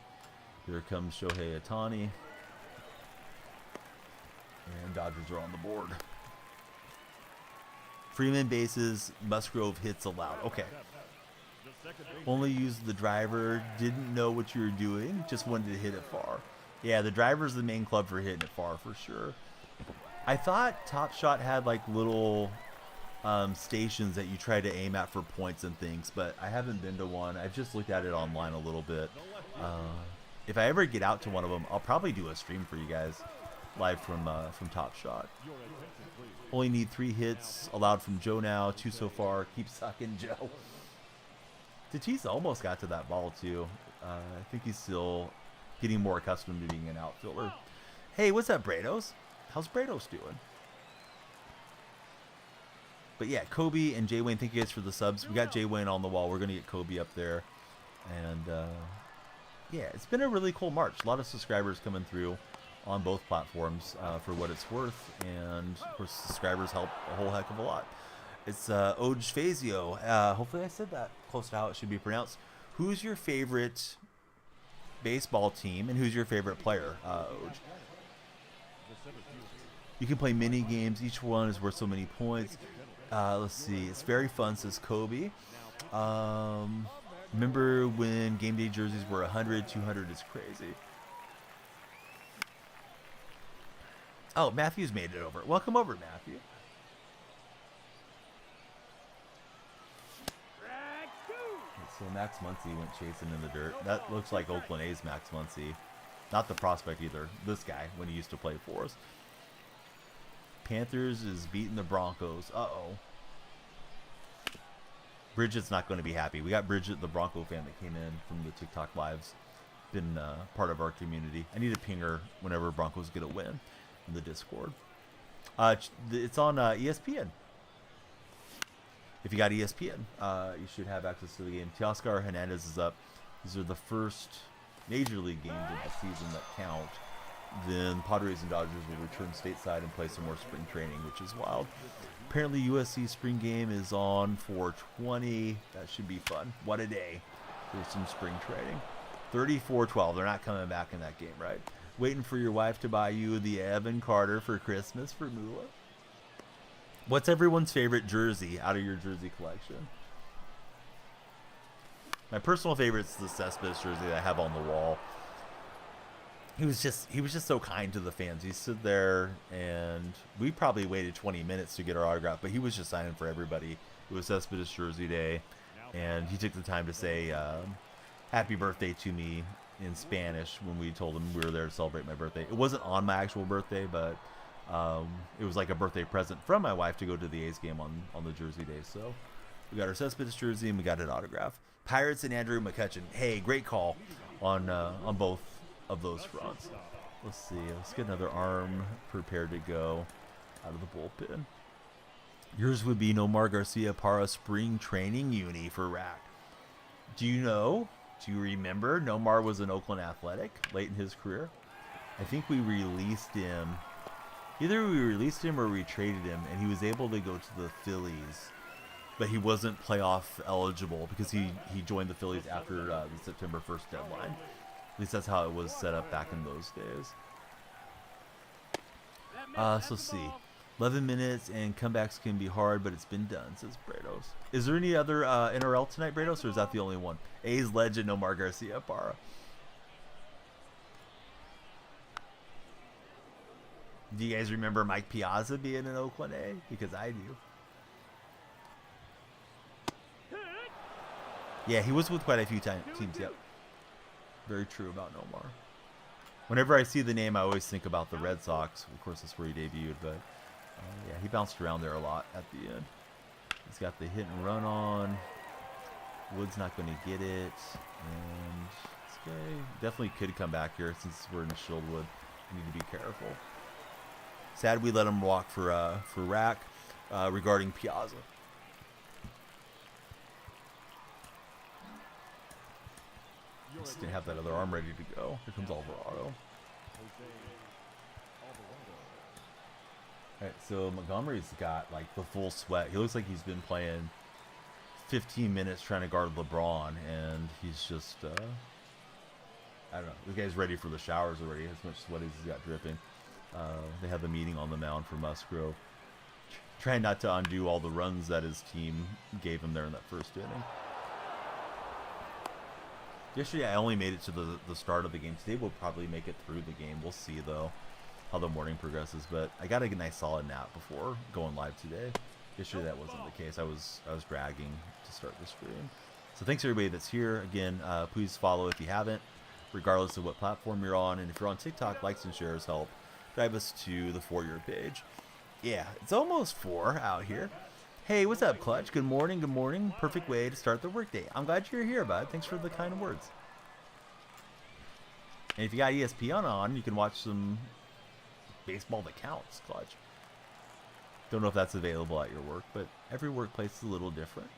Here comes Shohei Ohtani. And Dodgers are on the board. Freeman bases, Musgrove hits allowed. Okay. Only used the driver, didn't know what you were doing, just wanted to hit it far. Yeah, the driver's the main club for hitting it far for sure. I thought Top Shot had like little stations that you try to aim at for points and things, but I haven't been to one. I've just looked at it online a little bit. If I ever get out to one of them, I'll probably do a stream for you guys live from Top Shot. Only need 3 hits allowed from Joe now, 2 so far. Keep sucking, Joe. Tatis almost got to that ball too. I think he's still getting more accustomed to being an outfielder. Hey, what's up, Brados? How's Brados doing? But yeah, Kobe and Jay Wayne, thank you guys for the subs. We got Jay Wayne on the wall. We're going to get Kobe up there. And yeah, it's been a really cool March. A lot of subscribers coming through on both platforms for what it's worth. And of course, subscribers help a whole heck of a lot. It's Oj Fazio. Hopefully I said that close to how it should be pronounced. Who's your favorite baseball team and who's your favorite player, Oj? You can play mini games. Each one is worth so many points. Let's see. It's very fun, says Kobe. Remember when game day jerseys were 100, 200 is crazy. Oh, Matthew's made it over. Welcome over, Matthew. So Max Muncy went chasing in the dirt. That looks like Oakland A's Max Muncy. Not the prospect either. This guy when he used to play for us. Panthers is beating the Broncos. Uh-oh. Bridget's not going to be happy. We got Bridget, the Bronco fan that came in from the TikTok lives. Been part of our community. I need to ping her whenever Broncos get a win in the Discord. It's on ESPN. If you got ESPN, you should have access to the game. Teoscar Hernandez is up. These are the first major league games of the season that count. Then Padres and Dodgers will return stateside and play some more spring training, which is wild. Apparently USC spring game is on 4/20. That should be fun. What a day for some spring training. 34-12. They're not coming back in that game, right? Waiting for your wife to buy you the Evan Carter for Christmas for Mula. What's everyone's favorite jersey out of your jersey collection? My personal favorite is the Cespedes jersey that I have on the wall. He was just so kind to the fans. He stood there, and we probably waited 20 minutes to get our autograph, but he was just signing for everybody. It was Cespedes Jersey Day, and he took the time to say happy birthday to me in Spanish when we told him we were there to celebrate my birthday. It wasn't on my actual birthday, but it was like a birthday present from my wife to go to the A's game on the Jersey Day. So we got our Cespedes jersey, and we got an autograph. Pirates and Andrew McCutcheon. Hey, great call on both of those fronts. Let's see. Let's get another arm prepared to go out of the bullpen. Yours would be Nomar Garcia Parra spring training uni for Rack. Do you know? Do you remember? Nomar was an Oakland Athletic late in his career. I think we released him. Either we released him or we traded him, and he was able to go to the Phillies. But he wasn't playoff eligible because he joined the Phillies after the September 1st deadline. At least that's how it was set up back in those days. So let's see. 11 minutes and comebacks can be hard, but it's been done, says Brados. Is there any other NRL tonight, Brados, or is that the only one? A's legend Nomar Garcia Parra. Do you guys remember Mike Piazza being in Oakland A? Because I do. Yeah, he was with quite a few teams, yep. Very true about Nomar. Whenever I see the name, I always think about the Red Sox. Of course, that's where he debuted, but yeah, he bounced around there a lot at the end. He's got the hit and run on. Wood's not going to get it. And this guy definitely could come back here since we're in Shieldwood. We need to be careful. Sad we let him walk for Rack regarding Piazza. Just didn't have that other arm ready to go. Here comes Alvarado. Alright, so Montgomery's got like the full sweat. He looks like he's been playing 15 minutes trying to guard LeBron, and he's just I don't know. This guy's ready for the showers already. As much sweat as he's got dripping. They have the meeting on the mound for Musgrove. Trying not to undo all the runs that his team gave him there in that first inning. Yesterday I only made it to the start of the game. Today we'll probably make it through the game. We'll see though how the morning progresses. But I got a nice solid nap before going live today. Yesterday that wasn't the case. I was dragging to start the stream. So thanks everybody that's here. Again, please follow if you haven't, regardless of what platform you're on. And if you're on TikTok, likes and shares help drive us to the For Your page. Yeah, it's almost 4 out here. Hey, what's up, Clutch? Good morning, good morning. Perfect way to start the workday. I'm glad you're here, bud. Thanks for the kind words. And if you got ESPN on, you can watch some baseball that counts, Clutch. Don't know if that's available at your work, but every workplace is a little different.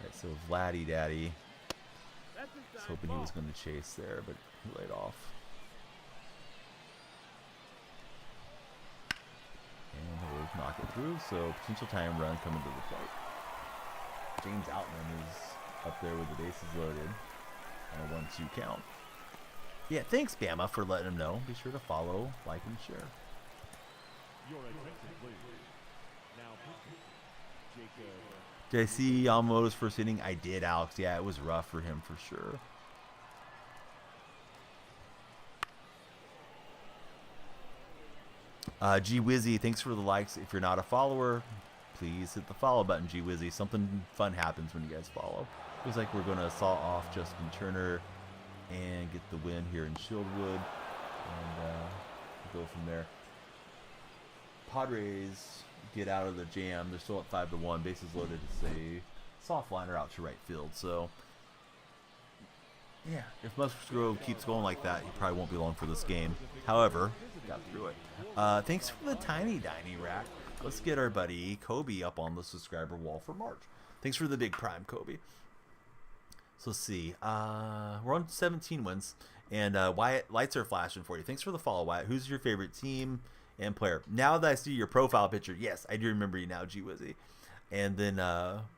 Alright, so Vladdy Daddy. I was hoping he was going to chase there, but he laid off. And he'll knock it through, so potential time run coming to the plate. James Outman is up there with the bases loaded on a 1-2 count. Yeah, thanks, Bama, for letting him know. Be sure to follow, like, and share. Your attention, please. Now, Jacob. Did I see Yamamoto's first inning? I did, Alex. Yeah, it was rough for him for sure. G Wizzy, thanks for the likes. If you're not a follower, please hit the follow button, G Wizzy. Something fun happens when you guys follow. Looks like we're going to saw off Justin Turner and get the win here in Shieldwood. And we'll go from there. Padres get out of the jam. They're still at 5-1. Bases loaded. It's a soft liner out to right field. So, yeah, if Musgrove keeps going like that, he probably won't be long for this game. However, got through it. Thanks for the tiny rack. Let's get our buddy Kobe up on the subscriber wall for March. Thanks for the big prime, Kobe. So let's see. We're on 17 wins. And Wyatt, lights are flashing for you. Thanks for the follow, Wyatt. Who's your favorite team and player? Now that I see your profile picture, yes, I do remember you now, G Wizzy. And then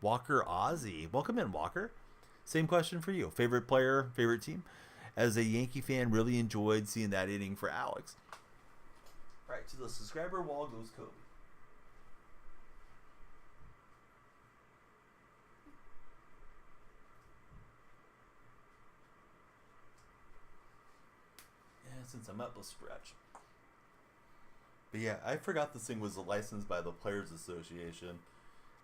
Walker Ozzy. Welcome in, Walker. Same question for you. Favorite player, favorite team? As a Yankee fan, really enjoyed seeing that inning for Alex. All right, to the subscriber wall goes Kobe. Since I'm up, let's stretch. But yeah, I forgot this thing was licensed by the Players Association.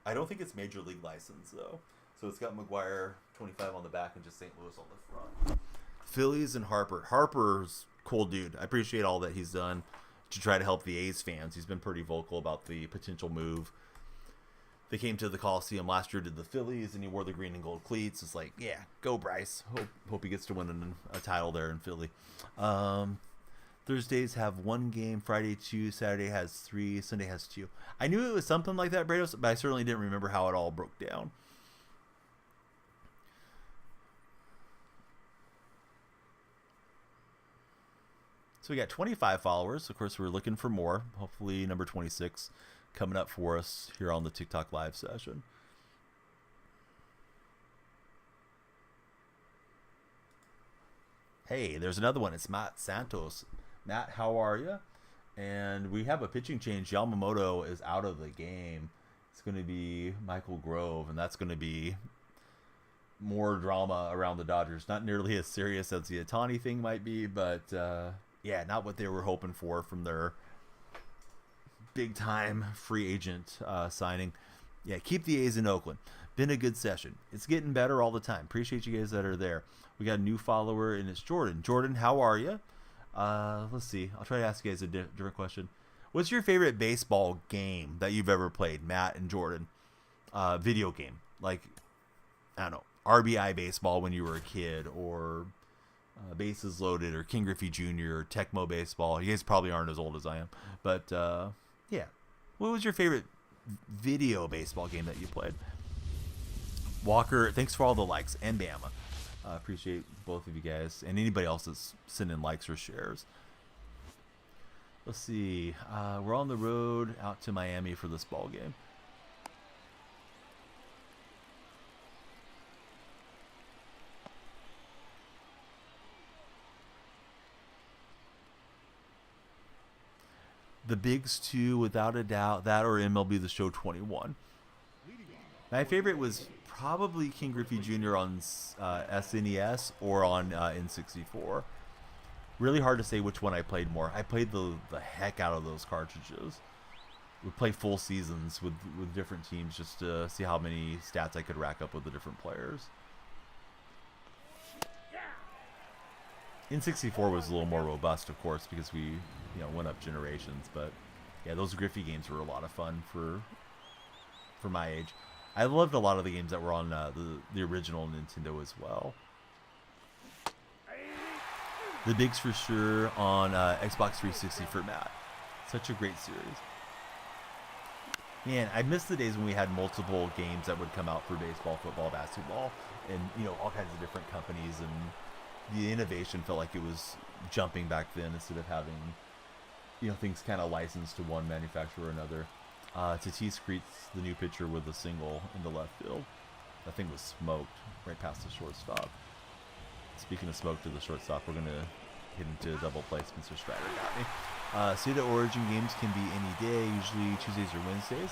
I don't think it's Major League license though. So it's got McGuire 25 on the back and just St. Louis on the front. Phillies and Harper. Harper's cool dude. I appreciate all that he's done to try to help the A's fans. He's been pretty vocal about the potential move. They came to the Coliseum last year, did the Phillies, and he wore the green and gold cleats. It's like, yeah, go Bryce. Hope he gets to win a title there in Philly. Thursdays have 1 game, Friday 2, Saturday has 3, Sunday has 2. I knew it was something like that, Brados, but I certainly didn't remember how it all broke down. So we got 25 followers. Of course, we're looking for more. Hopefully number 26 coming up for us here on the TikTok live session. Hey, there's another one. It's Matt Santos. Matt, how are you? And we have a pitching change. Yamamoto is out of the game. It's going to be Michael Grove, and that's going to be more drama around the Dodgers. Not nearly as serious as the Ohtani thing might be, but yeah, not what they were hoping for from their big-time free agent signing. Yeah, keep the A's in Oakland. Been a good session. It's getting better all the time. Appreciate you guys that are there. We got a new follower, and it's Jordan. Jordan, how are you? Let's see. I'll try to ask you guys a different question. What's your favorite baseball game that you've ever played, Matt and Jordan? Video game. Like, I don't know, RBI baseball when you were a kid, or Bases Loaded, or King Griffey Jr., or Tecmo baseball. You guys probably aren't as old as I am. But, yeah. What was your favorite video baseball game that you played? Walker, thanks for all the likes, and Bama. Appreciate both of you guys, and anybody else that's sending likes or shares. Let's see. We're on the road out to Miami for this ball game. The Bigs 2, without a doubt. That or MLB The Show 21. My favorite was probably King Griffey Jr. on SNES or on N64. Really hard to say which one I played more. I played the heck out of those cartridges. Would play full seasons with different teams just to see how many stats I could rack up with the different players. N64 was a little more robust, of course, because we went up generations. But yeah, those Griffey games were a lot of fun for my age. I loved a lot of the games that were on the original Nintendo as well. The Bigs for sure on Xbox 360 for Matt. Such a great series. Man, I miss the days when we had multiple games that would come out for baseball, football, basketball, and all kinds of different companies, and the innovation felt like it was jumping back then instead of having things kind of licensed to one manufacturer or another. Tatis greets the new pitcher with a single in the left field. That thing was smoked right past the shortstop. Speaking of smoke to the shortstop, we're going to hit into a double play. Spencer Strider got me. Say the Origin games can be any day, usually Tuesdays or Wednesdays.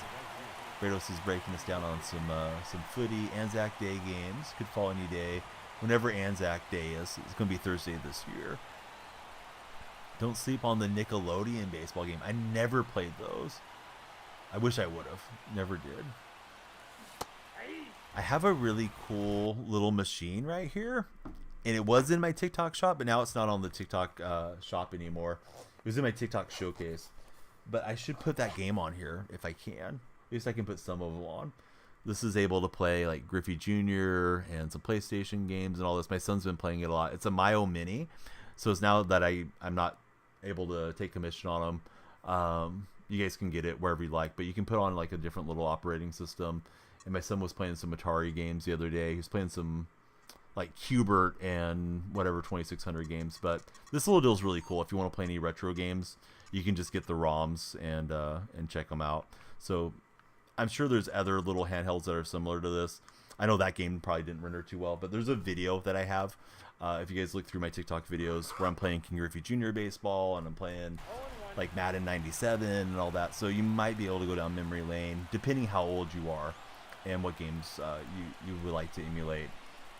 Brados is breaking us down on some footy. Anzac Day games could fall any day. Whenever Anzac Day is, it's going to be Thursday this year. Don't sleep on the Nickelodeon baseball game. I never played those. I wish I would have. Never did. I have a really cool little machine right here. And it was in my TikTok shop, but now it's not on the TikTok shop anymore. It was in my TikTok showcase. But I should put that game on here if I can. At least I can put some of them on. This is able to play like Griffey Jr. and some PlayStation games and all this. My son's been playing it a lot. It's a Myo Mini. So it's now that I'm not able to take commission on them. You guys can get it wherever you like. But you can put on like a different little operating system. And my son was playing some Atari games the other day. He was playing some like Hubert and whatever 2600 games. But this little deal is really cool. If you want to play any retro games, you can just get the ROMs and check them out. So I'm sure there's other little handhelds that are similar to this. I know that game probably didn't render too well, but there's a video that I have. If you guys look through my TikTok videos where I'm playing King Griffey Jr. baseball and I'm playing like Madden 97 and all that. So you might be able to go down memory lane depending how old you are and what games you would like to emulate.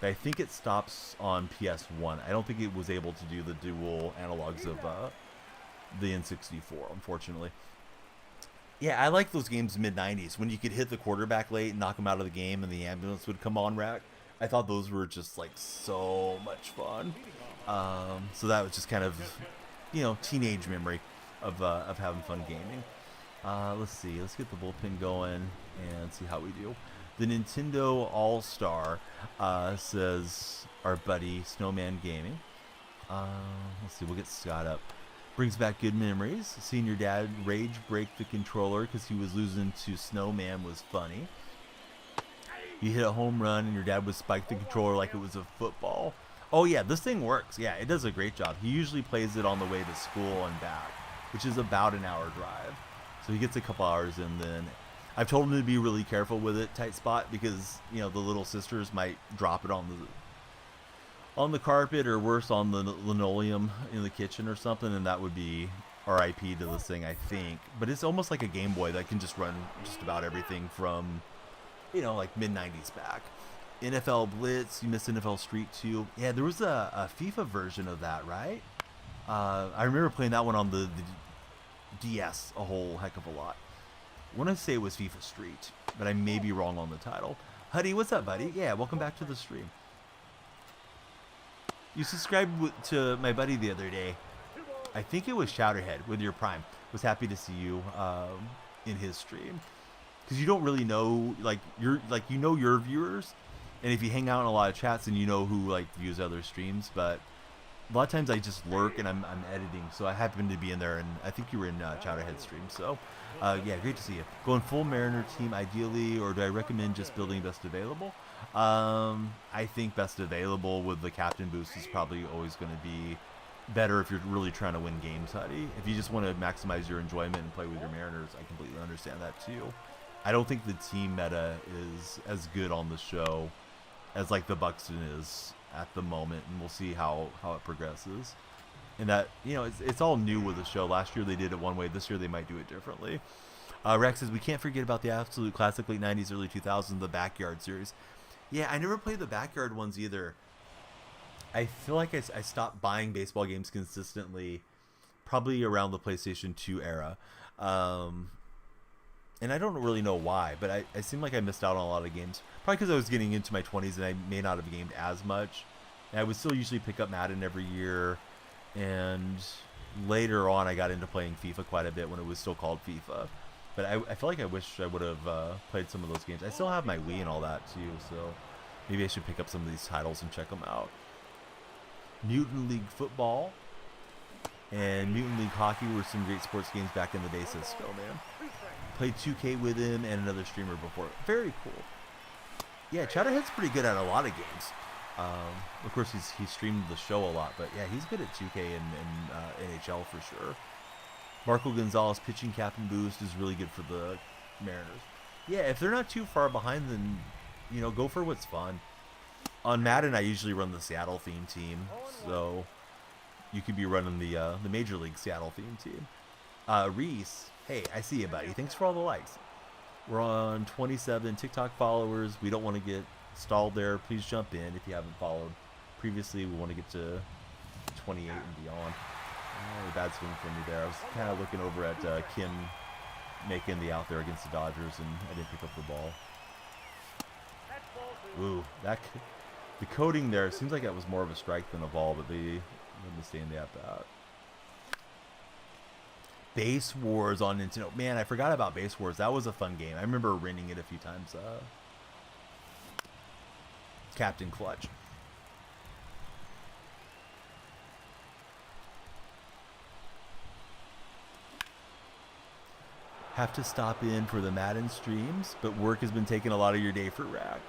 But I think it stops on PS1. I don't think it was able to do the dual analogs of the N64, unfortunately. Yeah, I like those games mid-90s when you could hit the quarterback late and knock him out of the game and the ambulance would come on rack. I thought those were just like so much fun. So that was just kind of, teenage memory of having fun gaming. Let's see. Let's get the bullpen going and see how we do. The Nintendo All-Star says our buddy Snowman Gaming. Let's see. We'll get Scott up. Brings back good memories. Seeing your dad rage break the controller because he was losing to Snowman was funny. You hit a home run and your dad would spike the controller like it was a football. Oh yeah, this thing works. Yeah, it does a great job. He usually plays it on the way to school and back, which is about an hour drive. So he gets a couple hours in then. I've told him to be really careful with it, tight spot, because, the little sisters might drop it on the carpet or worse on the linoleum in the kitchen or something, and that would be RIP to this thing, I think. But it's almost like a Game Boy that can just run just about everything from, like mid-90s back. NFL Blitz, you missed NFL Street 2. Yeah, there was a FIFA version of that, right? I remember playing that one on the DS a whole heck of a lot. I want to say it was FIFA Street, but I may be wrong on the title. Huddy, what's up, buddy? Yeah, welcome back to the stream. You subscribed to my buddy the other day. I think it was Chowderhead with your Prime. Was happy to see you in his stream, because you don't really know your viewers, and if you hang out in a lot of chats, and who views other streams. But a lot of times I just lurk and I'm editing, so I happen to be in there, and I think you were in Chowderhead stream. So yeah, great to see you. Going full Mariner team ideally, or do I recommend just building best available? I think best available with the captain boost is probably always going to be better if you're really trying to win games, Huddy. If you just want to maximize your enjoyment and play with your Mariners, I completely understand that too. I don't think the team meta is as good on the show as the Buxton is at the moment, and we'll see how it progresses. And that, it's all new with the show. Last year they did it one way. This year they might do it differently. Rex says, we can't forget about the absolute classic late 90s, early 2000s, the Backyard series. Yeah, I never played the Backyard ones either. I feel like I stopped buying baseball games consistently probably around the PlayStation 2 era. And I don't really know why, but I seem like I missed out on a lot of games. Probably because I was getting into my 20s and I may not have gamed as much. And I would still usually pick up Madden every year. And later on, I got into playing FIFA quite a bit when it was still called FIFA. But I feel like I wish I would have played some of those games. I still have my Wii and all that too, so maybe I should pick up some of these titles and check them out. Mutant League Football and Mutant League Hockey were some great sports games back in the day, says Spellman. Played 2K with him and another streamer before. Very cool. Yeah, Chowderhead's pretty good at a lot of games. Of course, he streamed the show a lot, but yeah, he's good at 2K and NHL for sure. Marco Gonzalez pitching captain boost is really good for the Mariners. Yeah, if they're not too far behind, then go for what's fun. On Madden, I usually run the Seattle theme team, so you could be running the Major League Seattle theme team. Reese, hey, I see you, buddy. Thanks for all the likes. We're on 27 TikTok followers. We don't want to get stalled there. Please jump in if you haven't followed previously. We want to get to 28 and beyond. Bad swing from me there. I was kind of looking over at Kim making the out there against the Dodgers, and I didn't pick up the ball. Ooh, the coding there seems like that was more of a strike than a ball, but they ended up staying the at bat. Base Wars on Nintendo. Man, I forgot about Base Wars. That was a fun game. I remember renting it a few times. Captain Clutch. Have to stop in for the Madden streams, but work has been taking a lot of your day for Rack.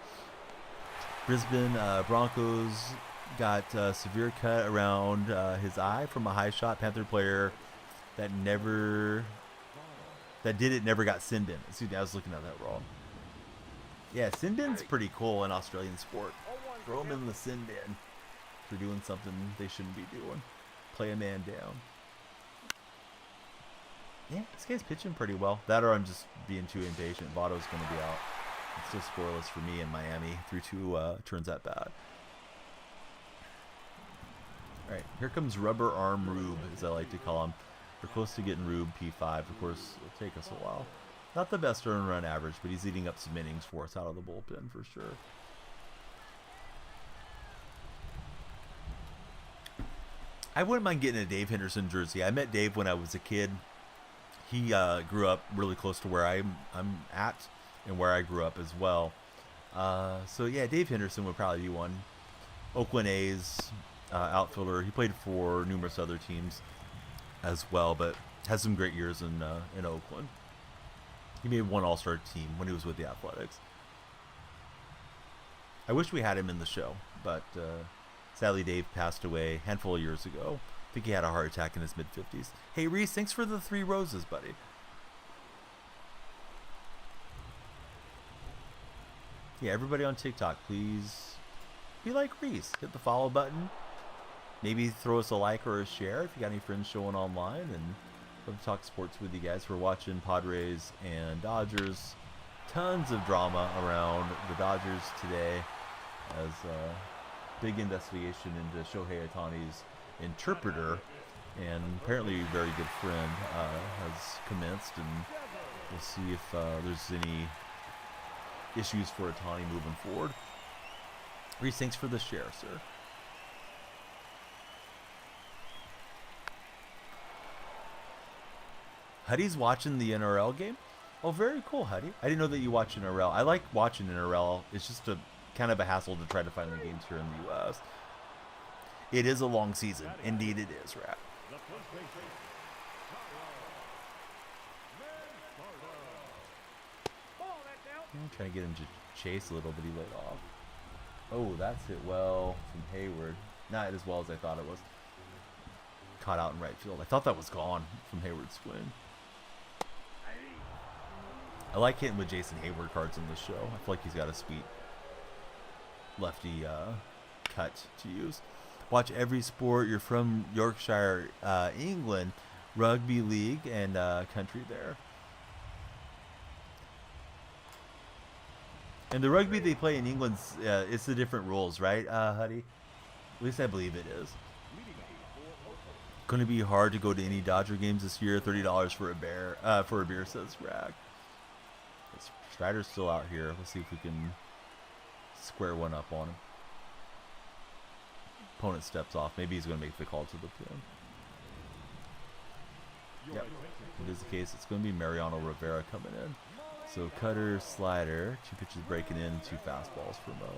Brisbane Broncos got a severe cut around his eye from a high shot. Panther player that never got sin bin. Excuse me, I was looking at that wrong. Yeah, sin bin's pretty cool in Australian sport. Throw them in the sin bin for doing something they shouldn't be doing. Play a man down. Yeah, this guy's pitching pretty well. That or I'm just being too impatient. Votto's going to be out. It's still scoreless for me in Miami through 2 turns at bat. All right, here comes Rubber Arm Rube, as I like to call him. We're close to getting Rube P5. Of course, it'll take us a while. Not the best earned run average, but he's eating up some innings for us out of the bullpen for sure. I wouldn't mind getting a Dave Henderson jersey. I met Dave when I was a kid. He grew up really close to where I'm at and where I grew up as well. So yeah, Dave Henderson would probably be one. Oakland A's outfielder. He played for numerous other teams as well, but has some great years in Oakland. He made one All-Star team when he was with the Athletics. I wish we had him in the show, but sadly Dave passed away a handful of years ago. I think he had a heart attack in his mid-50s. Hey, Reese, thanks for the 3 roses, buddy. Yeah, everybody on TikTok, please be like Reese. Hit the follow button. Maybe throw us a like or a share if you got any friends showing online. And love to talk sports with you guys. We're watching Padres and Dodgers. Tons of drama around the Dodgers today as a big investigation into Shohei Ohtani's interpreter and apparently a very good friend has commenced, and we'll see if there's any issues for Ohtani moving forward. Reese, thanks for the share, sir. Huddy's watching the NRL game. Oh, very cool, Huddy. I didn't know that you watch NRL. I like watching NRL. It's just a kind of a hassle to try to find the games here in the U.S. It is a long season. Indeed it is, Rap. I'm trying to get him to chase a little, but he laid off. Oh, that's hit well from Hayward. Not as well as I thought it was. Caught out in right field. I thought that was gone from Hayward's swing. I like hitting with Jason Hayward cards in this show. I feel like he's got a sweet lefty cut to use. Watch every sport. You're from Yorkshire, England. Rugby league and country there. And the rugby they play in England, it's the different rules, right, Huddy? At least I believe it is. Going to be hard to go to any Dodger games this year. $30 for a beer, says Rag. Strider's still out here. Let's see if we can square one up on him. Opponent steps off. Maybe he's going to make the call to the pin. Yep, it is the case. It's going to be Mariano Rivera coming in. So cutter, slider, 2 pitches breaking in, 2 fastballs for Mo.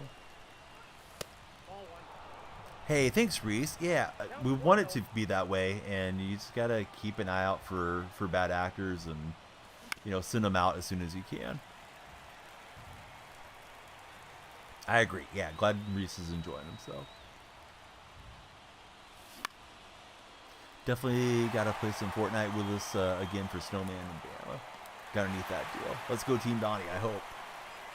Hey, thanks, Reese. Yeah, we want it to be that way, and you just got to keep an eye out for bad actors and, you know, send them out as soon as you can. I agree. Yeah, glad Reese is enjoying himself. Definitely got to play some Fortnite with us again for Snowman and Bama. Gotta need that deal. Let's go Team Donnie, I hope.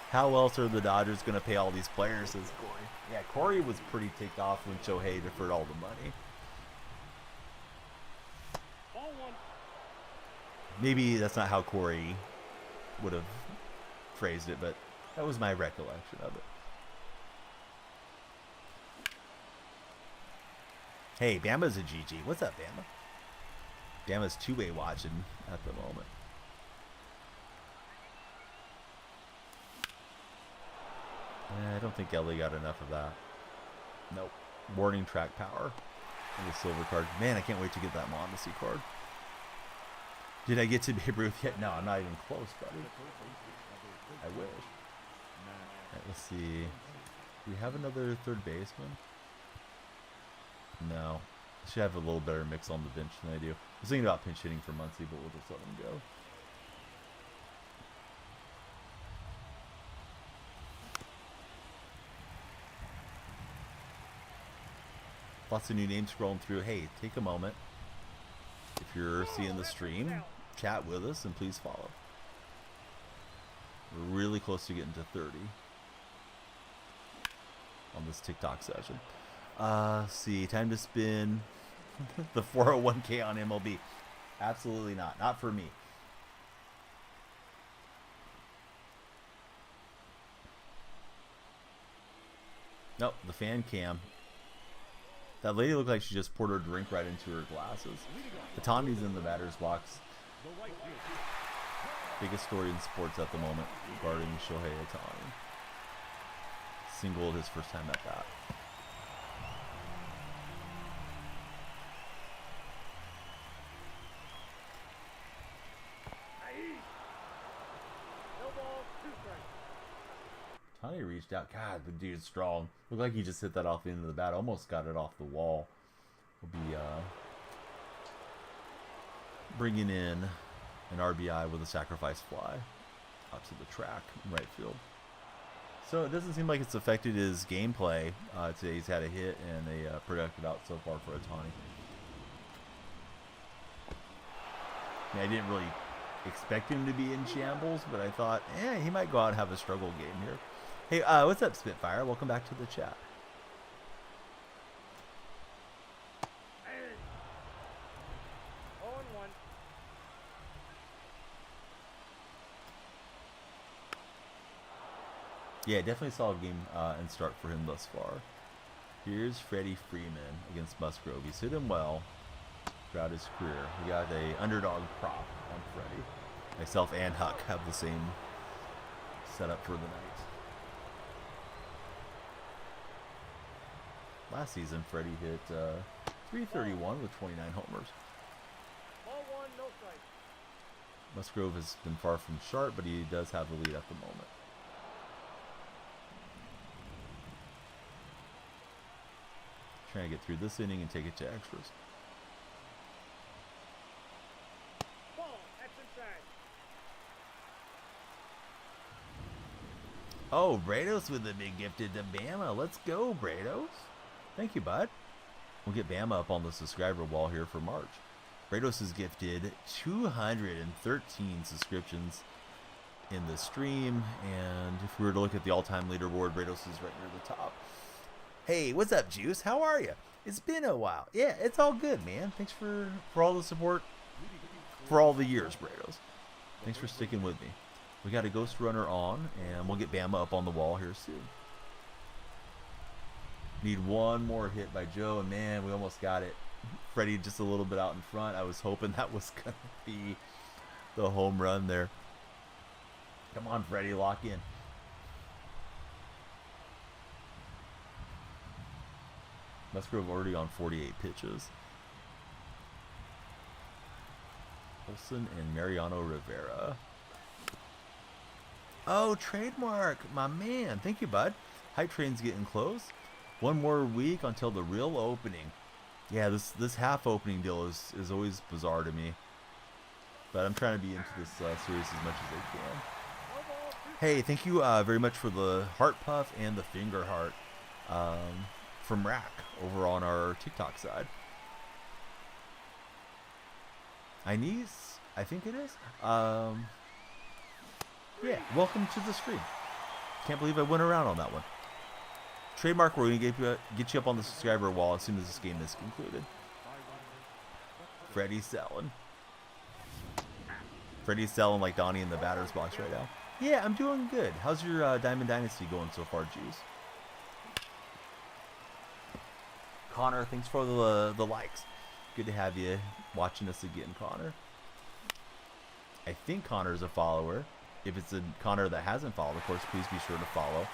How else are the Dodgers going to pay all these players, says Corey. Yeah, Corey was pretty ticked off when Shohei deferred all the money. Maybe that's not how Corey would have phrased it, but that was my recollection of it. Hey, Bama's a GG. What's up, Bama? Bama's two-way watching at the moment. I don't think Ellie got enough of that. Nope. Warning track power. And the silver card. Man, I can't wait to get that Mondesi card. Did I get to Babe Ruth yet? No, I'm not even close, buddy. I wish. Alright, let's see. Do we have another third baseman? No. I should have a little better mix on the bench than I do. I was thinking about pinch hitting for Muncy, but we'll just let him go. Lots of new names scrolling through. Hey, take a moment. If you're seeing the stream, chat with us and please follow. We're really close to getting to 30 on this TikTok session. See, time to spin the 401k on MLB. Absolutely not. Not for me. Nope, the fan cam. That lady looked like she just poured her drink right into her glasses. Atani's in the batter's box. Biggest story in sports at the moment regarding Shohei Ohtani. Singled his first time at bat. Ohtani reached out. God, the dude's strong. Looked like he just hit that off the end of the bat. Almost got it off the wall. We'll be bringing in an RBI with a sacrifice fly out to the track in right field. So it doesn't seem like it's affected his gameplay. Today he's had a hit and a productive out so far for Ohtani. I mean, I didn't really expect him to be in shambles, but I thought, he might go out and have a struggle game here. Hey, what's up, Spitfire? Welcome back to the chat. Yeah, definitely solid game and start for him thus far. Here's Freddie Freeman against Musgrove. He's hit him well throughout his career. We got a underdog prop on Freddie. Myself and Huck have the same setup for the night. Last season, Freddie hit 331 with 29 homers. Ball one, no strike. Musgrove has been far from sharp, but he does have the lead at the moment. Trying to get through this inning and take it to extras. Ball, that's inside. Oh, Brados with the big gifted to Bama. Let's go, Brados. Thank you, bud. We'll get Bama up on the subscriber wall here for March. Brados is gifted 213 subscriptions in the stream. And if we were to look at the all-time leaderboard, Brados is right near the top. Hey, what's up, Juice? How are you? It's been a while. Yeah, it's all good, man. Thanks for all the support for all the years, Brados. Thanks for sticking with me. We got a ghost runner on, and we'll get Bama up on the wall here soon. Need one more hit by Joe, and man, we almost got it. Freddie just a little bit out in front. I was hoping that was going to be the home run there. Come on, Freddie, lock in. Musgrove already on 48 pitches. Olsen and Mariano Rivera. Oh, trademark, my man. Thank you, bud. Hype train's getting close. One more week until the real opening. Yeah, this half opening deal is always bizarre to me. But I'm trying to be into this series as much as I can. Hey, thank you very much for the heart puff and the finger heart from Rack over on our TikTok side. Inez, I think it is. Yeah, welcome to the stream. Can't believe I went around on that one. Trademark, we're going to get you up on the subscriber wall as soon as this game is concluded. Freddie's selling. Freddie's selling like Donnie in the batter's box right now. Yeah, I'm doing good. How's your Diamond Dynasty going so far, Juice? Connor, thanks for the likes. Good to have you watching us again, Connor. I think Connor's a follower. If it's a Connor that hasn't followed, of course, please be sure to follow.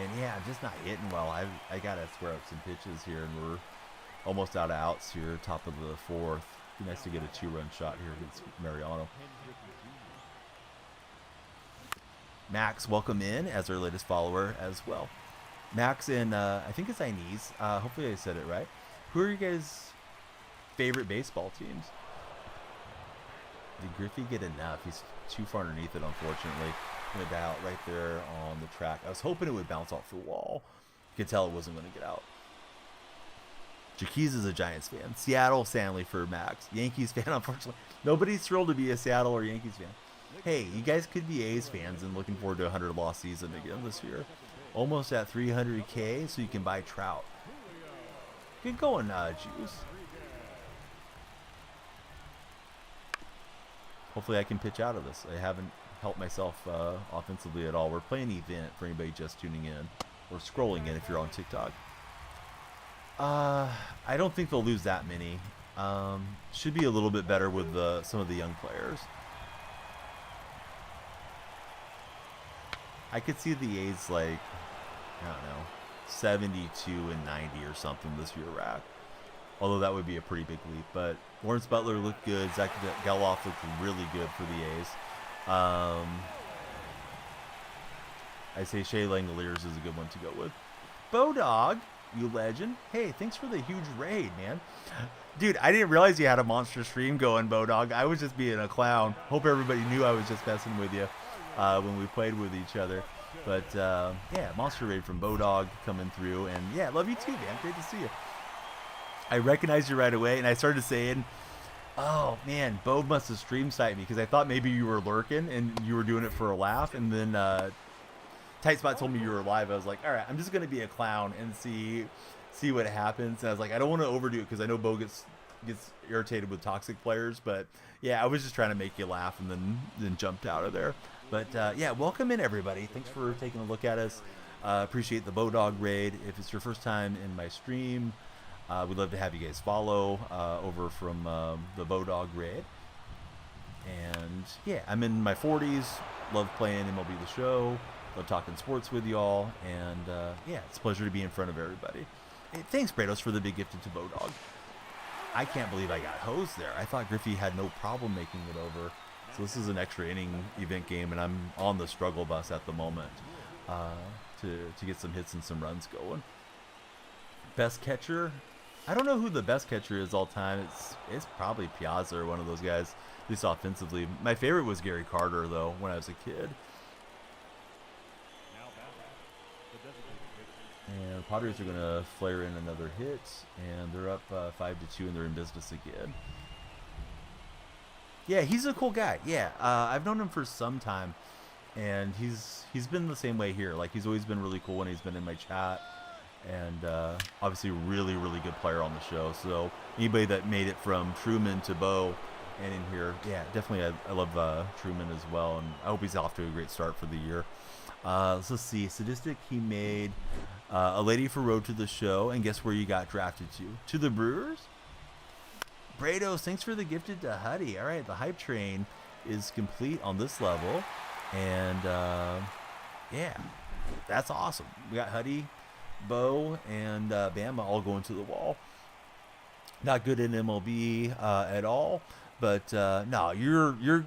And yeah, I'm just not hitting well. I got to square up some pitches here, and we're almost out of outs here, top of the fourth. Be nice to get a 2-run shot here against Mariano. Max, welcome in as our latest follower as well. Max and I think it's Inez. Hopefully I said it right. Who are you guys' favorite baseball teams? Did Griffey get enough? He's too far underneath it, unfortunately. Going to die out right there on the track. I was hoping it would bounce off the wall. You could tell it wasn't going to get out. Jaquez is a Giants fan. Seattle, Stanley for Max. Yankees fan, unfortunately. Nobody's thrilled to be a Seattle or Yankees fan. Hey, you guys could be A's fans and looking forward to a 100-loss season again this year. Almost at 300K, so you can buy Trout. Good going, Juice. Hopefully I can pitch out of this. I haven't helped myself offensively at all. We're playing event for anybody just tuning in or scrolling in if you're on TikTok. I don't think they'll lose that many. Should be a little bit better with some of the young players. I could see the A's like, I don't know, 72 and 90 or something this year, Rack. Although that would be a pretty big leap. But Lawrence Butler looked good. Zach Geloff looked really good for the A's. I say Shea Langoliers is a good one to go with. Bodog, you legend. Hey, thanks for the huge raid, man. Dude, I didn't realize you had a monster stream going, Bodog. I was just being a clown. Hope everybody knew I was just messing with you when we played with each other. But, yeah, monster raid from Bodog coming through. And, yeah, love you too, man. Great to see you. I recognized you right away, and I started saying, oh, man, Bo must have stream sniped me because I thought maybe you were lurking and you were doing it for a laugh. And then Tight Spot told me you were live. I was like, all right, I'm just going to be a clown and see what happens. And I was like, I don't want to overdo it because I know Bo gets irritated with toxic players. But, yeah, I was just trying to make you laugh and then jumped out of there. But, yeah, welcome in, everybody. Thanks for taking a look at us. Appreciate the Bodog raid. If it's your first time in my stream, we'd love to have you guys follow over from the Bodog raid. And, yeah, I'm in my 40s. Love playing MLB The Show. Love talking sports with y'all. And, yeah, it's a pleasure to be in front of everybody. Hey, thanks, Brados, for the big gifted to Bodog. I can't believe I got hosed there. I thought Griffey had no problem making it over. So this is an extra inning event game, and I'm on the struggle bus at the moment to get some hits and some runs going. Best catcher? I don't know who the best catcher is all time. It's probably Piazza or one of those guys, at least offensively. My favorite was Gary Carter, though, when I was a kid. And Padres are going to flare in another hit, and they're up 5-2, and they're in business again. Yeah, he's a cool guy. Yeah, I've known him for some time, and he's been the same way here. Like, he's always been really cool when he's been in my chat, and obviously a really, really good player on the show. So anybody that made it from Truman to Bo and in here, yeah, definitely I love Truman as well, and I hope he's off to a great start for the year. Let's see. Sadistic, he made a lady for Road to the Show, and guess where you got drafted to? To the Brewers? Brados, thanks for the gifted to Huddy. All right, the hype train is complete on this level. And, yeah, that's awesome. We got Huddy, Bo, and Bama all going to the wall. Not good in MLB at all, But no, you're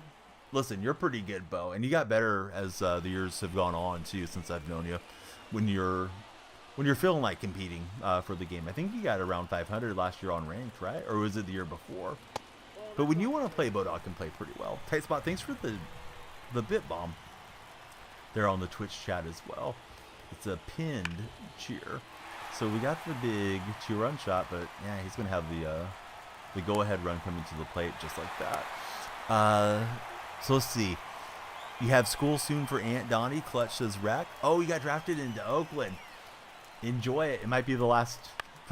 listen, you're pretty good, Bo, and you got better as the years have gone on too. Since I've known you, when you're feeling like competing for the game, I think you got around 500 last year on ranked, right? Or was it the year before? But when you want to play, Bodog can play pretty well. Tight spot. Thanks for the bit bomb. They're on the Twitch chat as well. It's a pinned cheer. So we got the big 2-run shot, but yeah, he's gonna have the go-ahead run coming to the plate just like that. So let's see. You have school soon for Aunt Donnie. Clutch says rack. Oh, you got drafted into Oakland. Enjoy it. It might be the last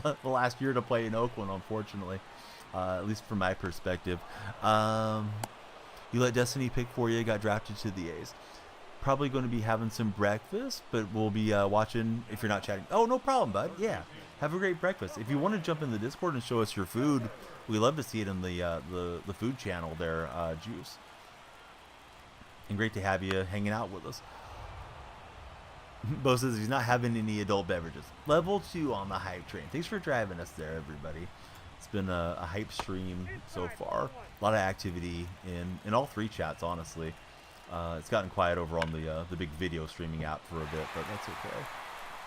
the last year to play in Oakland, unfortunately. At least from my perspective. You let Destiny pick for you. Got drafted to the A's. Probably going to be having some breakfast, but we'll be watching if you're not chatting. Oh, no problem, bud. Yeah, have a great breakfast. If you want to jump in the Discord and show us your food, we love to see it in the food channel there, Juice. And great to have you hanging out with us. Bo says he's not having any adult beverages. Level 2 on the hype train. Thanks for driving us there, everybody. It's been a hype stream so far. A lot of activity in all three chats, honestly. It's gotten quiet over on the big video streaming app for a bit, but that's okay.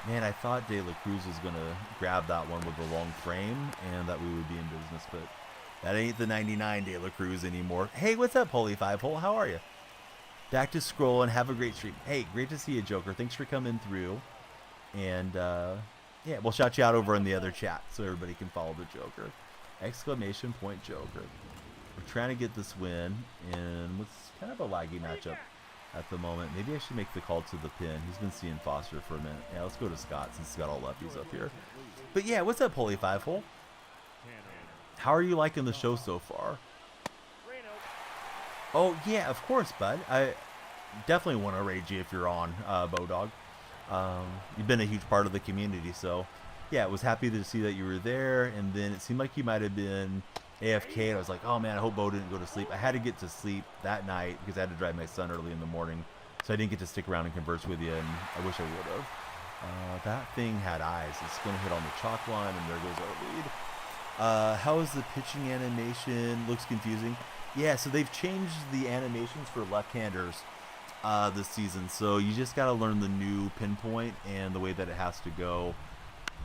Man, I thought De La Cruz was going to grab that one with the long frame and that we would be in business, but that ain't the 99 De La Cruz anymore. Hey, what's up, Holy 5-Hole? How are you? Back to scroll and have a great stream. Hey, great to see you, Joker. Thanks for coming through. And, yeah, we'll shout you out over in the other chat so everybody can follow the Joker. Exclamation point Joker. We're trying to get this win in what's kind of a laggy matchup at the moment. Maybe I should make the call to the pin. He's been seeing Foster for a minute. Yeah, let's go to Scott since he's got all lefties up here. But yeah, what's up, Holy 5-Hole? How are you liking the show so far? Oh, yeah, of course, bud. I definitely want to raid you if you're on, Bodog. You've been a huge part of the community, so yeah, I was happy to see that you were there, and then it seemed like you might have been AFK, and I was like, oh man, I hope Bo didn't go to sleep. I had to get to sleep that night because I had to drive my son early in the morning, so I didn't get to stick around and converse with you, and I wish I would have. That thing had eyes. It's going to hit on the chalk line, and there goes our lead. How is the pitching animation? Looks confusing. Yeah, so they've changed the animations for left-handers this season, so you just got to learn the new pinpoint and the way that it has to go.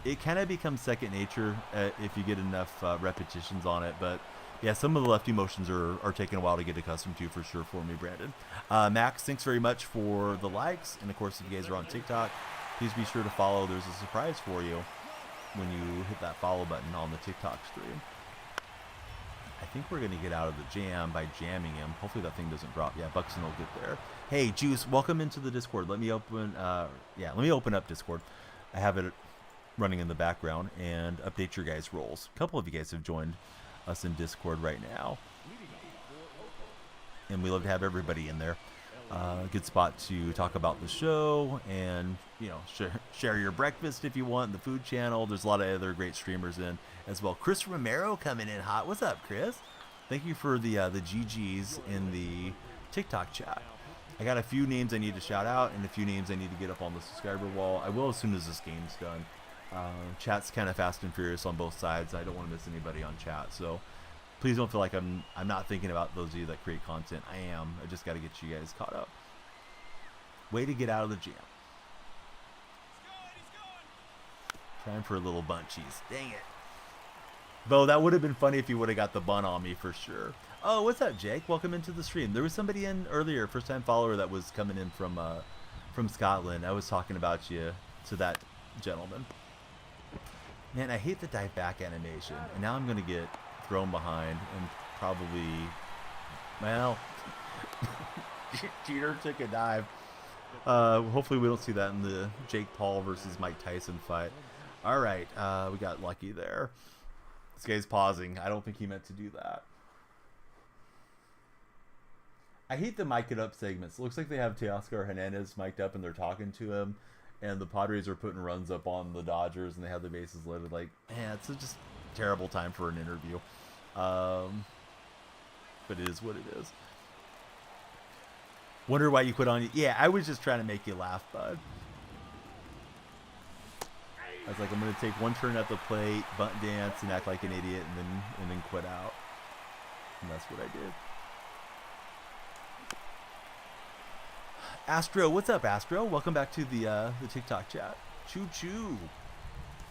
It kind of becomes second nature if you get enough repetitions on it, but yeah, some of the lefty motions are taking a while to get accustomed to for sure for me, Brandon. Max, thanks very much for the likes, and of course, if you guys are on TikTok, please be sure to follow. There's a surprise for you when you hit that follow button on the TikTok stream. I think we're going to get out of the jam by jamming him. Hopefully that thing doesn't drop. Yeah, Buxton will get there. Hey, Juice, welcome into the Discord. Let me open up Discord. I have it running in the background and update your guys' roles. A couple of you guys have joined us in Discord right now, and we love to have everybody in there. Good spot to talk about the show and, you know, share your breakfast if you want, the food channel. There's a lot of other great streamers in as well. Chris Romero coming in hot. What's up, Chris? Thank you for the GGs in the TikTok chat. I got a few names I need to shout out and a few names I need to get up on the subscriber wall. I will as soon as this game's done. Chat's kind of fast and furious on both sides. I don't want to miss anybody on chat, so please don't feel like I'm not thinking about those of you that create content. I am. I just got to get you guys caught up. Way to get out of the jam. Trying for a little bunchies. Dang it. Bo, that would have been funny if you would have got the bun on me for sure. Oh, what's up, Jake? Welcome into the stream. There was somebody in earlier, first-time follower that was coming in from Scotland. I was talking about you to that gentleman. Man, I hate the dive back animation, and now I'm going to get thrown behind and probably, well, Jeter took a dive. Hopefully we don't see that in the Jake Paul versus Mike Tyson fight. All right, we got lucky there. This guy's pausing. I don't think he meant to do that. I hate the mic it up segments. It looks like they have Teoscar Hernandez mic'd up and they're talking to him, and the Padres are putting runs up on the Dodgers and they have the bases loaded. Like, man, it's just a terrible time for an interview. But it is what it is. Wonder why you quit on. Yeah, I was just trying to make you laugh, bud. I was like, I'm gonna take one turn at the plate, bunt dance, and act like an idiot, and then quit out. And that's what I did. Astro, what's up, Astro? Welcome back to the TikTok chat. Choo choo.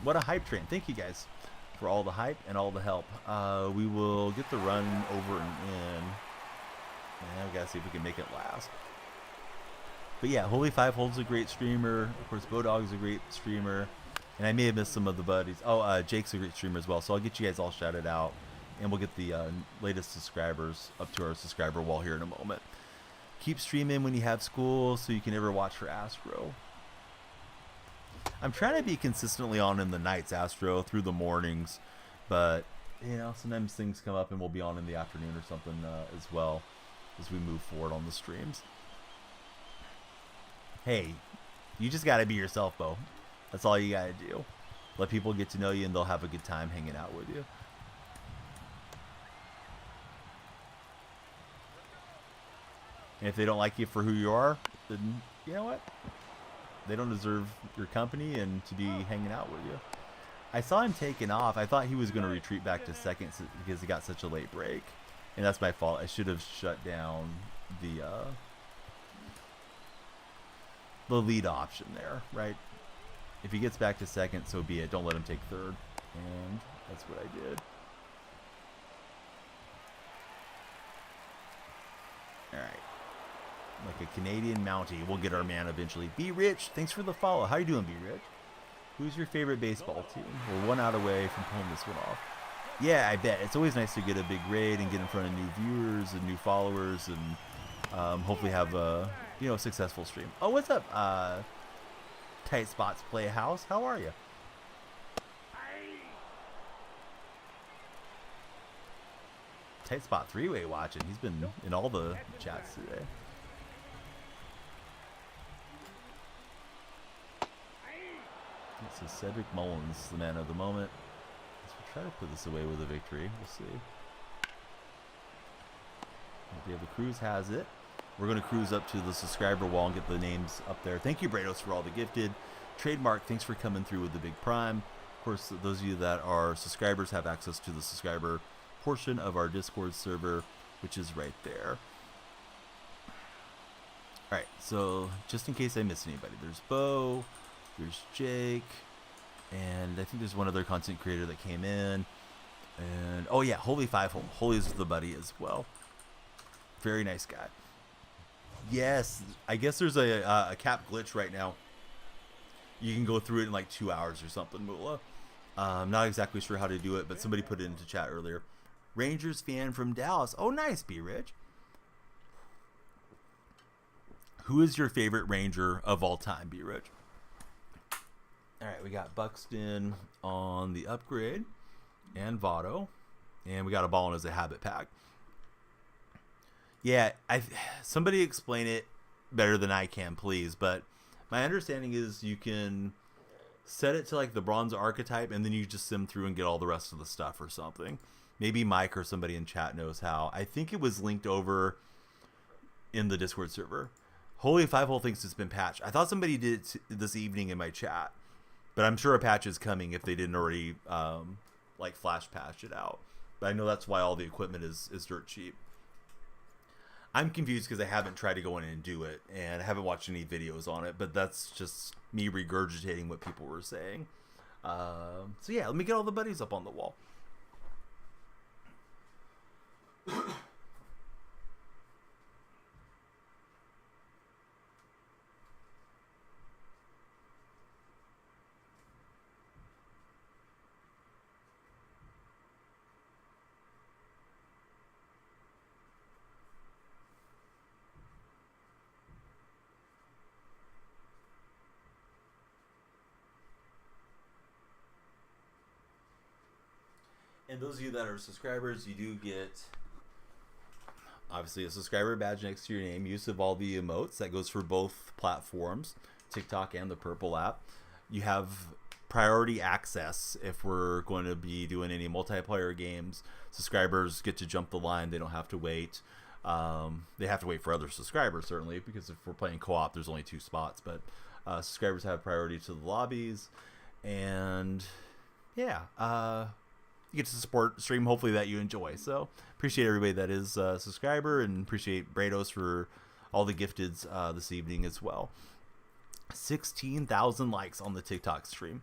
What a hype train. Thank you guys for all the hype and all the help. We will get the run over and in. And we gotta see if we can make it last. But yeah, Holy Five Holds a great streamer. Of course, Bodog's a great streamer. And I may have missed some of the buddies. Oh, Jake's a great streamer as well. So I'll get you guys all shouted out. And we'll get the latest subscribers up to our subscriber wall here in a moment. Keep streaming when you have school so you can never watch for Astro. I'm trying to be consistently on in the nights, Astro, through the mornings. But, you know, sometimes things come up and we'll be on in the afternoon or something as well as we move forward on the streams. Hey, you just got to be yourself, Bo. That's all you got to do. Let people get to know you and they'll have a good time hanging out with you. And if they don't like you for who you are, then you know what? They don't deserve your company and to be hanging out with you. I saw him taking off. I thought he was going to retreat back to second because he got such a late break. And that's my fault. I should have shut down the lead option there, right? If he gets back to second, so be it. Don't let him take third. And that's what I did. All right. Like a Canadian Mountie. We'll get our man eventually. Be Rich, thanks for the follow. How you doing, Be Rich? Who's your favorite baseball team? We're one out away from pulling this one off. Yeah, I bet. It's always nice to get a big raid and get in front of new viewers and new followers and hopefully have a successful stream. Oh, what's up? Tight Spots Playhouse. How are you? Tight Spot 3-way watching. He's been in all the chats today. So Cedric Mullins, the man of the moment. Let's try to put this away with a victory. We'll see. Okay, the cruise has it. We're going to cruise up to the subscriber wall and get the names up there. Thank you, Brados, for all the gifted. Trademark, thanks for coming through with the big prime. Of course, those of you that are subscribers have access to the subscriber portion of our Discord server, which is right there. All right, so just in case I miss anybody, there's Bo, there's Jake, and I think there's one other content creator that came in. And oh yeah, Holy Five Hole. Holy is the buddy as well. Very nice guy. Yes, I guess there's a cap glitch right now. You can go through it in like 2 hours or something, Moolah. I'm not exactly sure how to do it, but somebody put it into chat earlier. Rangers fan from Dallas. Oh, nice, Be Rich. Who is your favorite Ranger of all time, Be Rich? All right, we got Buxton on the upgrade and Votto, and we got a ball in as a habit pack. Yeah, somebody explain it better than I can, please. But my understanding is you can set it to like the bronze archetype, and then you just sim through and get all the rest of the stuff or something. Maybe Mike or somebody in chat knows how. I think it was linked over in the Discord server. Holy Five Hole thinks it's been patched. I thought somebody did it this evening in my chat, but I'm sure a patch is coming if they didn't already like flash patch it out. But I know that's why all the equipment is dirt cheap. I'm confused because I haven't tried to go in and do it, and I haven't watched any videos on it, but that's just me regurgitating what people were saying. So yeah, let me get all the buddies up on the wall. And those of you that are subscribers, you do get obviously a subscriber badge next to your name, use of all the emotes. That goes for both platforms, TikTok and the Purple app. You have priority access if we're going to be doing any multiplayer games. Subscribers get to jump the line. They don't have to wait. They have to wait for other subscribers, certainly, because if we're playing co-op, there's only 2 spots. But subscribers have priority to the lobbies. And yeah, you get to support stream, hopefully that you enjoy. So appreciate everybody that is a subscriber, and appreciate Brados for all the gifteds this evening as well. 16,000 likes on the TikTok stream.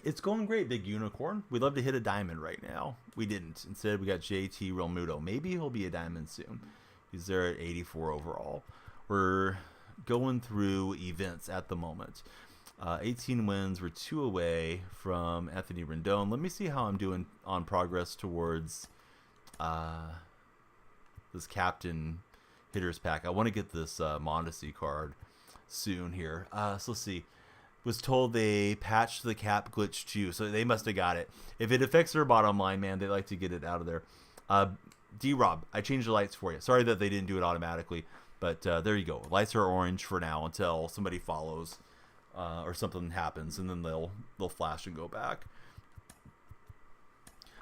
It's going great, Big Unicorn. We'd love to hit a diamond right now. We didn't. Instead, we got JT Realmuto. Maybe he'll be a diamond soon. He's there at 84 overall. We're going through events at the moment. 18 wins. We're 2 away from Anthony Rendon. Let me see how I'm doing on progress towards this captain hitters pack. I want to get this Mondesi card soon here. So let's see. Was told they patched the cap glitch too, so they must have got it. If it affects their bottom line, man, they like to get it out of there. D-Rob, I changed the lights for you. Sorry that they didn't do it automatically, but there you go. Lights are orange for now until somebody follows or something happens, and then they'll flash and go back.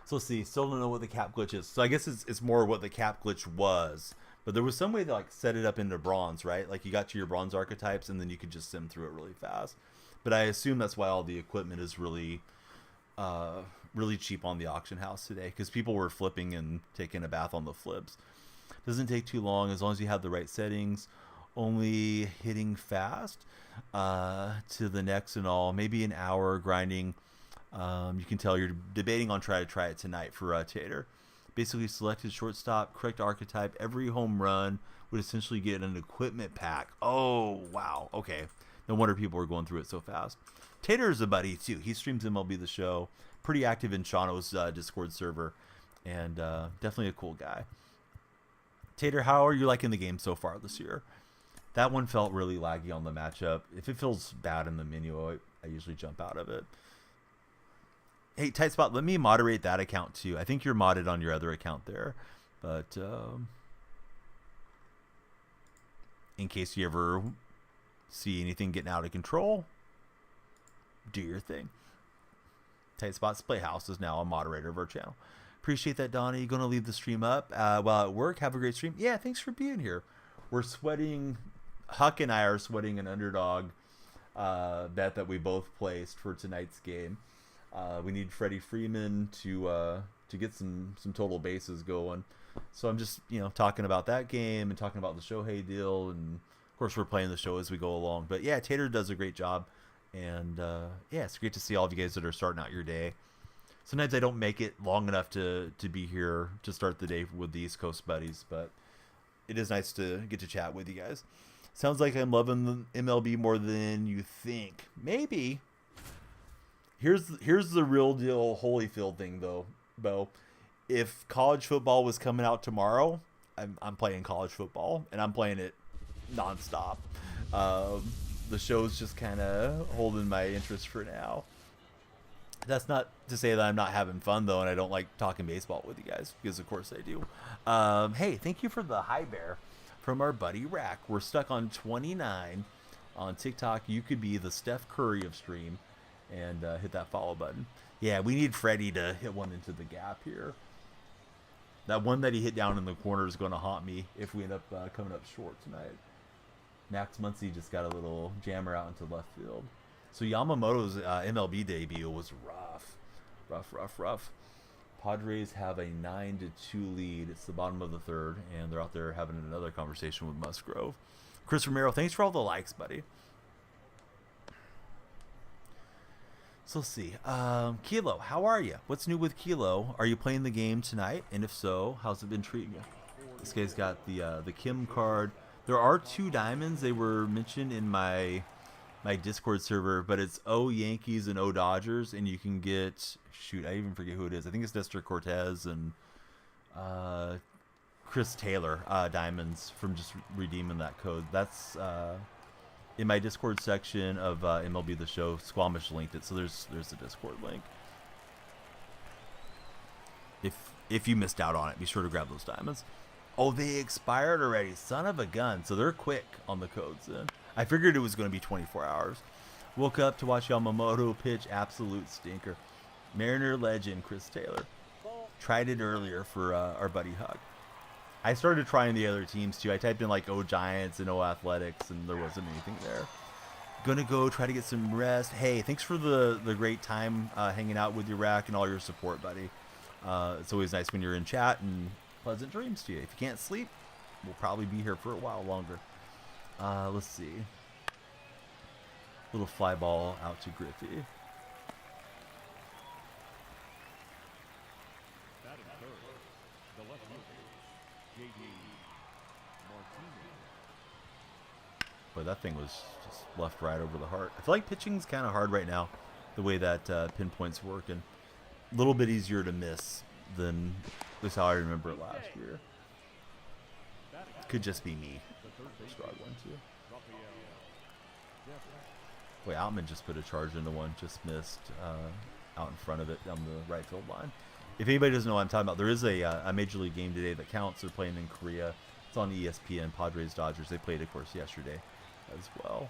So let's see. Still don't know what the cap glitch is. So I guess it's more what the cap glitch was. But there was some way to like set it up into bronze, right? Like you got to your bronze archetypes, and then you could just sim through it really fast. But I assume that's why all the equipment is really, really cheap on the auction house today, because people were flipping and taking a bath on the flips. Doesn't take too long as long as you have the right settings. Only hitting fast to the next and all. Maybe an hour grinding. You can tell you're debating on try it tonight for Tater. Basically selected shortstop, correct archetype. Every home run would essentially get an equipment pack. Oh, wow. Okay. No wonder people were going through it so fast. Tater is a buddy, too. He streams MLB The Show. Pretty active in Shano's Discord server. And definitely a cool guy. Tater, how are you liking the game so far this year? That one felt really laggy on the matchup. If it feels bad in the menu, I usually jump out of it. Hey, Tight Spot, let me moderate that account, too. I think you're modded on your other account there. But in case you ever see anything getting out of control, do your thing. Tight Spots Playhouse is now a moderator of our channel. Appreciate that, Donnie. You going to leave the stream up while at work? Have a great stream. Yeah, thanks for being here. We're sweating. Huck and I are sweating an underdog bet that we both placed for tonight's game. We need Freddie Freeman to get some total bases going. So I'm just talking about that game and talking about the Shohei deal, and of course we're playing the show as we go along. But yeah, Tater does a great job, and yeah, it's great to see all of you guys that are starting out your day. Sometimes I don't make it long enough to be here to start the day with the East Coast buddies, but it is nice to get to chat with you guys. Sounds like I'm loving the MLB more than you think. Maybe. Here's the real deal Holyfield thing though, Bo. If college football was coming out tomorrow, I'm playing college football, and I'm playing it nonstop. The show's just kind of holding my interest for now. That's not to say that I'm not having fun though, and I don't like talking baseball with you guys, because of course I do. Hey, thank you for the high bear from our buddy Rack. We're stuck on 29 on TikTok. You could be the Steph Curry of stream. And hit that follow button. Yeah, we need Freddie to hit one into the gap here. That one that he hit down in the corner is going to haunt me if we end up coming up short tonight. Max Muncy just got a little jammer out into left field. So Yamamoto's MLB debut was rough. Padres have a 9-2 lead. It's the bottom of the third, and they're out there having another conversation with Musgrove. Chris Romero, thanks for all the likes, buddy. So let's see. Kilo, how are you? What's new with Kilo? Are you playing the game tonight? And if so, how's it been treating you? This guy's got the Kim card. There are 2 diamonds. They were mentioned in my Discord server, but it's O Yankees and O Dodgers, and you can get, shoot, I even forget who it is. I think it's Nestor Cortez and Chris Taylor diamonds from just redeeming that code. That's in my Discord section of MLB The Show. Squamish linked it, so there's the Discord link. If you missed out on it, be sure to grab those diamonds. Oh, they expired already. Son of a gun. So they're quick on the codes then. I figured it was going to be 24 hours. Woke up to watch Yamamoto pitch. Absolute stinker. Mariner legend Chris Taylor. Tried it earlier for our buddy Huck. I started trying the other teams too. I typed in like O Giants and O Athletics, and there wasn't anything there. Gonna go try to get some rest. Hey, thanks for the great time hanging out with your rack and all your support, buddy. It's always nice when you're in chat, and pleasant dreams to you. If you can't sleep, we'll probably be here for a while longer. Let's see. Little fly ball out to Griffey. Batting third, the left fielder, J.D. Martinez. Boy, that thing was just left right over the heart. I feel like pitching's kind of hard right now, the way that pinpoints work, and a little bit easier to miss than this how I remember it last year. Could just be me struggling too. Boy, Outman just put a charge into one, just missed out in front of it down the right field line. If anybody doesn't know what I'm talking about, there is a Major League game today that counts. They're playing in Korea. It's on ESPN, Padres Dodgers. They played, of course, yesterday as well.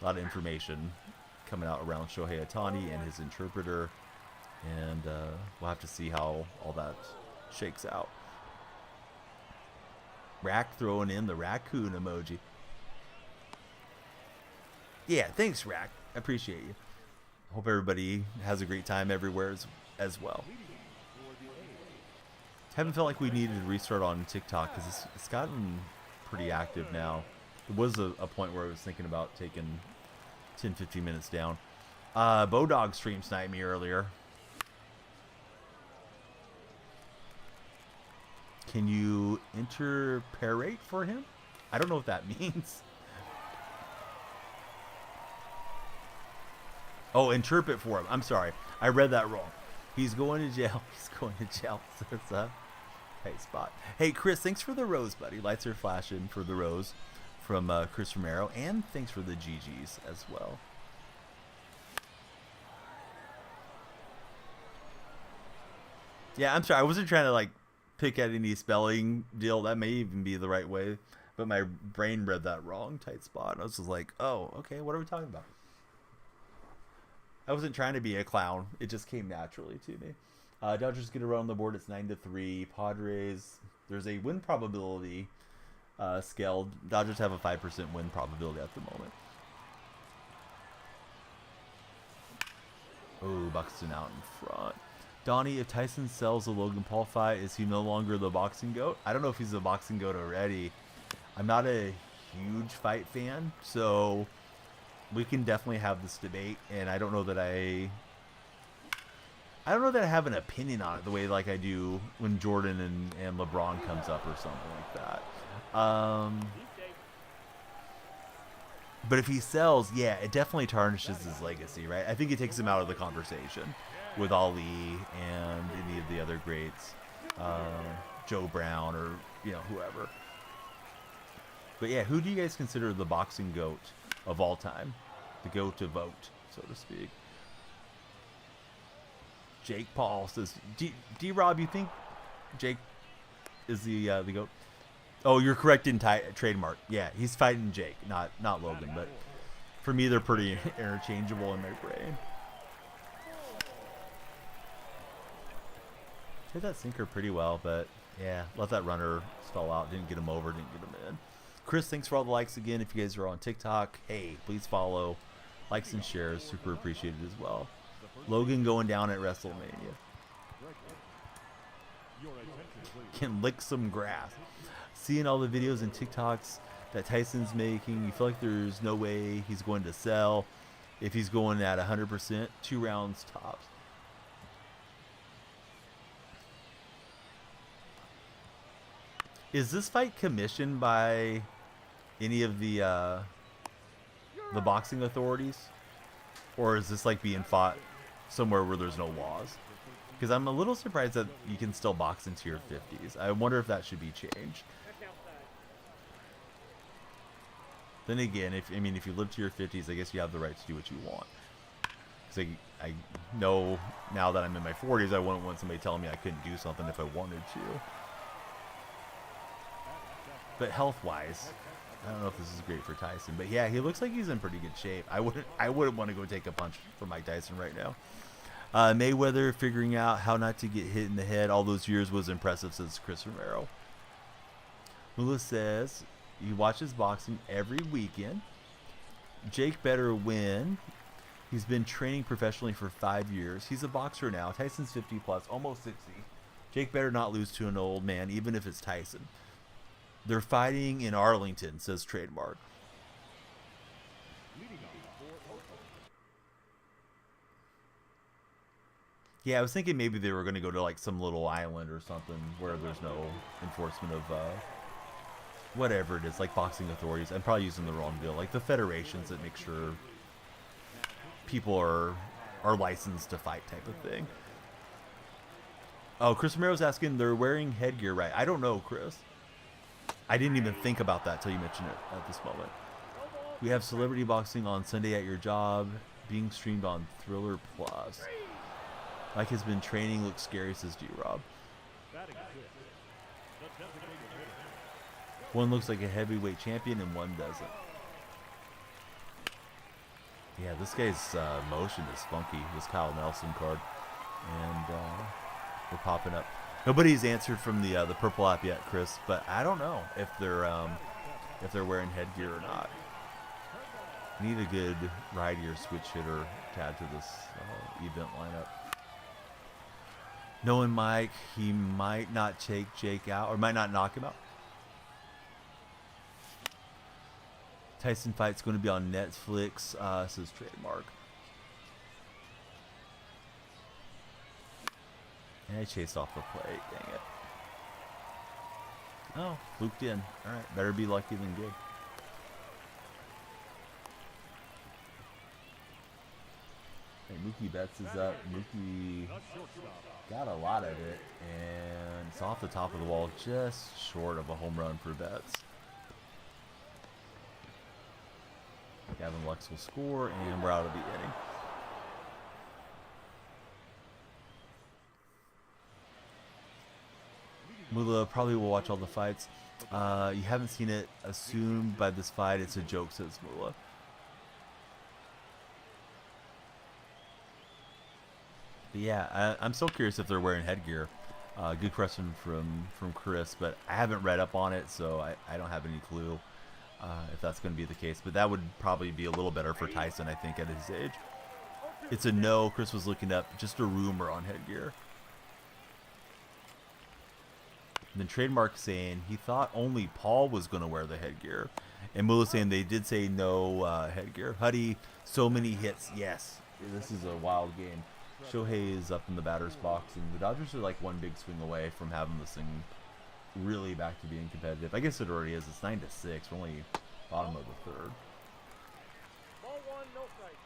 A lot of information coming out around Shohei Ohtani and his interpreter, and we'll have to see how all that shakes out. Rack throwing in the raccoon emoji. Yeah, thanks, Rack. I appreciate you. Hope everybody has a great time everywhere as well. Haven't felt like we needed to restart on TikTok because it's gotten pretty active now. There was a point where I was thinking about taking 10-15 minutes down. Bodog stream sniped me earlier. Can you interparate for him? I don't know what that means. Oh, interpret for him. I'm sorry. I read that wrong. He's going to jail. He's going to jail. So it's a tight spot. Hey, Chris, thanks for the rose, buddy. Lights are flashing for the rose from Chris Romero. And thanks for the GGs as well. Yeah, I'm sorry. I wasn't trying to, like, pick at any spelling deal. That may even be the right way. But my brain read that wrong. Tight spot. I was just like, oh, okay. What are we talking about? I wasn't trying to be a clown. It just came naturally to me. Dodgers get a run on the board. It's 9-3. Padres, there's a win probability scaled. Dodgers have a 5% win probability at the moment. Oh, Buxton out in front. Donnie, if Tyson sells the Logan Paul fight, is he no longer the boxing GOAT? I don't know if he's the boxing GOAT already. I'm not a huge fight fan, so we can definitely have this debate, and I don't know that I have an opinion on it the way like I do when Jordan and LeBron comes up or something like that. But if he sells, yeah, it definitely tarnishes his legacy, right? I think it takes him out of the conversation with Ali and any of the other greats, Joe Brown or whoever. But yeah, who do you guys consider the boxing GOAT of all time? The GOAT to vote, so to speak. Jake Paul says, D-Rob, you think Jake is the GOAT? Oh, you're correct in trademark. Yeah, he's fighting Jake, not Logan. But for me, they're pretty interchangeable in my brain. Hit that sinker pretty well, but yeah, let that runner stall out. Didn't get him over, didn't get him in. Chris, thanks for all the likes again. If you guys are on TikTok, hey, please follow. Likes and shares, super appreciated as well. Logan going down at WrestleMania. Can lick some grass. Seeing all the videos and TikToks that Tyson's making, you feel like there's no way he's going to sell if he's going at 100%, 2 rounds tops. Is this fight commissioned by any of the boxing authorities, or is this like being fought somewhere where there's no laws? Because I'm a little surprised that you can still box into your 50s. I wonder if that should be changed. Then again, if you live to your 50s, I guess you have the right to do what you want. Because I know now that I'm in my 40s, I wouldn't want somebody telling me I couldn't do something if I wanted to. But health-wise, I don't know if this is great for Tyson. But yeah, he looks like he's in pretty good shape. I wouldn't want to go take a punch from Mike Tyson right now. Mayweather figuring out how not to get hit in the head all those years was impressive, says Chris Romero. Lula says he watches boxing every weekend. Jake better win. He's been training professionally for 5 years. He's a boxer now. Tyson's 50 plus, almost 60. Jake better not lose to an old man, even if it's Tyson. They're fighting in Arlington, says Trademark. Yeah, I was thinking maybe they were going to go to like some little island or something where there's no enforcement of whatever it is, like boxing authorities. I'm probably using the wrong deal. Like the federations that make sure people are licensed to fight type of thing. Oh, Chris Romero's asking, they're wearing headgear, right? I don't know, Chris. I didn't even think about that till you mentioned it at this moment. We have celebrity boxing on Sunday at your job, being streamed on Thriller Plus. Mike has been training, looks scary, says G-Rob. One looks like a heavyweight champion and one doesn't. Yeah, this guy's motion is funky, this Kyle Nelson card. And we're popping up. Nobody's answered from the purple app yet, Chris, but I don't know if they're wearing headgear or not. Need a good righty or switch hitter to add to this event lineup. Knowing Mike, he might not take Jake out, or might not knock him out. Tyson fight's going to be on Netflix, says Trademark. And I chased off the plate, dang it. Oh, looped in. Alright, better be lucky than good. Hey, Mookie Betts is up. Mookie got a lot of it, and it's off the top of the wall, just short of a home run for Betts. Gavin Lux will score, and we're out of the inning. Mula probably will watch all the fights. You haven't seen it. Assumed by this fight it's a joke, says Mula. But yeah, I'm still curious if they're wearing headgear. Good question from Chris, but I haven't read up on it, so I don't have any clue if that's going to be the case. But that would probably be a little better for Tyson, I think, at his age. It's a no. Chris was looking up just a rumor on headgear. And then Trademark saying he thought only Paul was going to wear the headgear. And Mula saying they did say no headgear. Huddy, so many hits. Yes, this is a wild game. Shohei is up in the batter's box, and the Dodgers are like one big swing away from having this thing really back to being competitive. I guess it already is. It's 9-6. We're only bottom of the third. Ball one, no strike.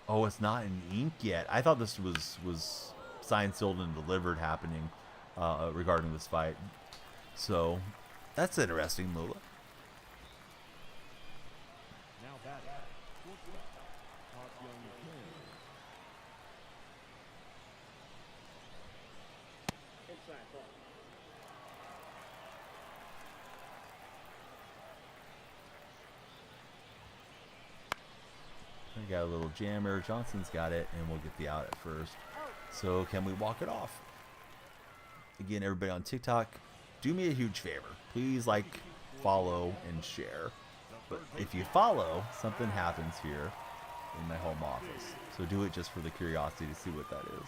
Oh, it's not in ink yet. I thought this was signed, sealed, and delivered happening regarding this fight. So that's interesting, Mula. Now batting. Inside ball. We got a little jammer. Johnson's got it, and we'll get the out at first. So can we walk it off? Again, everybody on TikTok, do me a huge favor. Please like, follow, and share. But if you follow, something happens here in my home office. So do it just for the curiosity to see what that is.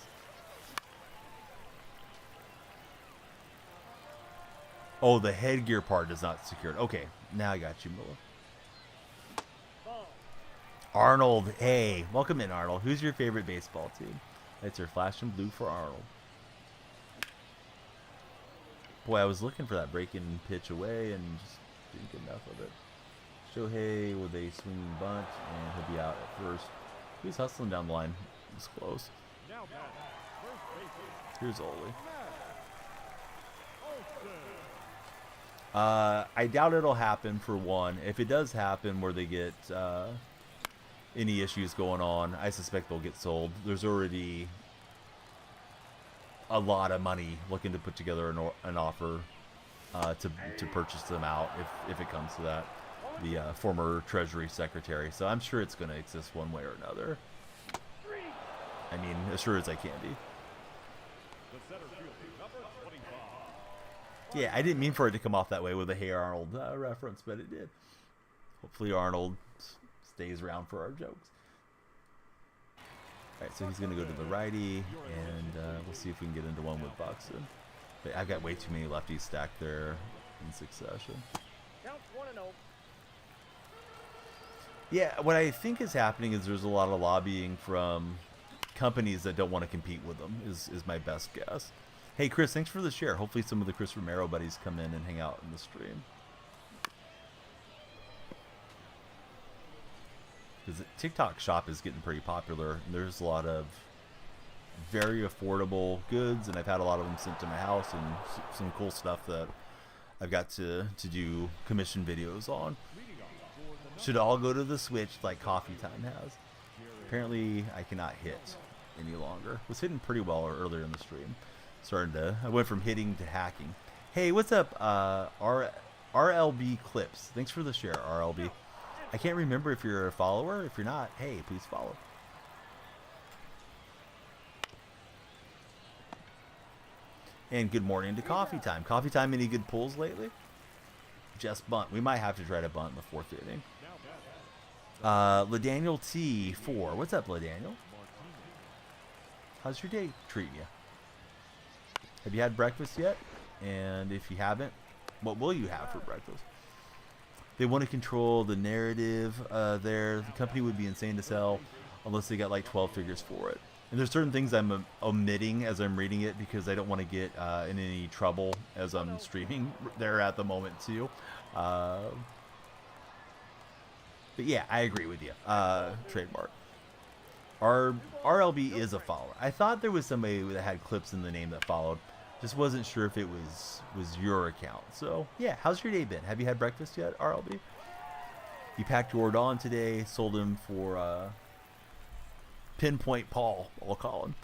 Oh, the headgear part is not secured. Okay, now I got you, Mula. Ball. Arnold, hey, welcome in, Arnold. Who's your favorite baseball team? Lights are flashing blue for Arnold. Boy, I was looking for that breaking pitch away and just didn't get enough of it. Shohei with a swinging bunt, and he'll be out at first. He's hustling down the line. He's close. Now batting. First baseman. Here's Ole. Olsen. I doubt it'll happen for one. If it does happen where they get any issues going on, I suspect they'll get sold. There's already a lot of money looking to put together an offer to purchase them out if it comes to that. The former Treasury Secretary. So I'm sure it's going to exist one way or another. I mean, as sure as I can be. The center fielder, number 25. Yeah, I didn't mean for it to come off that way with a Hey Arnold reference, but it did. Hopefully Arnold stays around for our jokes. All right, so he's going to go to the righty, and we'll see if we can get into one with Buxton. But I've got way too many lefties stacked there in succession. Counts 1-0. Yeah, what I think is happening is there's a lot of lobbying from companies that don't want to compete with them, is my best guess. Hey, Chris, thanks for the share. Hopefully some of the Chris Romero buddies come in and hang out in the stream. Because the TikTok shop is getting pretty popular. And there's a lot of very affordable goods, and I've had a lot of them sent to my house, and some cool stuff that I've got to do commission videos on. Should all go to the Switch like Coffee Time has. Apparently, I cannot hit any longer. Was hitting pretty well earlier in the stream. I went from hitting to hacking. Hey, what's up, RLB Clips? Thanks for the share, RLB. I can't remember if you're a follower. If you're not, hey, please follow. And good morning to Coffee Time. Coffee Time, any good pulls lately? Just bunt. We might have to try to bunt in the fourth inning. LaDaniel T4. What's up, LaDaniel? How's your day treating you? Have you had breakfast yet? And if you haven't, what will you have for breakfast? They want to control the narrative there. The company would be insane to sell unless they got like 12 figures for it. And there's certain things I'm omitting as I'm reading it because I don't want to get in any trouble as I'm streaming there at the moment too. But yeah, I agree with you. Trademark. RLB is a follower. I thought there was somebody that had clips in the name that followed. Just wasn't sure if it was your account. So yeah, how's your day been? Have you had breakfast yet, RLB? You packed your on today, sold him for Pinpoint Paul, I'll call him.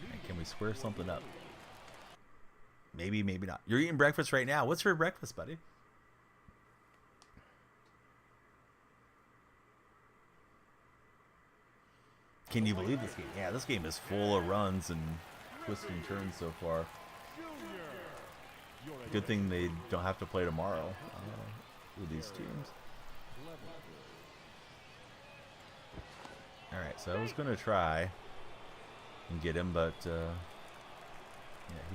Right, can we square something up? Maybe, maybe not. You're eating breakfast right now. What's for breakfast, buddy? Can you believe this game? Yeah, this game is full of runs and twists and turns so far. Good thing they don't have to play tomorrow with these teams. Alright, so I was going to try and get him, but yeah,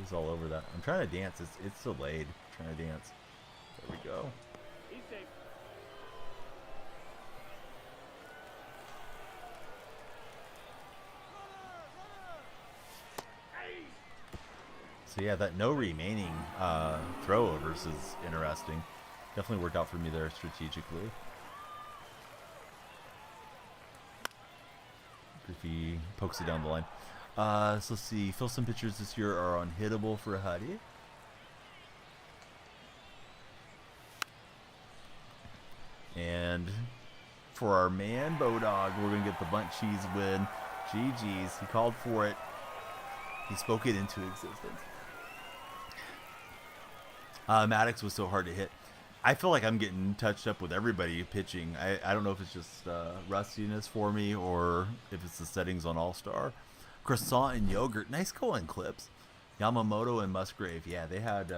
he's all over that. I'm trying to dance. It's delayed. I'm trying to dance. There we go. He's safe. So yeah, that no remaining throwovers is interesting. Definitely worked out for me there strategically. Griffey pokes it down the line. So let's see. Filson pitchers this year are unhittable for Huddy. And for our man Bodog, we're going to get the bunt cheese win. GG's. He called for it. He spoke it into existence. Maddox was so hard to hit. I feel like I'm getting touched up with everybody pitching. I don't know if it's just rustiness for me or if it's the settings on All-Star. Croissant and yogurt. Nice going, Clips. Yamamoto and Musgrave. Yeah, they had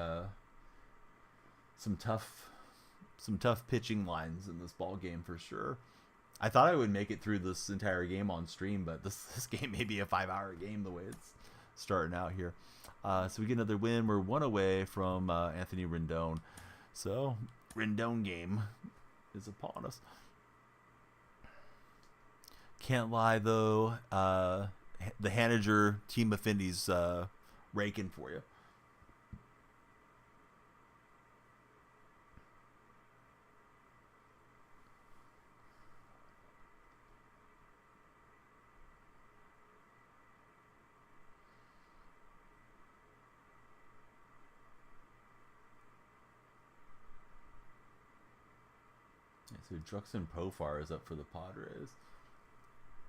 some tough pitching lines in this ball game for sure. I thought I would make it through this entire game on stream, but this game may be a 5-hour game the way it's starting out here. So we get another win. We're one away from Anthony Rendon. So Rendon game is upon us. Can't lie though. The Hanager team of Findy's raking for you. So Druxton Profar is up for the Padres.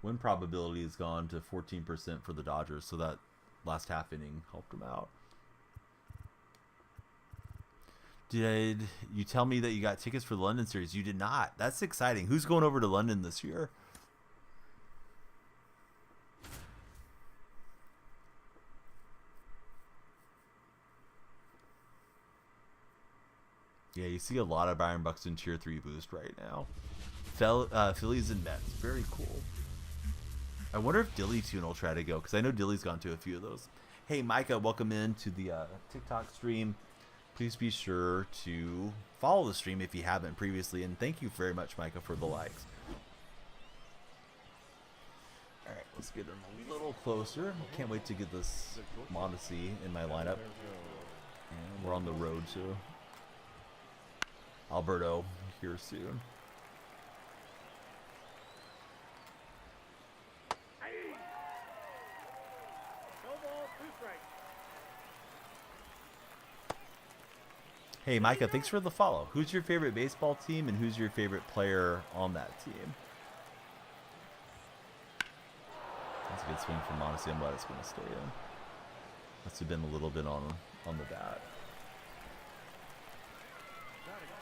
Win probability has gone to 14% for the Dodgers, so that last half inning helped them out. Did you tell me that you got tickets for the London series? You did not. That's exciting. Who's going over to London this year? Yeah, you see a lot of Byron Buxton tier 3 boost right now. Phillies and Mets. Very cool. I wonder if Dilly Tune will try to go, because I know Dilly's gone to a few of those. Hey, Micah, welcome in to the TikTok stream. Please be sure to follow the stream if you haven't previously, and thank you very much, Micah, for the likes. All right, let's get him a little closer. Can't wait to get this Mondesi in my lineup. And we're on the road to Alberto here soon. No ball, 2 strikes. Hey, Micah, thanks for the follow. Who's your favorite baseball team, and who's your favorite player on that team? That's a good swing from Mondesi. I'm glad it's going to stay in. Must have been a little bit on the bat.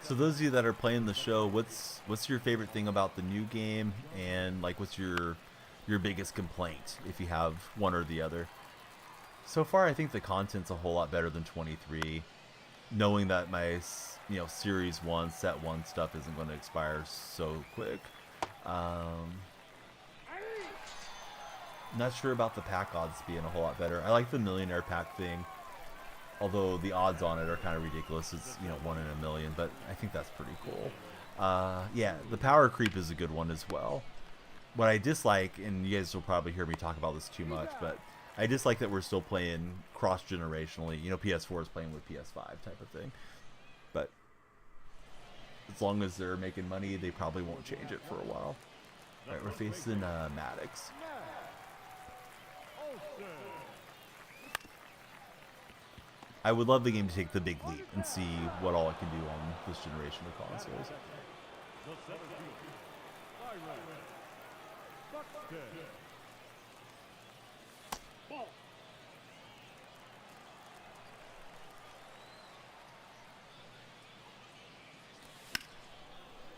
So those of you that are playing the show, what's your favorite thing about the new game, and like what's your biggest complaint if you have one or the other? So far, I think the content's a whole lot better than 23. Knowing that my Series 1, Set 1 stuff isn't going to expire so quick. Not sure about the pack odds being a whole lot better. I like the millionaire pack thing, although the odds on it are kind of ridiculous. It's 1 in a million, but I think that's pretty cool. Yeah, the power creep is a good one as well. What I dislike, and you guys will probably hear me talk about this too much, but I dislike that we're still playing cross-generationally. PS4 is playing with PS5 type of thing. But as long as they're making money, they probably won't change it for a while. All right, we're facing Maddox. I would love the game to take the big leap and see what all it can do on this generation of consoles.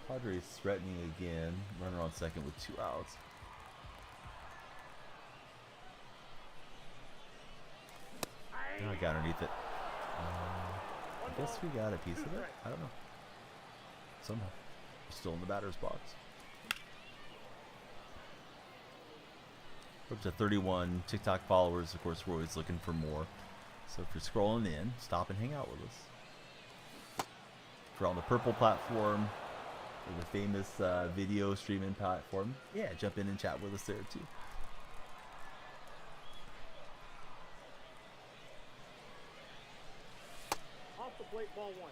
Padres threatening again. Runner on second with 2 outs. Now I got underneath it. I guess we got a piece of it. I don't know. Somehow. Still in the batter's box. We're up to 31 TikTok followers. Of course, we're always looking for more. So if you're scrolling in, stop and hang out with us. If you're on the Purple platform, or the famous video streaming platform, yeah, jump in and chat with us there too. Off the plate, ball 1.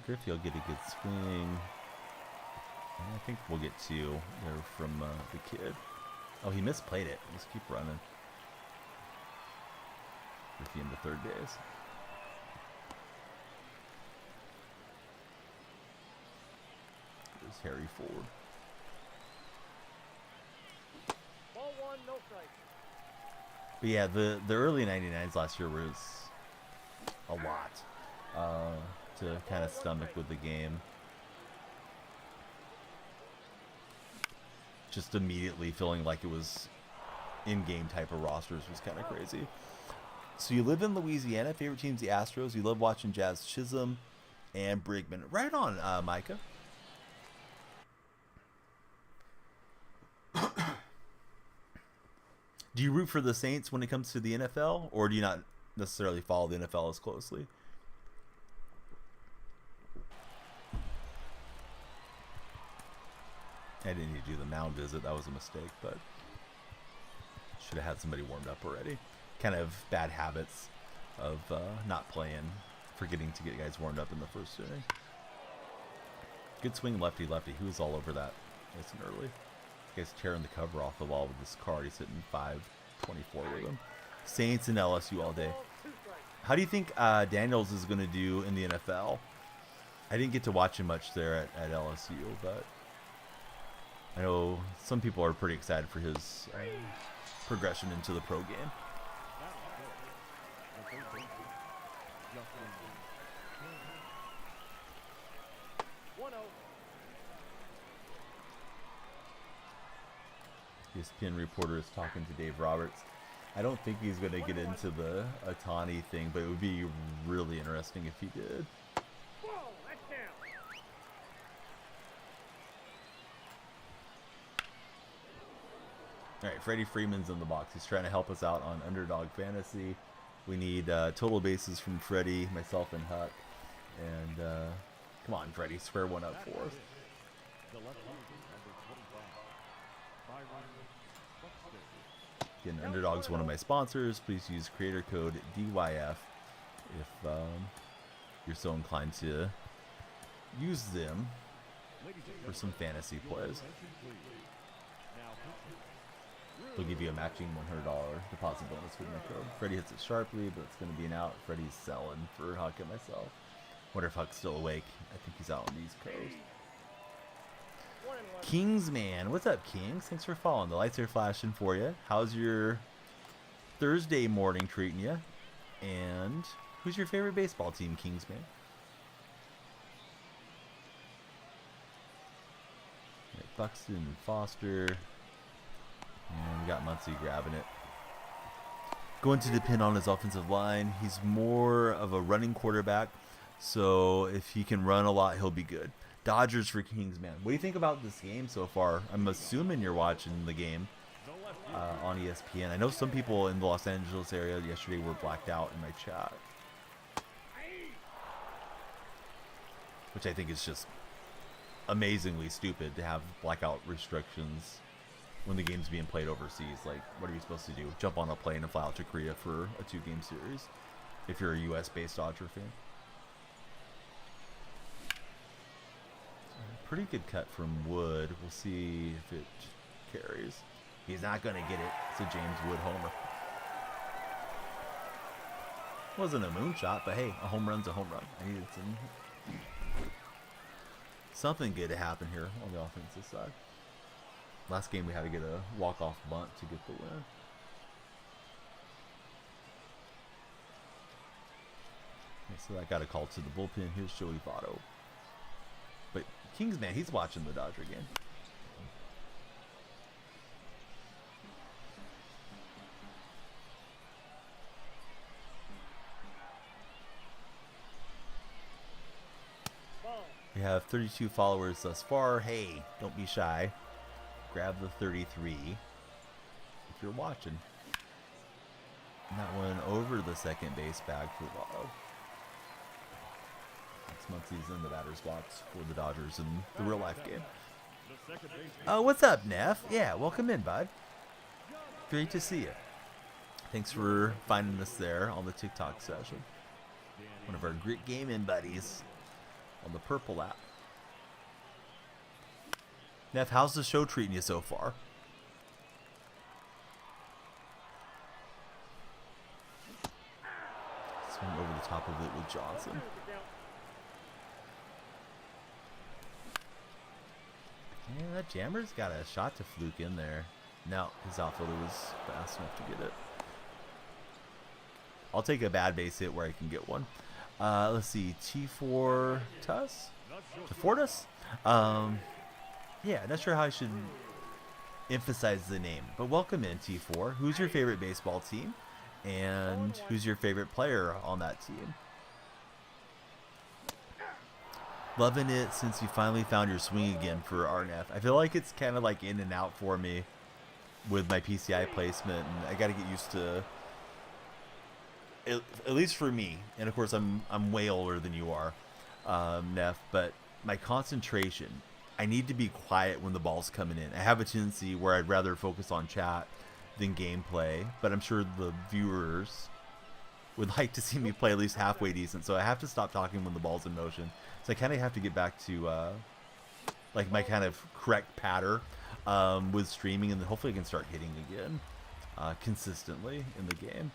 Griffey will get a good swing. And I think we'll get 2 there from the kid. Oh, he misplayed it. Just keep running. Griffey into third base. There's Harry Ford. Ball 1, no strike. But yeah, the early 99s last year was a lot to kind of stomach with the game. Just immediately feeling like it was in-game type of rosters was kind of crazy. So you live in Louisiana. Favorite team's the Astros. You love watching Jazz Chisholm and Brigman. Right on, Micah. Do you root for the Saints when it comes to the NFL, or do you not necessarily follow the NFL as closely? I didn't need to do the mound visit. That was a mistake, but should have had somebody warmed up already. Kind of bad habits of not playing, forgetting to get guys warmed up in the first inning. Good swing, lefty. He was all over that nice and early. Guy's tearing the cover off the ball with this card. He's hitting 524 with him. Saints and LSU all day. How do you think Daniels is going to do in the NFL? I didn't get to watch him much there at LSU, but I know some people are pretty excited for his progression into the pro game. 1-0. ESPN reporter is talking to Dave Roberts. I don't think he's going to get into the Otani thing, but it would be really interesting if he did. Whoa, that's down. All right, Freddie Freeman's in the box. He's trying to help us out on Underdog Fantasy. We need total bases from Freddie, myself, and Huck. And come on, Freddie, square one up for us. The left fielder, number 25, Byron Buxton. Again, Underdog's one of my sponsors. Please use creator code DYF if you're so inclined to use them Ladies and for some fantasy plays. attention, please. Now pitching. They'll give you a matching $100 deposit bonus with my code. Freddie hits it sharply, but it's going to be an out. Freddie's selling for Huck and myself. Wonder if Huck's still awake. I think he's out on the East Coast. 1-1. Kingsman, what's up, Kings? Thanks for following. The lights are flashing for you. How's your Thursday morning treating you? And who's your favorite baseball team, Kingsman? Right, Buxton and Foster. And we got Muncy grabbing it. Going to depend on his offensive line. He's more of a running quarterback, so if he can run a lot, he'll be good. Dodgers for Kingsman. What do you think about this game so far? I'm assuming you're watching the game on ESPN. I know some people in the Los Angeles area yesterday were blacked out in my chat, which I think is just amazingly stupid to have blackout restrictions when the game's being played overseas. Like, what are you supposed to do? Jump on a plane and fly out to Korea for a 2-game series if you're a US-based Dodger fan? Pretty good cut from Wood. We'll see if it carries. He's not going to get it. It's a James Wood homer. Wasn't a moonshot, but hey, a home run's a home run. I needed something good to happen here on the offensive side. Last game we had to get a walk-off bunt to get the win. Okay, so that got a call to the bullpen. Here's Joey Votto. But Kingsman, he's watching the Dodger game. Ball. We have 32 followers thus far. Hey, don't be shy. Grab the 33 if you're watching. And that one over the second base bag for Votto. Next month he's in the batter's box for the Dodgers in the real life game. The second baseman, Oh, what's up, Neff? Yeah, welcome in, bud. Great to see you. Thanks for finding us there on the TikTok session. One of our great gaming buddies on the Purple app. Neff, how's the show treating you so far? Swing over the top of it with Johnson. Down. Yeah, that jammer's got a shot to fluke in there. No, his outfielder was fast enough to get it. I'll take a bad base hit where I can get one. Let's see, T4 Tuss? not sure. To Fortis? Yeah, not sure how I should emphasize the name, but welcome in, T4. Who's your favorite baseball team? And who's your favorite player on that team? Loving it since you finally found your swing again for RNF. I feel like it's kind of like in and out for me with my PCI placement, and I got to get used to, at least for me, and of course I'm way older than you are, Neff, but my concentration, I need to be quiet when the ball's coming in. I have a tendency where I'd rather focus on chat than gameplay, but I'm sure the viewers would like to see me play at least halfway decent, so I have to stop talking when the ball's in motion. So I kind of have to get back to like my kind of correct pattern with streaming, and then hopefully I can start hitting again consistently in the game.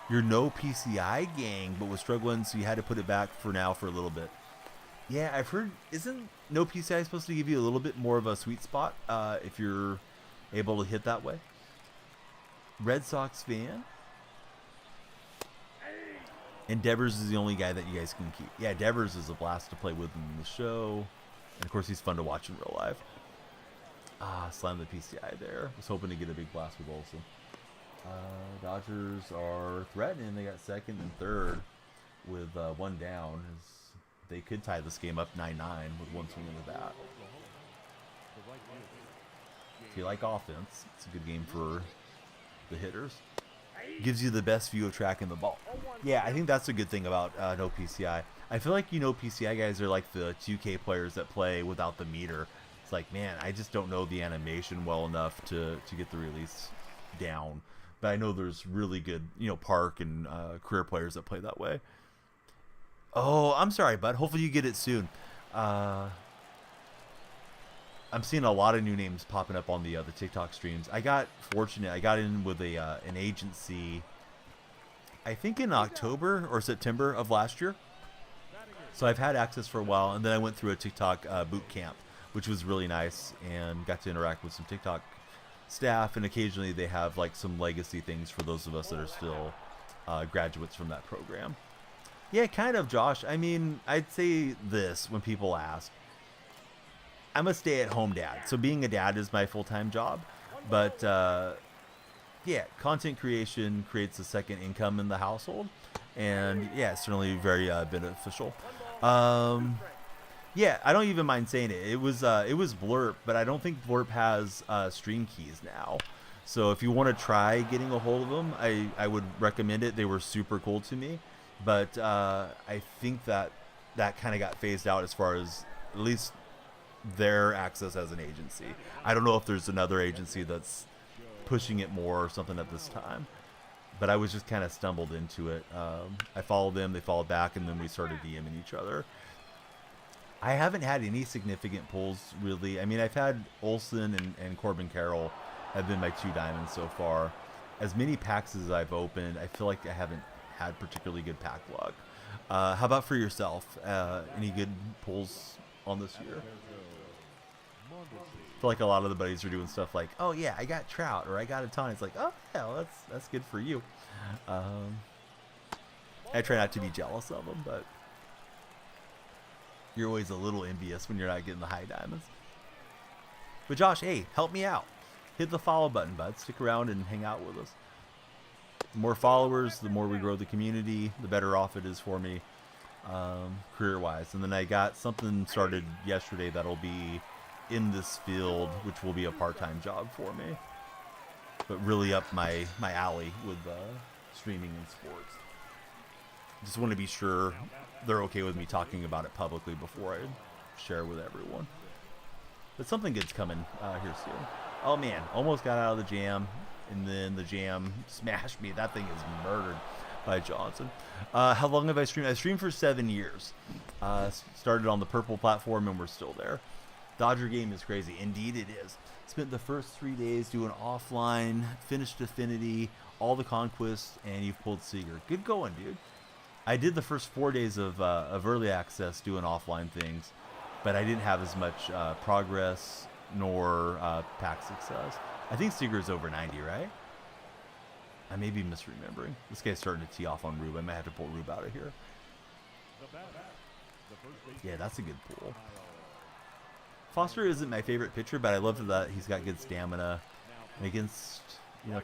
You're no PCI gang, but was struggling, so you had to put it back for now for a little bit. Yeah, I've heard, isn't no PCI supposed to give you a little bit more of a sweet spot if you're able to hit that way? Red Sox fan? And Devers is the only guy that you guys can keep. Yeah, Devers is a blast to play with in the show. And of course, he's fun to watch in real life. Slam the PCI there. Was hoping to get a big blast with Olsen. Dodgers are threatening. They got second and third with one down. They could tie this game up 9-9 with one swing of the bat. If you like offense, it's a good game for the hitters. Gives you the best view of tracking the ball. Yeah, I think that's a good thing about no PCI. I feel like, PCI guys are like the 2K players that play without the meter. It's like, man, I just don't know the animation well enough to get the release down. But I know there's really good, park and career players that play that way. Oh, I'm sorry, bud. Hopefully you get it soon. I'm seeing a lot of new names popping up on the TikTok streams. I got fortunate. I got in with an agency, I think in October or September of last year. So I've had access for a while, and then I went through a TikTok boot camp, which was really nice, and got to interact with some TikTok staff, and occasionally they have like some legacy things for those of us that are still graduates from that program. Yeah, kind of, Josh. I mean, I'd say this when people ask. I'm a stay-at-home dad, so being a dad is my full-time job. But, yeah, content creation creates a second income in the household. And, yeah, it's certainly very beneficial. Yeah, I don't even mind saying it. It was Blurp, but I don't think Blurp has stream keys now. So if you want to try getting a hold of them, I would recommend it. They were super cool to me. But I think that kind of got phased out as far as at least their access as an agency. I don't know if there's another agency that's pushing it more or something at this time. But I was just kind of stumbled into it. I followed them, they followed back, and then we started DMing each other. I haven't had any significant pulls, really. I mean, I've had Olsen and Corbin Carroll have been my 2 diamonds so far. As many packs as I've opened, I feel like I haven't had particularly good pack luck. How about for yourself? Any good pulls on this year? I feel like a lot of the buddies are doing stuff like, oh yeah, I got Trout or I got a ton. It's like, oh yeah, well, that's good for you. I try not to be jealous of them, but you're always a little envious when you're not getting the high diamonds. But Josh, hey, help me out. Hit the follow button, bud. Stick around and hang out with us. The more followers, the more we grow the community, the better off it is for me, career-wise. And then I got something started yesterday that'll be in this field, which will be a part-time job for me, but really up my alley with streaming and sports. Just want to be sure they're okay with me talking about it publicly before I share with everyone. But something good's coming here soon. Oh man, almost got out of the jam, and then the jam smashed me. That thing is murdered by Johnson. How long have I streamed? I streamed for 7 years. Started on the purple platform, and we're still there. Dodger game is crazy. Indeed it is. Spent the first 3 days doing offline, finished Affinity, all the conquests, and you've pulled Seager. Good going, dude. I did the first 4 days of early access doing offline things, but I didn't have as much progress nor pack success. I think Seager's over 90, right? I may be misremembering. This guy's starting to tee off on Rube. I might have to pull Rube out of here. Yeah, that's a good pull. Foster isn't my favorite pitcher, but I love that he's got good stamina. And against,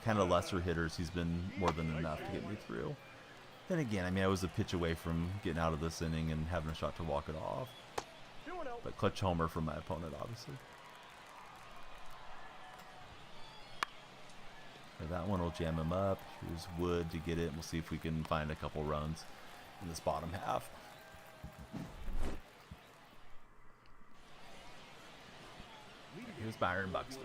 kind of lesser hitters, he's been more than enough to get me through. Then again, I mean, I was a pitch away from getting out of this inning and having a shot to walk it off. But clutch homer from my opponent, obviously. Okay, that one will jam him up. Here's Wood to get it. We'll see if we can find a couple runs in this bottom half. Here's Byron Buxton.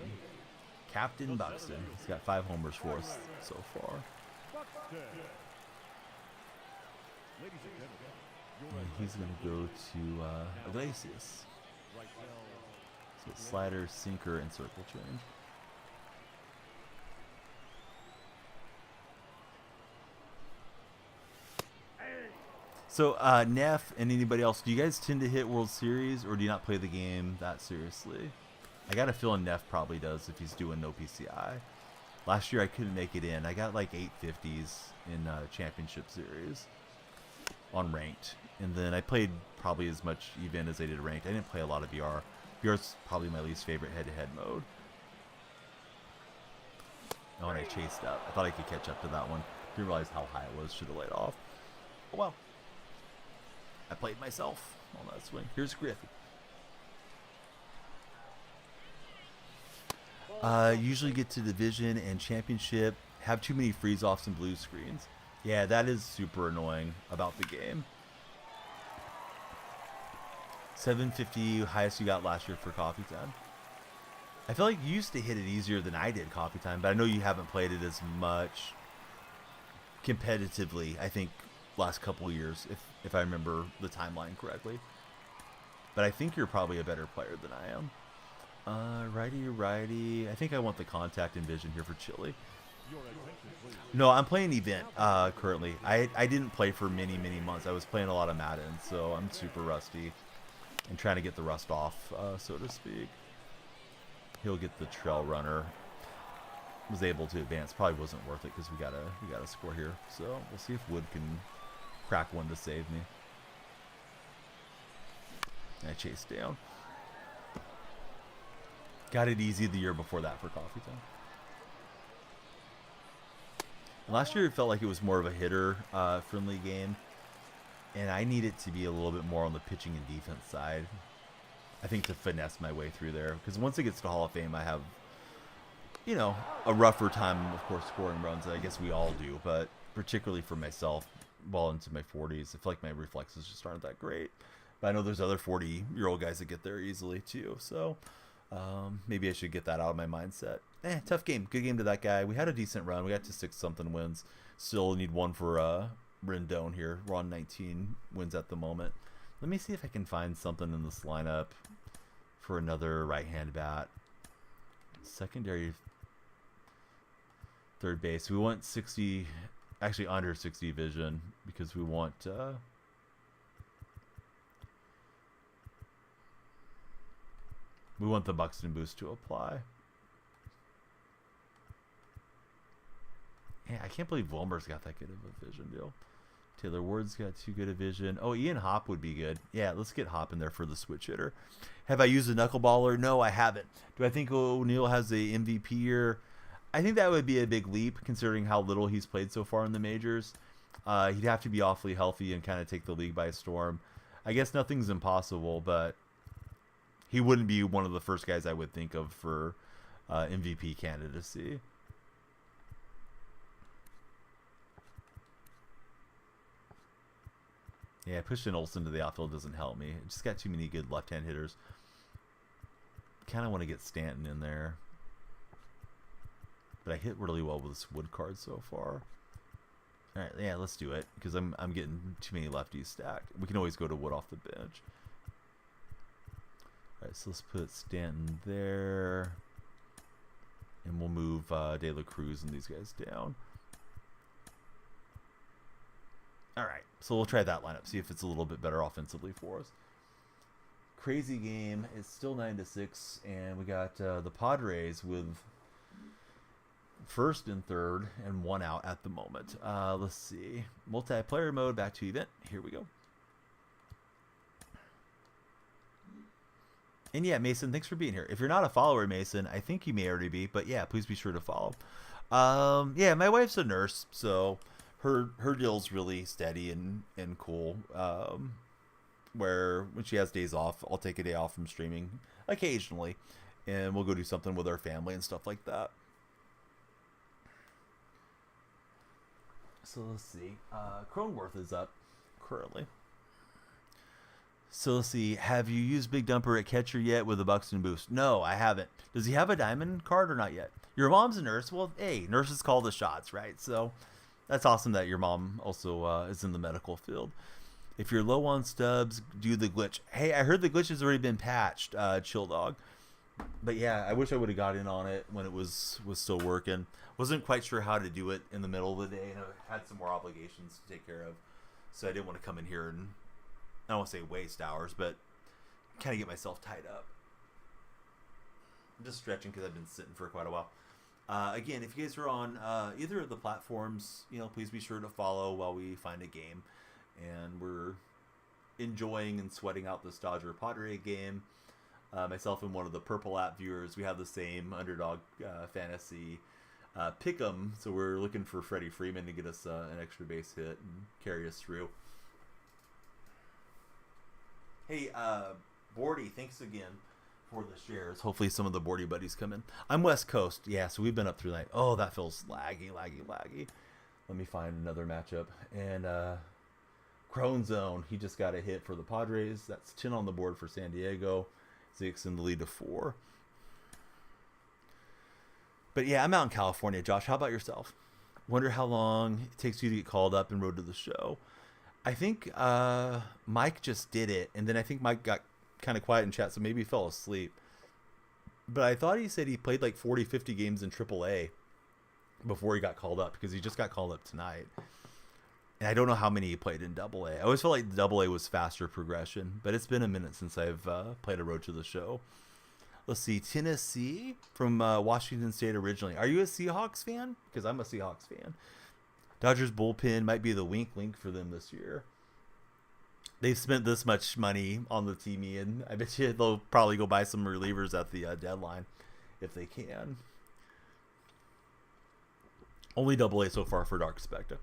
Captain Buxton. He's got 5 homers for us so far. And he's going to go to Iglesias. So it's slider, sinker, and circle change. So, Neff and anybody else, do you guys tend to hit World Series, or do you not play the game that seriously? I got a feeling Neff probably does if he's doing no PCI. Last year I couldn't make it in. I got like 850s in Championship Series on Ranked. And then I played probably as much even as I did Ranked. I didn't play a lot of BR. BR's probably my least favorite head-to-head mode. Oh, and I chased up. I thought I could catch up to that one. Didn't realize how high it was. Should have laid off. Oh, well. I played myself on that swing. Here's Griffey. Usually get to division and championship. Have too many freeze-offs and blue screens. Yeah, that is super annoying about the game. 750, highest you got last year for coffee time. I feel like you used to hit it easier than I did coffee time, but I know you haven't played it as much competitively, I think, last couple of years, if I remember the timeline correctly. But I think you're probably a better player than I am. Righty. I think I want the contact and vision here for Chile. No, I'm playing event currently. I didn't play for many months. I was playing a lot of Madden, so I'm super rusty and trying to get the rust off, so to speak. He'll get the trail runner. Was able to advance. Probably wasn't worth it because we gotta score here. So we'll see if Wood can crack one to save me. I chased down. Got it easy the year before that for coffee time. And last year it felt like it was more of a hitter friendly game, and I need it to be a little bit more on the pitching and defense side. I think to finesse my way through there, because once it gets to Hall of Fame, I have, you know, a rougher time, of course, scoring runs. I guess we all do, but particularly for myself, well into my 40s, I feel like my reflexes just aren't that great. But I know there's other 40-year-old guys that get there easily too, so maybe I should get that out of my mindset. Tough game. Good game to that guy. We had a decent run. We got to 6-something wins. Still need one for Rendon here. We're on 19 wins at the moment. Let me see if I can find something in this lineup for another right-hand bat. Secondary third base. We want 60, actually under 60 vision, because we want the Buxton boost to apply. Yeah, I can't believe Wilmer's got that good of a vision deal. Taylor Ward's got too good a vision. Oh, Ian Hop would be good. Yeah, let's get Hop in there for the switch hitter. Have I used a knuckleballer? No, I haven't. Do I think O'Neill has the MVP year? I think that would be a big leap considering how little he's played so far in the majors. He'd have to be awfully healthy and kind of take the league by storm. I guess nothing's impossible, but he wouldn't be one of the first guys I would think of for MVP candidacy. Yeah, pushing Olsen to the outfield doesn't help me. It just got too many good left-hand hitters. Kind of want to get Stanton in there. But I hit really well with this Wood card so far. All right, yeah, let's do it. Because I'm getting too many lefties stacked. We can always go to Wood off the bench. All right, so let's put Stanton there. And we'll move De La Cruz and these guys down. All right, so we'll try that lineup, see if it's a little bit better offensively for us. Crazy game. It's still 9-6, and we got the Padres with first and third and one out at the moment. Let's see. Multiplayer mode, back to event. Here we go. And yeah, Mason, thanks for being here. If you're not a follower, Mason, I think you may already be, but yeah, please be sure to follow. Yeah, my wife's a nurse, so her deal's really steady and cool. Where when she has days off, I'll take a day off from streaming occasionally, and we'll go do something with our family and stuff like that. So let's see. Cronenworth is up currently. So let's see. Have you used Big Dumper at catcher yet with the Buxton boost? No, I haven't. Does he have a diamond card or not yet? Your mom's a nurse. Well, hey, nurses call the shots, right? So that's awesome that your mom also is in the medical field. If you're low on stubs, do the glitch. Hey, I heard the glitch has already been patched, Chill Dog. But yeah, I wish I would have got in on it when it was still working. Wasn't quite sure how to do it in the middle of the day, and I had some more obligations to take care of. So I didn't want to come in here and, I don't want to say waste hours, but kind of get myself tied up. I'm just stretching because I've been sitting for quite a while. Again, if you guys are on either of the platforms, please be sure to follow while we find a game. And we're enjoying and sweating out this Dodger Padre game. Myself and one of the Purple app viewers, we have the same Underdog Fantasy pick 'em. So we're looking for Freddie Freeman to get us an extra base hit and carry us through. Hey, Bordy, thanks again for the shares. Hopefully some of the Bordy buddies come in. I'm West Coast. Yeah, so we've been up through the night. Oh, that feels laggy. Let me find another matchup. And Crone Zone, he just got a hit for the Padres. That's 10 on the board for San Diego. Zeke's in the lead to 4. But yeah, I'm out in California. Josh, how about yourself? Wonder how long it takes you to get called up and rode to the show. I think Mike just did it, and then I think Mike got kind of quiet in chat, so maybe he fell asleep. But I thought he said he played like 40, 50 games in AAA before he got called up, because he just got called up tonight. And I don't know how many he played in AA. I always felt like AA was faster progression, but it's been a minute since I've played a road to the show. Let's see, Tennessee from Washington State originally. Are you a Seahawks fan? Because I'm a Seahawks fan. Dodgers bullpen might be the wink for them this year. They've spent this much money on the team, and I bet you they'll probably go buy some relievers at the deadline if they can. Only AA so far for Dark Spectre.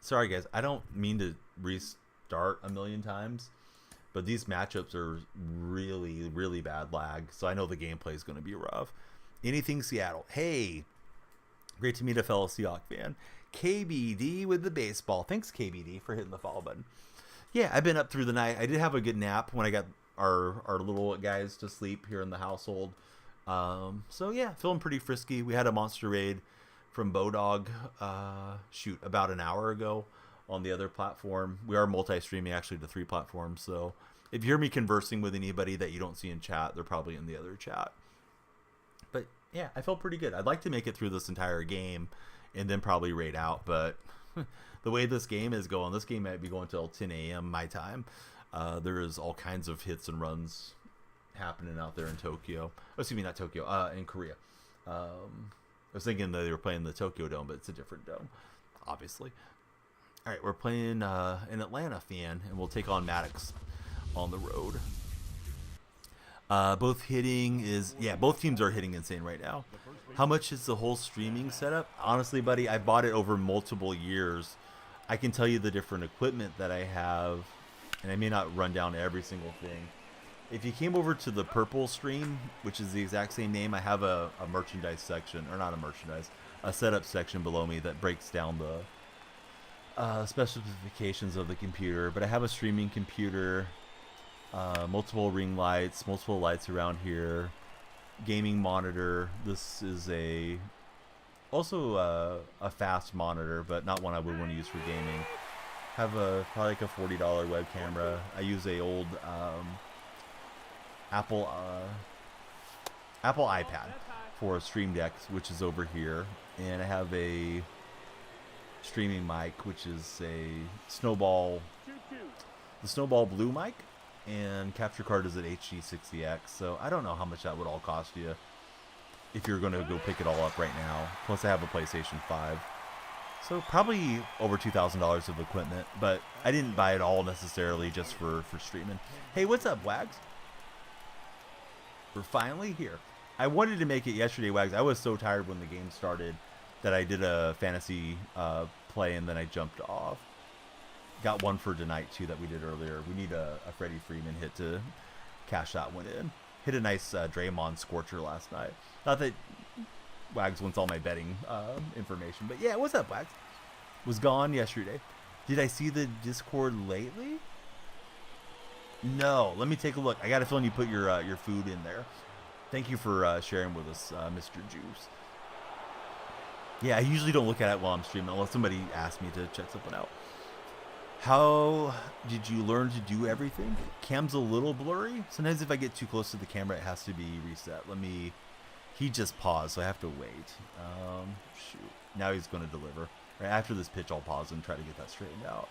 Sorry, guys. I don't mean to restart a million times, but these matchups are really, really bad lag, so I know the gameplay is going to be rough. Anything Seattle. Hey, great to meet a fellow Seahawk fan. KBD with the baseball. Thanks, KBD, for hitting the follow button. Yeah, I've been up through the night. I did have a good nap when I got our little guys to sleep here in the household. So, yeah, feeling pretty frisky. We had a monster raid from Bodog, about an hour ago on the other platform. We are multi-streaming actually to 3 platforms, so if you hear me conversing with anybody that you don't see in chat, they're probably in the other chat. But yeah, I felt pretty good. I'd like to make it through this entire game and then probably raid out, but the way this game is going, this game might be going till 10 a.m. my time. There is all kinds of hits and runs happening out there in Tokyo. Oh, excuse me, not Tokyo, in Korea. I was thinking that they were playing the Tokyo Dome, but it's a different dome, obviously. All right, we're playing an Atlanta fan, and we'll take on Maddox on the road. Both teams are hitting insane right now. How much is the whole streaming setup? Honestly, buddy, I bought it over multiple years. I can tell you the different equipment that I have, and I may not run down every single thing. If you came over to the purple stream, which is the exact same name, I have a merchandise section, or not a merchandise, a setup section below me that breaks down the specifications of the computer. But I have a streaming computer, multiple ring lights, multiple lights around here, gaming monitor. This is also a fast monitor, but not one I would want to use for gaming. Have probably like a $40 web camera. I use a old Apple iPad for Stream Deck, which is over here, and I have a streaming mic, which is the Snowball Blue mic, and capture card is at HD60X. So I don't know how much that would all cost you if you're going to go pick it all up right now. Plus I have a PlayStation 5. So probably over $2,000 of equipment, but I didn't buy it all necessarily just for streaming. Hey, what's up, Wags? We're finally here. I wanted to make it yesterday, Wags. I was so tired when the game started that I did a fantasy play and then I jumped off. Got one for tonight, too, that we did earlier. We need a Freddie Freeman hit to cash that one in. Hit a nice Draymond Scorcher last night. Not that Wags wants all my betting information, but yeah, what's up, Wags? Was gone yesterday. Did I see the Discord lately? No, let me take a look. I got a feeling you put your food in there. Thank you for sharing with us, Mr. Juice. Yeah, I usually don't look at it while I'm streaming unless somebody asks me to check something out. How did you learn to do everything? Cam's a little blurry. Sometimes if I get too close to the camera, it has to be reset. He just paused, so I have to wait. Shoot. Now he's going to deliver. Right after this pitch, I'll pause and try to get that straightened out.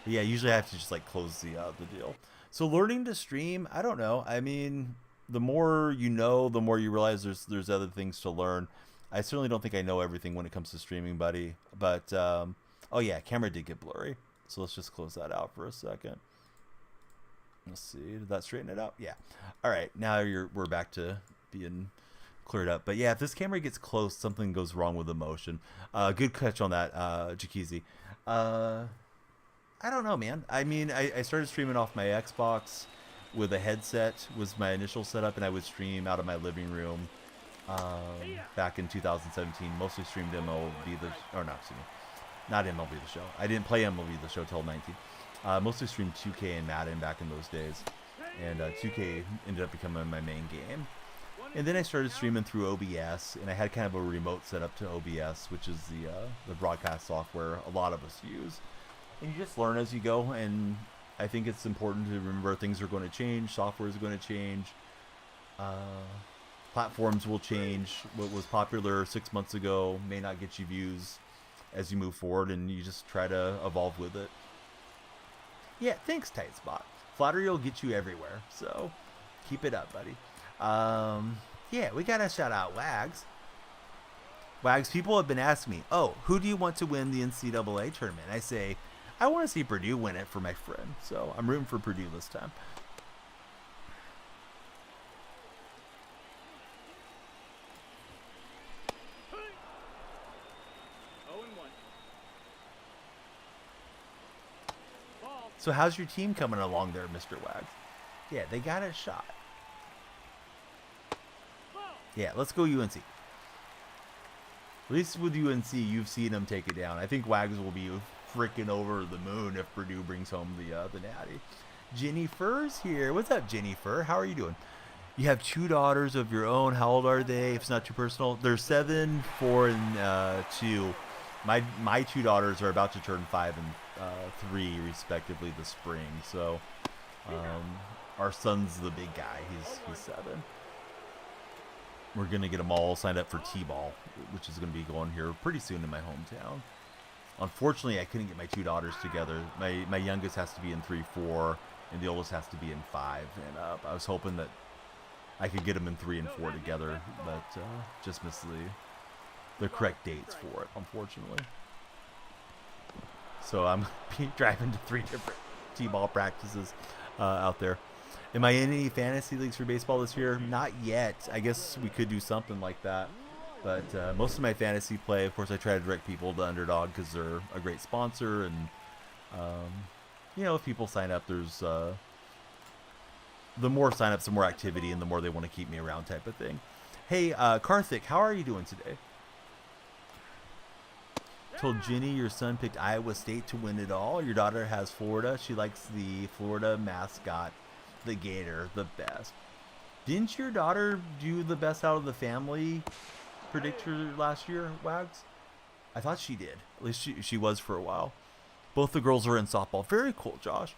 But yeah, usually I have to just like close the deal. So learning to stream, I don't know. I mean, the more you know, the more you realize there's other things to learn. I certainly don't think I know everything when it comes to streaming, buddy. But oh yeah, camera did get blurry. So let's just close that out for a second. Let's see, did that straighten it out? Yeah. All right, now we're back to being clear it up. But yeah, if this camera gets close, something goes wrong with the motion. Good catch on that, Jakizi. I don't know, man. I mean, I started streaming off my Xbox with a headset was my initial setup, and I would stream out of my living room back in 2017. Mostly streamed MLB not MLB The Show. I didn't play MLB The Show till 19. Mostly streamed 2K and Madden back in those days, and 2K ended up becoming my main game. And then I started streaming through OBS, and I had kind of a remote setup to OBS, which is the broadcast software a lot of us use. And you just learn as you go, and I think it's important to remember things are going to change, software is going to change, platforms will change. What was popular 6 months ago may not get you views as you move forward, and you just try to evolve with it. Yeah, thanks, Tight Spot. Flattery will get you everywhere, so keep it up, buddy. Yeah, we gotta shout out Wags. Wags, people have been asking me, oh, who do you want to win the NCAA tournament? I say, I want to see Purdue win it for my friend, so I'm rooting for Purdue this time. So how's your team coming along there, Mr. Wags? Yeah, they got a shot. Yeah, let's go UNC. At least with UNC, you've seen them take it down. I think Wags will be freaking over the moon if Purdue brings home the natty. Jennifer's here. What's up, Jennifer? How are you doing? You have 2 daughters of your own. How old are they? If it's not too personal, they're 7, 4, and 2. My 2 daughters are about to turn 5 and 3 respectively this spring. So our son's the big guy. He's 7. We're gonna get them all signed up for T-ball, which is gonna be going here pretty soon in my hometown. Unfortunately, I couldn't get my 2 daughters together. My youngest has to be in 3, 4, and the oldest has to be in 5 and up. I was hoping that I could get them in 3 and 4 together, but just missed the correct dates for it, unfortunately. So I'm driving to 3 different T-ball practices out there. Am I in any fantasy leagues for baseball this year? Not yet. I guess we could do something like that. But most of my fantasy play, of course, I try to direct people to Underdog because they're a great sponsor. And, if people sign up, there's the more sign-ups, the more activity, and the more they want to keep me around type of thing. Hey, Karthik, how are you doing today? Told Jenny your son picked Iowa State to win it all. Your daughter has Florida. She likes the Florida mascot, the Gator, the best. Didn't your daughter do the best out of the family predictor last year, Wags? I thought she did. At least she was for a while. Both the girls are in softball. Very cool, Josh.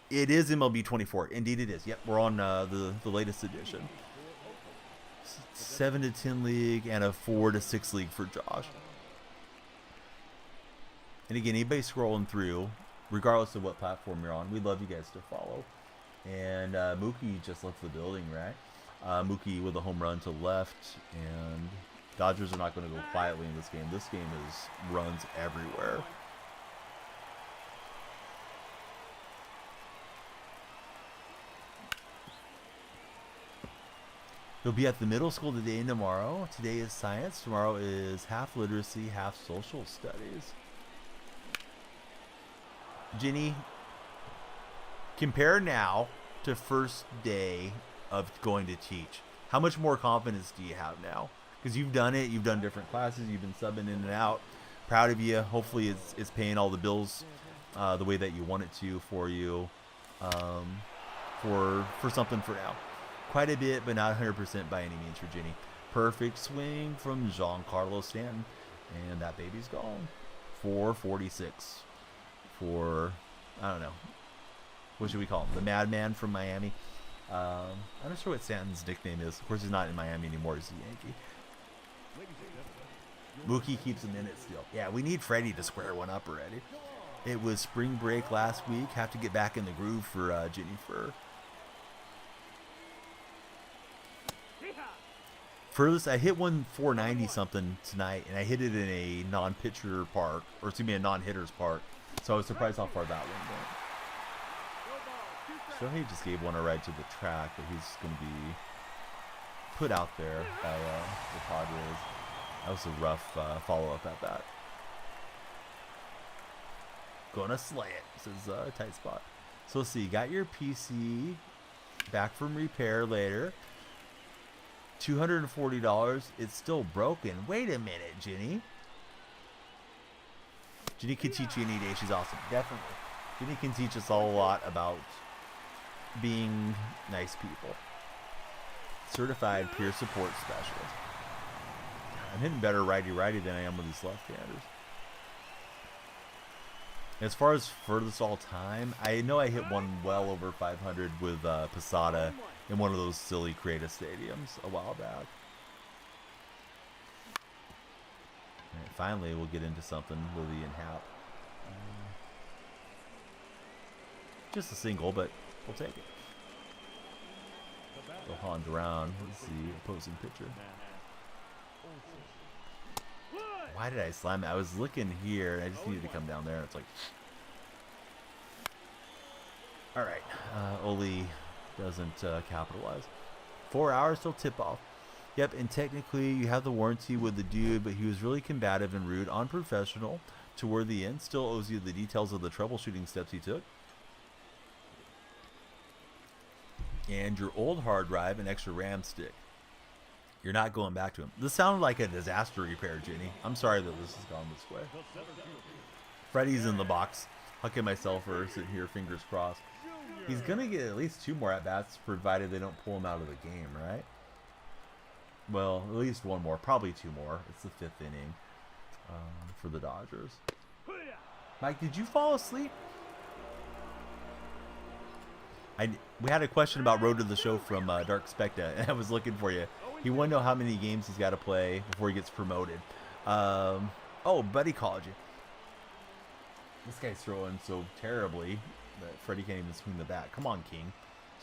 It is MLB 24. Indeed it is. Yep, we're on the latest edition. 7 to 10 league and a 4 to 6 league for Josh. And again, anybody scrolling through, regardless of what platform you're on, we'd love you guys to follow. And Mookie just left the building, right? Mookie with a home run to left, and Dodgers are not going to go quietly in this game. This game is runs everywhere. You'll be at the middle school today and tomorrow. Today is science. Tomorrow is half literacy, half social studies. Jenny, compare now to first day of going to teach. How much more confidence do you have now? Because you've done it. You've done different classes. You've been subbing in and out. Proud of you. Hopefully it's paying all the bills the way that you want it to for you for something for now. Quite a bit, but not 100% by any means for Jenny. Perfect swing from Giancarlo Stanton. And that baby's gone. 446 for, I don't know. What should we call him? The Madman from Miami. I'm not sure what Stanton's nickname is. Of course, he's not in Miami anymore. He's a Yankee. Mookie keeps him in it still. Yeah, we need Freddie to square one up already. It was spring break last week. Have to get back in the groove for Jennifer. Furthest, I hit one 490 something tonight, and I hit it in a non-pitcher park, or excuse me, a non-hitters park. So I was surprised how far that one went. Shohei just gave one a ride to the track, but he's going to be put out there by the Padres. That was a rough follow-up at that. Gonna slay it, says Tight Spot. So let's see, you got your PC back from repair later. $240. It's still broken. Wait a minute, Jenny. Jenny can teach you any day. She's awesome. Definitely. Jenny can teach us all a lot about being nice people. Certified peer support specialist. I'm hitting better righty-righty than I am with these left-handers. As far as furthest all time, I know I hit one well over 500 with Posada in one of those silly creative stadiums a while back. All right, finally, we'll get into something Lily and Hap. Just a single, but we'll take it. Go Hand around. Let's see, opposing pitcher. Why did I slam it? I was looking here, and I just needed to come down there. It's like, all right. Oli doesn't capitalize. 4 hours till tip-off. Yep, and technically you have the warranty with the dude, but he was really combative and rude, unprofessional toward the end. Still owes you the details of the troubleshooting steps he took. And your old hard drive and extra RAM stick. You're not going back to him. This sounded like a disaster repair, Jenny. I'm sorry that this has gone this way. Freddie's in the box. Hucking myself or sitting here, fingers crossed. He's going to get at least 2 more at-bats, provided they don't pull him out of the game, right? Well, at least 1 more. Probably 2 more. It's the 5th inning for the Dodgers. Mike, did you fall asleep? We had a question about Road to the Show from Dark Specta, and I was looking for you. He wanted to know how many games he's got to play before he gets promoted. Oh, Buddy called you. This guy's throwing so terribly that Freddie can't even swing the bat. Come on, King.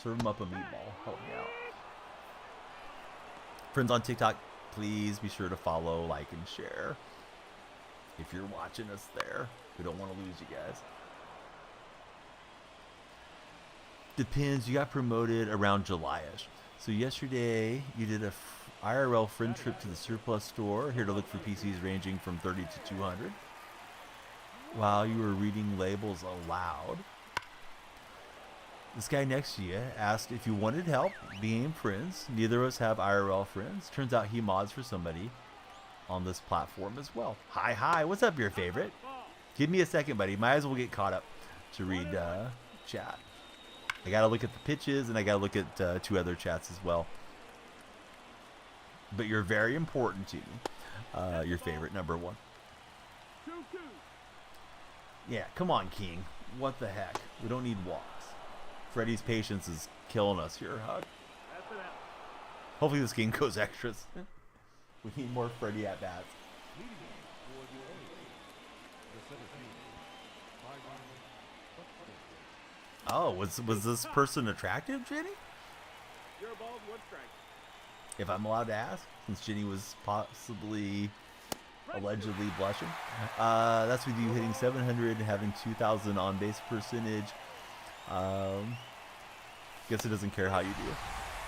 Serve him up a meatball. Help me out. Friends on TikTok, please be sure to follow, like, and share. If you're watching us there, we don't want to lose you guys. Depends. You got promoted around July-ish. So yesterday, you did a IRL friend trip to the surplus store, here to look for PCs ranging from 30 to 200. While you were reading labels aloud, this guy next to you asked if you wanted help being friends. Neither of us have IRL friends. Turns out he mods for somebody on this platform as well. Hi. What's up, your favorite? Give me a second, buddy. Might as well get caught up to read chat. I got to look at the pitches, and I got to look at 2 other chats as well. But you're very important to me. Your favorite, number 1. Yeah, come on, King. What the heck? We don't need walks. Freddie's patience is killing us here, Hug. Hopefully this game goes extras. We need more Freddie at-bats. Oh, was this person attractive, Jenny? You're bald, 1 strike. If I'm allowed to ask, since Jenny was possibly allegedly blushing. That's with you hitting 700 and having 2,000 on base percentage. Guess it doesn't care how you do.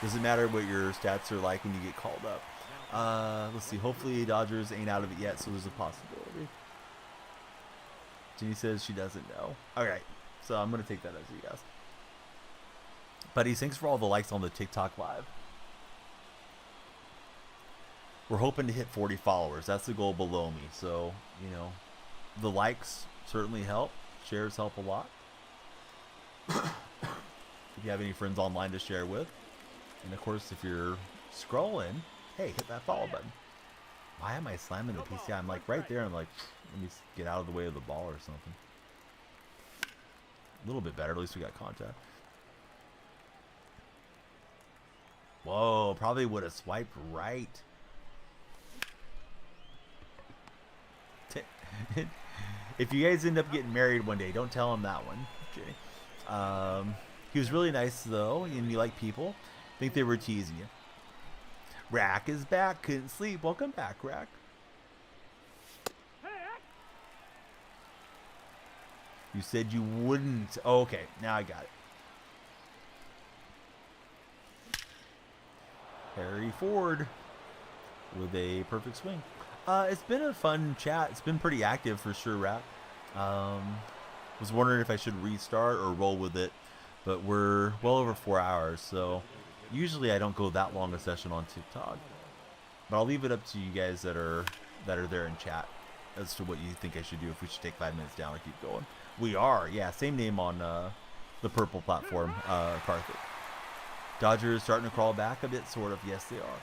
Doesn't matter what your stats are like when you get called up. Let's see. Hopefully Dodgers ain't out of it yet, so there's a possibility. Jenny says she doesn't know. All right. So I'm going to take that as a yes. Buddy, thanks for all the likes on the TikTok live. We're hoping to hit 40 followers. That's the goal below me. So, you know, the likes certainly help. Shares help a lot. If you have any friends online to share with. And, of course, if you're scrolling, hey, hit that follow button. Why am I slamming the PC? I'm like right there. I'm like, let me get out of the way of the ball or something. A little bit better. At least we got contact. Whoa, probably would have swiped right. If you guys end up getting married one day, don't tell him that one. Okay. He was really nice, though, and you like people. I think they were teasing you. Rack is back. Couldn't sleep. Welcome back, Rack. You said you wouldn't. Oh, okay, now I got it. Harry Ford with a perfect swing. It's been a fun chat. It's been pretty active for sure, Rat. Was wondering if I should restart or roll with it, but we're well over 4 hours, so usually I don't go that long a session on TikTok. But I'll leave it up to you guys that are there in chat as to what you think I should do, if we should take 5 minutes down or keep going. We are, yeah, same name on the purple platform, Karthik. Dodgers starting to crawl back a bit, sort of. Yes, they are.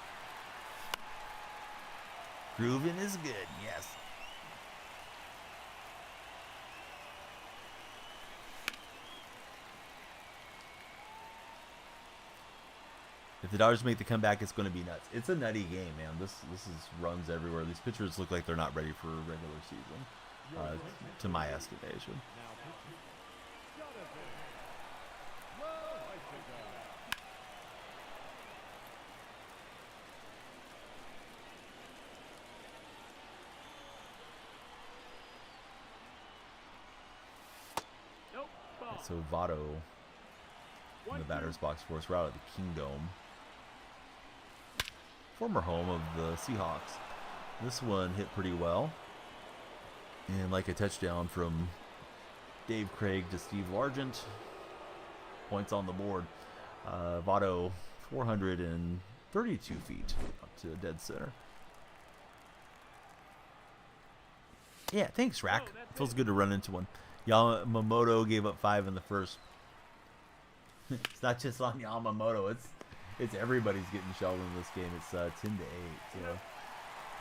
Grooving is good, yes. If the Dodgers make the comeback, it's going to be nuts. It's a nutty game, man. This is runs everywhere. These pitchers look like they're not ready for a regular season, to my estimation. Nope. Ball. So Votto in the batter's box for us. We're out at the Kingdome, former home of the Seahawks. This one hit pretty well, and like a touchdown from Dave Craig to Steve Largent. Points on the board. Votto 432 feet up to dead center. Yeah, thanks, Rack. Feels good to run into one. Yamamoto gave up 5 in the first. It's not just on Yamamoto. It's everybody's getting shelled in this game. It's 10-8. So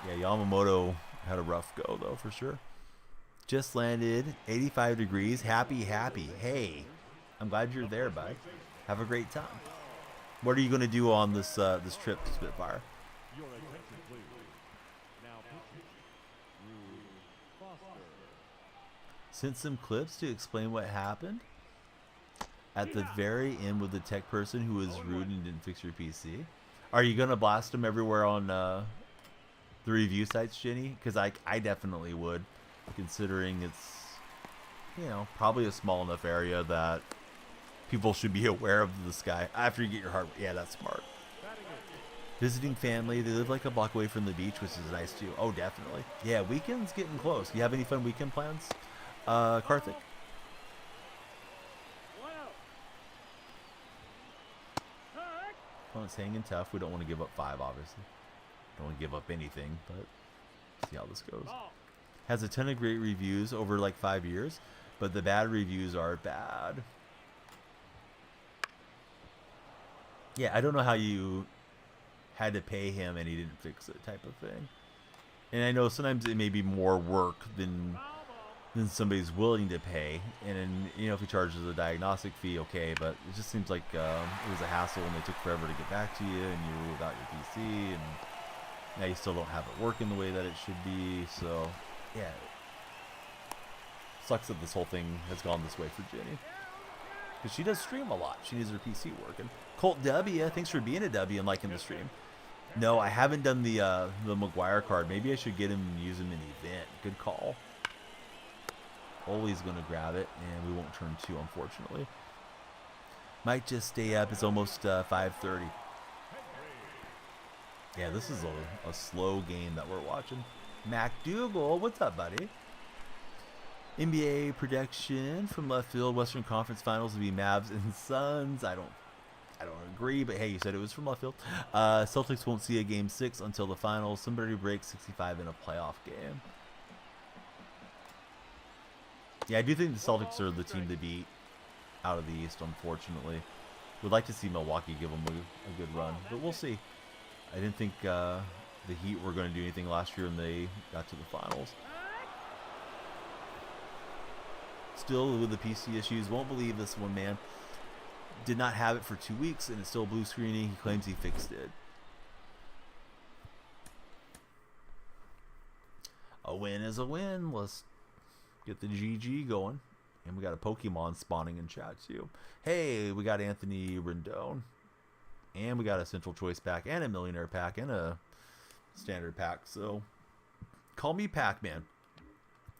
yeah, Yamamoto had a rough go though for sure. Just landed, 85 degrees. Happy. Hey, I'm glad you're there, bud. Have a great time. What are you going to do on this this trip to Spitfire? Your attention, please. Now pitching. Rue Foster. Sent some clips to explain what happened at the very end with the tech person who was rude and didn't fix your PC. Are you going to blast them everywhere on the review sites, Jenny? Because I definitely would, considering it's, you know, probably a small enough area that people should be aware of this guy. After you get your heart, yeah, that's smart. Visiting family, they live like a block away from the beach, which is nice too. Oh, definitely. Yeah, weekend's getting close. You have any fun weekend plans, Karthik? Opponent's hanging tough. We don't want to give up 5, obviously. Don't want to give up anything, but see how this goes. Has a ton of great reviews over like 5 years, but the bad reviews are bad. Yeah, I don't know how you had to pay him and he didn't fix it type of thing. And I know sometimes it may be more work than somebody's willing to pay. And then, you know, if he charges a diagnostic fee, okay, but it just seems like it was a hassle and they took forever to get back to you and you were without your PC and now you still don't have it working the way that it should be. So, yeah. Sucks that this whole thing has gone this way for Jenny. Because she does stream a lot. She needs her PC working. Colt W, thanks for being a W and liking the stream. No, I haven't done the McGuire card. Maybe I should get him and use him in an event. Good call. Always going to grab it, and we won't turn 2, unfortunately. Might just stay up. It's almost 5:30. Yeah, this is a slow game that we're watching. Mac Dougal, what's up, buddy? NBA prediction from left field. Western Conference Finals will be Mavs and Suns. I don't agree, but hey, you said it was from left field. Celtics won't see a game 6 until the finals. Somebody breaks 65 in a playoff game. Yeah, I do think the Celtics are the team to beat out of the East, unfortunately. Would like to see Milwaukee give them a good run, but we'll see. I didn't think the Heat were going to do anything last year, and they got to the finals. Still with the PC issues. Won't believe this one, man. Did not have it for 2 weeks, and it's still blue screening. He claims he fixed it. A win is a win. Let's get the GG going. And we got a Pokemon spawning in chat, too. Hey, we got Anthony Rendon. And we got a Central Choice pack, and a Millionaire pack, and a Standard pack. So, call me Pac-Man.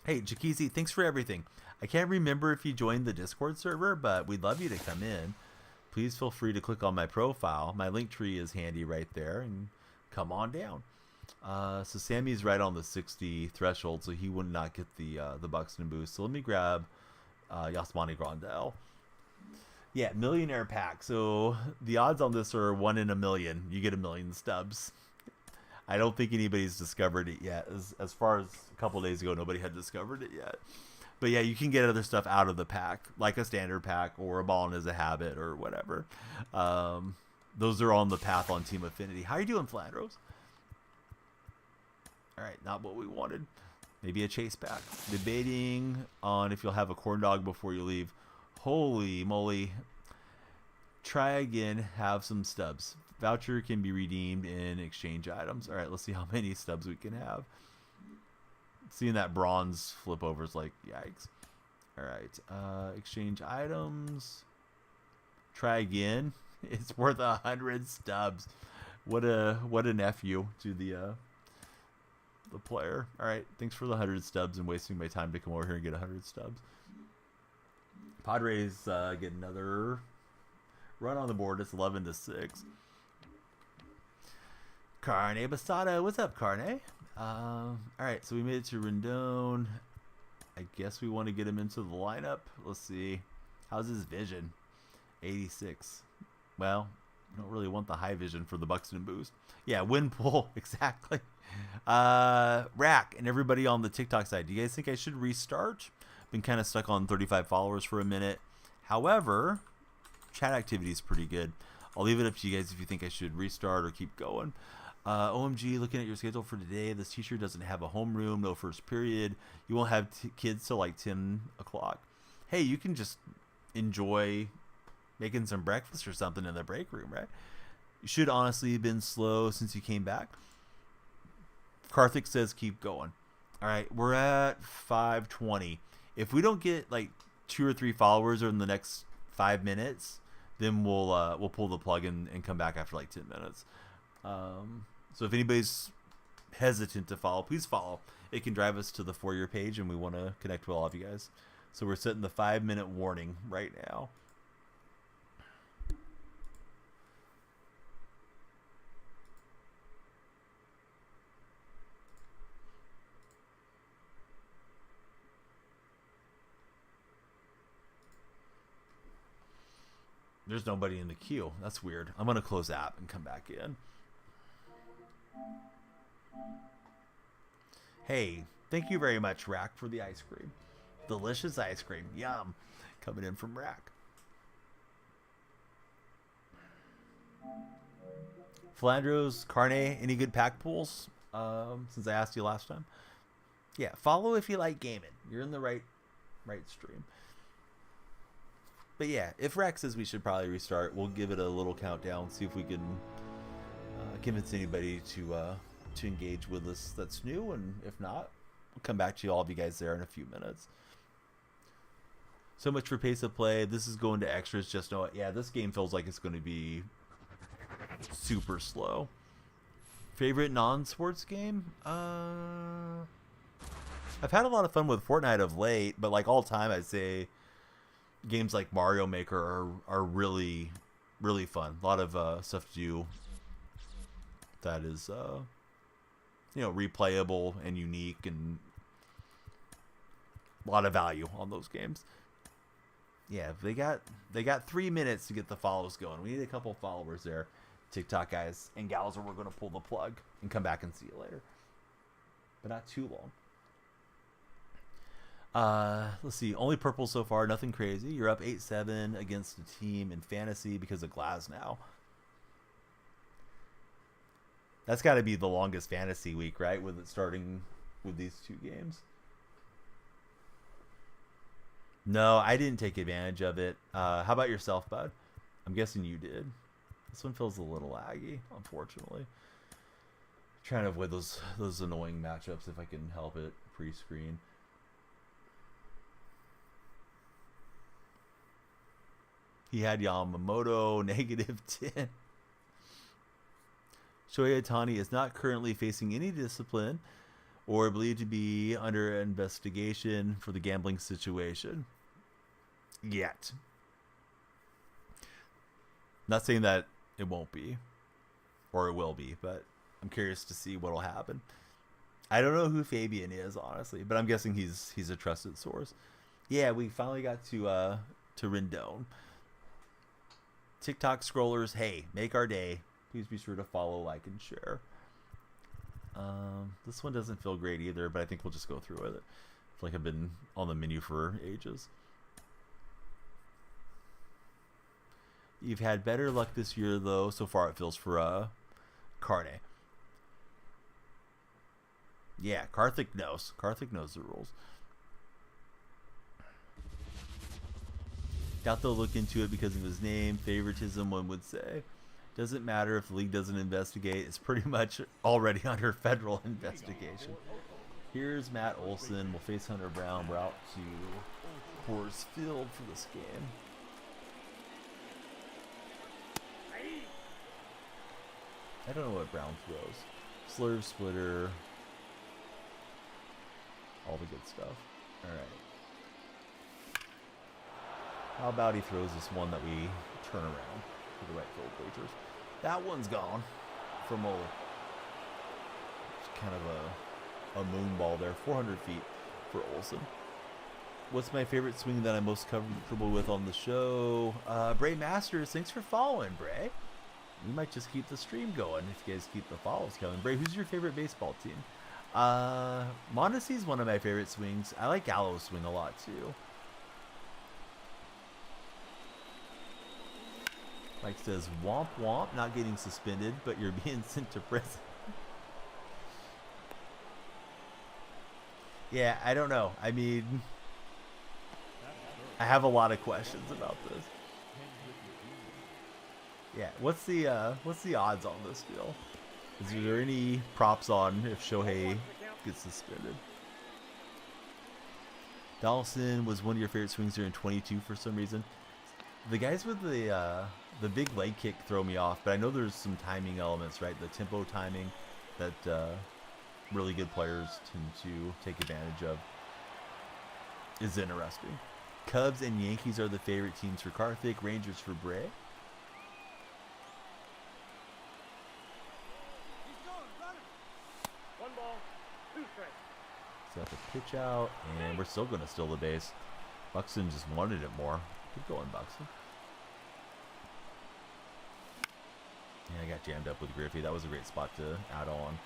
Hey, Jakizi, thanks for everything. I can't remember if you joined the Discord server, but we'd love you to come in. please feel free to click on my profile. My link tree is handy right there, and come on down. So Sammy's right on the 60 threshold, so he would not get the Buxton boost. So let me grab Yasmani Grandal. Yeah, millionaire pack. So the odds on this are 1 in a million. You get 1 million stubs. I don't think anybody's discovered it yet. As far as a couple days ago, nobody had discovered it yet. But yeah, you can get other stuff out of the pack, like a standard pack or a Ballin' Is a Habit or whatever. Those are on the path on Team Affinity. How are you doing, Flandros? All right, not what we wanted. Maybe a chase pack. Debating on if you'll have a corn dog before you leave. Holy moly. Try again. Have some stubs. Voucher can be redeemed in exchange items. All right, let's see how many stubs we can have. Seeing that bronze flip over is like, yikes. All right, exchange items. Try again. It's worth 100 stubs. What an FU to the player. All right, thanks for the 100 stubs and wasting my time to come over here and get 100 stubs. Padres get another run on the board. It's 11-6. Carne Basada, what's up, Carne? All right, so we made it to Rendon. I guess we want to get him into the lineup. Let's see. How's his vision? 86. Well, I don't really want the high vision for the Buxton boost. Yeah, win pull, exactly. Rack and everybody on the TikTok side, do you guys think I should restart? Been kind of stuck on 35 followers for a minute. However, chat activity is pretty good. I'll leave it up to you guys if you think I should restart or keep going. OMG, looking at your schedule for today, this teacher doesn't have a homeroom, no first period. You won't have kids till like 10 o'clock. Hey, you can just enjoy making some breakfast or something in the break room, right? You should honestly have been slow since you came back. Karthik says keep going. All right, we're at 520. If we don't get like 2 or 3 followers in the next 5 minutes, then we'll pull the plug and come back after like 10 minutes. So if anybody's hesitant to follow, please follow. It can drive us to the For Your page, and we want to connect with all of you guys. So we're setting the 5-minute warning right now. There's nobody in the queue. That's weird. I'm going to close the app and come back in. Hey, thank you very much, Rack, for the ice cream. Delicious ice cream. Yum. Coming in from Rack. Flandros, Carne, any good pack pulls? Since I asked you last time. Yeah, follow if you like gaming. You're in the right stream. But yeah, if Rack says we should probably restart, we'll give it a little countdown, see if we can convince anybody to engage with us that's new, and if not, we'll come back to all of you guys there in a few minutes. So much for pace of play. This is going to extras. Just know it. Yeah, this game feels like it's going to be super slow. Favorite non-sports game? I've had a lot of fun with Fortnite of late, but like all time, I'd say games like Mario Maker are really, really fun. A lot of stuff to do that is, replayable and unique, and a lot of value on those games. Yeah, they got 3 minutes to get the follows going. We need a couple followers there, TikTok guys and gals, or we're going to pull the plug and come back and see you later. But not too long. Let's see. Only purple so far. Nothing crazy. You're up 8-7 against the team in fantasy because of Glasnow. That's got to be the longest fantasy week, right? With it starting with these 2 games. No, I didn't take advantage of it. How about yourself, bud? I'm guessing you did. This one feels a little laggy, unfortunately. Trying to avoid those annoying matchups if I can help it pre-screen. He had Yamamoto, -10. Shohei Ohtani is not currently facing any discipline or believed to be under investigation for the gambling situation. Yet. Not saying that it won't be, or it will be, but I'm curious to see what'll happen. I don't know who Fabian is, honestly, but I'm guessing he's a trusted source. Yeah, we finally got to Rendon. TikTok scrollers, hey, make our day. Please be sure to follow, like, and share. This one doesn't feel great either, but I think we'll just go through with it. I feel like I've been on the menu for ages. You've had better luck this year, though. So far, it feels for Carne. Yeah, Karthik knows. Karthik knows the rules. Doubt they'll look into it because of his name. Favoritism, one would say. Doesn't matter if the league doesn't investigate. It's pretty much already under federal investigation. Here's Matt Olson. We'll face Hunter Brown. We're out to Coors Field for this game. I don't know what Brown throws. Slurve, splitter. All the good stuff. Alright. How about he throws this one that we turn around for the right field bleachers? That one's gone from Ole. It's kind of a moon ball there. 400 feet for Olson. What's my favorite swing that I'm most comfortable with on the show? Bray Masters, thanks for following, Bray. We might just keep the stream going if you guys keep the follows coming. Bray, who's your favorite baseball team? Mondesi's one of my favorite swings. I like Gallo's swing a lot too. Mike says, womp womp, not getting suspended, but you're being sent to prison. Yeah, I don't know. I mean, I have a lot of questions about this. Yeah, what's the odds on this deal? Is there any props on if Shohei gets suspended? Donaldson was one of your favorite swings here in 22 for some reason. The guys with the big leg kick throw me off, but I know there's some timing elements, right? The tempo timing that really good players tend to take advantage of is interesting. Cubs and Yankees are the favorite teams for Karthik. Rangers for Bray. Got the pitch out, and we're still going to steal the base. Buxton just wanted it more. Keep going, Buxton. Yeah, I got jammed up with Griffey. That was a great spot to add on.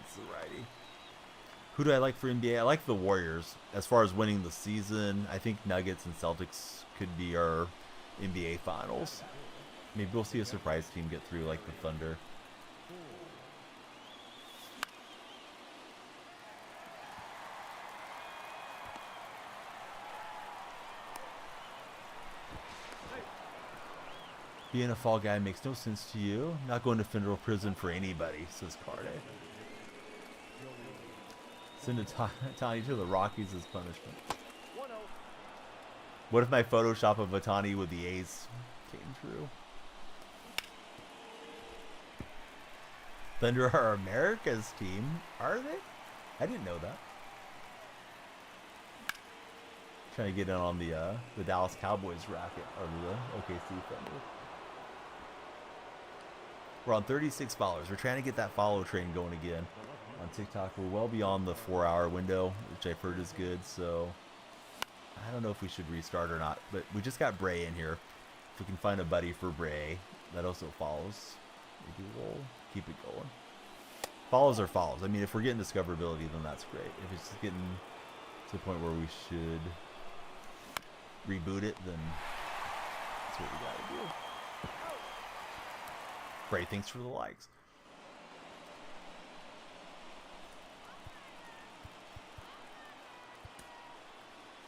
It's the righty. Who do I like for NBA? I like the Warriors. As far as winning the season, I think Nuggets and Celtics could be our NBA finals. Maybe we'll see a surprise team get through like the Thunder. Being a fall guy makes no sense to you. Not going to federal prison for anybody, says Carde. Send Otani to the Rockies as punishment. What if my Photoshop of Otani with the A's came true? Thunder are America's team, are they? I didn't know that. Trying to get in on the Dallas Cowboys racket, or the OKC Thunder. We're on 36 followers. We're trying to get that follow train going again on TikTok. We're well beyond the 4-hour window, which I've heard is good. So I don't know if we should restart or not. But we just got Bray in here. If we can find a buddy for Bray that also follows, maybe we'll keep it going. Follows are follows. I mean, if we're getting discoverability, then that's great. If it's just getting to the point where we should reboot it, then that's what we gotta do. Bray, thanks for the likes.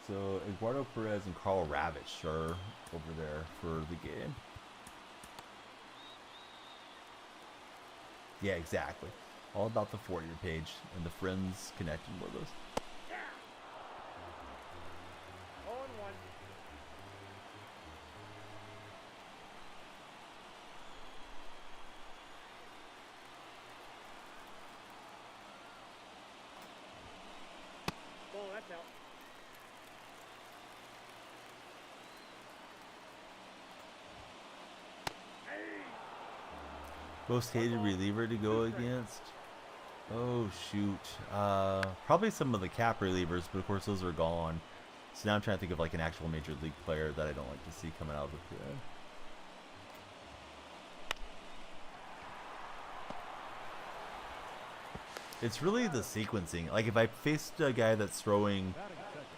So Eduardo Perez and Carl Ravitch are over there for the game. Yeah, exactly. All about the For You page and the friends connecting with us. Most hated reliever to go against. Oh shoot. Probably some of the cap relievers, but of course those are gone. So now I'm trying to think of like an actual major league player that I don't like to see coming out of the pit. It's really the sequencing. Like if I faced a guy that's throwing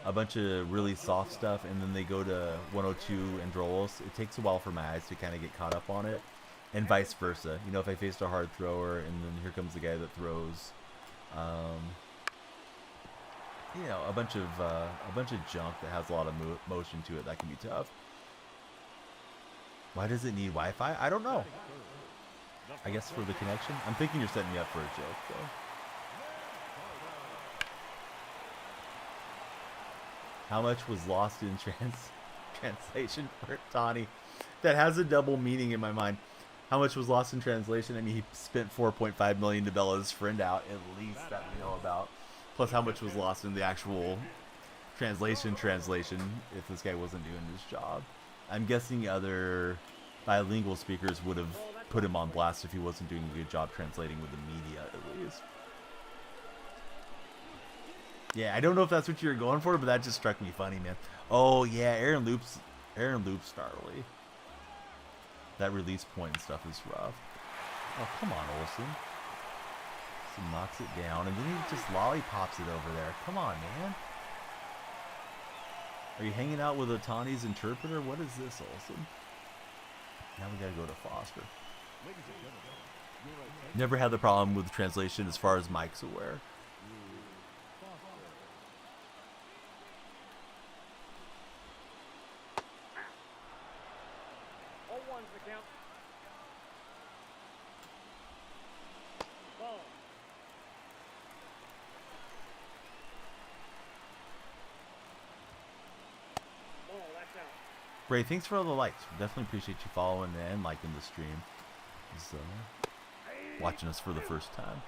a bunch of really soft stuff and then they go to 102 and Drolos, it takes a while for my eyes to kind of get caught up on it, and vice versa. You know, if I faced a hard thrower and then here comes the guy that throws, you know, a bunch of junk that has a lot of motion to it, that can be tough. Why does it need Wi-Fi? I don't know. I guess for the connection. I'm thinking you're setting me up for a joke, though. How much was lost in translation for Tani? That has a double meaning in my mind. How much was lost in translation? I mean, he spent $4.5 million to bail his friend out, at least, that we know about. Plus, how much was lost in the actual translation, if this guy wasn't doing his job. I'm guessing other bilingual speakers would have put him on blast if he wasn't doing a good job translating with the media, at least. Yeah, I don't know if that's what you were going for, but that just struck me funny, man. Oh yeah, Aaron Loop's gnarly. That release point and stuff is rough. Oh, come on, Olsen. So knocks it down, and then he just lollipops it over there. Come on, man. Are you hanging out with Otani's interpreter? What is this, Olsen? Now we gotta go to Foster. Never had the problem with translation as far as Mike's aware. Ray, thanks for all the likes. We definitely appreciate you following and liking the stream. Just, watching us for the first time.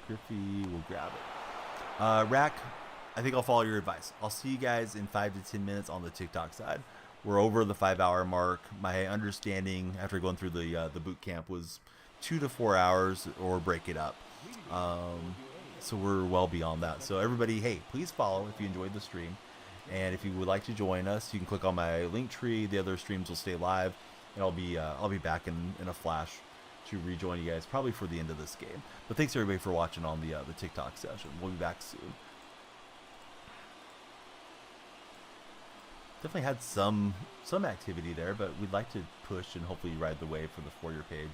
Griffey will grab it. Rack, I think I'll follow your advice. I'll see you guys in 5 to 10 minutes on the TikTok side. We're over the 5-hour mark. My understanding after going through the boot camp was 2 to 4 hours or break it up. So we're well beyond that. So everybody, hey, please follow if you enjoyed the stream. And if you would like to join us, you can click on my link tree. The other streams will stay live, and I'll be back in a flash to rejoin you guys probably for the end of this game. But thanks everybody for watching on the TikTok session. We'll be back soon. Definitely had some activity there, but we'd like to push and hopefully ride the wave for the For Your page.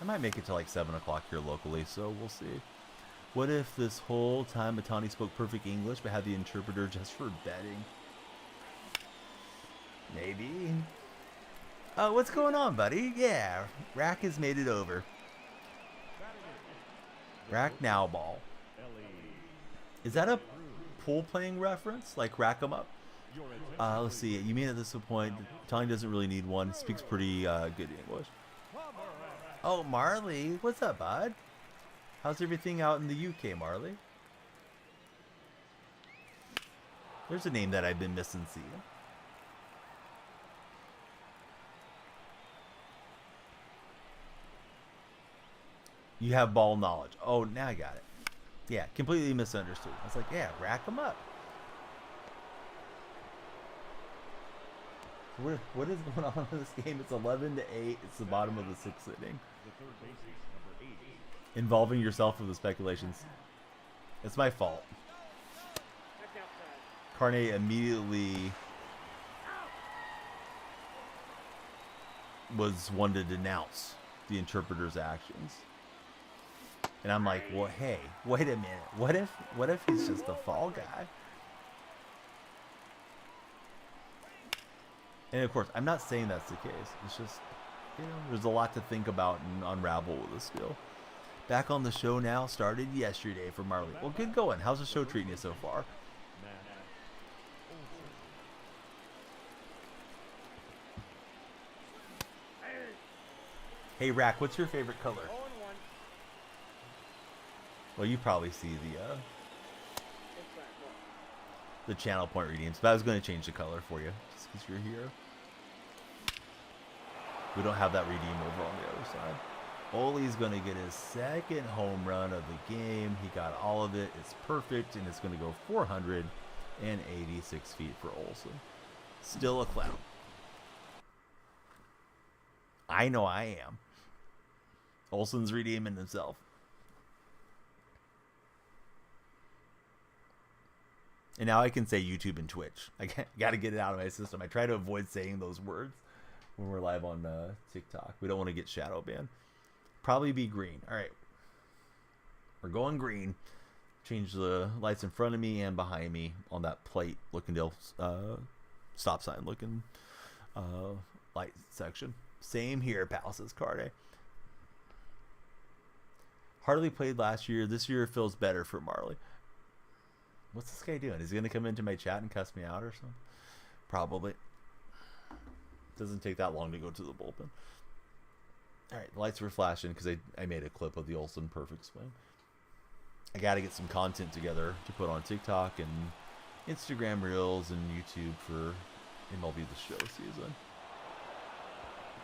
I might make it to like 7 o'clock here locally, so we'll see. What if this whole time Otani spoke perfect English but had the interpreter just for betting? Maybe. What's going on, buddy? Yeah, Rack has made it over. Rack now ball. Is that a pool playing reference? Like rack 'em up? Let's see. You mean at this point, Otani doesn't really need one. Speaks pretty good English. Oh, Marley. What's up, bud? How's everything out in the UK, Marley? There's a name that I've been missing seeing. You have ball knowledge. Oh, now I got it. Yeah, completely misunderstood. I was like, yeah, rack them up. What is going on in this game? It's 11-8. It's the bottom of the 6th inning. Involving yourself in the speculations. It's my fault. Carne immediately was one to denounce the interpreter's actions. And I'm like, well, hey, wait a minute. What if he's just a fall guy? And of course, I'm not saying that's the case. It's just, there's a lot to think about and unravel with this skill. Back on the show now, started yesterday for Marley. Well, good going. How's the show treating you so far? Hey, Rack, what's your favorite color? Well, you probably see the the channel point redeems, but I was going to change the color for you just because you're here. We don't have that redeem over on the other side. Ole's going to get his second home run of the game. He got all of it. It's perfect, and it's going to go 486 feet for Olson. Still a clown. I know I am. Olson's redeeming himself. And now I can say YouTube and Twitch. I got to get it out of my system. I try to avoid saying those words when we're live on TikTok. We don't want to get shadow banned. Probably be green. All right. We're going green. Change the lights in front of me and behind me on that plate looking deal, stop sign looking light section. Same here, Palace's card. Hardly played last year. This year feels better for Marley. What's this guy doing? Is he going to come into my chat and cuss me out or something? Probably. Doesn't take that long to go to the bullpen. All right, the lights were flashing because I made a clip of the Olsen perfect swing. I got to get some content together to put on TikTok and Instagram Reels and YouTube for MLB The Show season.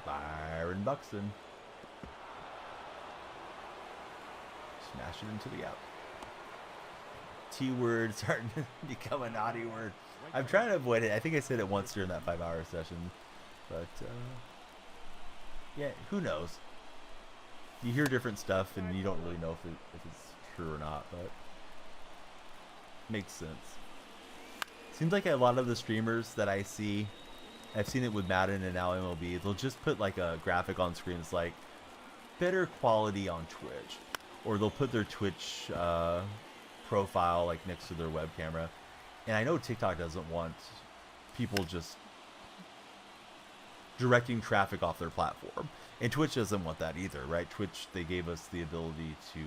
Byron Buxton. Smash it into the gap. T-word starting to become a naughty word. I'm trying to avoid it. I think I said it once during that 5-hour session. But, yeah, who knows? You hear different stuff and you don't really know if it's true or not, but makes sense. Seems like a lot of the streamers that I see, I've seen it with Madden and now MLB, they'll just put like a graphic on screen. It's like better quality on Twitch. Or they'll put their Twitch profile like next to their web camera. And I know TikTok doesn't want people just directing traffic off their platform. And Twitch doesn't want that either, right? Twitch, they gave us the ability to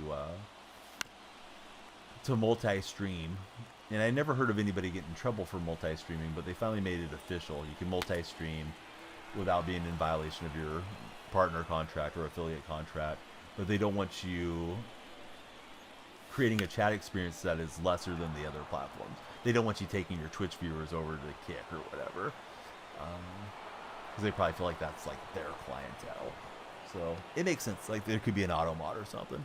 multi-stream. And I never heard of anybody getting in trouble for multi-streaming, but they finally made it official. You can multi-stream without being in violation of your partner contract or affiliate contract. But they don't want you creating a chat experience that is lesser than the other platforms. They don't want you taking your Twitch viewers over to Kick or whatever. Because they probably feel like that's like their clientele. So it makes sense. Like there could be an auto mod or something.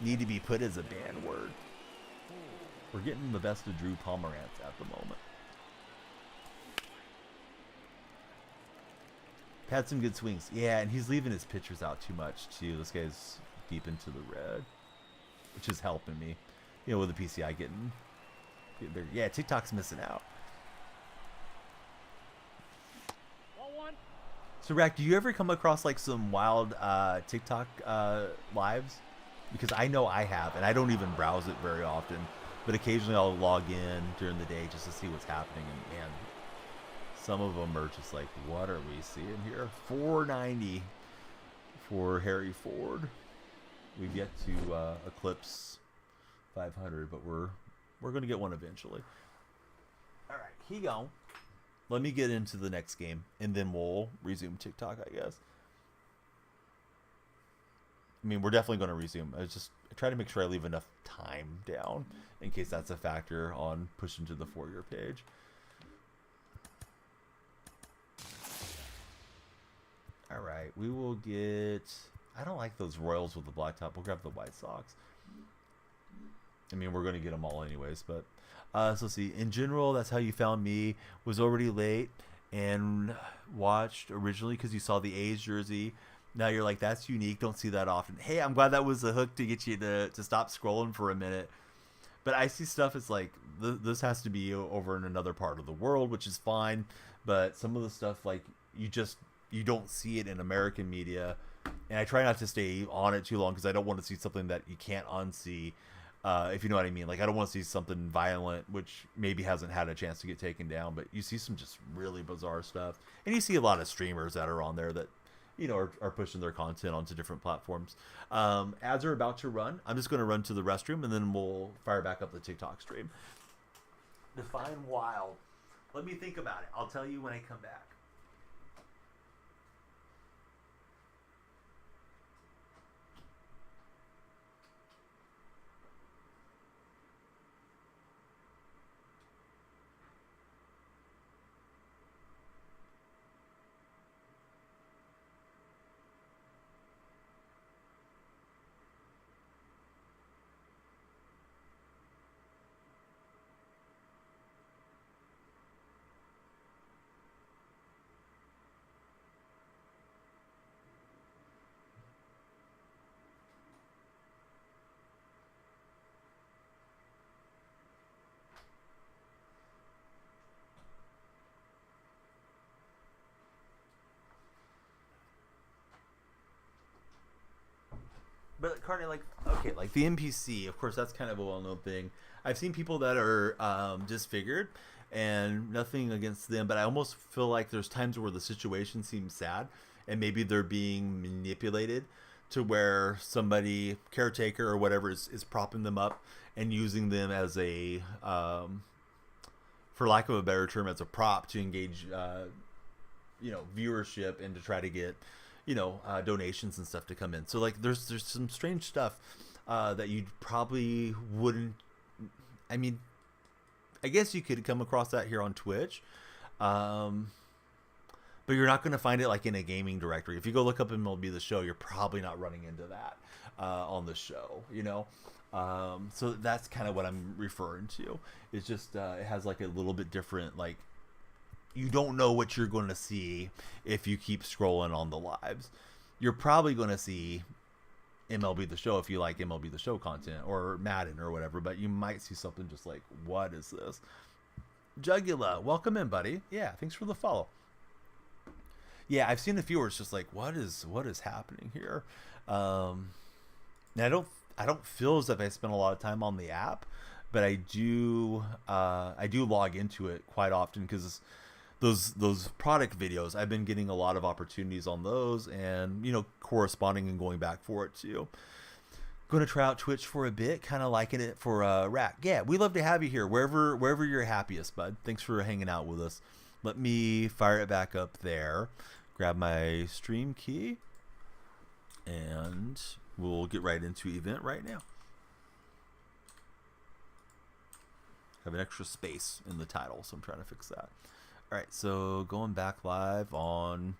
Need to be put as a ban word. We're getting the best of Drew Pomerantz at the moment. Had some good swings. Yeah, and he's leaving his pitchers out too much too. This guy's deep into the red, which is helping me. You know, with the PCI getting there. Yeah, TikTok's missing out. So, Rack, do you ever come across like some wild TikTok lives? Because I know I have, and I don't even browse it very often. But occasionally I'll log in during the day just to see what's happening. And man, some of them are just like, what are we seeing here? 490 for Harry Ford. We've yet to eclipse 500, but we're going to get one eventually. All right, he gone. Let me get into the next game, and then we'll resume TikTok, I guess. I mean, we're definitely going to resume. I try to make sure I leave enough time down in case that's a factor on pushing to the for-year page. All right, we will get... I don't like those Royals with the black top. We'll grab the White Sox. I mean, we're going to get them all anyways, but... so let's see. In general, that's how you found me. Was already late and watched originally because you saw the A's jersey. Now you're like, that's unique. Don't see that often. Hey, I'm glad that was a hook to get you to stop scrolling for a minute. But I see stuff. It's like this has to be over in another part of the world, which is fine. But some of the stuff, like you don't see it in American media. And I try not to stay on it too long because I don't want to see something that you can't unsee. If you know what I mean. Like, I don't want to see something violent, which maybe hasn't had a chance to get taken down, but you see some just really bizarre stuff. And you see a lot of streamers that are on there that, you know, are pushing their content onto different platforms. Ads are about to run. I'm just going to run to the restroom, and then we'll fire back up the TikTok stream. Define wild. Let me think about it. I'll tell you when I come back. But Carney, like, okay, like the NPC, of course, that's kind of a well-known thing. I've seen people that are disfigured, and nothing against them, but I almost feel like there's times where the situation seems sad, and maybe they're being manipulated to where somebody, caretaker or whatever, is propping them up and using them as a, for lack of a better term, as a prop to engage, viewership and to try to get, donations and stuff to come in. So like, there's some strange stuff that you probably wouldn't. I mean, I guess you could come across that here on Twitch, but you're not going to find it like in a gaming directory. If you go look up MLB The Show, you're probably not running into that on the show, so that's kind of what I'm referring to. It's just it has like a little bit different, like, you don't know what you're going to see if you keep scrolling on the lives. You're probably going to see MLB The Show if you like MLB The Show content or Madden or whatever, but you might see something just like, what is this? Jugula, welcome in, buddy. Yeah, thanks for the follow. Yeah, I've seen a few where it's just like, what is happening here? And I don't feel as if I spend a lot of time on the app, but I do log into it quite often because those product videos, I've been getting a lot of opportunities on those, and corresponding and going back for it too. Going to try out Twitch for a bit, kind of liking it for Rack. Yeah, we love to have you here wherever you're happiest, bud. Thanks for hanging out with us. Let me fire it back up there, grab my stream key, and we'll get right into event right now. Have an extra space in the title, so I'm trying to fix that. All right, so going back live on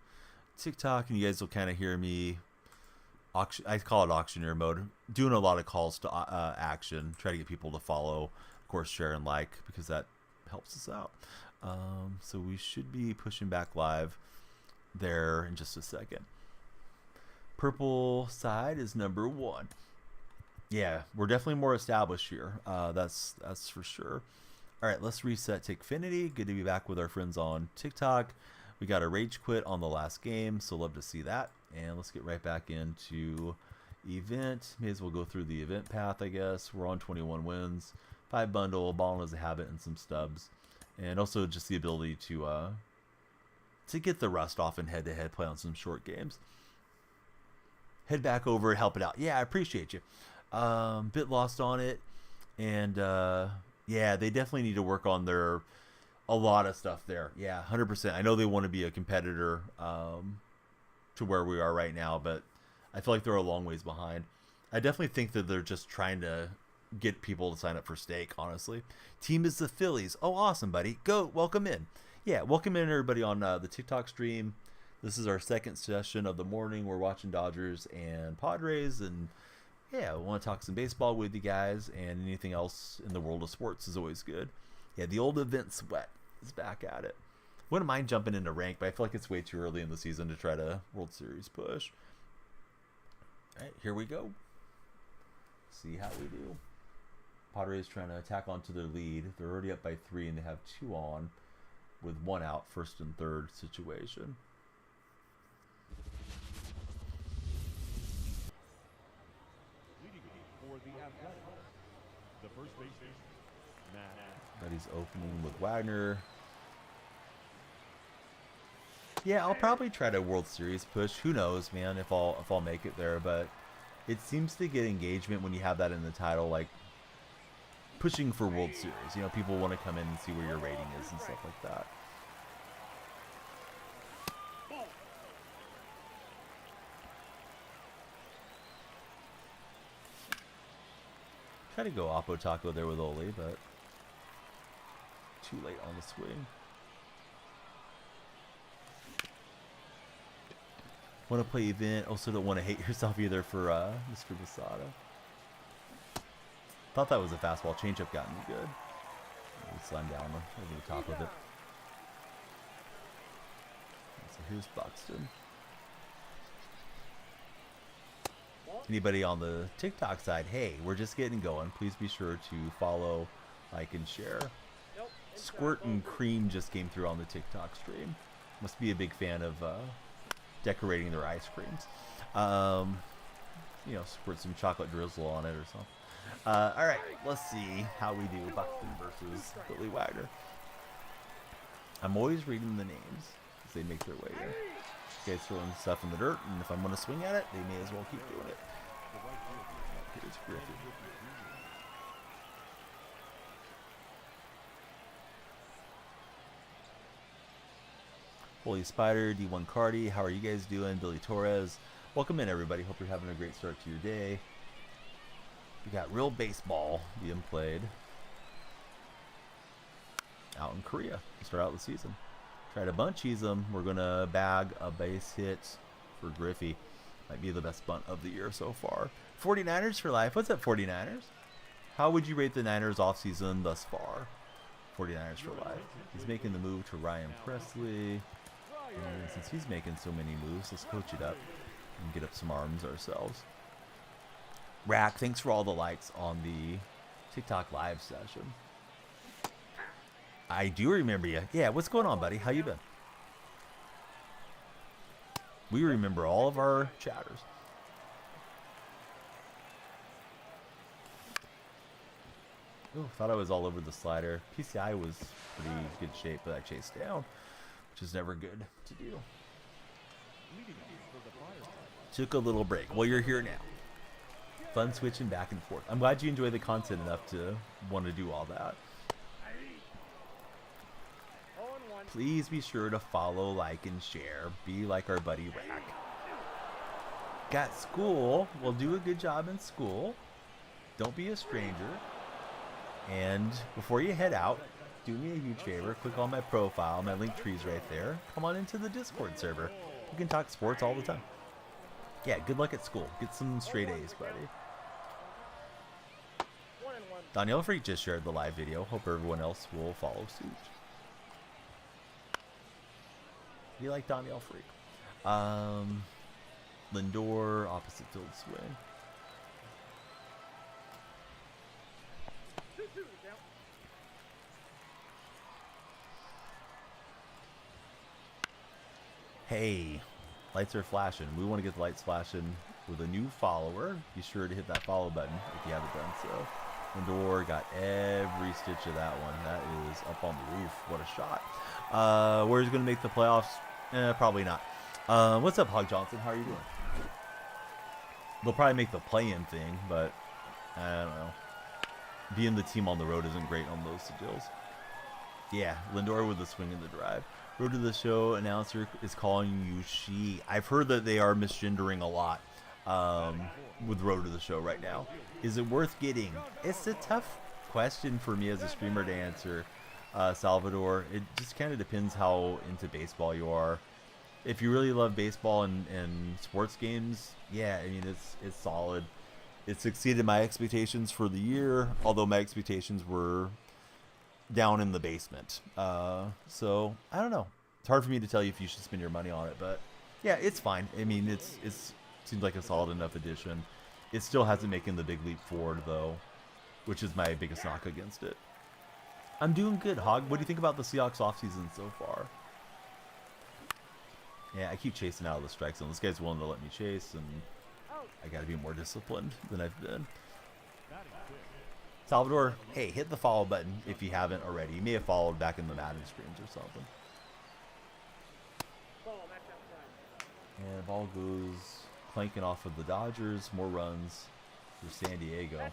TikTok, and you guys will kind of hear me. I call it auctioneer mode. Doing a lot of calls to action, try to get people to follow, of course, share and like, because that helps us out. So we should be pushing back live there in just a second. Purple side is number 1. Yeah, we're definitely more established here. That's for sure. All right, let's reset to Xfinity. Good to be back with our friends on TikTok. We got a rage quit on the last game, so love to see that. And let's get right back into event. May as well go through the event path, I guess. We're on 21 wins, 5 bundle, ball as a habit, and some stubs. And also just the ability to get the rust off and head-to-head play on some short games. Head back over and help it out. Yeah, I appreciate you. Bit lost on it. And yeah, they definitely need to work on a lot of stuff there. Yeah, 100%. I know they want to be a competitor to where we are right now, but I feel like they're a long ways behind. I definitely think that they're just trying to get people to sign up for stake, honestly. Team is the Phillies. Oh, awesome, buddy. Go. Welcome in. Yeah, welcome in, everybody, on the TikTok stream. This is our second session of the morning. We're watching Dodgers and Padres, and yeah, we want to talk some baseball with you guys, and anything else in the world of sports is always good. Yeah, the old event sweat is back at it. Wouldn't mind jumping into rank, but I feel like it's way too early in the season to try to World Series push. All right, here we go. See how we do. Padres trying to attack onto their lead. They're already up by 3, and they have 2 on with 1 out, first and third situation. Leading for the Athletics, the first baseman, Matt. But he's opening with Wagner. Yeah, I'll probably try to World Series push. Who knows, man, if I'll make it there, but it seems to get engagement when you have that in the title, like pushing for World Series. People want to come in and see where your rating is and stuff like that. Try to go Oppo Taco there with Oli, but too late on the swing. Want to play event, also don't want to hate yourself either for Mr. Basada. Thought that was a fastball. Changeup got me good. Slam down over the top of it. So here's Buxton. Anybody on the TikTok side, hey, we're just getting going. Please be sure to follow, like, and share. Squirt and Cream just came through on the TikTok stream. Must be a big fan of decorating their ice creams. you know, squirt some chocolate drizzle on it or something. All right, let's see how we do. Buxton versus Billy Wagner. I'm always reading the names as they make their way in. Guys throwing stuff in the dirt, and if I'm going to swing at it, they may as well keep doing it. Here's Griffin. Holy Spider, D1 Cardi, how are you guys doing? Billy Torres, welcome in everybody. Hope you're having a great start to your day. We got real baseball being played out in Korea to start out the season. Try to bunt cheese them. We're going to bag a base hit for Griffey. Might be the best bunt of the year so far. 49ers for life. What's up, 49ers? How would you rate the Niners offseason thus far? 49ers for life. He's making the move to Ryan Presley. And since he's making so many moves, let's coach it up and get up some arms ourselves. Rack, thanks for all the likes on the TikTok live session. I do remember you. Yeah, what's going on, buddy? How you been? We remember all of our chatters. Oh, thought I was all over the slider. PCI was pretty good shape, but I chased down, which is never good to do. Took a little break. Well, you're here now. Fun switching back and forth. I'm glad you enjoy the content enough to want to do all that. Please be sure to follow, like, and share. Be like our buddy Rack. Got school. Well, do a good job in school. Don't be a stranger. And before you head out, do me a huge favor. Click on my profile. My link tree's right there. Come on into the Discord server. You can talk sports all the time. Yeah, good luck at school. Get some straight A's, buddy. Danielle Freak just shared the live video. Hope everyone else will follow suit. You like Danielle Freak. Lindor, opposite field swing. Hey, lights are flashing. We want to get the lights flashing with a new follower. Be sure to hit that follow button if you haven't done so. Lindor got every stitch of that one. That is up on the roof. What a shot. Where's going to make the playoffs? Probably not. What's up, Hog Johnson? How are you doing? They'll probably make the play-in thing, but I don't know. Being the team on the road isn't great on those deals. Yeah, Lindor with the swing in the drive. Road to the show announcer is calling you she. I've heard that they are misgendering a lot with Road to the show right now. Is it worth getting? It's a tough question for me as a streamer to answer, Salvador. It just kind of depends how into baseball you are. If you really love baseball and sports games, yeah, I mean, it's solid. It's exceeded my expectations for the year, although my expectations were down in the basement. So I don't know. It's hard for me to tell you if you should spend your money on it, but yeah, it's fine. I mean, it seems like a solid enough addition. It still hasn't making the big leap forward though, which is my biggest knock against it. I'm doing good, Hog. What do you think about the Seahawks offseason so far? Yeah, I keep chasing out of the strike zone. This guy's willing to let me chase, and I got to be more disciplined than I've been. Salvador, hey, hit the follow button if you haven't already. You may have followed back in the Madden streams or something. And the ball goes clanking off of the Dodgers. More runs for San Diego. And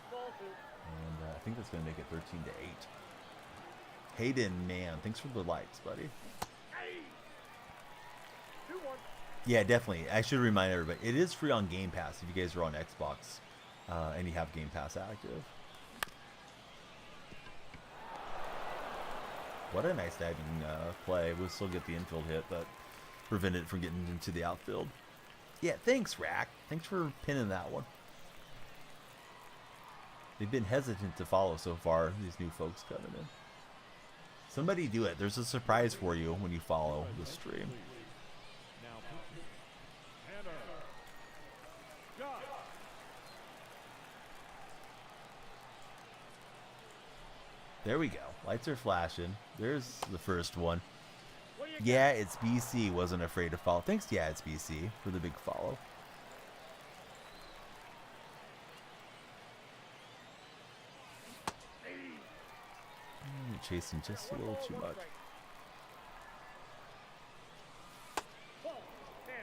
I think that's going to make it 13-8. Hayden, man, thanks for the likes, buddy. Yeah, definitely. I should remind everybody, it is free on Game Pass if you guys are on Xbox and you have Game Pass active. What a nice diving play. We'll still get the infield hit, but prevent it from getting into the outfield. Yeah, thanks, Rack. Thanks for pinning that one. They've been hesitant to follow so far, these new folks coming in. Somebody do it. There's a surprise for you when you follow the stream. There we go. Lights are flashing. There's the first one. Yeah, it's BC. Wasn't afraid to follow. Thanks, yeah, it's BC for the big follow. chasing just a little too much. Ball. Down.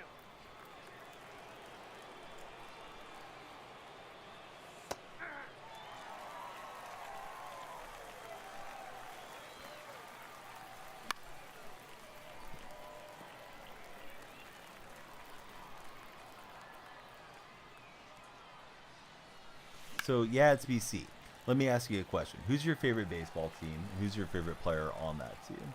So, yeah, it's BC. Let me ask you a question. Who's your favorite baseball team? Who's your favorite player on that team?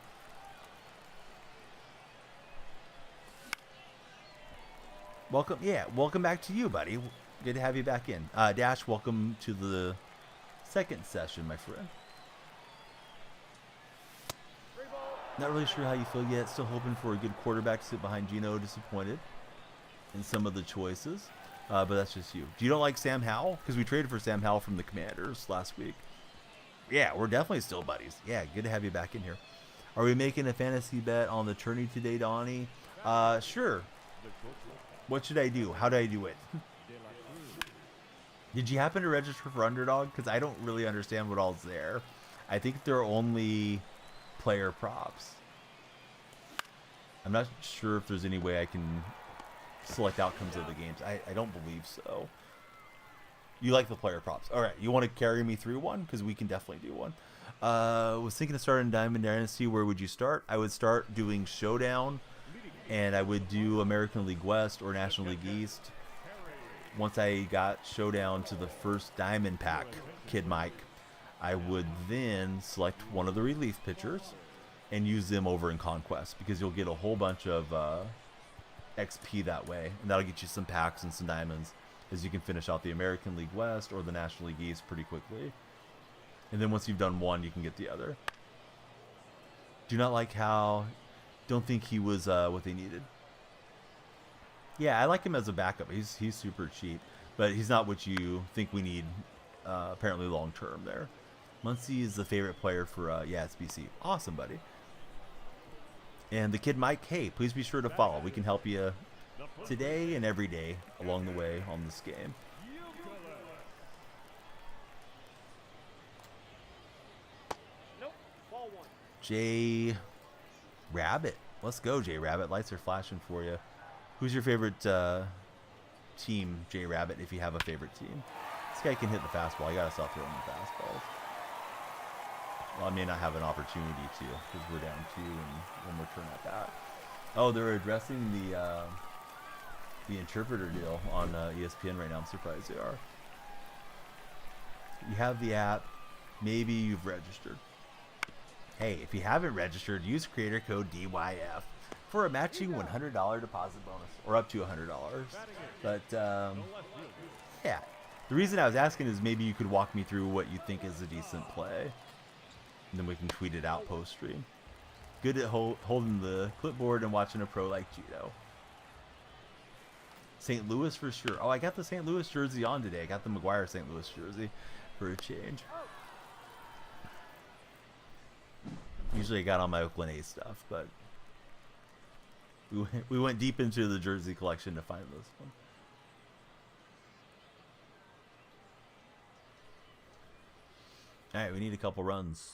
Welcome back to you, buddy. Good to have you back in. Dash, welcome to the second session, my friend. Free ball. Not really sure how you feel yet. Still hoping for a good quarterback to sit behind Gino. Disappointed in some of the choices. But that's just you. Do you don't like Sam Howell? Because we traded for Sam Howell from the Commanders last week. Yeah, we're definitely still buddies. Yeah, good to have you back in here. Are we making a fantasy bet on the tourney today, Donnie? Sure. What should I do? How do I do it? Did you happen to register for Underdog? Because I don't really understand what all's there. I think they're only player props. I'm not sure if there's any way I can select outcomes of the games. I don't believe so. You like the player props. All right, you want to carry me through one? Because we can definitely do one. Was thinking of starting Diamond Dynasty. Where would you start? I would start doing Showdown, and I would do American League West or National League East. Once I got Showdown to the first Diamond pack, Kid Mike, I would then select one of the relief pitchers and use them over in Conquest, because you'll get a whole bunch of XP that way, and that'll get you some packs and some diamonds, as you can finish out the American League West or the National League East pretty quickly. And then once you've done one, you can get the other. Do not like how... Don't think he was what they needed. Yeah, I like him as a backup. He's super cheap, but he's not what you think we need apparently long term there. Muncie is the favorite player for yeah, it's BC. Awesome, buddy. And the Kid Mike, hey, please be sure to follow. We can help you today and every day along the way on this game. Nope. Ball one. J Rabbit. Let's go, J Rabbit. Lights are flashing for you. Who's your favorite team, J Rabbit, if you have a favorite team? This guy can hit the fastball. You got to stop throwing the fastballs. Well, I may not have an opportunity to, because we're down 2 and one more turn at bat. Oh, they're addressing the interpreter deal on ESPN right now. I'm surprised they are. You have the app. Maybe you've registered. Hey, if you haven't registered, use creator code DYF for a matching $100 deposit bonus, or up to $100. But yeah, the reason I was asking is maybe you could walk me through what you think is a decent play, and then we can tweet it out post stream. Good at holding the clipboard and watching a pro like Gino. St. Louis for sure. Oh, I got the St. Louis jersey on today. I got the McGuire St. Louis jersey for a change. Usually I got on my Oakland A's stuff, but we went deep into the jersey collection to find this one. All right, we need a couple runs.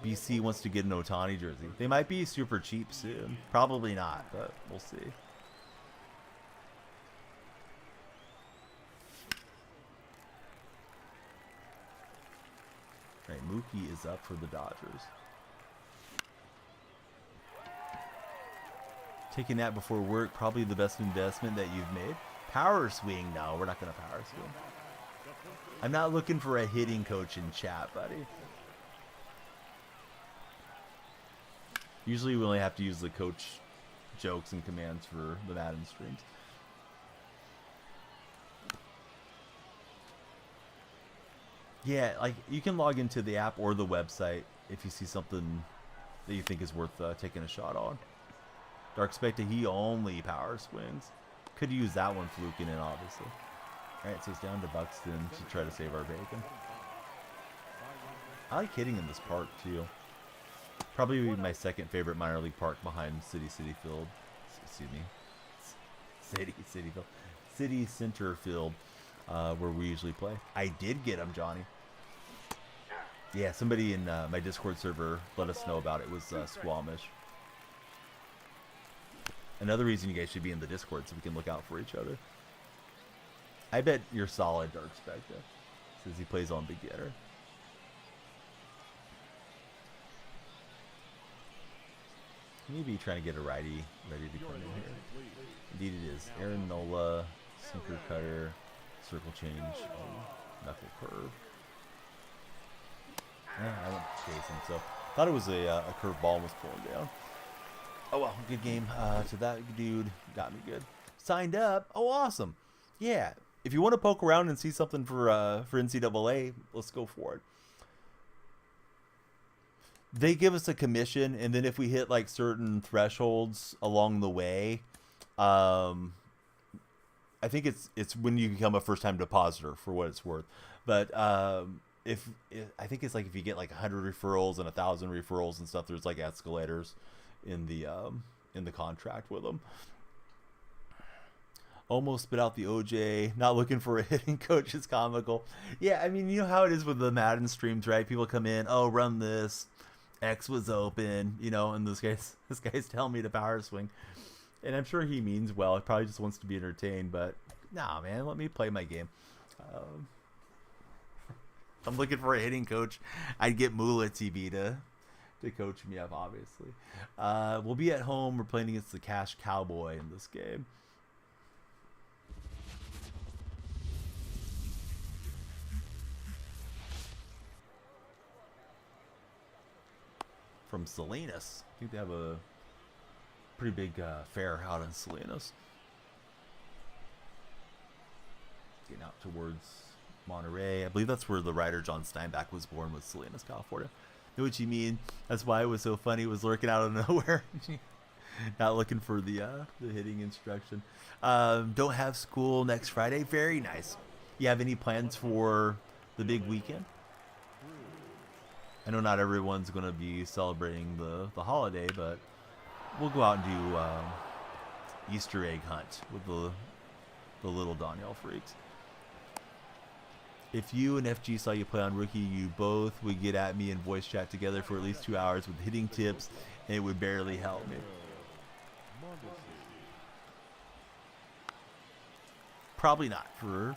BC wants to get an Ohtani jersey. They might be super cheap soon. Probably not, but we'll see. All right, Mookie is up for the Dodgers. Taking that before work, probably the best investment that you've made. Power swing? No, we're not going to power swing. I'm not looking for a hitting coach in chat, buddy. Usually we only have to use the coach jokes and commands for the Madden streams. Yeah, like you can log into the app or the website if you see something that you think is worth taking a shot on. Dark Spectre, he only power swings. Could use that one fluking in, obviously. Alright, so it's down to Buxton to try to save our bacon. I like hitting in this park, too. Probably my second favorite minor league park behind City Field. Excuse me. City Field. City Center Field, where we usually play. I did get him, Johnny. Yeah, somebody in my Discord server let us know about it. It was Squamish. Another reason you guys should be in the Discord so we can look out for each other. I bet you're solid, Dark Spectre, since he plays on beginner. Maybe trying to get a righty ready to come in here. Indeed it is. Aaron Nola, sinker cutter, circle change, knuckle curve. I went chasing, so thought it was a curve ball was pulling down. Oh well, good game. To that dude, got me good. Signed up. Oh, awesome. Yeah. If you want to poke around and see something for NCAA, let's go for it. They give us a commission, and then if we hit like certain thresholds along the way, I think it's when you become a first time depositor for what it's worth. But I think it's like if you get like 100 referrals and 1,000 referrals and stuff, there's like escalators in the contract with them. Almost spit out the OJ. Not looking for a hitting coach is comical. Yeah, I mean, you know how it is with the Madden streams, right? People come in, oh, run this. X was open, you know, and this guy's telling me to power swing. And I'm sure he means well. He probably just wants to be entertained, but nah, man, let me play my game. I'm looking for a hitting coach. I'd get Moolah TV to coach me up, obviously. We'll be at home. We're playing against the Cash Cowboy in this game. From Salinas. I think they have a pretty big fair out in Salinas. Getting out towards Monterey. I believe that's where the writer John Steinbeck was born, was Salinas, California. Know what you mean? That's why it was so funny. It was lurking out of nowhere. Not looking for the hitting instruction. Don't have school next Friday. Very nice. You have any plans for the big weekend? I know not everyone's going to be celebrating the holiday, but we'll go out and do Easter egg hunt with the little Danielle freaks. If you and FG saw you play on Rookie, you both would get at me and voice chat together for at least 2 hours with hitting tips, and it would barely help me. Probably not for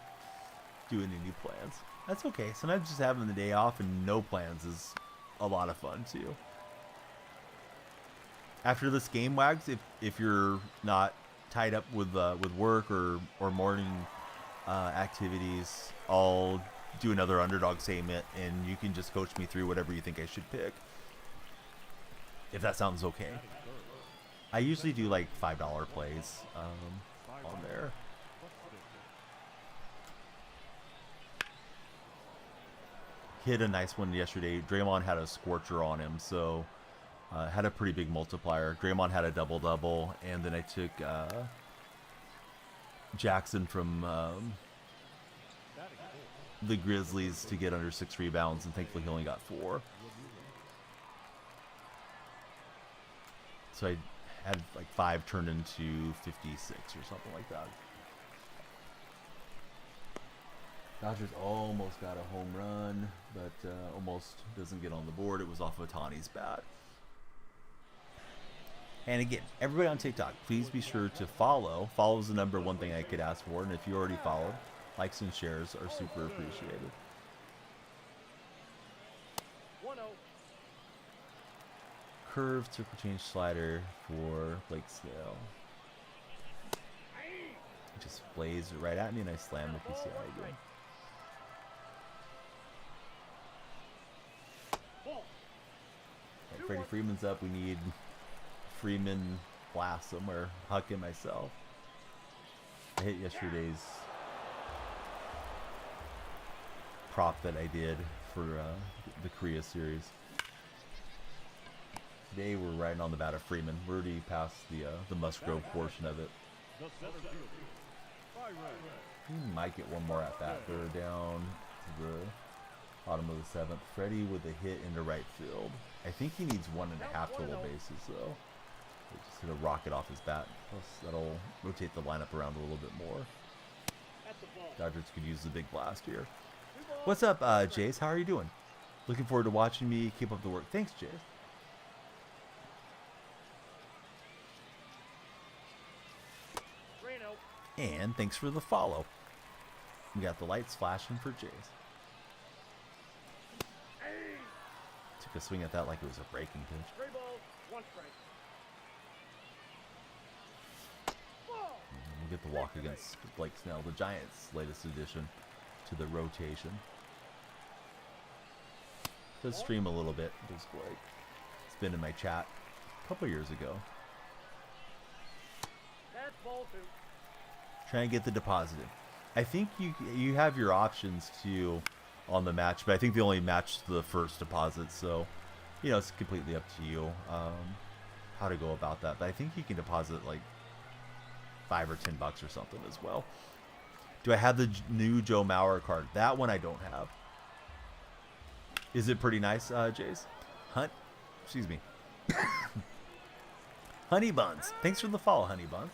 doing any plans. That's okay. Sometimes just having the day off and no plans is a lot of fun too. After this game, Wags, if you're not tied up with work or morning activities, I'll do another underdog segment and you can just coach me through whatever you think I should pick, if that sounds okay. I usually do like $5 plays on there. Hit a nice one yesterday. Draymond had a scorcher on him, so had a pretty big multiplier. Draymond had a double-double, and then I took Jackson from the Grizzlies to get under 6 rebounds, and thankfully he only got 4. So I had like 5 turned into 56 or something like that. Dodgers almost got a home run, but almost doesn't get on the board. It was off of Otani's bat. And again, everybody on TikTok, please be sure to follow. Follow is the number one thing I could ask for. And if you already followed, likes and shares are super appreciated. 1-0. Curve, circle change slider for Blake Snell. It just plays right at me, and I slam the PCI again. Right, Freddie Freeman's up. We need Freeman blast somewhere. Huck and myself. I hit yesterday's prop that I did for the Korea series. Today we're riding on the bat of Freeman. We're already past the Musgrove portion of it. We might get one more at bat. They're down to the bottom of the 7th. Freddie with a hit into right field. I think he needs 1.5 total bases though. Just hit a rocket off his bat. Plus that'll rotate the lineup around a little bit more. Dodgers could use the big blast here. What's up, Jace? How are you doing? Looking forward to watching me. Keep up the work. Thanks, Jace. Reno. And thanks for the follow. We got the lights flashing for Jace. Hey. Took a swing at that like it was a breaking pitch. Three balls, one strike. Ball. And we'll get the walk against Blake Snell, the Giants' latest addition to the rotation. Does stream a little bit, does Blake. It's been in my chat a couple years ago. That's ball two. Try and get the deposit in. I think you have your options too on the match, but I think they only match the first deposit, so you know it's completely up to you how to go about that. But I think you can deposit like $5 or $10 or something as well. Do I have the new Joe Mauer card? That one I don't have. Is it pretty nice, Jace? Excuse me. Honey Buns. Thanks for the follow, Honey Buns.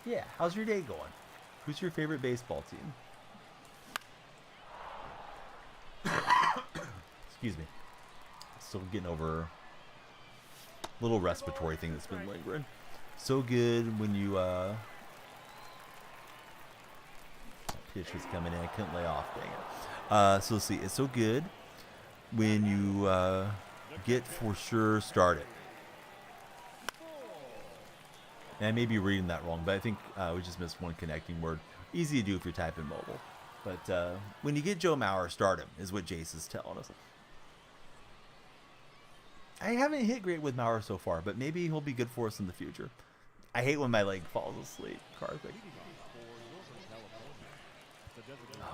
Yeah, how's your day going? Who's your favorite baseball team? Excuse me. Still getting over a little respiratory thing that's been lingering. So good when you pitch was coming in. I couldn't lay off, dang it. So let's see. It's so good when you get for sure started. And I may be reading that wrong, but I think we just missed one connecting word. Easy to do if you're typing mobile. But when you get Joe Mauer, start him, is what Jace is telling us. I haven't hit great with Mauer so far, but maybe he'll be good for us in the future. I hate when my leg falls asleep, Karthik.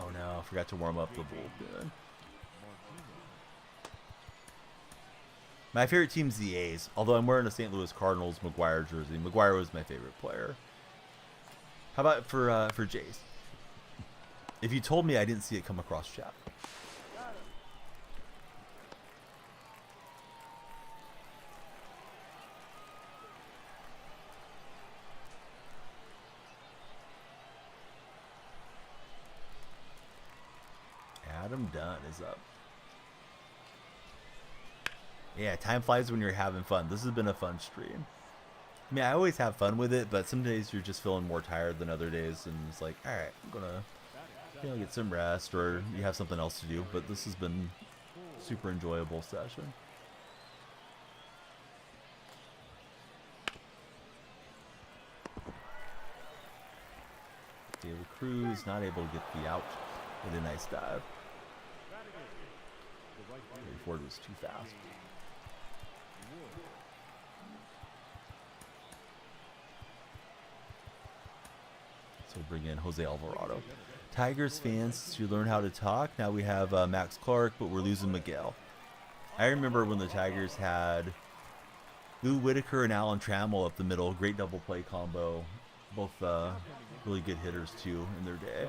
Oh no, I forgot to warm up the bullpen. My favorite team's the A's, although I'm wearing a St. Louis Cardinals McGuire jersey. McGuire was my favorite player. How about for Jace? If you told me, I didn't see it come across chat. Adam Dunn is up. Yeah, time flies when you're having fun. This has been a fun stream. I mean, I always have fun with it, but some days you're just feeling more tired than other days, and it's like, all right, I'm gonna get some rest, or you have something else to do. But this has been a super enjoyable session. David Cruz not able to get the out with a nice dive. Ford was too fast. So bring in Jose Alvarado. Tigers fans, to learn how to talk. Now we have Max Clark, but we're losing Miguel. I remember when the Tigers had Lou Whitaker and Alan Trammell up the middle. Great double play combo. Both really good hitters too in their day.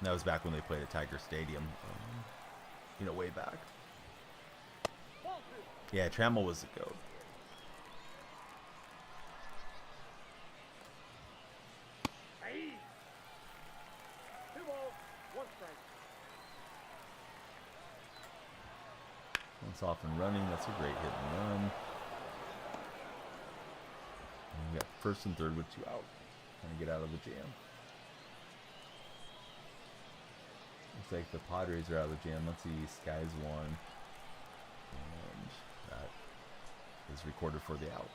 And that was back when they played at Tiger Stadium, way back. Yeah, Trammell was the GOAT. Two balls, one strike. Once off and running, that's a great hit and run. And we got first and third with 2 out. Trying to get out of the jam. Looks like the Padres are out of the jam. Let's see, Skies won. And that is recorded for the out.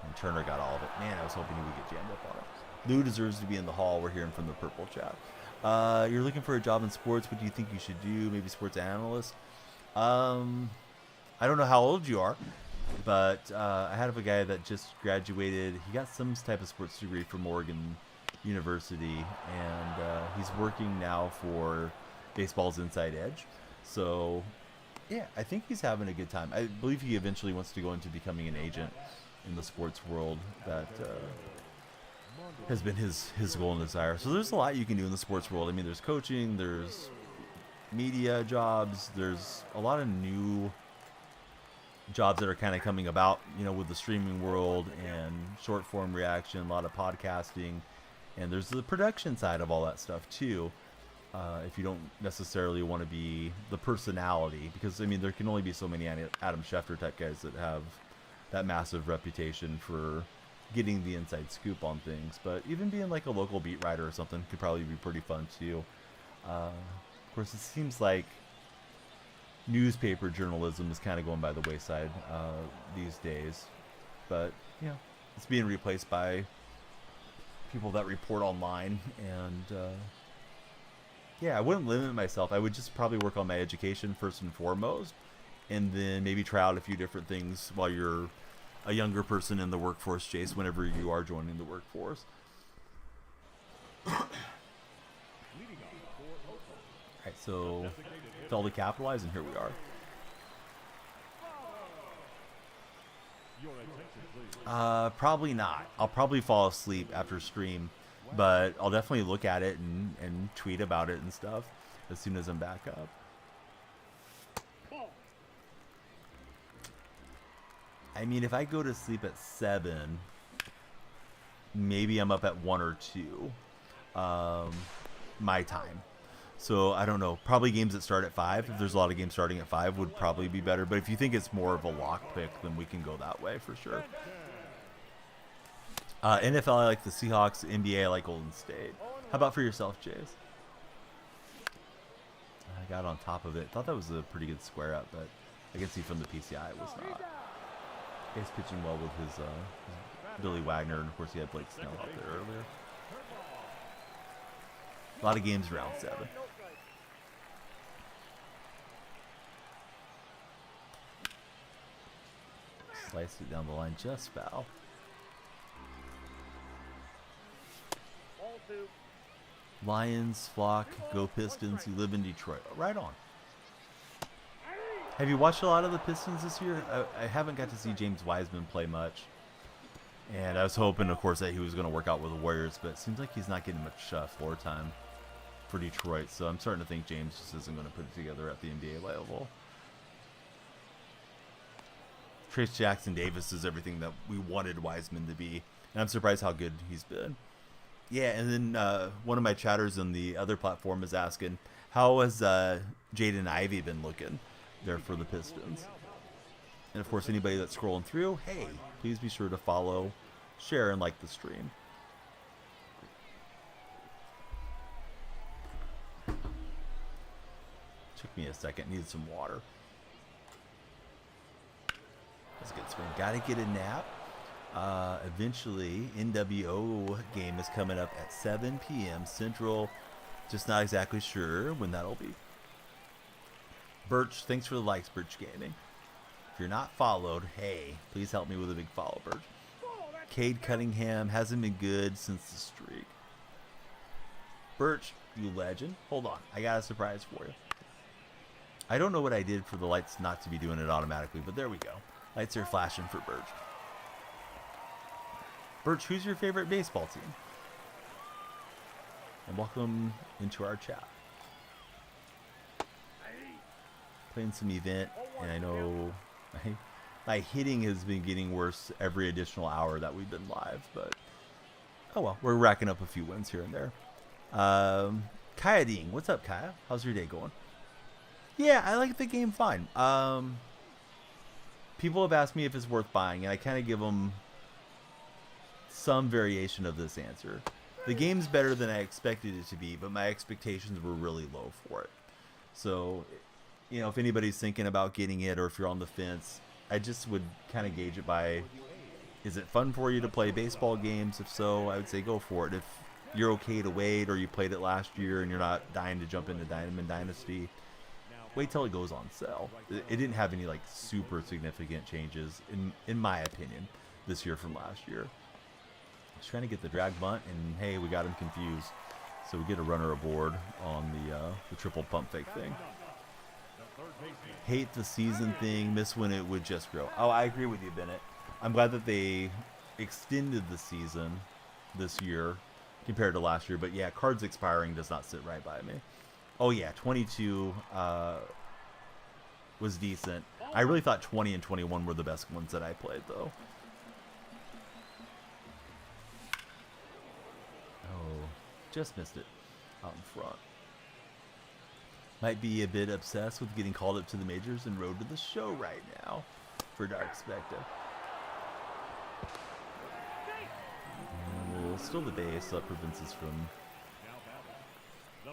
And Turner got all of it. Man, I was hoping he would get jammed up on it. Lou deserves to be in the hall. We're hearing from the purple chat. You're looking for a job in sports. What do you think you should do? Maybe sports analyst? I don't know how old you are, but I had a guy that just graduated. He got some type of sports degree from Oregon University, and he's working now for Baseball's Inside Edge. So yeah, I think he's having a good time. I believe he eventually wants to go into becoming an agent in the sports world. That has been his goal and desire. So there's a lot you can do in the sports world. I mean, there's coaching, there's media jobs, there's a lot of new jobs that are kind of coming about, you know, with the streaming world and short form reaction, a lot of podcasting, and there's the production side of all that stuff too. If you don't necessarily want to be the personality, because I mean, there can only be so many Adam Schefter type guys that have that massive reputation for getting the inside scoop on things. But even being like a local beat writer or something could probably be pretty fun too. Of course, it seems like newspaper journalism is kind of going by the wayside these days, but you know, it's being replaced by people that report online. And yeah, I wouldn't limit myself. I would just probably work on my education first and foremost, and then maybe try out a few different things while you're a younger person in the workforce, Jace, whenever you are joining the workforce. Alright, so failed to capitalize, and here we are. Probably not. I'll probably fall asleep after stream, but I'll definitely look at it and tweet about it and stuff as soon as I'm back up. I mean, if I go to sleep at 7, maybe I'm up at 1 or 2 my time. So I don't know. Probably games that start at 5. If there's a lot of games starting at 5, would probably be better. But if you think it's more of a lock pick, then we can go that way for sure. NFL, I like the Seahawks. NBA, I like Golden State. How about for yourself, Jace? I got on top of it. Thought that was a pretty good square up, but I can see from the PCI it was not. He's pitching well with his Billy Wagner, and of course he had Blake Snell out there earlier. A lot of games around 7. Sliced it down the line, just foul. Lions, flock, go Pistons. You live in Detroit. Right on. Have you watched a lot of the Pistons this year? I haven't got to see James Wiseman play much. And I was hoping, of course, that he was going to work out with the Warriors, but it seems like he's not getting much floor time for Detroit. So I'm starting to think James just isn't going to put it together at the NBA level. Trace Jackson Davis is everything that we wanted Wiseman to be. And I'm surprised how good he's been. Yeah, and then one of my chatters on the other platform is asking, how has Jaden Ivey been looking there for the Pistons? And of course, anybody that's scrolling through, hey, please be sure to follow, share, and like the stream. Took me a second, needed some water. Let's get swing. Gotta get a nap. Eventually, NWO game is coming up at 7 p.m. Central. Just not exactly sure when that'll be. Birch, thanks for the likes, Birch Gaming. If you're not followed, hey, please help me with a big follow, Birch. Cade Cunningham hasn't been good since the streak. Birch, you legend. Hold on, I got a surprise for you. I don't know what I did for the lights not to be doing it automatically, but there we go. Lights are flashing for Birch. Birch, who's your favorite baseball team? And welcome into our chat. Playing some event, and I know my hitting has been getting worse every additional hour that we've been live, but oh well, we're racking up a few wins here and there. Kaya Ding, what's up, Kaya? How's your day going? Yeah, I like the game fine. People have asked me if it's worth buying, and I kind of give them some variation of this answer. The game's better than I expected it to be, but my expectations were really low for it. So, you know, if anybody's thinking about getting it, or if you're on the fence, I just would kind of gauge it by, is it fun for you to play baseball games? If so, I would say go for it. If you're okay to wait, or you played it last year and you're not dying to jump into Diamond Dynasty, wait till it goes on sale. It didn't have any like super significant changes, in my opinion, this year from last year. Just trying to get the drag bunt, and hey, we got him confused. So we get a runner aboard on the triple pump fake thing. Hate the season thing, miss when it would just grow. Oh, I agree with you, Bennett. I'm glad that they extended the season this year compared to last year. But yeah, cards expiring does not sit right by me. Oh yeah, 22 was decent. I really thought 20 and 21 were the best ones that I played, though. Oh, just missed it out in front. Might be a bit obsessed with getting called up to the majors and road to the show right now for Dark Spectre. Still the base, so that prevents us from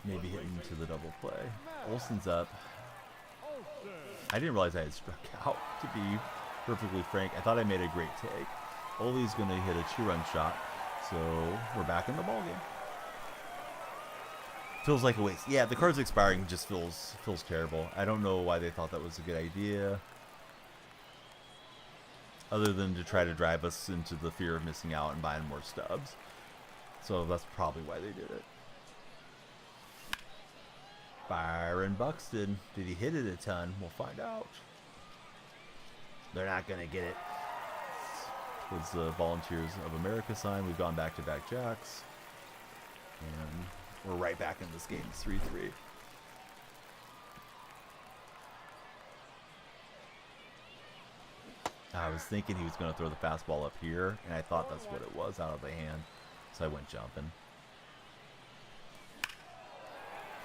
maybe hitting to the double play. Olsen's up. I didn't realize I had struck out, to be perfectly frank. I thought I made a great take. Ole's going to hit a 2-run shot, so we're back in the ballgame. Feels like a waste. Yeah, the card's expiring just feels terrible. I don't know why they thought that was a good idea, other than to try to drive us into the fear of missing out and buying more stubs. So that's probably why they did it. Byron Buxton. Did he hit it a ton? We'll find out. They're not going to get it. Was the Volunteers of America sign. We've gone back-to-back jacks. And we're right back in this game. 3-3. I was thinking he was going to throw the fastball up here, and I thought that's what it was, out of the hand. So I went jumping.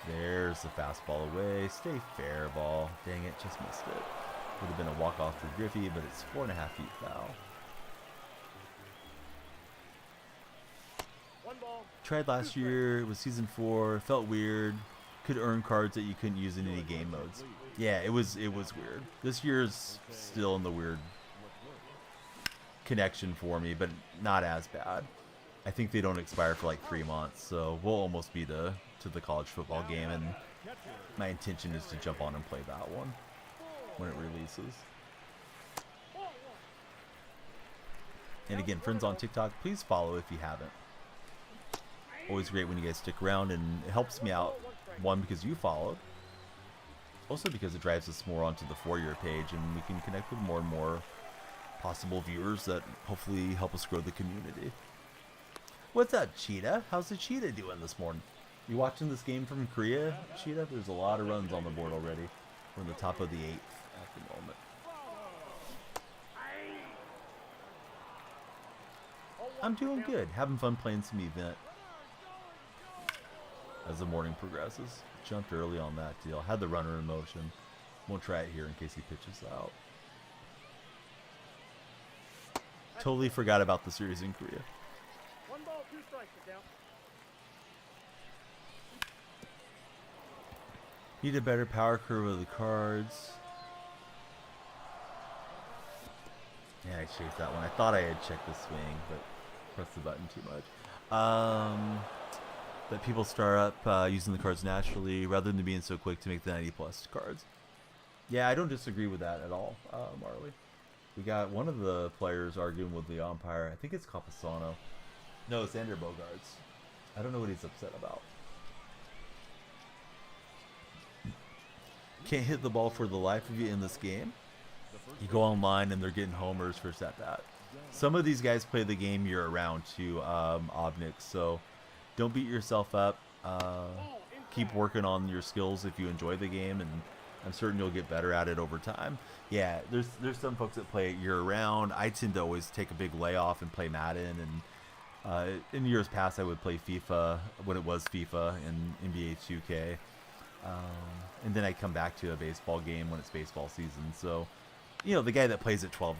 There's the fastball away. Stay fair, ball. Dang it, just missed it. Would have been a walk-off for Griffey, but it's 4.5 feet foul. One ball. Tried last year. It was season 4. Felt weird. Could earn cards that you couldn't use in any game modes. Yeah, it was weird. This year's still in the weird connection for me, but not as bad. I think they don't expire for like 3 months, so we'll almost be to the college football game, and my intention is to jump on and play that one when it releases. And again, friends on TikTok, please follow if you haven't. Always great when you guys stick around, and it helps me out, one, because you followed, also because it drives us more onto the For-Your page, and we can connect with more and more possible viewers that hopefully help us grow the community. What's up, Cheetah? How's the Cheetah doing this morning? You watching this game from Korea, Cheetah? There's a lot of runs on the board already. We're in the top of the 8th at the moment. I'm doing good. Having fun playing some event as the morning progresses. Jumped early on that deal. Had the runner in motion. Won't try it here in case he pitches out. Totally forgot about the series in Korea. 1 ball, 2 strikes to count. Need a better power curve of the cards. Yeah, I chased that one. I thought I had checked the swing, but pressed the button too much. That people start up using the cards naturally rather than being so quick to make the 90+ cards. Yeah, I don't disagree with that at all, Marley. We got one of the players arguing with the umpire. I think it's Capasano. No, it's Xander Bogaerts. I don't know what he's upset about. Can't hit the ball for the life of you in this game. You go online and they're getting homers first at bat. Some of these guys play the game year-round too, Obnick, so don't beat yourself up. Keep working on your skills if you enjoy the game, and I'm certain you'll get better at it over time. Yeah, there's some folks that play it year-round. I tend to always take a big layoff and play Madden, and in years past I would play FIFA when it was FIFA and NBA 2K. And then I come back to a baseball game when it's baseball season. So, you know, the guy that plays it 12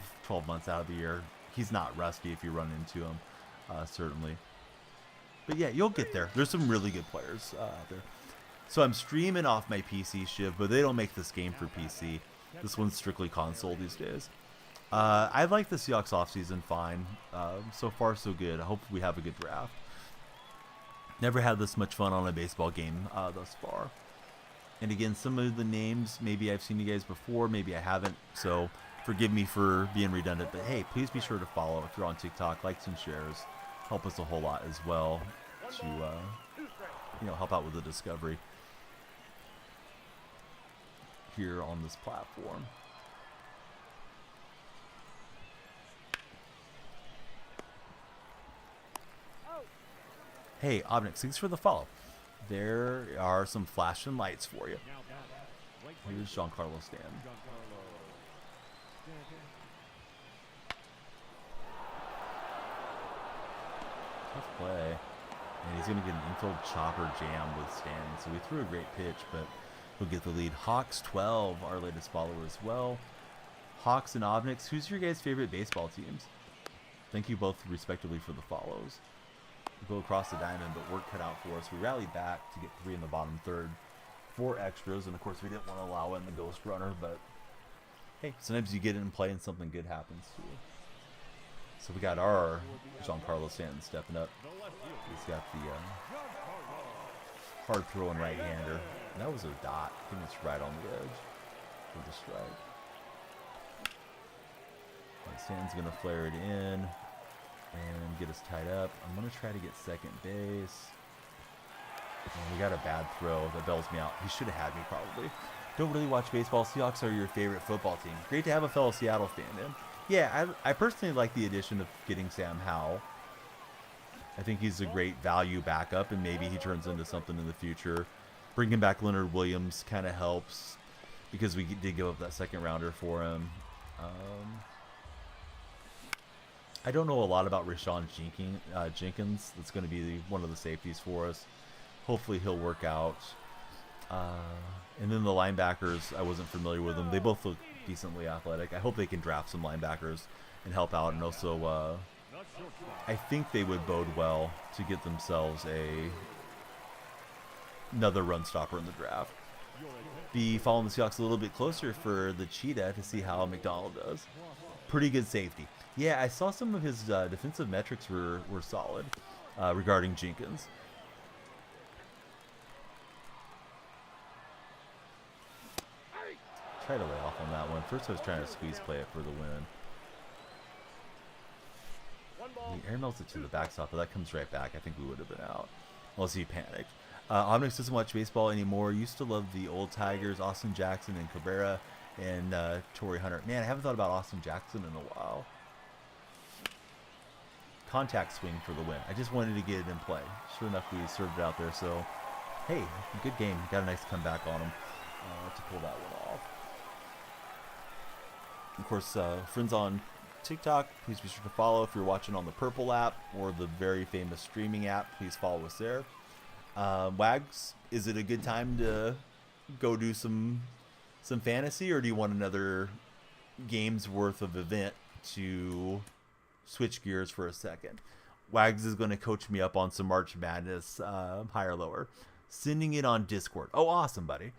months out of the year, he's not rusty if you run into him, certainly. But yeah, you'll get there. There's some really good players out there. So I'm streaming off my PC, Shiv, but they don't make this game for PC. This one's strictly console these days. I like the Seahawks offseason fine. So far, so good. I hope we have a good draft. Never had this much fun on a baseball game thus far. And again, some of the names, maybe I've seen you guys before, maybe I haven't, so forgive me for being redundant. But hey, please be sure to follow if you're on TikTok, likes and shares. Help us a whole lot as well to help out with the discovery here on this platform. Hey, Obnick, thanks for the follow. There are some flashing lights for you. Here's Giancarlo Stanton. Tough play. And he's going to get an infield chopper jam with Stanton. So we threw a great pitch, but he'll get the lead. Hawks 12, our latest follower as well. Hawks and Obnix, who's your guys' favorite baseball teams? Thank you both respectively for the follows. We go across the diamond, but work cut out for us. We rallied back to get 3 in the bottom third. 4 extras, and of course we didn't want to allow in the ghost runner, but hey, sometimes you get in play and something good happens to you. So we got our Giancarlo Stanton stepping up. He's got the hard throwing right-hander. And that was a dot. I think it's right on the edge for the strike. And Stanton's going to flare it in and get us tied up. I'm going to try to get second base. And we got a bad throw that bells me out. He should have had me probably. Don't really watch baseball. Seahawks are your favorite football team. Great to have a fellow Seattle fan in. Yeah, I personally like the addition of getting Sam Howell. I think he's a great value backup, and maybe he turns into something in the future. Bringing back Leonard Williams kind of helps because we did give up that second rounder for him. I don't know a lot about Rashawn Jenkins. That's going to be one of the safeties for us. Hopefully he'll work out. And then the linebackers, I wasn't familiar with them. They both look decently athletic. I hope they can draft some linebackers and help out. And also, I think they would bode well to get themselves another run stopper in the draft. Be following the Seahawks a little bit closer for the Cheetah to see how McDonald does. Pretty good safety. Yeah, I saw some of his defensive metrics were solid regarding Jenkins. Try to lay off on that one. First I was trying to squeeze play it for the win. He air melts it to the backstop, but that comes right back. I think we would have been out. Unless he panicked. Omnix doesn't watch baseball anymore. Used to love the old Tigers, Austin Jackson and Cabrera and Torrey Hunter. Man, I haven't thought about Austin Jackson in a while. Contact swing for the win. I just wanted to get it in play. Sure enough, we served it out there. So, hey, good game. Got a nice comeback on him to pull that one off. Of course, friends on TikTok, please be sure to follow. If you're watching on the Purple app or the very famous streaming app, please follow us there. Wags, is it a good time to go do some fantasy, or do you want another game's worth of event to switch gears for a second? Wags is going to coach me up on some March Madness, higher lower. Sending it on Discord. Oh, awesome, buddy.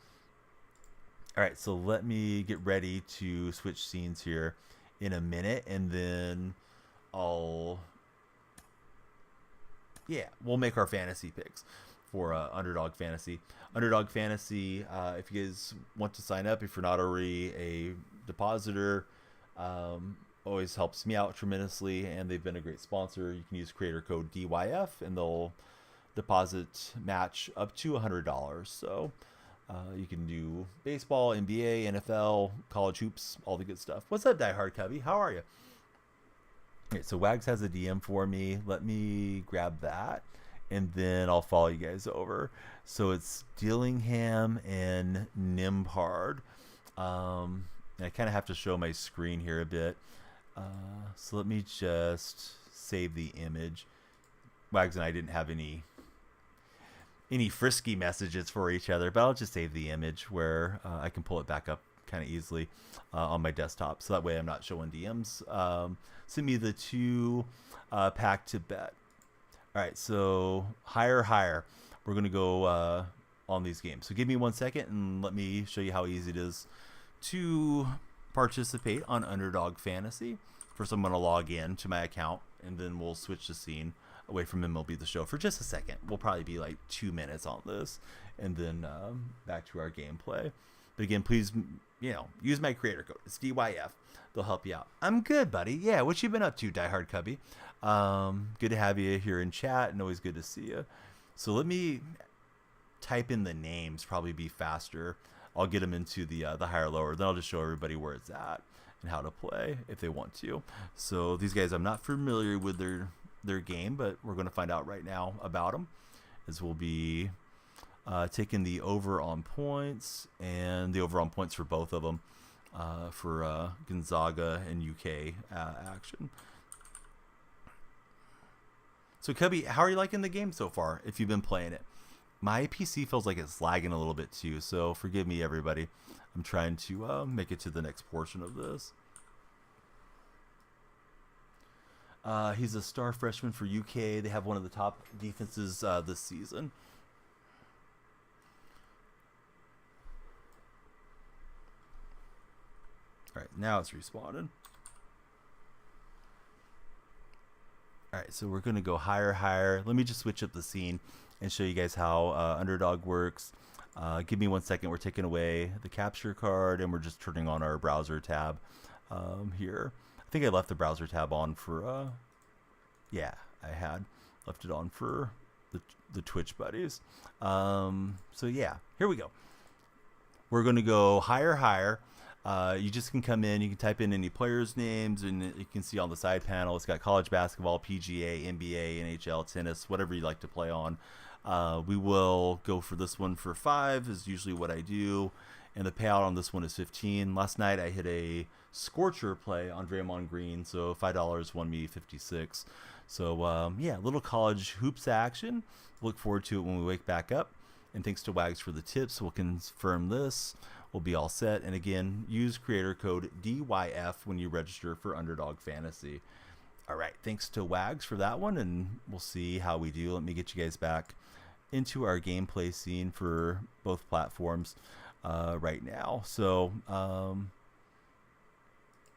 All right, so let me get ready to switch scenes here in a minute, and then we'll make our fantasy picks for Underdog Fantasy. Underdog Fantasy, if you guys want to sign up, if you're not already a depositor, always helps me out tremendously, and they've been a great sponsor. You can use creator code DYF, and they'll deposit match up to $100. So you can do baseball, NBA, NFL, college hoops, all the good stuff. What's up, Die Hard Cubby? How are you? Okay, so Wags has a DM for me. Let me grab that, and then I'll follow you guys over. So it's Dillingham and Nimhard. I kind of have to show my screen here a bit. So let me just save the image. Wags and I didn't have any frisky messages for each other, but I'll just save the image where I can pull it back up kind of easily on my desktop. So that way I'm not showing DMs. Send me the 2 pack to bet. All right, so higher. We're going to go on these games. So give me 1 second and let me show you how easy it is to participate on Underdog Fantasy. First, I'm going to log in to my account, and then we'll switch the scene away from MLB The Show for just a second. We'll probably be like 2 minutes on this, and then back to our gameplay. But again, please, use my creator code. It's DYF. They'll help you out. I'm good, buddy. Yeah, what you been up to, Die Hard Cubby? Good to have you here in chat, and always good to see you. So let me type in the names. Probably be faster. I'll get them into the higher lower. Then I'll just show everybody where it's at and how to play if they want to. So these guys, I'm not familiar with their game, but we're going to find out right now about them, as we'll be taking the over on points, and the over on points for both of them for Gonzaga and UK action. So Cubby, how are you liking the game so far? If you've been playing it, my PC feels like it's lagging a little bit too. So forgive me, everybody. I'm trying to make it to the next portion of this. He's a star freshman for UK. They have one of the top defenses this season. All right, now it's respawning. All right, so we're going to go higher. Let me just switch up the scene and show you guys how Underdog works. Give me 1 second. We're taking away the capture card, and we're just turning on our browser tab here. I think I left the browser tab on for, yeah, I had left it on for the Twitch buddies. So yeah, here we go. We're going to go higher. You just can come in, you can type in any players' names, and you can see on the side panel, it's got college basketball, PGA, NBA, NHL, tennis, whatever you like to play on. We will go for this one for 5 is usually what I do, and the payout on this one is 15. Last night I hit a Scorcher play on Draymond Green, so $5 won me 56. So yeah, little college hoops action. Look forward to it when we wake back up. And thanks to Wags for the tips. We'll confirm this. We'll be all set. And again, use creator code DYF when you register for Underdog Fantasy. All right, thanks to Wags for that one, and we'll see how we do. Let me get you guys back into our gameplay scene for both platforms right now. So,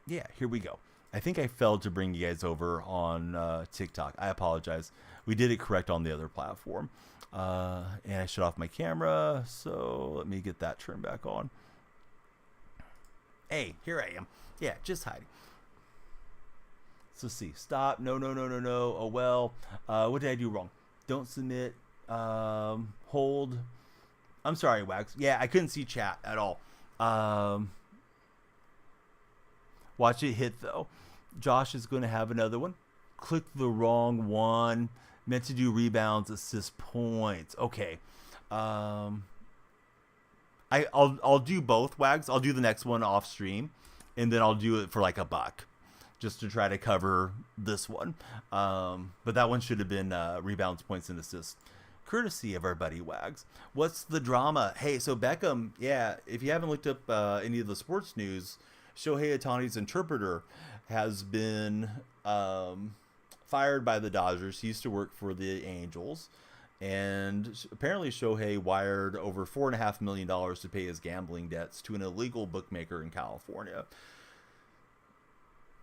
yeah, here we go. I think I failed to bring you guys over on TikTok. I apologize. We did it correct on the other platform. And I shut off my camera, so let me get that turned back on. Hey, here I am. Yeah, just hiding. So see, stop. No. Oh well. What did I do wrong? Don't submit. Hold. I'm sorry, Wags. Yeah, I couldn't see chat at all. Watch it hit though. Josh is going to have another one. Click the wrong one. Meant to do rebounds, assists, points. Okay. I'll do both, Wags. I'll do the next one off stream, and then I'll do it for like $1, just to try to cover this one. But that one should have been rebounds, points, and assists, courtesy of our buddy Wags. What's the drama? Hey, so Beckham, yeah. If you haven't looked up any of the sports news, Shohei Ohtani's interpreter has been fired by the Dodgers. He used to work for the Angels, and apparently Shohei wired over $4.5 million to pay his gambling debts to an illegal bookmaker in California.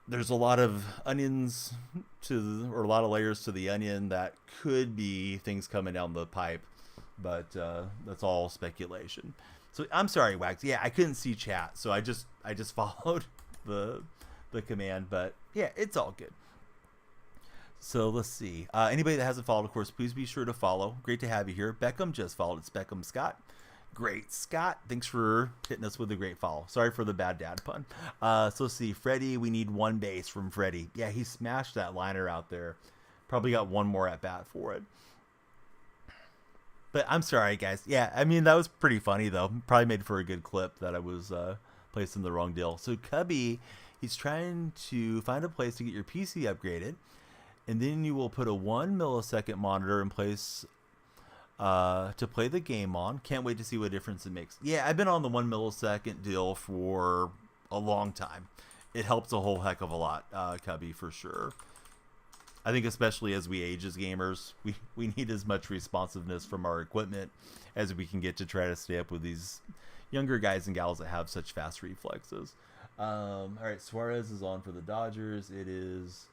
There's a lot of onions or a lot of layers to the onion that could be things coming down the pipe, but that's all speculation. So I'm sorry, Wags. Yeah, I couldn't see chat, so I just followed the command, but yeah, it's all good. So let's see. Anybody that hasn't followed, of course, please be sure to follow. Great to have you here. Beckham just followed. It's Beckham Scott. Great, Scott. Thanks for hitting us with a great follow. Sorry for the bad dad pun. So let's see. Freddie, we need 1 base from Freddie. Yeah, he smashed that liner out there. Probably got 1 more at bat for it. But I'm sorry, guys. Yeah, I mean, that was pretty funny, though. Probably made for a good clip that I was placing the wrong deal. So Cubby, he's trying to find a place to get your PC upgraded. And then you will put a 1 millisecond monitor in place to play the game on. Can't wait to see what difference it makes. Yeah, I've been on the 1 millisecond deal for a long time. It helps a whole heck of a lot, Cubby, for sure. I think especially as we age as gamers, we need as much responsiveness from our equipment as we can get to try to stay up with these younger guys and gals that have such fast reflexes. All right, Suarez is on for the Dodgers. It is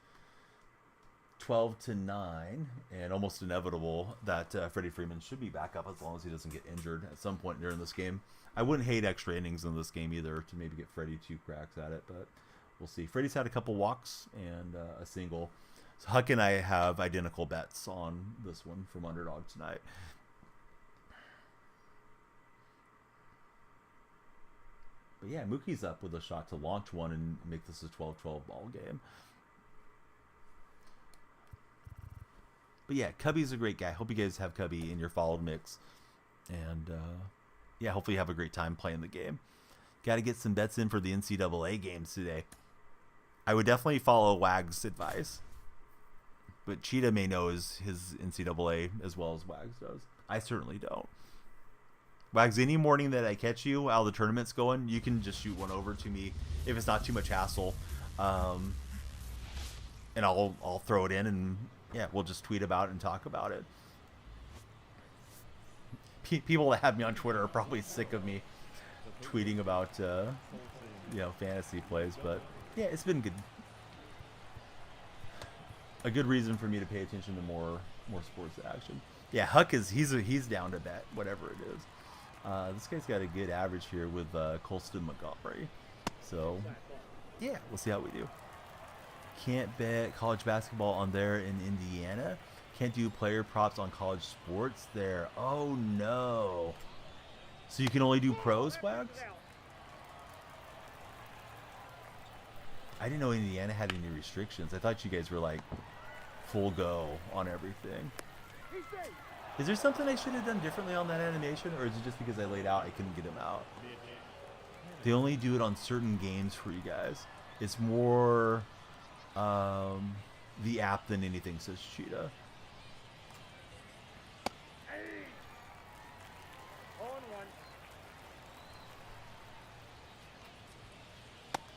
12-9, and almost inevitable that Freddie Freeman should be back up as long as he doesn't get injured at some point during this game. I wouldn't hate extra innings in this game either to maybe get Freddie 2 cracks at it, but we'll see. Freddie's had a couple walks and a single. So Huck and I have identical bets on this one from Underdog tonight. But yeah, Mookie's up with a shot to launch one and make this a 12-12 ball game. But yeah, Cubby's a great guy. Hope you guys have Cubby in your followed mix. And yeah, hopefully you have a great time playing the game. Got to get some bets in for the NCAA games today. I would definitely follow Wag's advice. But Cheetah may know his NCAA as well as Wags does. I certainly don't. Wags, any morning that I catch you while the tournament's going, you can just shoot one over to me if it's not too much hassle. And I'll throw it in, and yeah, we'll just tweet about it and talk about it. People that have me on Twitter are probably sick of me tweeting about fantasy plays, but yeah, it's been good. A good reason for me to pay attention to more sports action. Yeah, Huck he's down to bet whatever it is. This guy's got a good average here with Colston Montgomery. So yeah, we'll see how we do. Can't bet college basketball on there in Indiana. Can't do player props on college sports there. Oh no. So you can only do pros, Wags? I didn't know Indiana had any restrictions. I thought you guys were like full go on everything. Is there something I should have done differently on that animation, or is it just because I laid out I couldn't get them out? They only do it on certain games for you guys. It's more the app than anything, says Cheetah.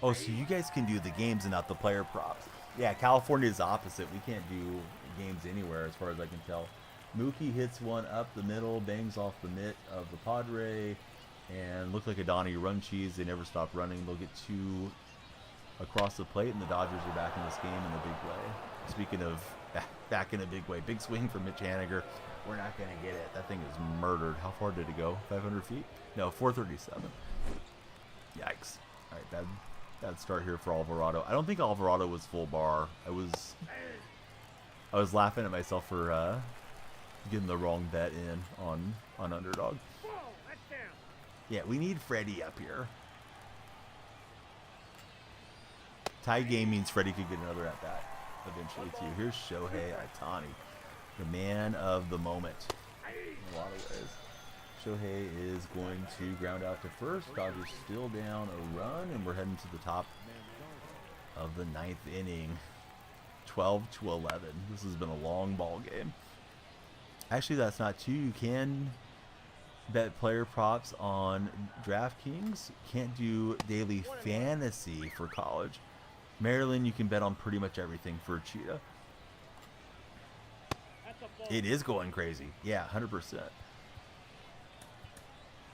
Oh, so you guys can do the games and not the player props. Yeah, California is the opposite. We can't do games anywhere as far as I can tell. Mookie hits one up the middle, bangs off the mitt of the Padre, and looked like a Donnie run cheese. They never stop running. They'll get two across the plate, and the Dodgers are back in this game in a big way. Speaking of back in a big way, big swing from Mitch Haniger. We're not going to get it. That thing is murdered. How far did it go? 500 feet? No, 437. Yikes. All right, bad start here for Alvarado. I don't think Alvarado was full bar. I was laughing at myself for getting the wrong bet in on underdog. Yeah, we need Freddie up here. Tie game means Freddie could get another at bat eventually too. Here's Shohei Ohtani, the man of the moment in a lot of ways. Shohei is going to ground out to first. Dodgers still down a run, and we're heading to the top of the 9th inning. 12-11. This has been a long ball game. Actually, that's not true. You can bet player props on DraftKings. Can't do daily fantasy for college. Maryland, you can bet on pretty much everything for Cheetah. It is going crazy. Yeah, 100%.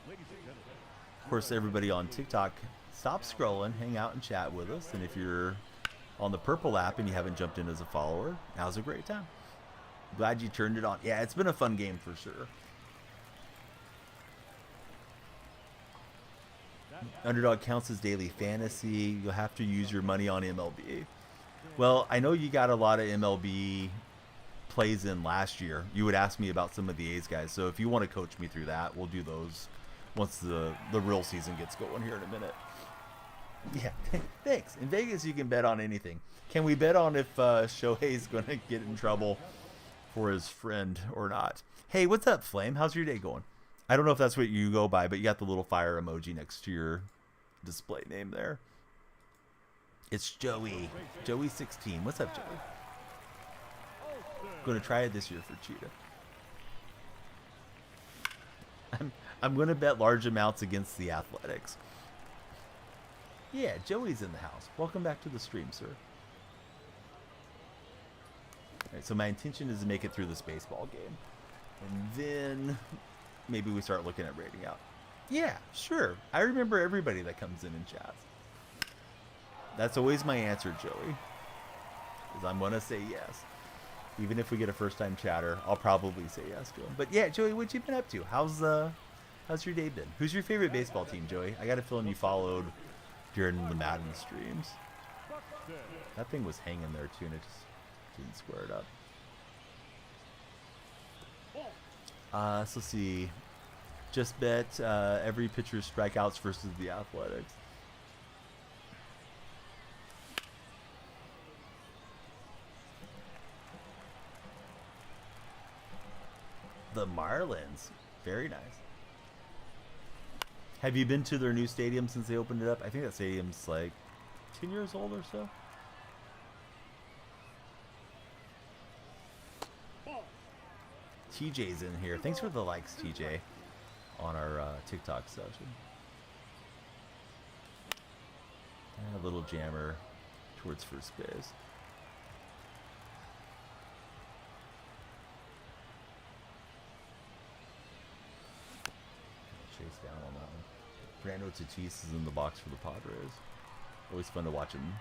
Of course, everybody on TikTok, stop scrolling, hang out and chat with us. And if you're on the Purple app and you haven't jumped in as a follower, now's a great time. Glad you turned it on. Yeah, it's been a fun game for sure. Underdog counts as daily fantasy. You'll have to use your money on MLB. Well, I know you got a lot of MLB plays in last year. You would ask me about some of the A's guys. So if you want to coach me through that, we'll do those once the real season gets going here in a minute. Yeah, thanks. In Vegas, you can bet on anything. Can we bet on if Shohei's going to get in trouble for his friend or not? Hey, what's up, Flame? How's your day going? I don't know if that's what you go by, but you got the little fire emoji next to your display name there. It's Joey. Joey16. What's up, Joey? Going to try it this year for Cheetah. I'm going to bet large amounts against the Athletics. Yeah, Joey's in the house. Welcome back to the stream, sir. All right, so my intention is to make it through this baseball game. And then maybe we start looking at rating out. Yeah, sure. I remember everybody that comes in and chats. That's always my answer, Joey. Is I'm going to say yes. Even if we get a first-time chatter, I'll probably say yes to him. But yeah, Joey, what you been up to? How's your day been? Who's your favorite baseball team, Joey? I got a feeling you followed during the Madden streams. That thing was hanging there too, and it just didn't square it up. So let's see. Just bet every pitcher's strikeouts versus the Athletics. The Marlins. Very nice. Have you been to their new stadium since they opened it up? I think that stadium's like 10 years old or so. TJ's in here. Thanks for the likes, TJ, on our TikTok session. And a little jammer towards first base. Chase down on that one. Brando Tatis is in the box for the Padres. Always fun to watch him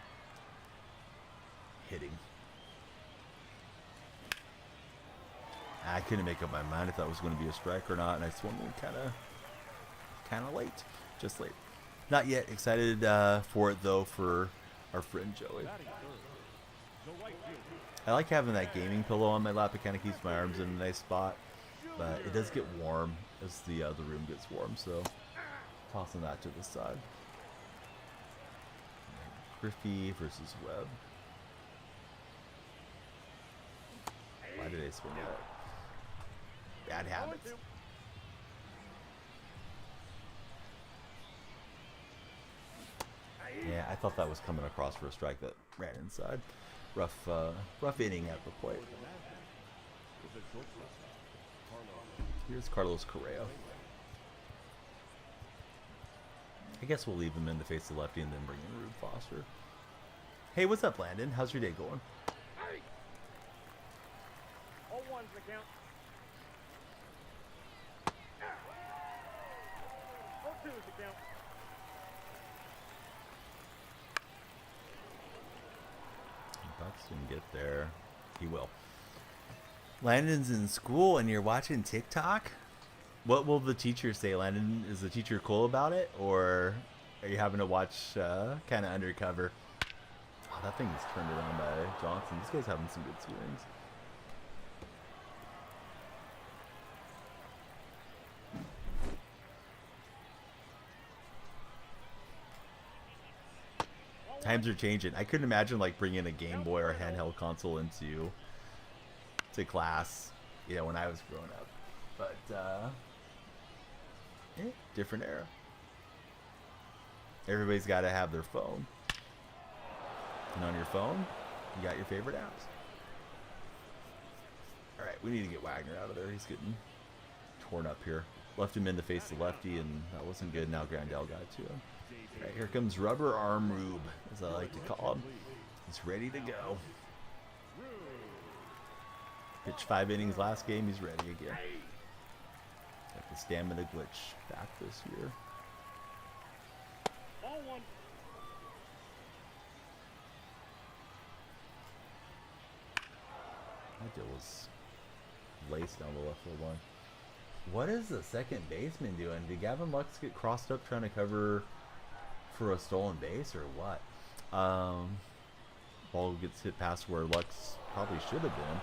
hitting. I couldn't make up my mind if that was going to be a strike or not, and I swung one kind of late, just late. Not yet excited for it though for our friend Joey. I like having that gaming pillow on my lap. It kind of keeps my arms in a nice spot, but it does get warm as the room gets warm, so tossing that to the side. Griffey versus Webb. Why did I swing that? Bad habits. Yeah, I thought that was coming across for a strike that ran inside. Rough inning at the plate. Here's Carlos Correa. I guess we'll leave him in to face the lefty and then bring in Rube Foster. Hey, what's up, Landon? How's your day going? Hey! 0-1's the count. 0-2 is the count. Bucks didn't get there. He will. Landon's in school and you're watching TikTok? What will the teacher say, Landon? Is the teacher cool about it? Or are you having to watch kind of undercover? Oh, that thing is turned around by Johnson. This guy's having some good swings. Times are changing. I couldn't imagine like bringing a Game Boy or handheld console into class, you know, when I was growing up. But different era. Everybody's got to have their phone, and on your phone, you got your favorite apps. All right, we need to get Wagner out of there. He's getting torn up here. Left him in to face the lefty, and that wasn't good. Now Grandel got to him. All right, here comes Rubber Arm Rube, as I like to call him. He's ready to go. Pitched 5 innings last game. He's ready again. Got the stamina glitch back this year. Ball 1. That deal was laced down the left field line. What is the second baseman doing? Did Gavin Lux get crossed up trying to cover for a stolen base or what? Ball gets hit past where Lux probably should have been,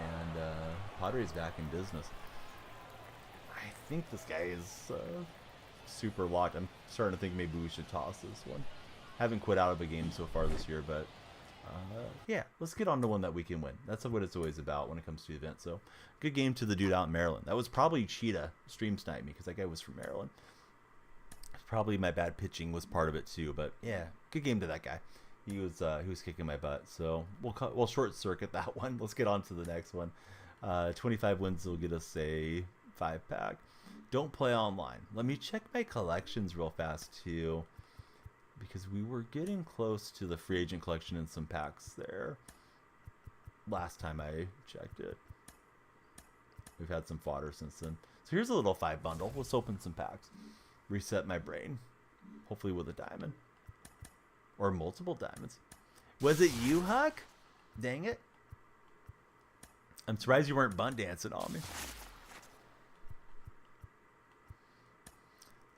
and Padres back in business. I think this guy is super locked. I'm starting to think maybe we should toss this one. Haven't quit out of a game so far this year, but yeah, let's get on to one that we can win. That's what it's always about when it comes to events. So good game to the dude out in Maryland. That was probably Cheetah stream sniped me because that guy was from Maryland. Probably my bad pitching was part of it too, but yeah, good game to that guy. He was kicking my butt. So we'll short circuit that one. Let's get on to the next one. 25 wins will get us a 5-pack. Don't play online. Let me check my collections real fast too, because we were getting close to the free agent collection in some packs there last time I checked it. We've had some fodder since then. So here's a little 5 bundle. Let's open some packs. Reset my brain. Hopefully with a diamond. Or multiple diamonds. Was it you, Huck? Dang it. I'm surprised you weren't bunt dancing on me.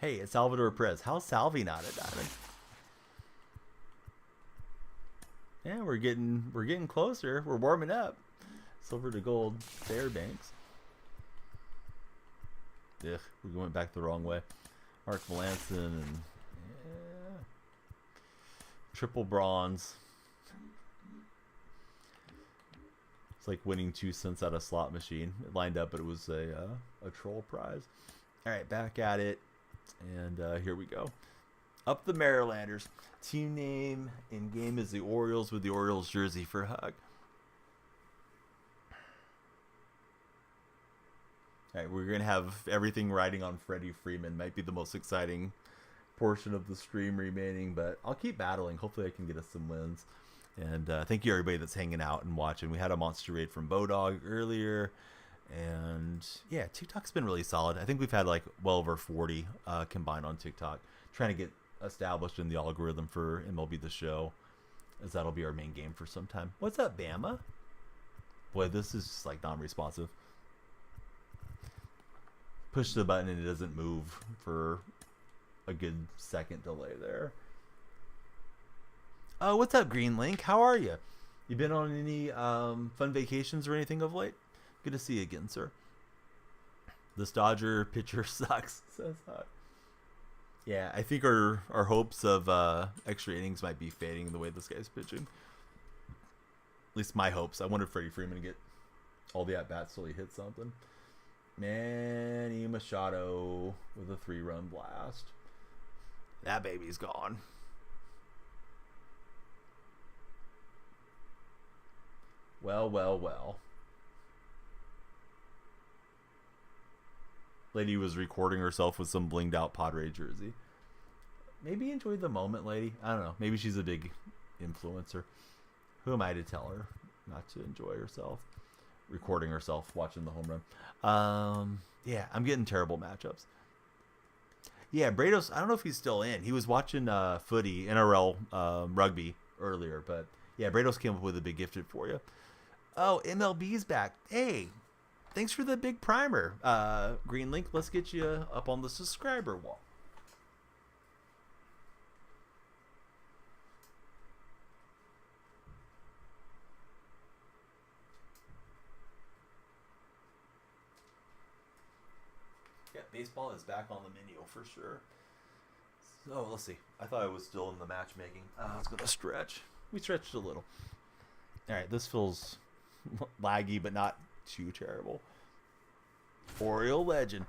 Hey, it's Salvador Perez. How's Salvi not a diamond? Yeah, we're getting closer. We're warming up. Silver to gold. Fairbanks. Ugh, we went back the wrong way. Mark Melanson and yeah. Triple bronze. It's like winning 2 cents at a slot machine. It lined up, but it was a troll prize. All right, back at it. And here we go. Up the Marylanders. Team name in game is the Orioles with the Orioles jersey for hug. All right, we're going to have everything riding on Freddie Freeman. Might be the most exciting portion of the stream remaining, but I'll keep battling. Hopefully I can get us some wins. And thank you everybody that's hanging out and watching. We had a monster raid from Bodog earlier. And yeah, TikTok's been really solid. I think we've had like well over 40 combined on TikTok. Trying to get established in the algorithm for MLB The Show, as that'll be our main game for some time. What's up, Bama? Boy, this is just like non-responsive. Push the button and it doesn't move for a good second delay there. Oh, what's up, Green Link? How are you? You been on any fun vacations or anything of late? Good to see you again, sir. This Dodger pitcher sucks, says that. Yeah, I think our hopes of extra innings might be fading the way this guy's pitching. At least my hopes. I wanted Freddie Freeman to get all the at-bats till he hit something. Manny Machado with a 3-run blast. That baby's gone. Well, well, well. Lady was recording herself with some blinged out Padre jersey. Maybe enjoy the moment, lady. I don't know. Maybe she's a big influencer. Who am I to tell her not to enjoy herself? Recording herself watching the home run. Yeah, I'm getting terrible matchups. Yeah, Brados, I don't know if he's still in. He was watching footy, NRL rugby earlier, but yeah, Brados came up with a big gifted for you. Oh, MLB's back. Hey, thanks for the big primer, Green Link. Let's get you up on the subscriber wall. Yeah, baseball is back on the menu for sure. So let's see. I thought I was still in the matchmaking. I was gonna stretch. We stretched a little. All right, this feels laggy, but not too terrible. Oriole legend.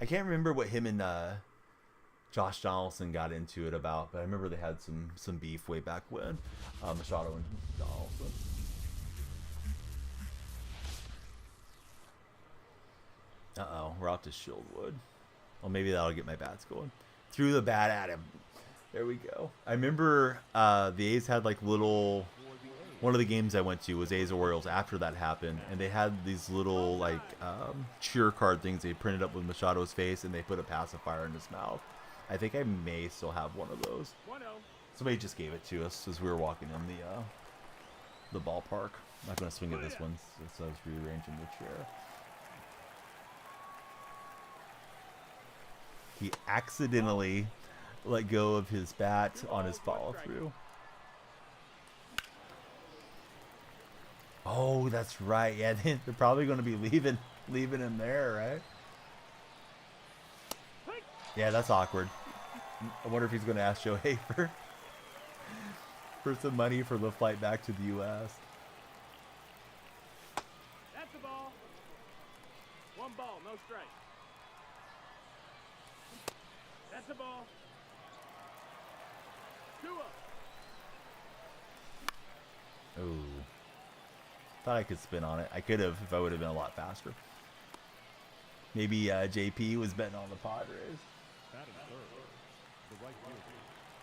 I can't remember what him and Josh Donaldson got into it about, but I remember they had some beef way back when. Machado and Donaldson. Uh-oh, we're out to Shieldwood. Well, maybe that'll get my bats going. Threw the bat at him. There we go. I remember the A's had like little... One of the games I went to was A's Orioles after that happened, and they had these little like cheer card things they printed up with Machado's face, and they put a pacifier in his mouth. I think I may still have one of those. Somebody just gave it to us as we were walking in the ballpark. I'm not going to swing at this one since I was rearranging the chair. He accidentally let go of his bat on his follow-through. Oh, that's right. Yeah, they're probably going to be leaving him there, right? Yeah, that's awkward. I wonder if he's going to ask Shohei for some money for the flight back to the U.S. That's the ball. One ball, no strike. That's the ball. 2 up. Oh. Thought I could spin on it. I could have if I would have been a lot faster. Maybe JP was betting on the Padres.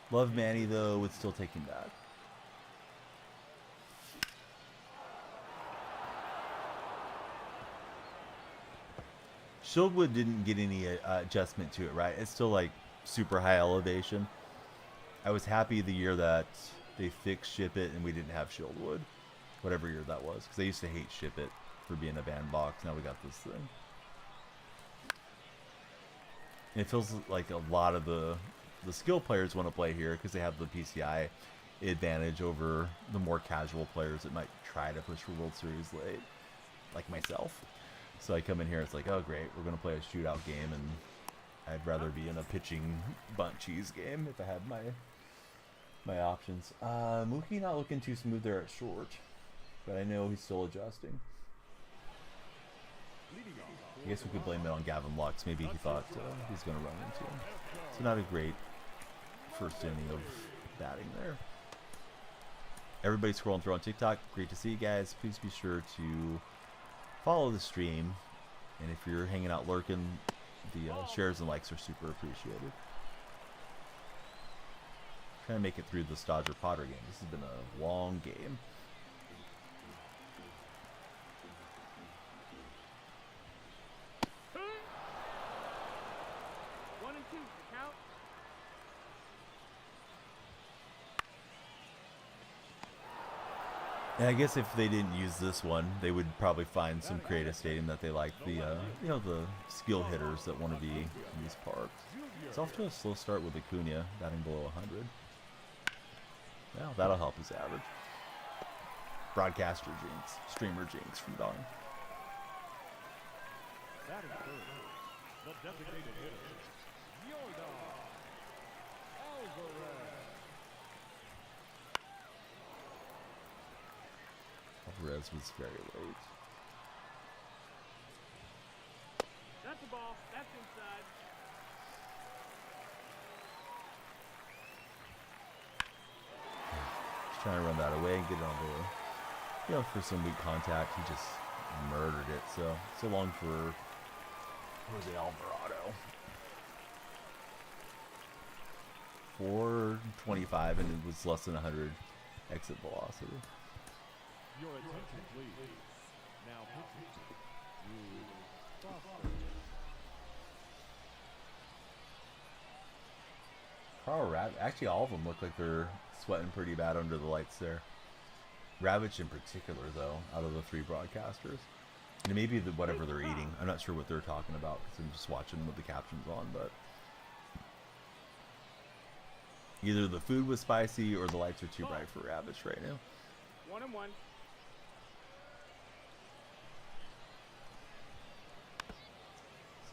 Love Manny though, would still take him back. Shieldwood didn't get any adjustment to it, right? It's still like super high elevation. I was happy the year that they fixed Ship It and we didn't have Shieldwood. Whatever year that was, because I used to hate Ship It for being a bandbox. Now we got this thing. And it feels like a lot of the skill players want to play here because they have the PCI advantage over the more casual players that might try to push for World Series late, like myself. So I come in here, it's like, oh great, we're going to play a shootout game, and I'd rather be in a pitching bunt cheese game if I had my options. Mookie not looking too smooth there at short. But I know he's still adjusting. Leading off for I guess we could blame it on Gavin Lux. Maybe he thought he's going to run into him. So not a great first inning of batting there. Everybody scrolling through on TikTok, great to see you guys. Please be sure to follow the stream. And if you're hanging out lurking, the shares and likes are super appreciated. Trying to make it through this Dodger Potter game. This has been a long game. And I guess if they didn't use this one, they would probably find some creative stating that they like the, you know, the skill hitters that want to be in these parks. It's off to a slow start with Acuna batting below 100. Well, that'll help his average. Broadcaster jinx, streamer jinx from Don. Batting third, the designated hitter, Yordan Alvarez. Alvarez was very late. That's the ball. That's inside. Just trying to run that away and get it on the, you know, for some weak contact. He just murdered it. So long for Jose Alvarado. 425, and it was less than 100 exit velocity. Your attention, please. Now pitching. Drew Foster. Carl Rabbit. Actually, all of them look like they're sweating pretty bad under the lights there. Ravitch in particular, though, out of the three broadcasters. And maybe whatever they're eating. I'm not sure what they're talking about because I'm just watching with the captions on, but either the food was spicy or the lights are too bright for Ravitch right now. 1-1.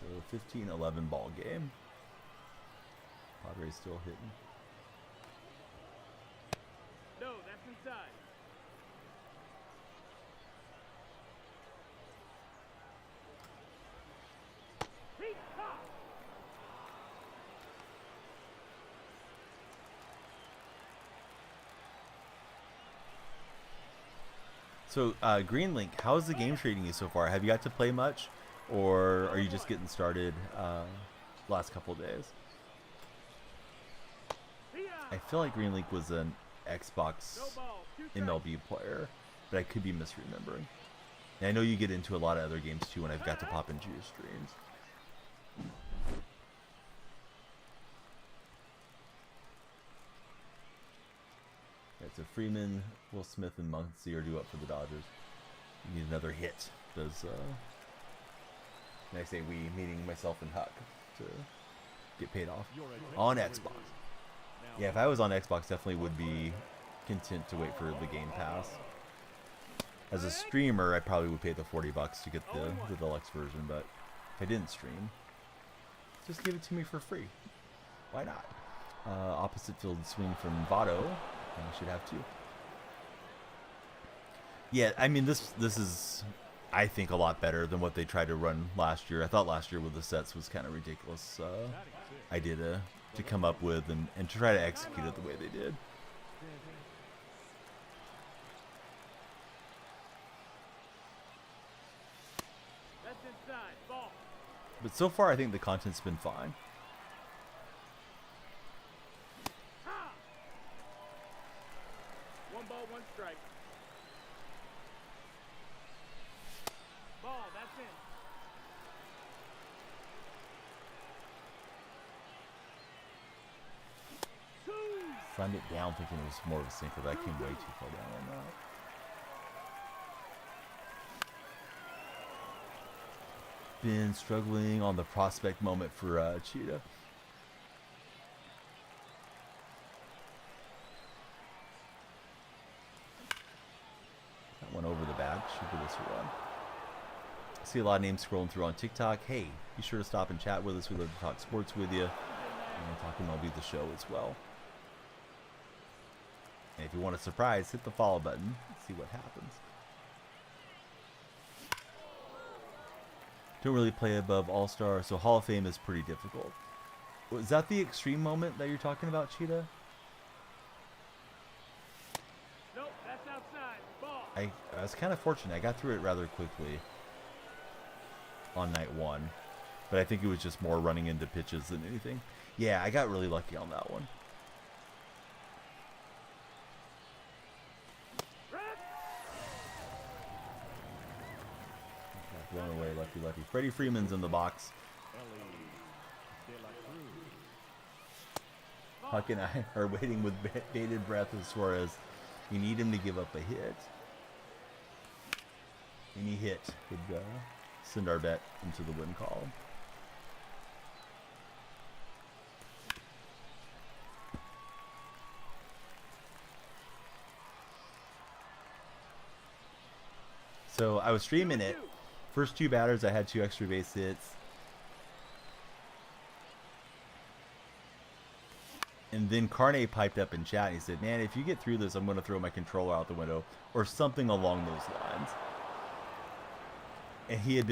So 15-11 ball game. Padres still hitting. No, that's inside. He's hot. So, Greenlink, how's the game treating you so far? Have you got to play much, or are you just getting started last couple days? I feel like Greenlink was an Xbox MLB player, but I could be misremembering. And I know you get into a lot of other games too when I've got to pop into your streams. Right, so Freeman, Will Smith, and Muncy are due up for the Dodgers. You need another hit. Does and I say we, meaning myself and Huck, to get paid off on Xbox. Yeah, if I was on Xbox, definitely would be content to wait for the Game Pass. As a streamer, I probably would pay the $40 to get the deluxe version, but if I didn't stream, just give it to me for free. Why not? Opposite field swing from Votto. I should have two. Yeah, I mean, this is, I think, a lot better than what they tried to run last year. I thought last year with the sets was kind of ridiculous idea to come up with and to try to execute it the way they did. That's inside. Ball. But so far, I think the content's been fine. Ha! 1 ball, 1 strike. Ball, that's in. Front it down thinking it was more of a sinker, but that came way too far down on that. Been struggling on the prospect moment for Cheetah. That one over the bag. Should give us a run. I see a lot of names scrolling through on TikTok. Hey, be sure to stop and chat with us. We'd love to talk sports with you. And talking MLB the show as well. And if you want a surprise, hit the follow button and see what happens. Don't really play above All-Star, so Hall of Fame is pretty difficult. Was that the extreme moment that you're talking about, Cheetah? Nope, that's outside. Ball. I was kind of fortunate. I got through it rather quickly on night 1. But I think it was just more running into pitches than anything. Yeah, I got really lucky on that one. Got blown away, lucky. Freddie Freeman's in the box. Huck and I are waiting with bated breath as far as you need him to give up a hit. Any hit would send our bet into the win column. So I was streaming it. First 2 batters, I had 2 extra base hits. And then Carne piped up in chat and he said, man, if you get through this, I'm going to throw my controller out the window or something along those lines. And he'd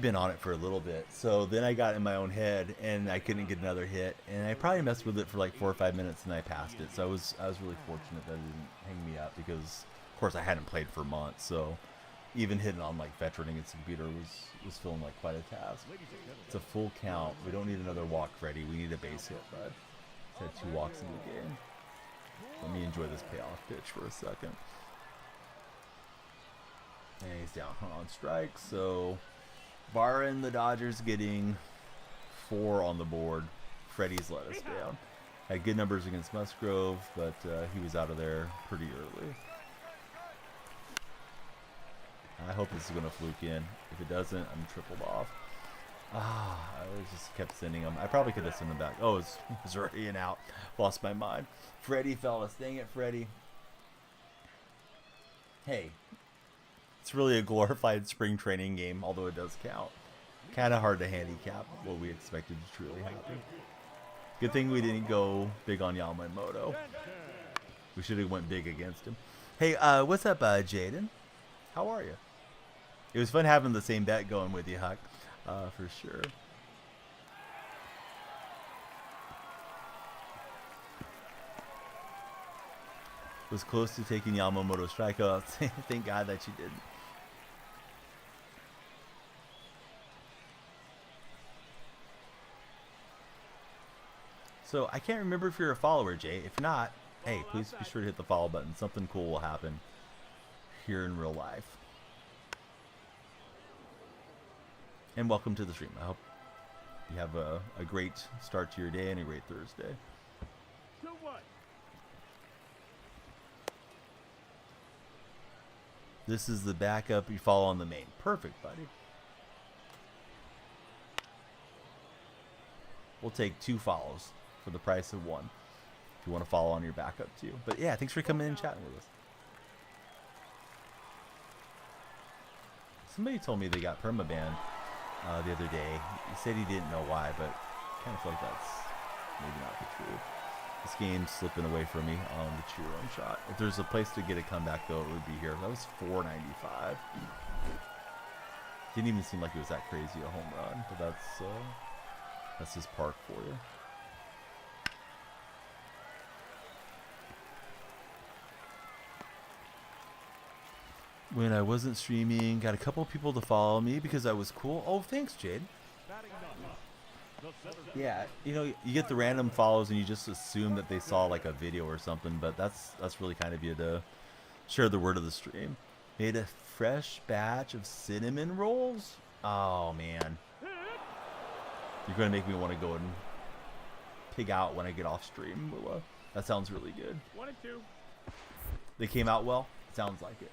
been on it for a little bit. So then I got in my own head and I couldn't get another hit. And I probably messed with it for like 4 or 5 minutes and I passed it. So I was really fortunate that it didn't hang me up because, of course, I hadn't played for months. So even hitting on like veteran against the computer was feeling like quite a task. It's a full count. We don't need another walk, Freddie. We need a base hit, bud. Had 2 walks in the game. Let me enjoy this payoff pitch for a second. And he's down on strike. So, barring the Dodgers getting 4 on the board, Freddie's let us down. Had good numbers against Musgrove, but he was out of there pretty early. I hope this is going to fluke in. If it doesn't, I'm tripled off. I just kept sending him. I probably could have sent him back. Oh, it was already an out. Lost my mind. Freddie, fellas. Dang it, Freddie. Hey. It's really a glorified spring training game, although it does count. Kind of hard to handicap what we expected to truly happen. Good thing we didn't go big on Yamamoto. We should have went big against him. Hey, what's up, Jaden? How are you? It was fun having the same bet going with you, Huck. For sure. Was close to taking Yamamoto strikeouts. Thank God that you didn't. So I can't remember if you're a follower, Jay. If not, hey, please be sure to hit the follow button. Something cool will happen here in real life. And welcome to the stream. I hope you have a great start to your day and a great Thursday. This is the backup. You follow on the main. Perfect, buddy. We'll take 2 follows for the price of 1. If you want to follow on your backup too. But yeah, thanks for coming in and chatting with us. Somebody told me they got permabanned the other day. He said he didn't know why, but I kind of feel like that's maybe not the truth. This game's slipping away from me on the Chiron shot. If there's a place to get a comeback, though, it would be here. That was $4.95. Didn't even seem like it was that crazy a home run, but that's his park for you. When I wasn't streaming, got a couple people to follow me because I was cool. Oh, thanks, Jade. Yeah, you know, you get the random follows and you just assume that they saw like a video or something, but that's really kind of you to share the word of the stream. Made a fresh batch of cinnamon rolls. Oh man, you're gonna make me want to go and pig out when I get off stream, Willa. That sounds really good. 1 and 2. They came out well. Sounds like it.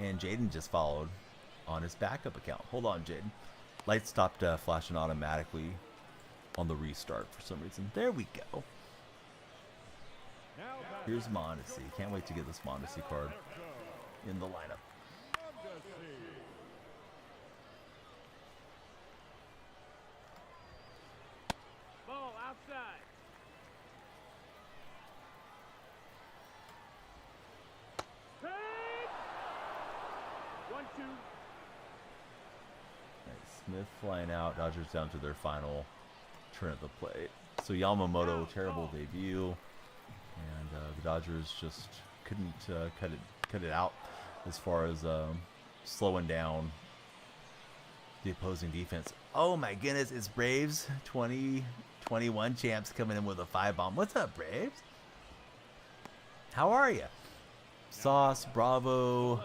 And Jaden just followed on his backup account. Hold on, Jaden. Lights stopped flashing automatically on the restart for some reason. There we go. Here's Mondesi. Can't wait to get this Mondesi card in the lineup. Ball outside. 2-2. Right, Smith flying out. Dodgers down to their final turn at the plate. So Yamamoto, terrible debut, and the Dodgers just couldn't cut it out as far as slowing down the opposing defense. Oh my goodness, it's Braves 2021 champs coming in with a 5-bomb. What's up, Braves? How are you? Sauce, Bravo,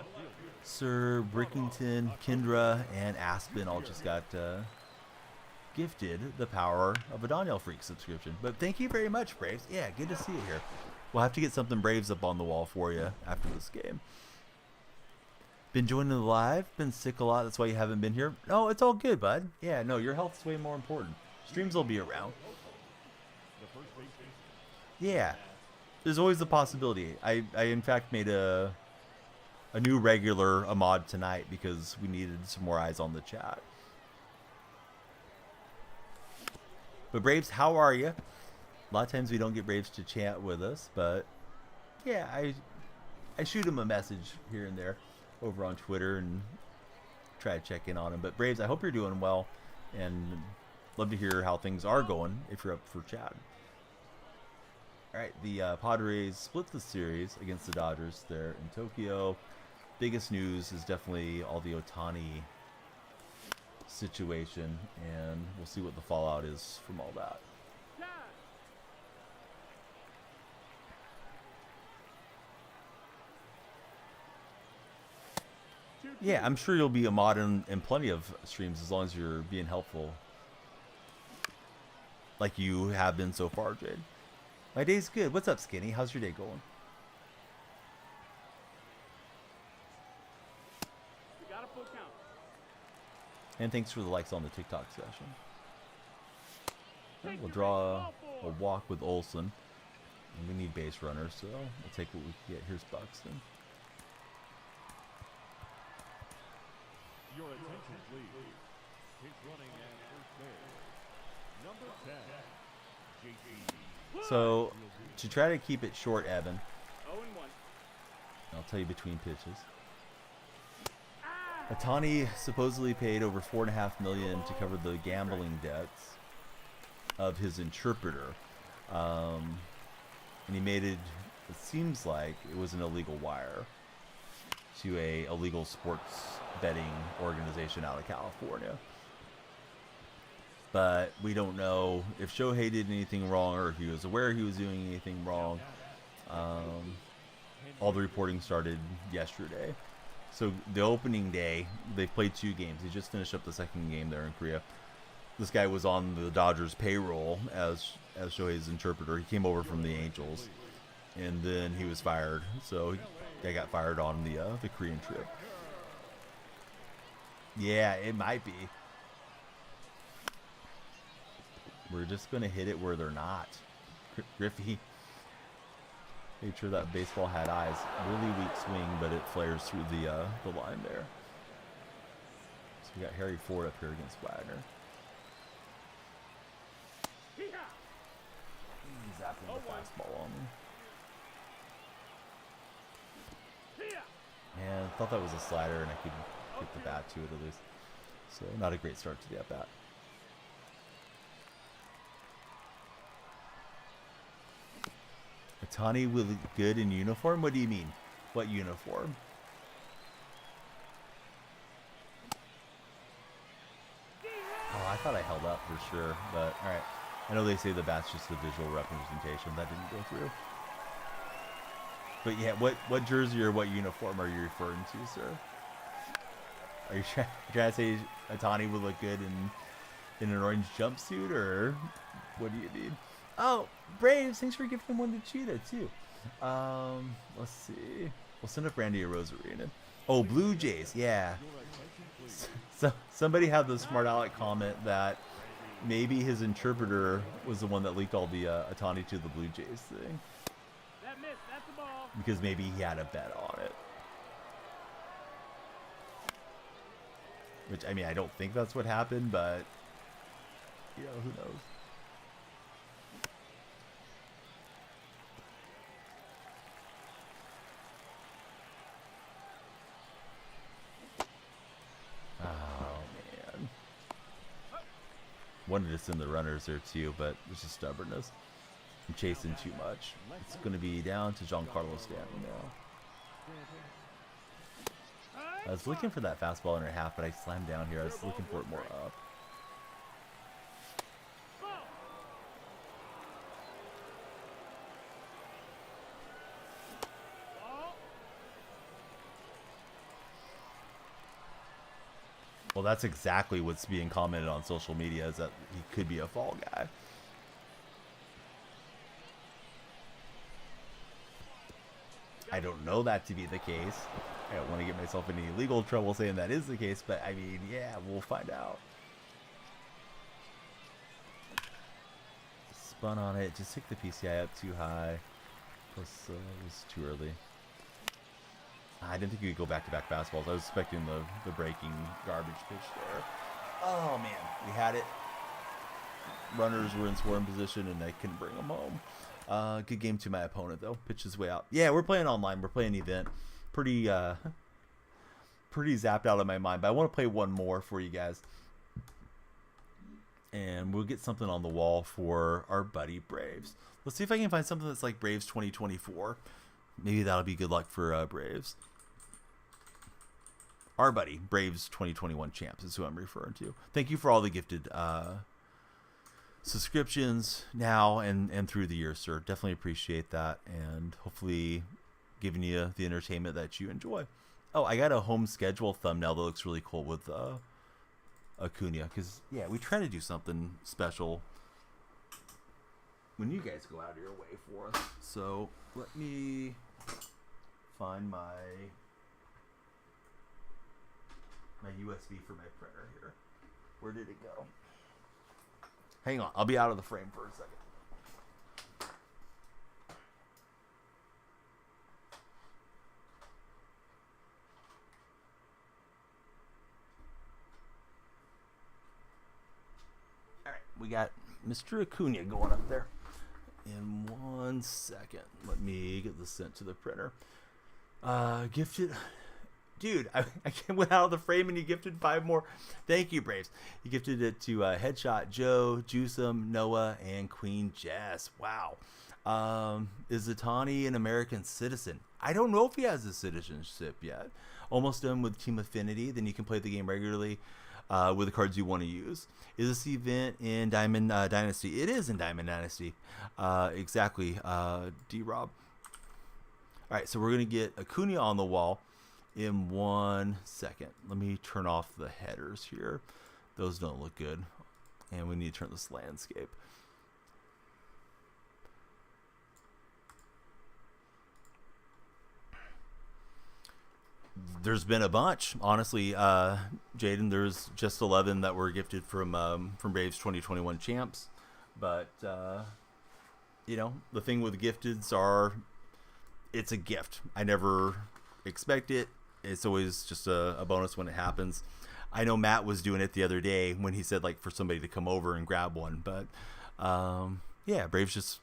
Sir Brickington, Kendra, and Aspen all just got gifted the Power of a Daniel Freak subscription. But thank you very much, Braves. Yeah, good to see you here. We'll have to get something Braves up on the wall for you after this game. Been joining the live. Been sick a lot. That's why you haven't been here. No, it's all good, bud. Yeah, no, your health's way more important. Streams will be around. Yeah. There's always a possibility. I in fact made a new regular a mod tonight because we needed some more eyes on the chat. But Braves, how are you? A lot of times we don't get Braves to chat with us, but yeah, I shoot him a message here and there over on Twitter and try to check in on him. But Braves, I hope you're doing well, and love to hear how things are going if you're up for chat. All right, the Padres split the series against the Dodgers there in Tokyo. Biggest news is definitely all the Ohtani situation, and we'll see what the fallout is from all that. Yeah, I'm sure you'll be a mod in plenty of streams as long as you're being helpful like you have been so far, Jade. My day's good. What's up, Skinny? How's your day going? We got a full count. And thanks for the likes on the TikTok session. We'll draw a walk with Olsen. And we need base runners, so we'll take what we can get. Here's Buxton. Your attention, please. He's running at first base. Number 10, JT. So, to try to keep it short, Evan, 0-1. I'll tell you between pitches. Ohtani supposedly paid over $4.5 million to cover the gambling debts of his interpreter, and he made it. It seems like it was an illegal wire to a illegal sports betting organization out of California. But we don't know if Shohei did anything wrong or if he was aware he was doing anything wrong. All the reporting started yesterday. So the opening day, they played 2 games. He just finished up the second game there in Korea. This guy was on the Dodgers payroll as Shohei's interpreter. He came over from the Angels, and then he was fired. So they got fired on the Korean trip. Yeah, it might be. We're just going to hit it where they're not. Griffey made sure that baseball had eyes. Really weak swing, but it flares through the line there. So we got Harry Ford up here against Wagner. He's zapping the fastball on me. And thought that was a slider, and I could get the bat to it at least. So not a great start to the at-bat. Ohtani will look good in uniform? What do you mean? What uniform? Oh, I thought I held up for sure, but alright. I know they say the bat's just a visual representation. That didn't go through. But yeah, what jersey or what uniform are you referring to, sir? Are you trying to say Ohtani would look good in an orange jumpsuit, or what do you mean? Oh, Braves, thanks for gifting one to Cheetah, too. Let's see. We'll send up Randy Arozarena. Oh, Blue Jays, yeah. So somebody had the smart aleck comment that maybe his interpreter was the one that leaked all the Ohtani to the Blue Jays thing. That missed. That's the ball. Because maybe he had a bet on it. Which, I mean, I don't think that's what happened, but, you know, who knows? Wanted to send the runners there too, but it's just stubbornness. I'm chasing too much. It's going to be down to Giancarlo Stanton now. I was looking for that fastball in her half, but I slammed down here. I was looking for it more up. Well, that's exactly what's being commented on social media, is that he could be a fall guy. I don't know that to be the case. I don't want to get myself in any legal trouble saying that is the case, but I mean, yeah, we'll find out. Spun on it. Just took the PCI up too high. Plus, it was too early. I didn't think you could go back-to-back fastballs. I was expecting the breaking garbage pitch there. Oh, man. We had it. Runners were in scoring position, and I couldn't bring them home. Good game to my opponent, though. Pitch his way out. Yeah, we're playing online. We're playing event. Pretty zapped out of my mind. But I want to play one more for you guys. And we'll get something on the wall for our buddy Braves. Let's see if I can find something that's like Braves 2024. Maybe that'll be good luck for Braves. Our buddy, Braves 2021 champs is who I'm referring to. Thank you for all the gifted subscriptions now and through the year, sir. Definitely appreciate that, and hopefully giving you the entertainment that you enjoy. Oh, I got a home schedule thumbnail that looks really cool with Acuna, because, yeah, we try to do something special when you guys go out of your way for us. So let me find my USB for my printer here. Where did it go? Hang on, I'll be out of the frame for a second. All right, we got Mr. Acuna going up there. In 1 second, let me get this sent to the printer. Gifted. Dude, I went out of the frame and you gifted 5 more. Thank you, Braves. You gifted it to Headshot Joe, Juicem, Noah, and Queen Jess. Wow. Is Zatani an American citizen? I don't know if he has a citizenship yet. Almost done with Team Affinity. Then you can play the game regularly with the cards you want to use. Is this event in Diamond Dynasty? It is in Diamond Dynasty. Exactly, D-Rob. All right, so we're going to get Acuna on the wall in 1 second. Let me turn off the headers here. Those don't look good. And we need to turn this landscape. There's been a bunch, honestly, Jaden. There's just 11 that were gifted from Braves 2021 champs. But, you know, the thing with gifteds are, it's a gift. I never expect it. It's always just a bonus when it happens. I know Matt was doing it the other day when he said, like, for somebody to come over and grab one. But, yeah, Braves just,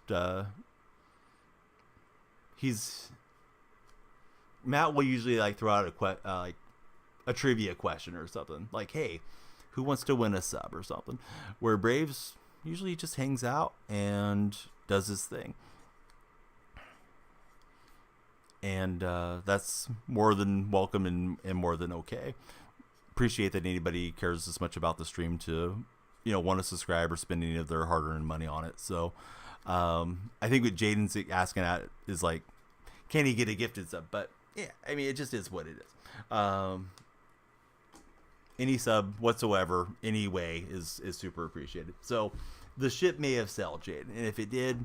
Matt will usually, like, throw out a trivia question or something. Like, hey, who wants to win a sub or something? Where Braves usually just hangs out and does his thing. And that's more than welcome and more than okay. Appreciate that anybody cares this much about the stream to, you know, want to subscribe or spend any of their hard-earned money on it. So I think what Jaden's asking at is, like, can he get a gifted sub? But, yeah, I mean, it just is what it is. Any sub whatsoever, any way, is super appreciated. So the ship may have sailed, Jaden. And if it did,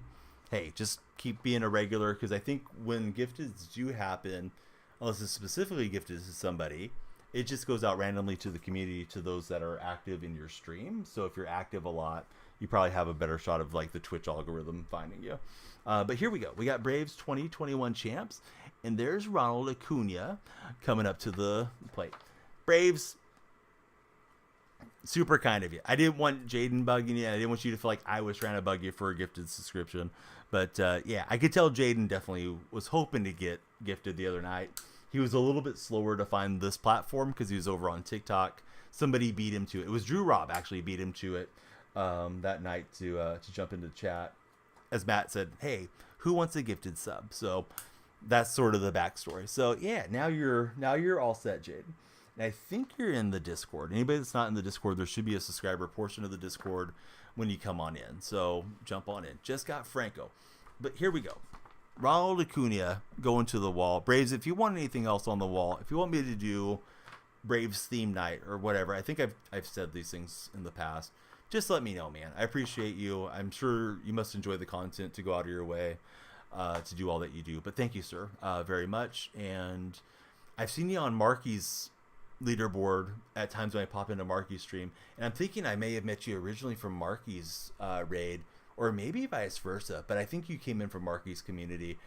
hey, just keep being a regular, because I think when gifteds do happen, unless it's specifically gifted to somebody, it just goes out randomly to the community, to those that are active in your stream. So if you're active a lot, you probably have a better shot of, like, the Twitch algorithm finding you. But here we go. We got Braves 2021 champs, and there's Ronald Acuna coming up to the plate. Braves, super kind of you. I didn't want Jaden bugging you. I didn't want you to feel like I was trying to bug you for a gifted subscription. But, yeah, I could tell Jaden definitely was hoping to get gifted the other night. He was a little bit slower to find this platform because he was over on TikTok. Somebody beat him to it. It was Drew Robb actually beat him to it that night to jump into chat. As Matt said, hey, who wants a gifted sub? So that's sort of the backstory. So yeah, now you're all set, Jaden. And I think you're in the Discord. Anybody that's not in the Discord, there should be a subscriber portion of the Discord when you come on in. So jump on in. Just got Franco. But here we go. Ronald Acuna going to the wall. Braves, if you want anything else on the wall, if you want me to do Braves theme night or whatever, I think I've said these things in the past. Just let me know, man. I appreciate you. I'm sure you must enjoy the content to go out of your way to do all that you do. But thank you, sir, very much. And I've seen you on Marky's leaderboard at times when I pop into Marky's stream. And I'm thinking I may have met you originally from Marky's raid, or maybe vice versa. But I think you came in from Marky's community.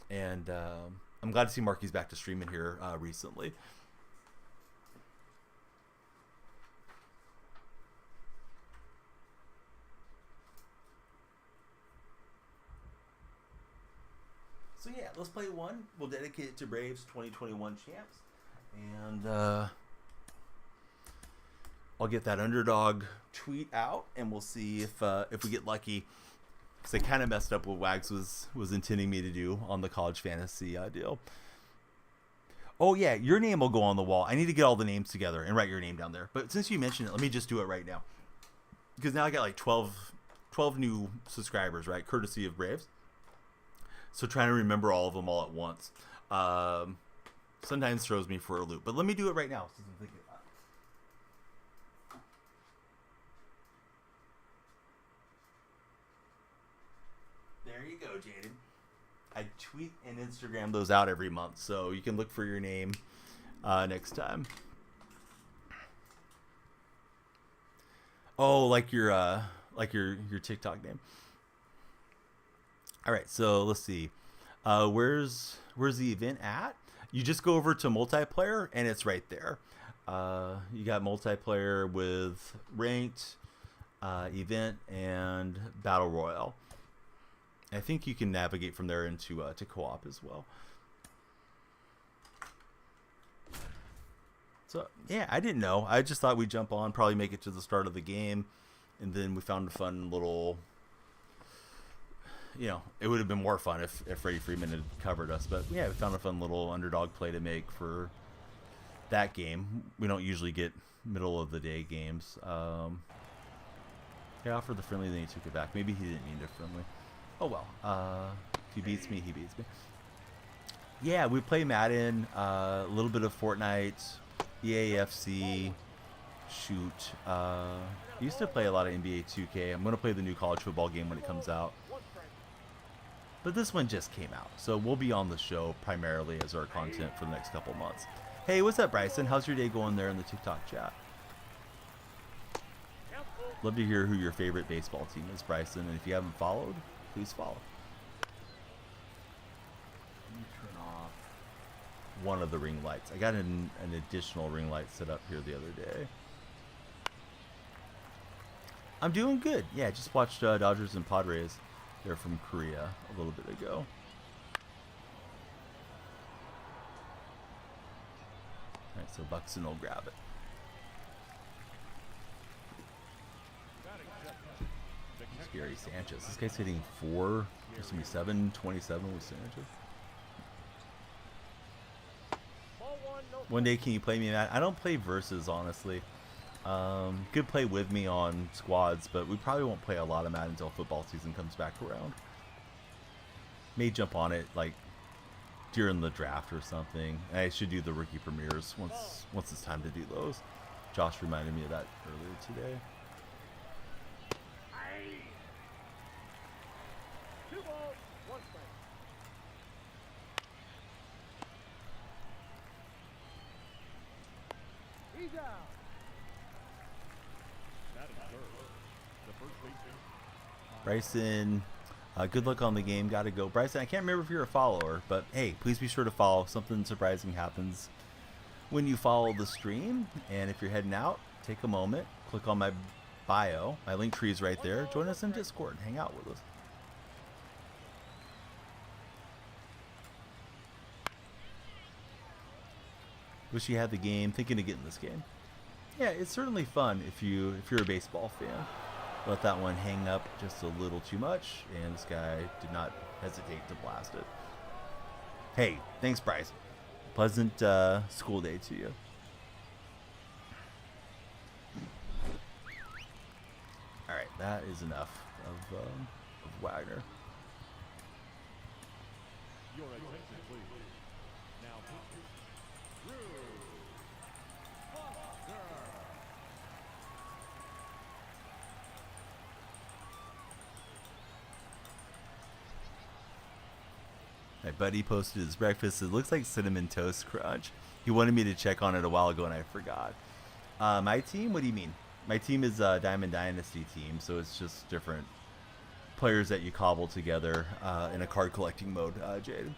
And I'm glad to see Marky's back to streaming here recently. So yeah, let's play one. We'll dedicate it to Braves 2021 champs. And I'll get that underdog tweet out, and we'll see if we get lucky. Because I kind of messed up what Wags was intending me to do on the college fantasy deal. Oh yeah, your name will go on the wall. I need to get all the names together and write your name down there. But since you mentioned it, let me just do it right now. Because now I got like 12 new subscribers, right? Courtesy of Braves. So trying to remember all of them all at once sometimes throws me for a loop. But let me do it right now since I'm thinking about it. There you go, Jaden. I tweet and Instagram those out every month, so you can look for your name next time. Oh, like your TikTok name. All right, so let's see. Where's the event at? You just go over to multiplayer, and it's right there. You got multiplayer with ranked, event, and battle royale. I think you can navigate from there into to co-op as well. So yeah, I didn't know. I just thought we'd jump on, probably make it to the start of the game, and then we found a fun little. You know, it would have been more fun if Freddie Freeman had covered us. But yeah, we found a fun little underdog play to make for that game. We don't usually get middle of the day games. He offered the friendly, then he took it back. Maybe he didn't mean to friendly. Oh well. If he beats me, he beats me. Yeah, we play Madden, a little bit of Fortnite, EAFC, shoot. I used to play a lot of NBA 2K. I'm going to play the new college football game when it comes out. But this one just came out, so we'll be on the show primarily as our content for the next couple months. Hey, what's up, Bryson? How's your day going there in the TikTok chat? Love to hear who your favorite baseball team is, Bryson. And if you haven't followed, please follow. Let me turn off one of the ring lights. I got an additional ring light set up here the other day. I'm doing good. Yeah, I just watched Dodgers and Padres. They're from Korea a little bit ago. Alright, so Buxton will grab it. Gary Sanchez. This guy's hitting 4. There's going to be 727 with Sanchez. One day, can you play me in that? I don't play versus, honestly. Could play with me on squads, but we probably won't play a lot of Madden until football season comes back around. May jump on it like during the draft or something. I should do the rookie premieres once it's time to do those. Josh reminded me of that earlier today. 2 balls, 1 strike. He's out. Bryson, good luck on the game. Gotta go. Bryson, I can't remember if you're a follower, but hey, please be sure to follow. Something surprising happens when you follow the stream. And if you're heading out, take a moment, click on my bio. My link tree is right there. Join us in Discord. Hang out with us. Wish you had the game. Thinking of getting this game. Yeah, it's certainly fun if you're a baseball fan. Let that one hang up just a little too much, and this guy did not hesitate to blast it. Hey, thanks, Bryce. Pleasant school day to you. All right, that is enough of Wagner. Your attention, please. Now, pitchers. Drew Foster. My buddy posted his breakfast. It looks like Cinnamon Toast Crunch. He wanted me to check on it a while ago, and I forgot. My team? What do you mean? My team is a Diamond Dynasty team, so it's just different players that you cobble together in a card collecting mode, Jade.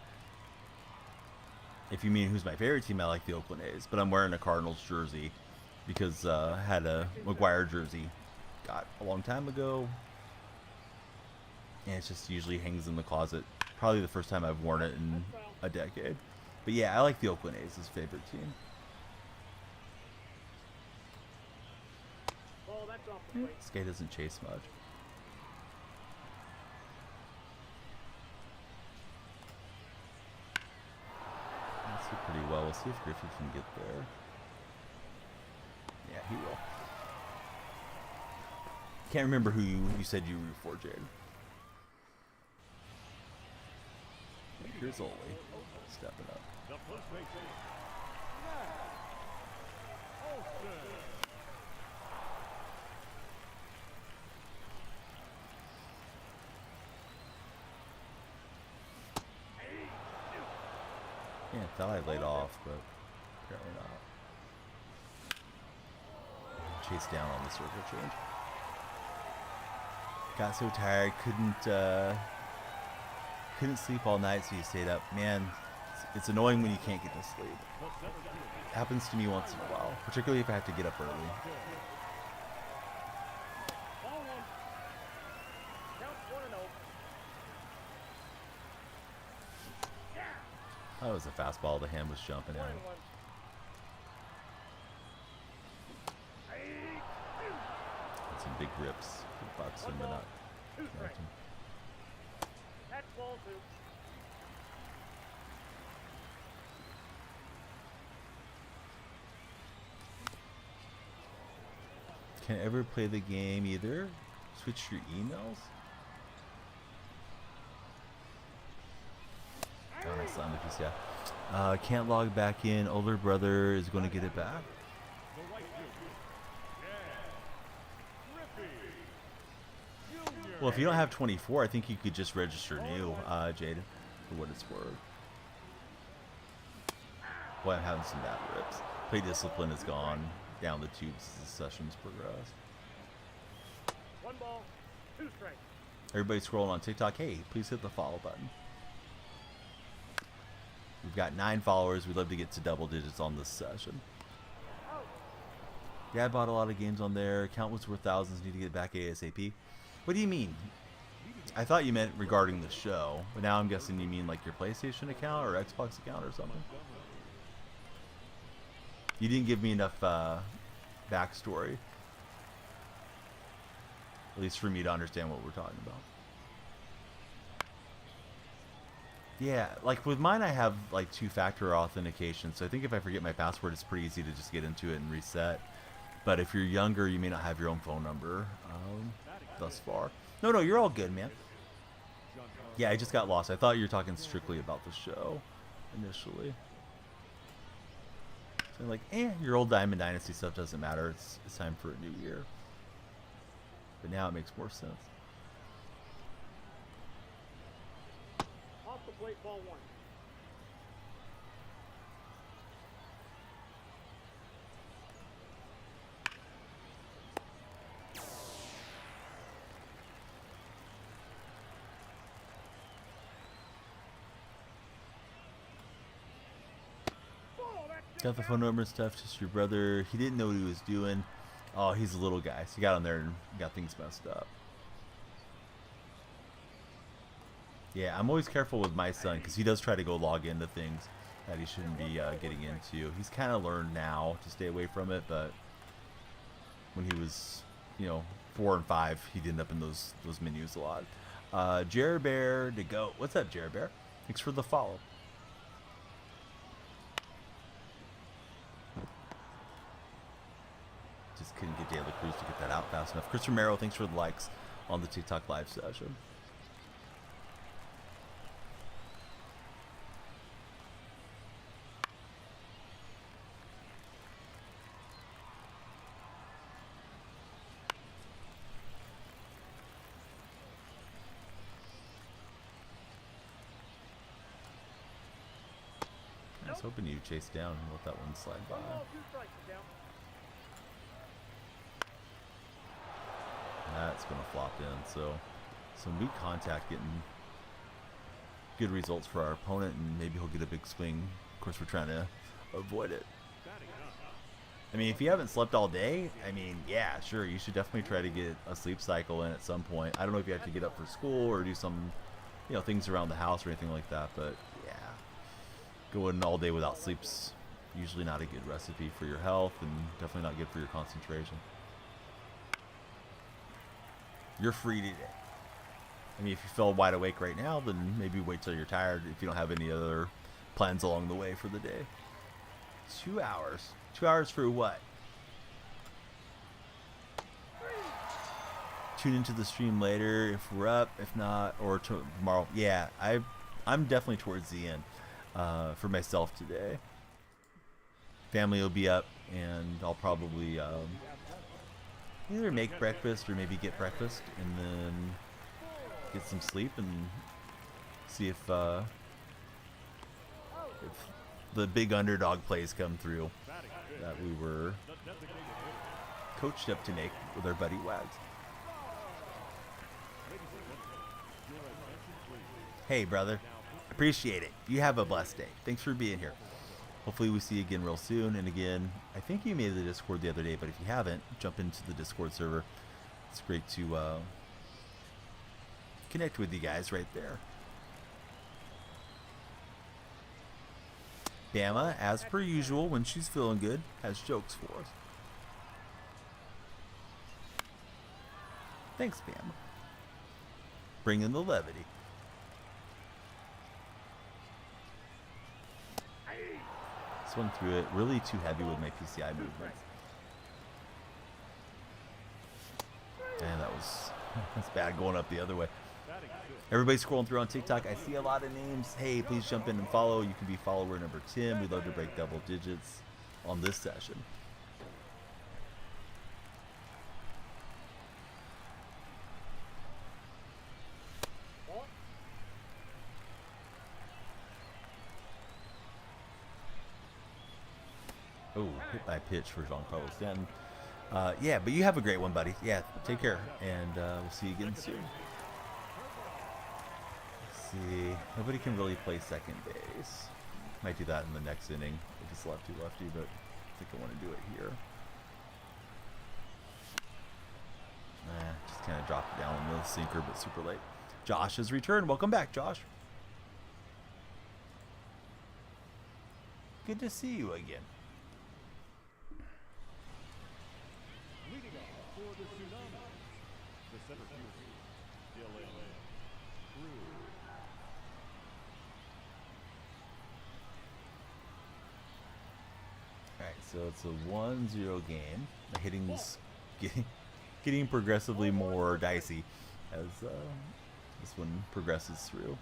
If you mean who's my favorite team, I like the Oakland A's, but I'm wearing a Cardinals jersey because I had a McGuire jersey got a long time ago, and it just usually hangs in the closet. Probably the first time I've worn it in a decade. But yeah, I like the Oakland A's, his favorite team. Ball, that's off the plate. This guy doesn't chase much. That's pretty well. We'll see if Griffey can get there. Yeah, he will. Can't remember who you said you root for, Jade. Here's Oli stepping up. The first base Matt Olson. Yeah, I thought I laid off, but apparently not. Chase down on the circle change. Got so tired, couldn't sleep all night, so you stayed up. Man, it's annoying when you can't get to sleep. Happens to me once in a while, particularly if I have to get up early. Ball one. Count 1-0. That was a fastball. The hand was jumping out. 1-1. Had some big rips. Big bucks him, but not Two connect strikes. him. That's ball 2. Can ever play the game either? Switch your emails? Oh, nice on the piece, yeah. Can't log back in. Older brother is going to get it back. The right fielder. Yeah. Griffey. Junior. Well, if you don't have 24, I think you could just register new, Jade, for what it's worth. Boy, I'm having some bad rips. Play discipline has gone down the tubes as the sessions progress. 1 ball, 2 strikes. Everybody scrolling on TikTok, hey, please hit the follow button. We've got 9 followers. We'd love to get to double digits on this session. Yeah, I bought a lot of games on there. Account was worth thousands. Need to get back ASAP. What do you mean? I thought you meant regarding the show, but now I'm guessing you mean like your PlayStation account or Xbox account or something. You didn't give me enough backstory, at least for me to understand what we're talking about. Yeah, like with mine I have like 2-factor authentication, so I think if I forget my password it's pretty easy to just get into it and reset. But if you're younger, you may not have your own phone number thus far. No, you're all good, man. Yeah, I just got lost. I thought you were talking strictly about the show initially. So I'm like, your old Diamond Dynasty stuff doesn't matter. It's time for a new year. But now it makes more sense. Off the plate, ball 1. Got the phone number and stuff, just your brother. He didn't know what he was doing. Oh, he's a little guy. So he got on there and got things messed up. Yeah, I'm always careful with my son because he does try to go log into things that he shouldn't be getting into. He's kind of learned now to stay away from it, but when he was, 4 and 5, he'd end up in those menus a lot. Jer Bear to go. What's up, Jer Bear? Thanks for the follow. Just couldn't get De La Cruz to get that out fast enough. Chris Romero, thanks for the likes on the TikTok live session. I was hoping you chase down and let that one slide by. That's going to flop in. So some weak contact, getting good results for our opponent, and maybe he'll get a big swing. Of course, we're trying to avoid it. I mean, if you haven't slept all day, I mean, yeah, sure, you should definitely try to get a sleep cycle in at some point. I don't know if you have to get up for school or do some, things around the house or anything like that, but yeah, going all day without sleep's usually not a good recipe for your health, and definitely not good for your concentration. You're free today. I mean, if you feel wide awake right now, then maybe wait till you're tired if you don't have any other plans along the way for the day. 2 hours. 2 hours for what? Tune into the stream later if we're up. If not, or tomorrow. Yeah, I'm definitely towards the end for myself today. Family will be up, and I'll probably either make breakfast or maybe get breakfast and then get some sleep and see if the big underdog plays come through that we were coached up to make with our buddy Wags. Hey, brother. Appreciate it. You have a blessed day. Thanks for being here. Hopefully we see you again real soon. And again, I think you made the Discord the other day, but if you haven't, jump into the Discord server. It's great to connect with you guys right there. Bama, as per usual, when she's feeling good, has jokes for us. Thanks, Bama. Bringing the levity. Swung through it. Really too heavy with my PCI movements. And that's bad going up the other way. Everybody scrolling through on TikTok. I see a lot of names. Hey, please jump in and follow. You can be follower number 10. We'd love to break double digits on this session. Oh, hit by pitch for Jean-Carlos Stanton. Yeah, but you have a great one, buddy. Yeah, take care, and we'll see you again soon. Let's see. Nobody can really play second base. Might do that in the next inning if it's lefty-lefty, but I think I want to do it here. Just kind of dropped it down in the sinker, but super late. Josh has returned. Welcome back, Josh. Good to see you again. Leading off for the Tsunami, the center fielder, Dylan Cruz. Alright, so it's a 1-0 game. The hitting's getting progressively more dicey as this one progresses through.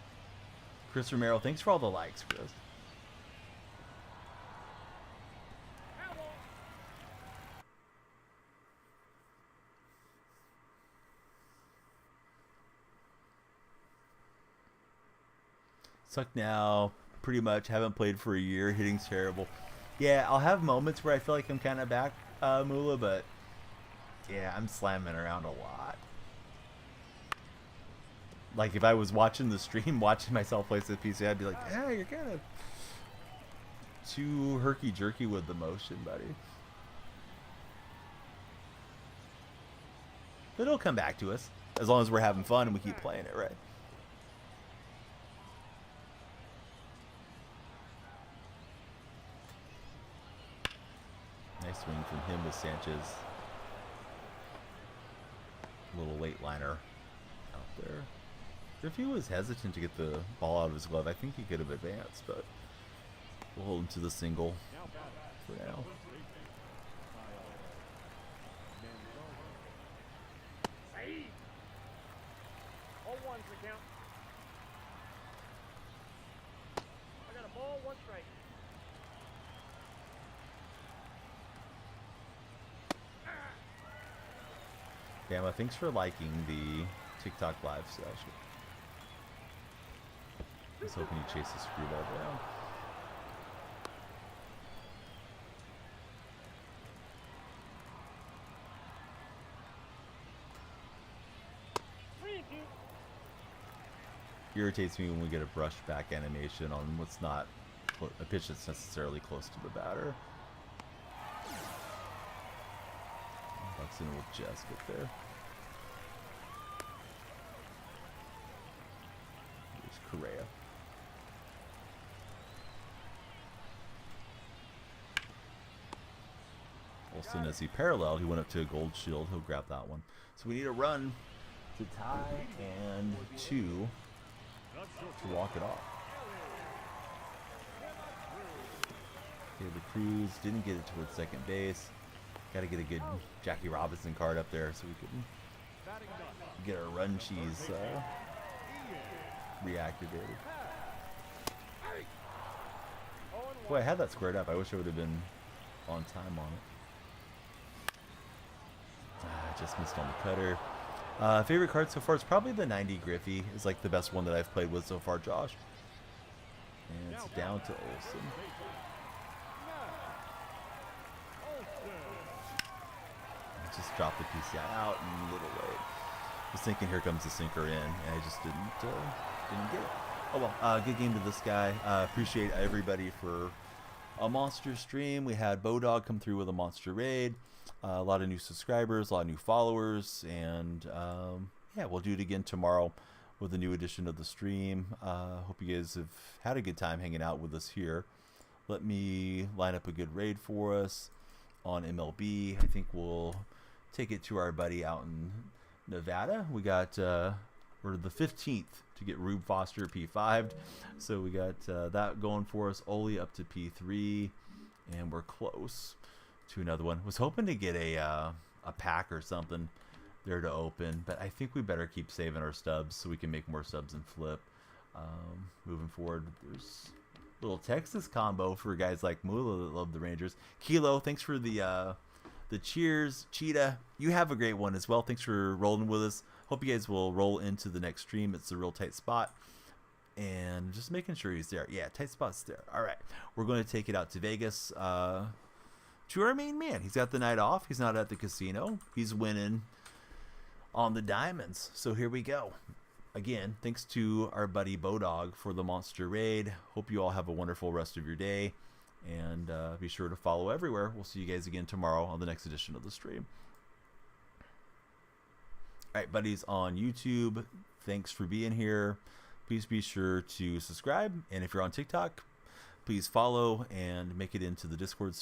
Chris Romero, thanks for all the likes, Chris. Suck now, pretty much. Haven't played for a year. Hitting's terrible. Yeah, I'll have moments where I feel like I'm kind of back, Mula, but yeah, I'm slamming around a lot. Like if I was watching the stream, watching myself play the PC, I'd be like, yeah, you're kind of too herky-jerky with the motion, buddy. But it'll come back to us, as long as we're having fun and we keep playing it, right? Nice swing from him with Sanchez. little late liner out there. If he was hesitant to get the ball out of his glove, I think he could have advanced, but we'll hold him to the single for now. Hey! All ones the count. I got a ball, one strike. Bama, thanks for liking the TikTok live session. I was hoping you chase the screwball down. Irritates me when we get a brush back animation on what's not a pitch that's necessarily close to the batter. Buxton will just get there. Here's Correa. Olsen, as he paralleled, he went up to a gold shield. He'll grab that one. So we need a run to tie and 2 to walk it off. Okay, the Cruz didn't get it towards second base. Got to get a good Jackie Robinson card up there so we can get our run cheese reactivated. Boy, I had that squared up. I wish I would have been on time on it. I just missed on the cutter. Favorite card so far is probably the 90 Griffey. Is like the best one that I've played with so far, Josh. And it's down to Olsen. I just dropped the PCI out and a little late. I was thinking here comes the sinker in, and I just didn't get it. Oh well, good game to this guy. Appreciate everybody for a monster stream. We had Bodog come through with a monster raid. A lot of new subscribers, a lot of new followers, and yeah, we'll do it again tomorrow with a new edition of the stream. Hope you guys have had a good time hanging out with us here. Let me line up a good raid for us on MLB. I think we'll take it to our buddy out in Nevada. We got we're the 15th to get Rube Foster P5'd, so we got that going for us. Oli up to P3, and we're close to another one. Was hoping to get a pack or something there to open, but I think we better keep saving our stubs so we can make more subs and flip moving forward. There's a little Texas combo for guys like Mula that love the Rangers. Kilo, thanks for the cheers. Cheetah, you have a great one as well. Thanks for rolling with us. Hope you guys will roll into the next stream. It's a real tight spot, and just making sure he's there. Yeah, tight spot's there. All right, we're going to take it out to Vegas to our main man. He's got the night off. He's not at the casino. He's winning on the diamonds. So here we go. Again, thanks to our buddy Bodog for the monster raid. Hope you all have a wonderful rest of your day, and be sure to follow everywhere. We'll see you guys again tomorrow on the next edition of the stream. All right, buddies on YouTube, thanks for being here. Please be sure to subscribe, and if you're on TikTok, please follow and make it into the Discord server.